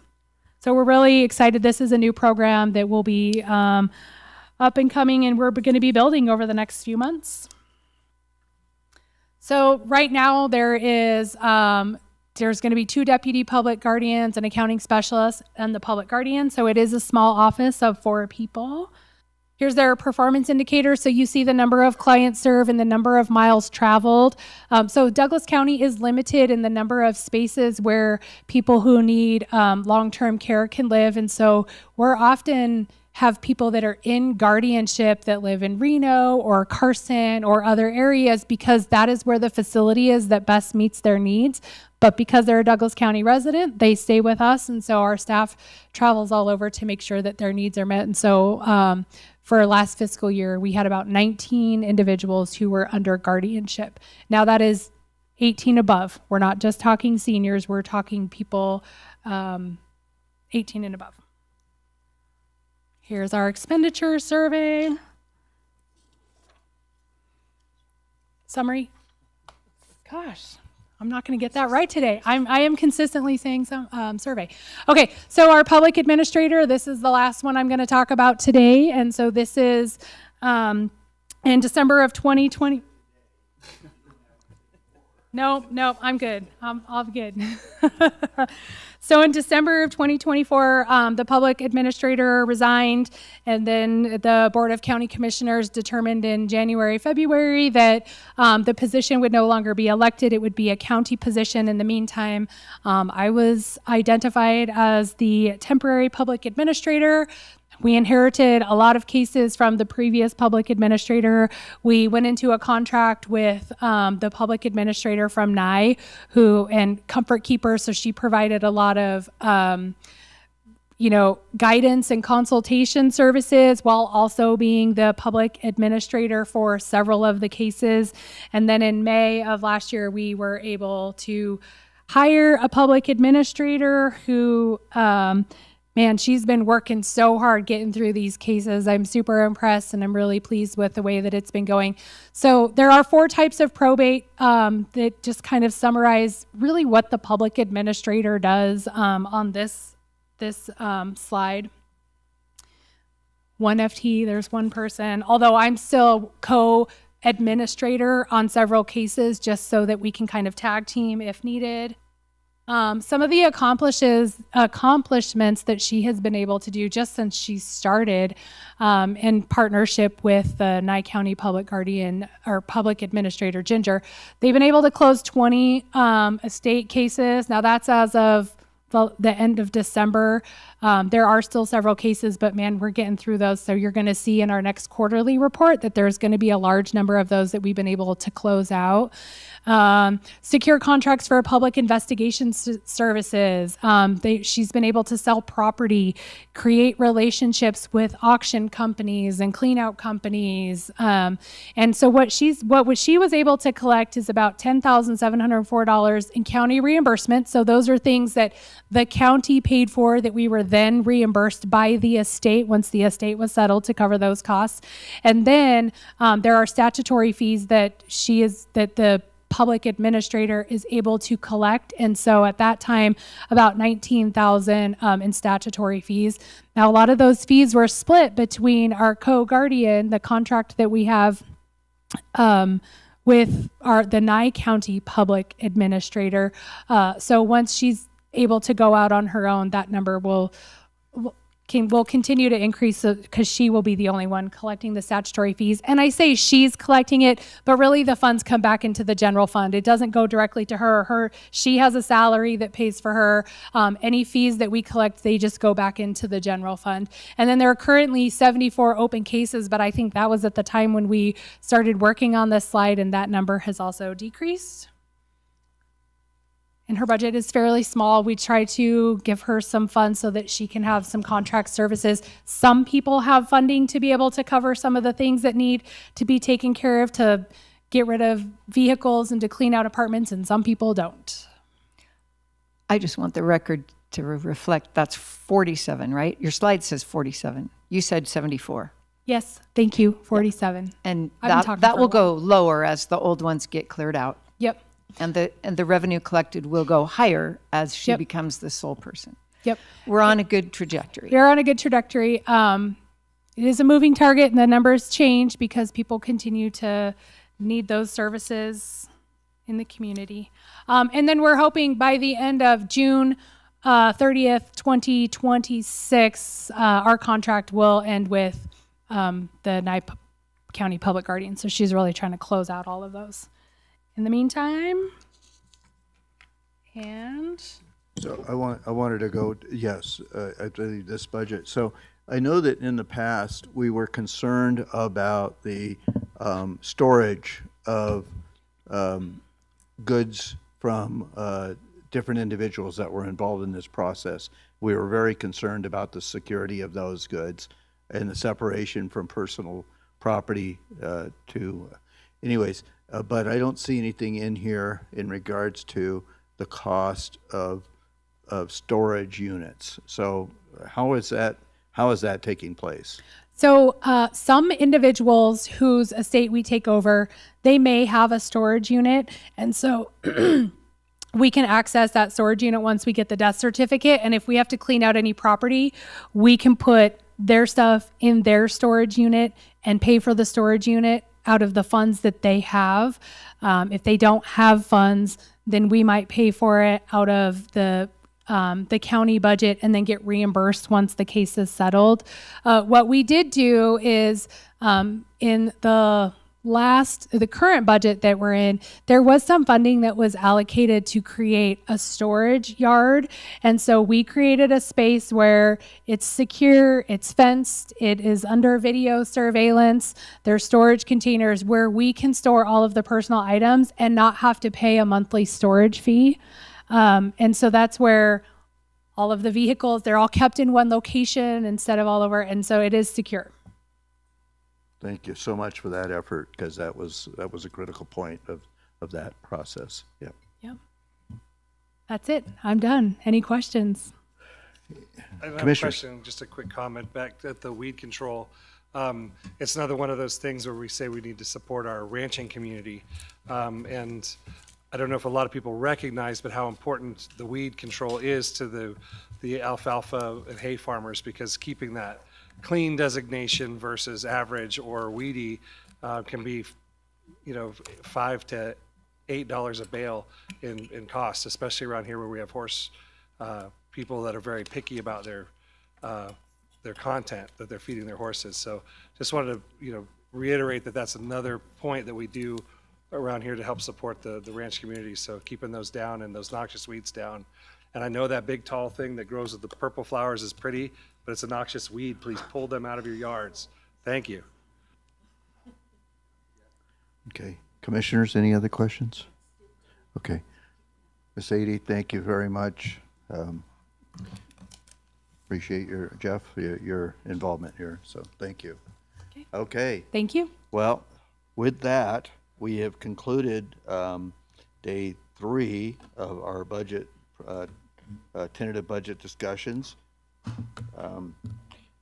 So we're really excited. This is a new program that will be up and coming, and we're going to be building over the next few months. So right now there's going to be 2 deputy public guardians, an accounting specialist, and the public guardian. So it is a small office of 4 people. Here's their performance indicator. So you see the number of clients served and the number of miles traveled. So Douglas County is limited in the number of spaces where people who need long-term care can live. And so we're often have people that are in guardianship that live in Reno or Carson or other areas because that is where the facility is that best meets their needs. But because they're a Douglas County resident, they stay with us. And so our staff travels all over to make sure that their needs are met. And so for last fiscal year, we had about 19 individuals who were under guardianship. Now that is 18 above. We're not just talking seniors, we're talking people 18 and above. Here's our expenditure survey. Summary. Gosh, I'm not going to get that right today. I am consistently saying some survey. Okay, so our public administrator, this is the last one I'm going to talk about today. And so this is in December of 2020. No, I'm good. I'm good. So in December of 2024, the public administrator resigned, and then the Board of County Commissioners determined in January, February that the position would no longer be elected. It would be a county position. In the meantime, I was identified as the temporary public administrator. We inherited a lot of cases from the previous public administrator. We went into a contract with the public administrator from NIE, and Comfort Keeper, so she provided a lot of guidance and consultation services while also being the public administrator for several of the cases. And then in May of last year, we were able to hire a public administrator who man, she's been working so hard getting through these cases. I'm super impressed, and I'm really pleased with the way that it's been going. So there are 4 types of probate that just kind of summarize really what the public administrator does on this slide. 1 FT, there's 1 person, although I'm still co-administrator on several cases just so that we can kind of tag team if needed. Some of the accomplishments that she has been able to do just since she started in partnership with the Nye County Public Guardian or Public Administrator Ginger, they've been able to close 20 estate cases. Now that's as of the end of December. There are still several cases, but man, we're getting through those. So you're going to see in our next quarterly report that there's going to be a large number of those that we've been able to close out. Secure contracts for public investigation services. She's been able to sell property, create relationships with auction companies and clean out companies. And so what she was able to collect is about $10,704 in county reimbursement. So those are things that the county paid for that we were then reimbursed by the estate once the estate was settled to cover those costs. And then there are statutory fees that the public administrator is able to collect. And so at that time, about $19,000 in statutory fees. Now, a lot of those fees were split between our co-guardian, the contract that we have with the Nye County Public Administrator. So once she's able to go out on her own, that number will continue to increase because she will be the only one collecting the statutory fees. And I say she's collecting it, but really the funds come back into the general fund. It doesn't go directly to her. She has a salary that pays for her. Any fees that we collect, they just go back into the general fund. And then there are currently 74 open cases, but I think that was at the time when we started working on this slide, and that number has also decreased. And her budget is fairly small. We try to give her some funds so that she can have some contract services. Some people have funding to be able to cover some of the things that need to be taken care of to get rid of vehicles and to clean out apartments, and some people don't. I just want the record to reflect that's 47, right? Your slide says 47. You said 74. Yes, thank you, 47. And that will go lower as the old ones get cleared out. Yep. And the revenue collected will go higher as she becomes the sole person. Yep. We're on a good trajectory. We're on a good trajectory. It is a moving target, and the numbers change because people continue to need those services in the community. And then we're hoping by the end of June 30th, 2026, our contract will end with the Nye County Public Guardian. So she's really trying to close out all of those. In the meantime, and so I wanted to go, yes, I believe this budget. So I know that in the past, we were concerned about the storage of goods from different individuals that were involved in this process. We were very concerned about the security of those goods and the separation from personal property anyways. But I don't see anything in here in regards to the cost of storage units. So how is that taking place? So some individuals whose estate we take over, they may have a storage unit. And so we can access that storage unit once we get the death certificate. And if we have to clean out any property, we can put their stuff in their storage unit and pay for the storage unit out of the funds that they have. If they don't have funds, then we might pay for it out of the county budget and then get reimbursed once the case is settled. What we did do is in the current budget that we're in, there was some funding that was allocated to create a storage yard. And so we created a space where it's secure, it's fenced, it is under video surveillance. There's storage containers where we can store all of the personal items and not have to pay a monthly storage fee. And so that's where all of the vehicles, they're all kept in one location instead of all over. And so it is secure. Thank you so much for that effort, because that was a critical point of that process. Yep. Yep. That's it. I'm done. Any questions? I have a Commissioners. question, just a quick comment back at the weed control. It's another one of those things where we say we need to support our ranching community. And I don't know if a lot of people recognize, but how important the weed control is to the alfalfa and hay farmers, because keeping that clean designation versus average or weedy can be, $5 to $8 a bale in cost, especially around here where we have horse people that are very picky about their content that they're feeding their horses. So just wanted to reiterate that that's another point that we do around here to help support the ranch community. So keeping those down and those noxious weeds down. And I know that big tall thing that grows with the purple flowers is pretty, but it's a noxious weed. Please pull them out of your yards. Thank you. Okay. Commissioners, any other questions? Okay. Ms. Adie, thank you very much. Appreciate your involvement here. So thank you. Okay. Thank you. Well, with that, we have concluded day 3 of our budget, tentative budget discussions.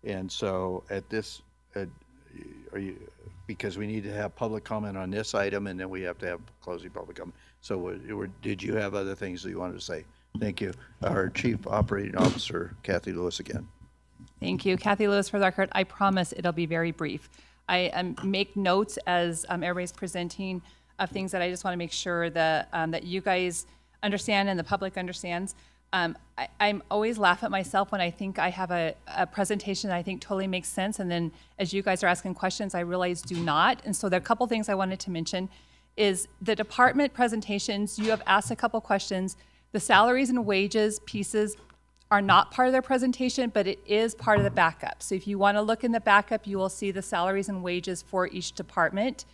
And so at this, because we need to have public comment on this item, and then we have to have closing public comment. So did you have other things that you wanted to say? Thank you. Our Chief Operating Officer, Kathy Lewis, again. Thank you. Kathy Lewis for the record. I promise it'll be very brief. I make notes as everybody's presenting of things that I just want to make sure that that you guys understand and the public understands. I'm always laugh at myself when I think I have a presentation that I think totally makes sense, and then as you guys are asking questions, I realize do not. And so there are a couple things I wanted to mention is the department presentations. You have asked a couple questions. The salaries and wages pieces are not part of their presentation, but it is part of the backup. So if you want to look in the backup, you will see the salaries and wages for each department.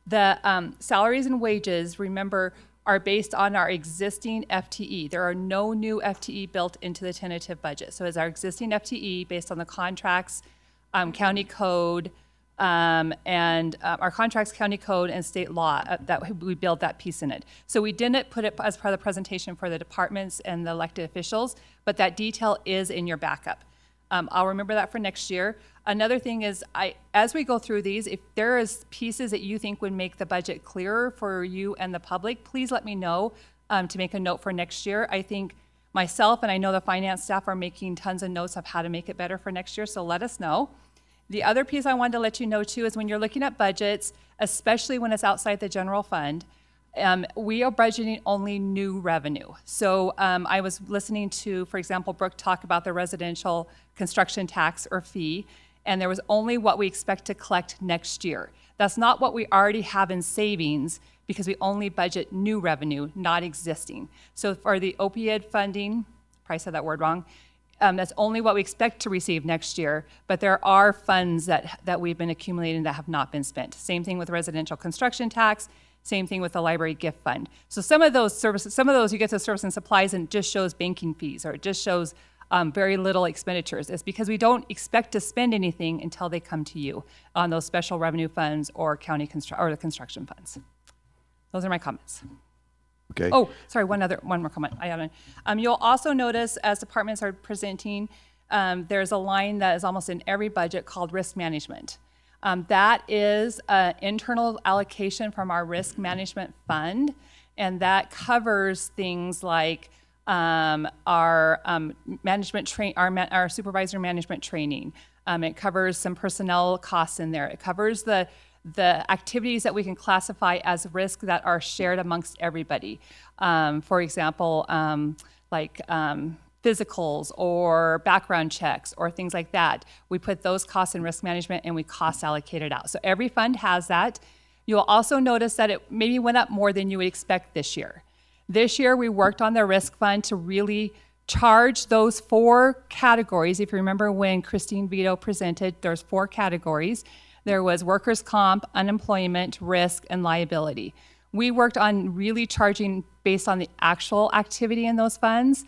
The salaries and wages, remember, are based on our existing FTE. There are no new FTE built into the tentative budget. So it's our existing FTE based on the contracts, county code, and our contracts, county code, and state law, that we build that piece in it. So we didn't put it as part of the presentation for the departments and the elected officials, but that detail is in your backup. I'll remember that for next year. Another thing is, as we go through these, if there is pieces that you think would make the budget clearer for you and the public, please let me know to make a note for next year. I think myself and I know the finance staff are making tons of notes of how to make it better for next year, so let us know. The other piece I wanted to let you know too is when you're looking at budgets, especially when it's outside the general fund, we are budgeting only new revenue. So I was listening to, for example, Brooke talk about the residential construction tax or fee, and there was only what we expect to collect next year. That's not what we already have in savings because we only budget new revenue, not existing. So for the opioid funding, probably said that word wrong, that's only what we expect to receive next year, but there are funds that we've been accumulating that have not been spent. Same thing with residential construction tax, same thing with the library gift fund. So some of those services, you get to service and supplies and it just shows banking fees, or it just shows very little expenditures. It's because we don't expect to spend anything until they come to you on those special revenue funds or county or the construction funds. Those are my comments. Okay. Oh, sorry, one more comment. You'll also notice as departments are presenting, there's a line that is almost in every budget called risk management. That is an internal allocation from our risk management fund. and that covers things like our management our supervisor management training. It covers some personnel costs in there. It covers the activities that we can classify as risk that are shared amongst everybody. For example, physicals or background checks or things like that. We put those costs in risk management and we cost allocate it out. So every fund has that. You'll also notice that it maybe went up more than you would expect this year. This year we worked on the risk fund to really charge those 4 categories. If you remember when Christine Vito presented, there's 4 categories. There was workers' comp, unemployment, risk, and liability. We worked on really charging based on the actual activity in those funds.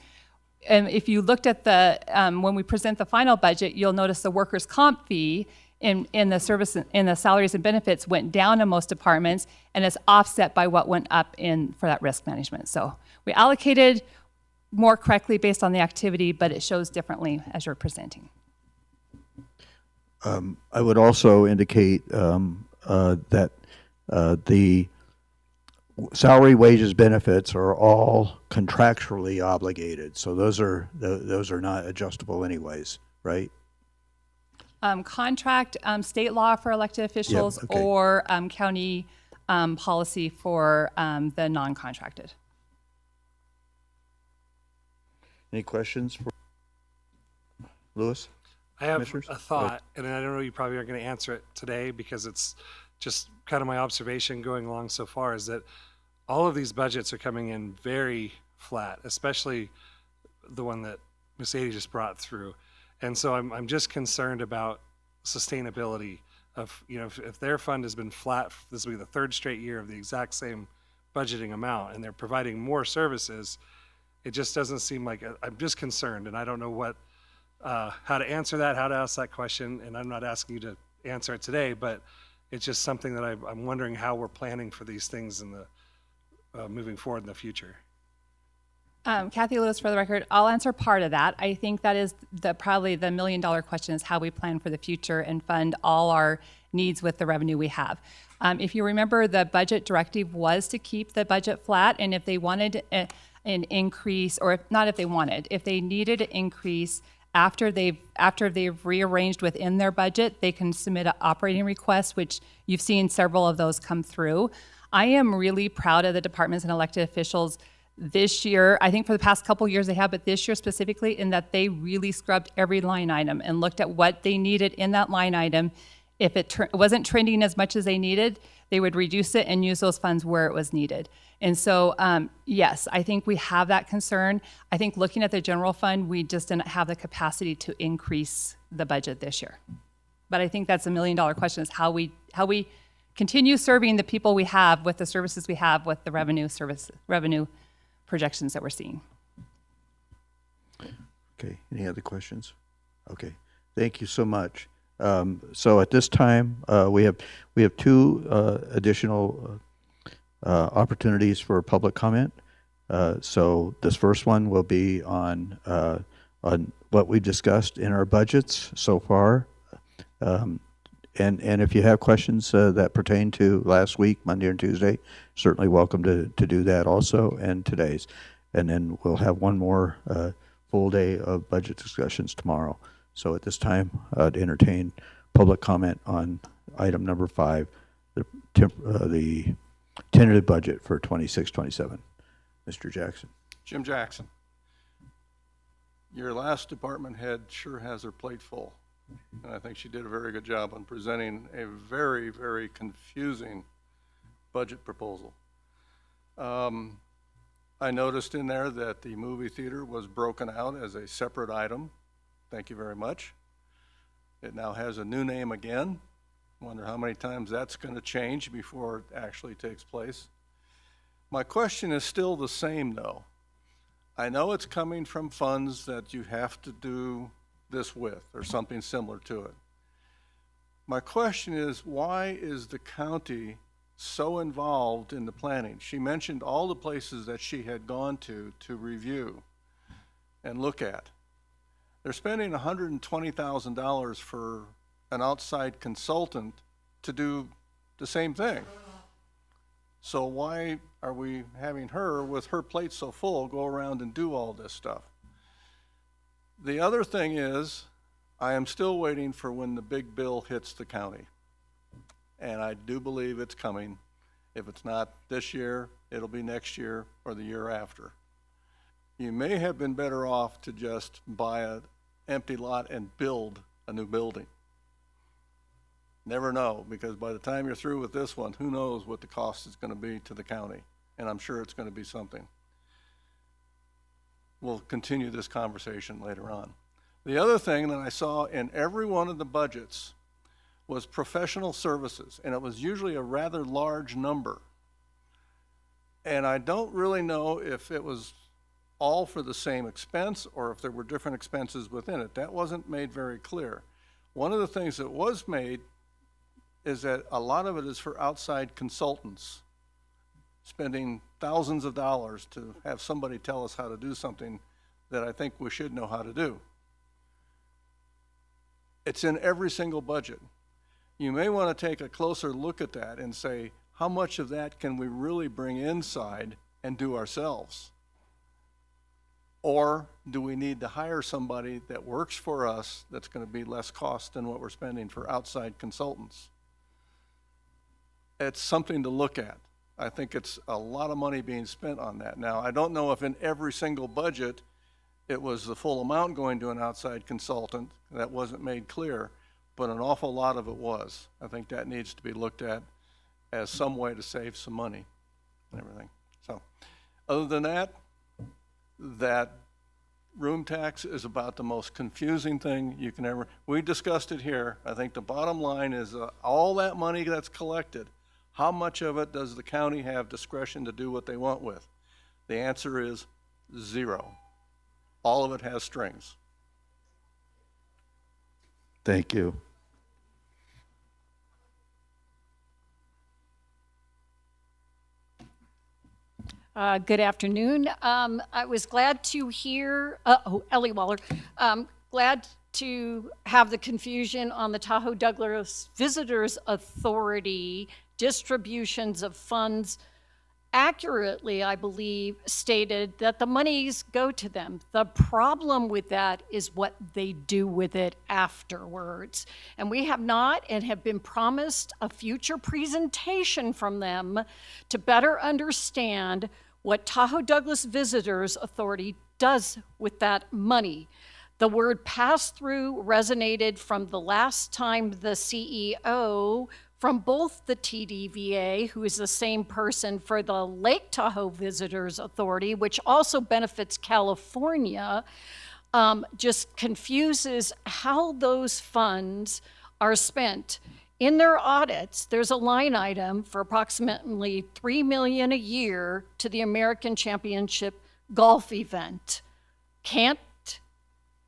And if you looked at the, when we present the final budget, you'll notice the workers' comp fee in the salaries and benefits went down in most departments, and it's offset by what went up for that risk management. So we allocated more correctly based on the activity, but it shows differently as you're presenting. I would also indicate that the salary, wages, benefits are all contractually obligated. So those are not adjustable anyways, right? Contract, state law for elected officials, okay. or county policy for the non-contracted. Any questions for Louis? I have Commissioners? a thought, and I don't know, you probably aren't going to answer it today because it's just kind of my observation going along so far is that all of these budgets are coming in very flat, especially the one that Ms. Adie just brought through. And so I'm just concerned about sustainability of, if their fund has been flat, this will be the 3rd straight year of the exact same budgeting amount, and they're providing more services. It just doesn't seem like, I'm just concerned, and I don't know how to answer that, how to ask that question, and I'm not asking you to answer it today, but it's just something that I'm wondering how we're planning for these things in the moving forward in the future. Kathy Lewis, for the record, I'll answer part of that. I think that is probably the $1 million question is how we plan for the future and fund all our needs with the revenue we have. If you remember, the budget directive was to keep the budget flat, and if they wanted an increase, or if they needed an increase after they've rearranged within their budget, they can submit an operating request, which you've seen several of those come through. I am really proud of the departments and elected officials this year. I think for the past couple years they have, but this year specifically, in that they really scrubbed every line item and looked at what they needed in that line item. If it wasn't trending as much as they needed, they would reduce it and use those funds where it was needed. And so, yes, I think we have that concern. I think looking at the general fund, we just didn't have the capacity to increase the budget this year. But I think that's $1 million question, is how we continue serving the people we have with the services we have with the revenue projections that we're seeing. Okay, any other questions? Okay, thank you so much. So at this time, we have 2 additional opportunities for public comment. So this first one will be on what we discussed in our budgets so far. And if you have questions that pertain to last week, Monday and Tuesday, certainly welcome to do that also, and today's. And then we'll have one more full day of budget discussions tomorrow. So at this time, I'd entertain public comment on item number 5, the tentative budget for 26-27. Mr. Jackson. Jim Jackson. Your last department head sure has her plate full. And I think she did a very good job on presenting a very, very confusing budget proposal. I noticed in there that the movie theater was broken out as a separate item. Thank you very much. It now has a new name again. Wonder how many times that's going to change before it actually takes place. My question is still the same, though. I know it's coming from funds that you have to do this with, or something similar to it. My question is, why is the county so involved in the planning? She mentioned all the places that she had gone to review and look at. They're spending $120,000 for an outside consultant to do the same thing. So why are we having her, with her plate so full, go around and do all this stuff? The other thing is, I am still waiting for when the big bill hits the county. And I do believe it's coming. If it's not this year, it'll be next year or the year after. You may have been better off to just buy an empty lot and build a new building. Never know, because by the time you're through with this one, who knows what the cost is going to be to the county. And I'm sure it's going to be something. We'll continue this conversation later on. The other thing that I saw in every one of the budgets was professional services, and it was usually a rather large number. And I don't really know if it was all for the same expense or if there were different expenses within it. That wasn't made very clear. One of the things that was made is that a lot of it is for outside consultants, spending thousands of dollars to have somebody tell us how to do something that I think we should know how to do. It's in every single budget. You may want to take a closer look at that and say, how much of that can we really bring inside and do ourselves? Or do we need to hire somebody that works for us that's going to be less cost than what we're spending for outside consultants? It's something to look at. I think it's a lot of money being spent on that. Now, I don't know if in every single budget it was the full amount going to an outside consultant. That wasn't made clear, but an awful lot of it was. I think that needs to be looked at as some way to save some money and everything. So, other than that, that room tax is about the most confusing thing you can ever, we discussed it here. I think the bottom line is all that money that's collected, how much of it does the county have discretion to do what they want with? The answer is 0. All of it has strings. Thank you. Good afternoon. I was glad to hear, Ellie Waller, glad to have the confusion on the Tahoe Douglas Visitors Authority distributions of funds. Accurately, I believe, stated that the monies go to them. The problem with that is what they do with it afterwards. And we have not and have been promised a future presentation from them to better understand what Tahoe Douglas Visitors Authority does with that money. The word pass-through resonated from the last time the CEO from both the TDVA, who is the same person for the Lake Tahoe Visitors Authority, which also benefits California, just confuses how those funds are spent. In their audits, there's a line item for approximately $3 million a year to the American Championship golf event. Can't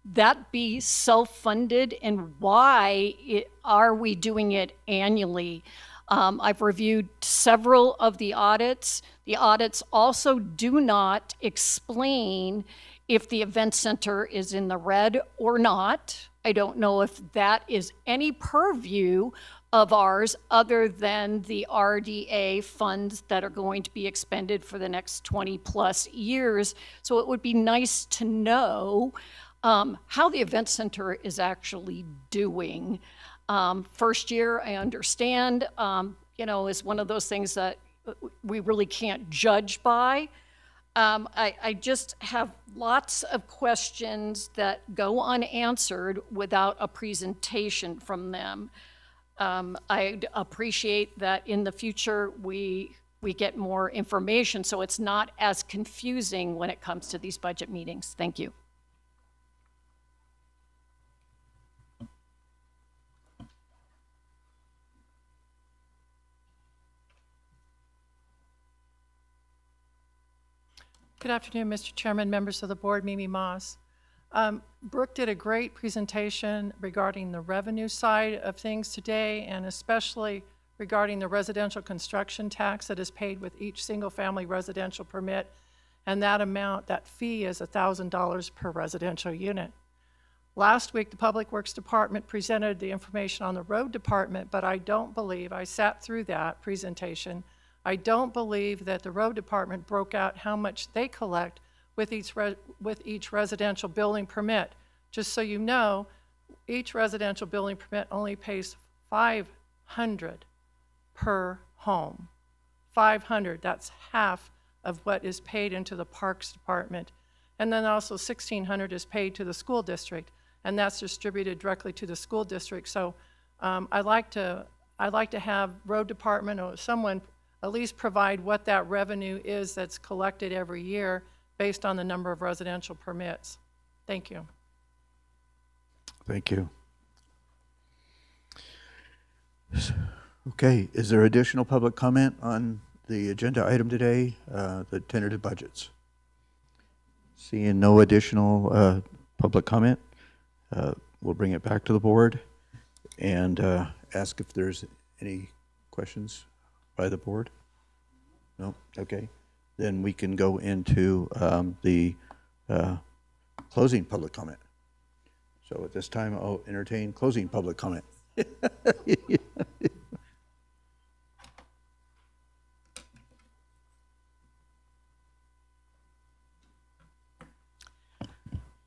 that be self-funded, and why are we doing it annually? I've reviewed several of the audits. The audits also do not explain if the event center is in the red or not. I don't know if that is any purview of ours other than the RDA funds that are going to be expended for the next 20 plus years. So it would be nice to know how the event center is actually doing. First year, I understand, is one of those things that we really can't judge by. I just have lots of questions that go unanswered without a presentation from them. I'd appreciate that in the future we get more information so it's not as confusing when it comes to these budget meetings. Thank you. Good afternoon, Mr. Chairman, members of the board, Mimi Moss. Brooke did a great presentation regarding the revenue side of things today, and especially regarding the residential construction tax that is paid with each single-family residential permit, and that amount, that fee is $1,000 per residential unit. Last week, the Public Works Department presented the information on the road department, but I don't believe, I sat through that presentation, I don't believe that the road department broke out how much they collect with each residential building permit. Just so you know, each residential building permit only pays $500 per home. 500, that's half of what is paid into the Parks Department. And then also 1,600 is paid to the school district, and that's distributed directly to the school district. So I'd like to have road department or someone at least provide what that revenue is that's collected every year based on the number of residential permits. Thank you. Thank you. Okay, is there additional public comment on the agenda item today, the tentative budgets? Seeing no additional public comment, we'll bring it back to the board and ask if there's any questions by the board. No? Okay. Then we can go into the closing public comment. So at this time, I'll entertain closing public comment.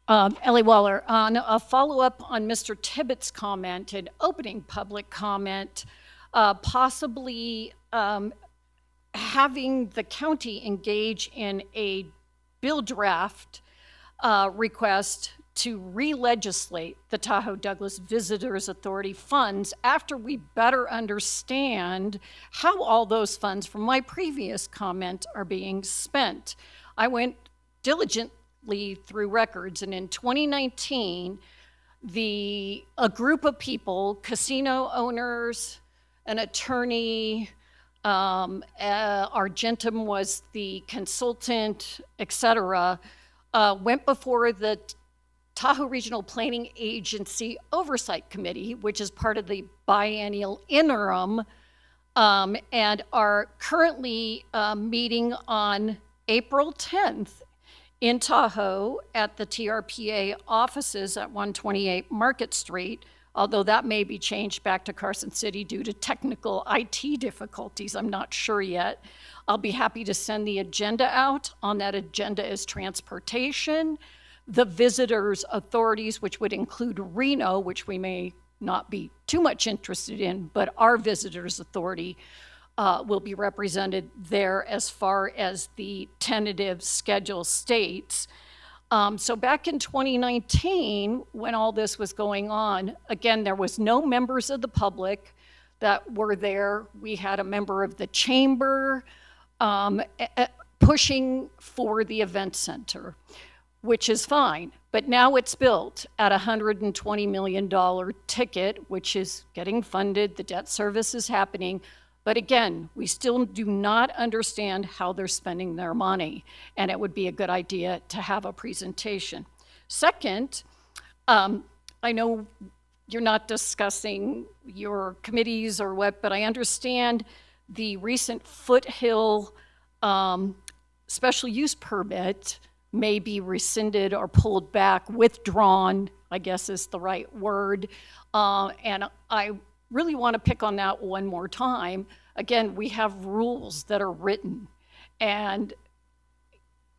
Ellie Waller, on a follow-up on Mr. Tibbetts' comment, an opening public comment, possibly having the county engage in a bill draft request to re-legislate the Tahoe Douglas Visitors Authority funds after we better understand how all those funds from my previous comment are being spent. I went diligently through records, and in 2019, a group of people, casino owners, an attorney, Argentum was the consultant, etc., went before the Tahoe Regional Planning Agency Oversight Committee, which is part of the biennial interim, and are currently meeting on April 10th in Tahoe at the TRPA offices at 128 Market Street, although that may be changed back to Carson City due to technical IT difficulties. I'm not sure yet. I'll be happy to send the agenda out. On that agenda is transportation, the visitors authorities, which would include Reno, which we may not be too much interested in, but our visitors authority will be represented there as far as the tentative schedule states. So back in 2019, when all this was going on, again, there was no members of the public that were there. We had a member of the chamber pushing for the event center, which is fine. But now it's built at a $120 million ticket, which is getting funded. The debt service is happening. But again, we still do not understand how they're spending their money, and it would be a good idea to have a presentation. Second, I know you're not discussing your committees or what, but I understand the recent Foothill special use permit may be rescinded or pulled back, withdrawn, I guess is the right word. And I really want to pick on that one more time. Again, we have rules that are written, and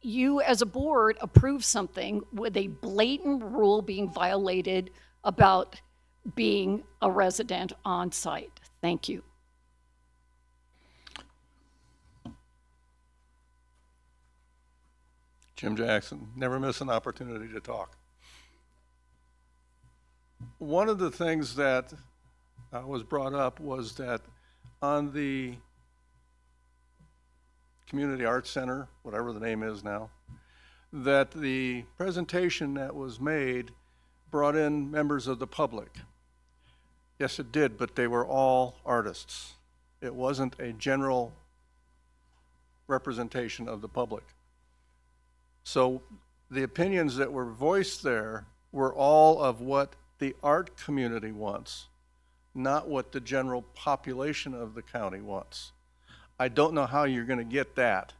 you as a board approve something with a blatant rule being violated about being a resident on site. Thank you. Jim Jackson, never miss an opportunity to talk. One of the things that was brought up was that on the Community Arts Center, whatever the name is now, that the presentation that was made brought in members of the public. Yes, it did, but they were all artists. It wasn't a general representation of the public. So the opinions that were voiced there were all of what the art community wants, not what the general population of the county wants. I don't know how you're going to get that,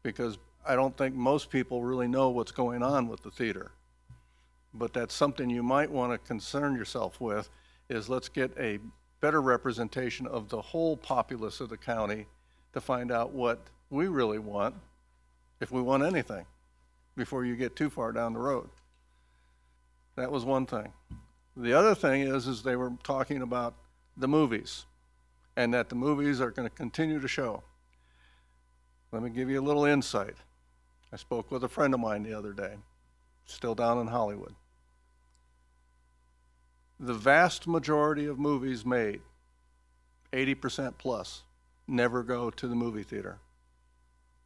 because I don't think most people really know what's going on with the theater. But that's something you might want to concern yourself with, is let's get a better representation of the whole populace of the county to find out what we really want, if we want anything, before you get too far down the road. That was one thing. The other thing is they were talking about the movies, and that the movies are going to continue to show. Let me give you a little insight. I spoke with a friend of mine the other day, still down in Hollywood. The vast majority of movies made, 80% plus, never go to the movie theater.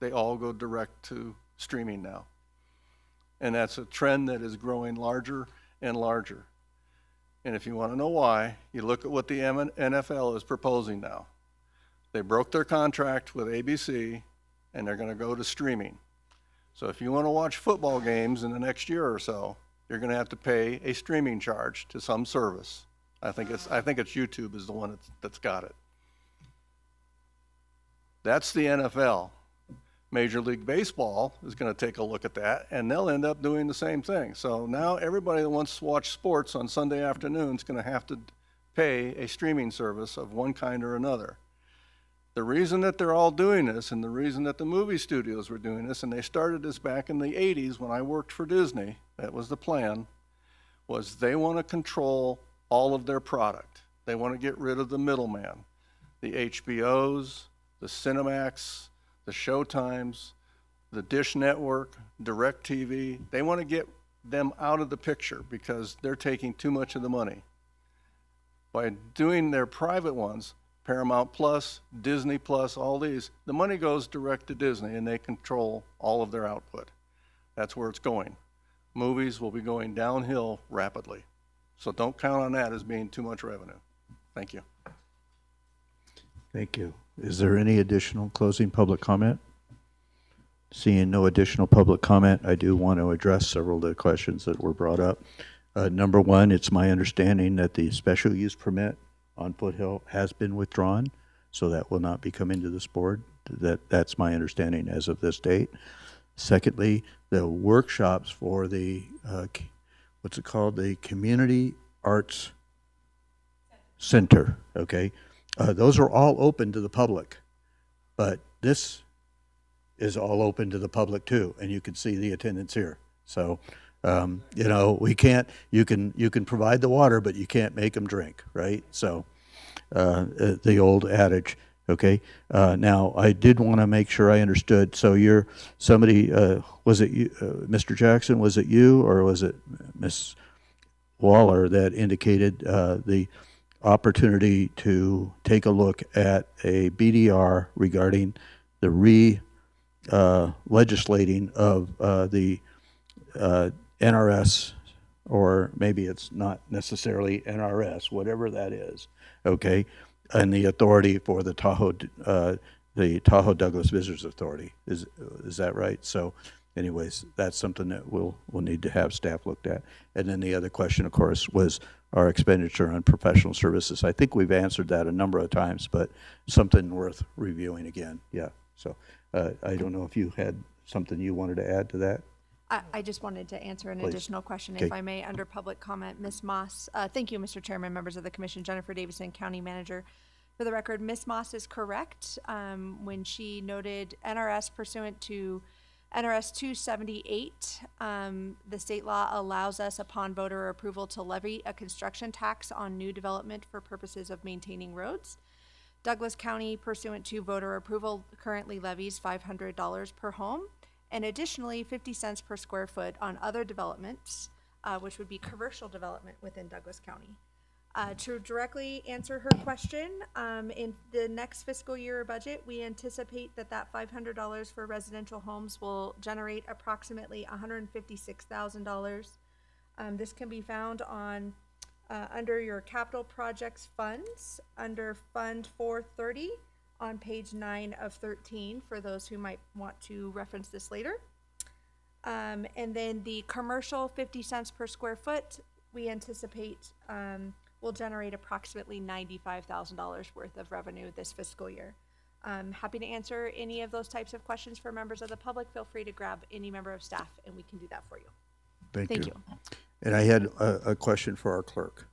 They all go direct to streaming now. And that's a trend that is growing larger and larger. And if you want to know why, you look at what the NFL is proposing now. They broke their contract with ABC, and they're going to go to streaming. So if you want to watch football games in the next year or so, you're going to have to pay a streaming charge to some service. I think it's YouTube is the one that's got it. That's the NFL. Major League Baseball is going to take a look at that, and they'll end up doing the same thing. So now everybody that wants to watch sports on Sunday afternoon is going to have to pay a streaming service of one kind or another. The reason that they're all doing this, and the reason that the movie studios were doing this, and they started this back in the 80s when I worked for Disney, that was the plan, was they want to control all of their product. They want to get rid of the middleman, the HBOs, the Cinemax, the Showtimes, the Dish Network, DirecTV. They want to get them out of the picture because they're taking too much of the money. By doing their private ones, Paramount Plus, Disney Plus, all these, the money goes direct to Disney and they control all of their output. That's where it's going. Movies will be going downhill rapidly. So don't count on that as being too much revenue. Thank you. Thank you. Is there any additional closing public comment? Seeing no additional public comment, I do want to address several of the questions that were brought up. Number one, it's my understanding that the special use permit on Foothill has been withdrawn, so that will not be coming to this board. That's my understanding as of this date. Secondly, the workshops for the, what's it called? The Community Arts Center, okay? Those are all open to the public, but this is all open to the public too, and you can see the attendance here. So, you know, we can't, you can provide the water, but you can't make them drink, right? So, the old adage, okay? Now, I did want to make sure I understood. So you're somebody, was it you, Mr. Jackson, was it you, or was it Ms. Waller that indicated the opportunity to take a look at a BDR regarding the legislating of the NRS, or maybe it's not necessarily NRS, whatever that is, okay, and the authority for the Tahoe Douglas Visitors Authority. Is that right? So anyways, that's something that we'll need to have staff looked at. And then the other question, of course, was our expenditure on professional services. I think we've answered that a number of times, but something worth reviewing again. Yeah. So I don't know if you had something you wanted to add to that. I just wanted to answer an Please. additional question, Okay. if I may, under public comment. Ms. Moss, thank you, Mr. Chairman, members of the commission. Jennifer Davison, County Manager. For the record, Ms. Moss is correct when she noted NRS pursuant to NRS 278. The state law allows us, upon voter approval, to levy a construction tax on new development for purposes of maintaining roads. Douglas County, pursuant to voter approval, currently levies $500 per home, and additionally 50 cents per square foot on other developments, which would be commercial development within Douglas County. To directly answer her question, in the next fiscal year budget, we anticipate that $500 for residential homes will generate approximately $156,000. This can be found on under your capital projects funds, under Fund 430 on page 9 of 13, for those who might want to reference this later. And then the commercial 50 cents per square foot, we anticipate will generate approximately $95,000 worth of revenue this fiscal year. Happy to answer any of those types of questions for members of the public. Feel free to grab any member of staff and we can do that for you. Thank you. And I had a question for our clerk.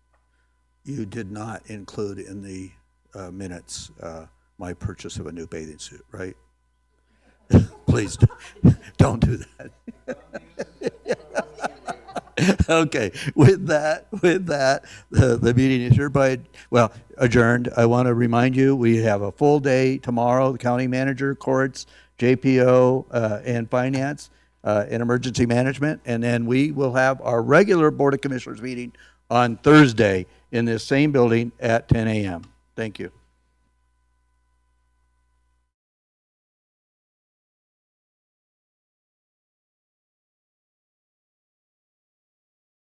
You did not include in the minutes my purchase of a new bathing suit, right? Please don't do that. Okay, with that, the meeting is hereby, adjourned. I want to remind you, we have a full day tomorrow, the county manager, courts, JPO, and finance, and emergency management. And then we will have our regular Board of Commissioners meeting on Thursday in this same building at 10 a.m. Thank you.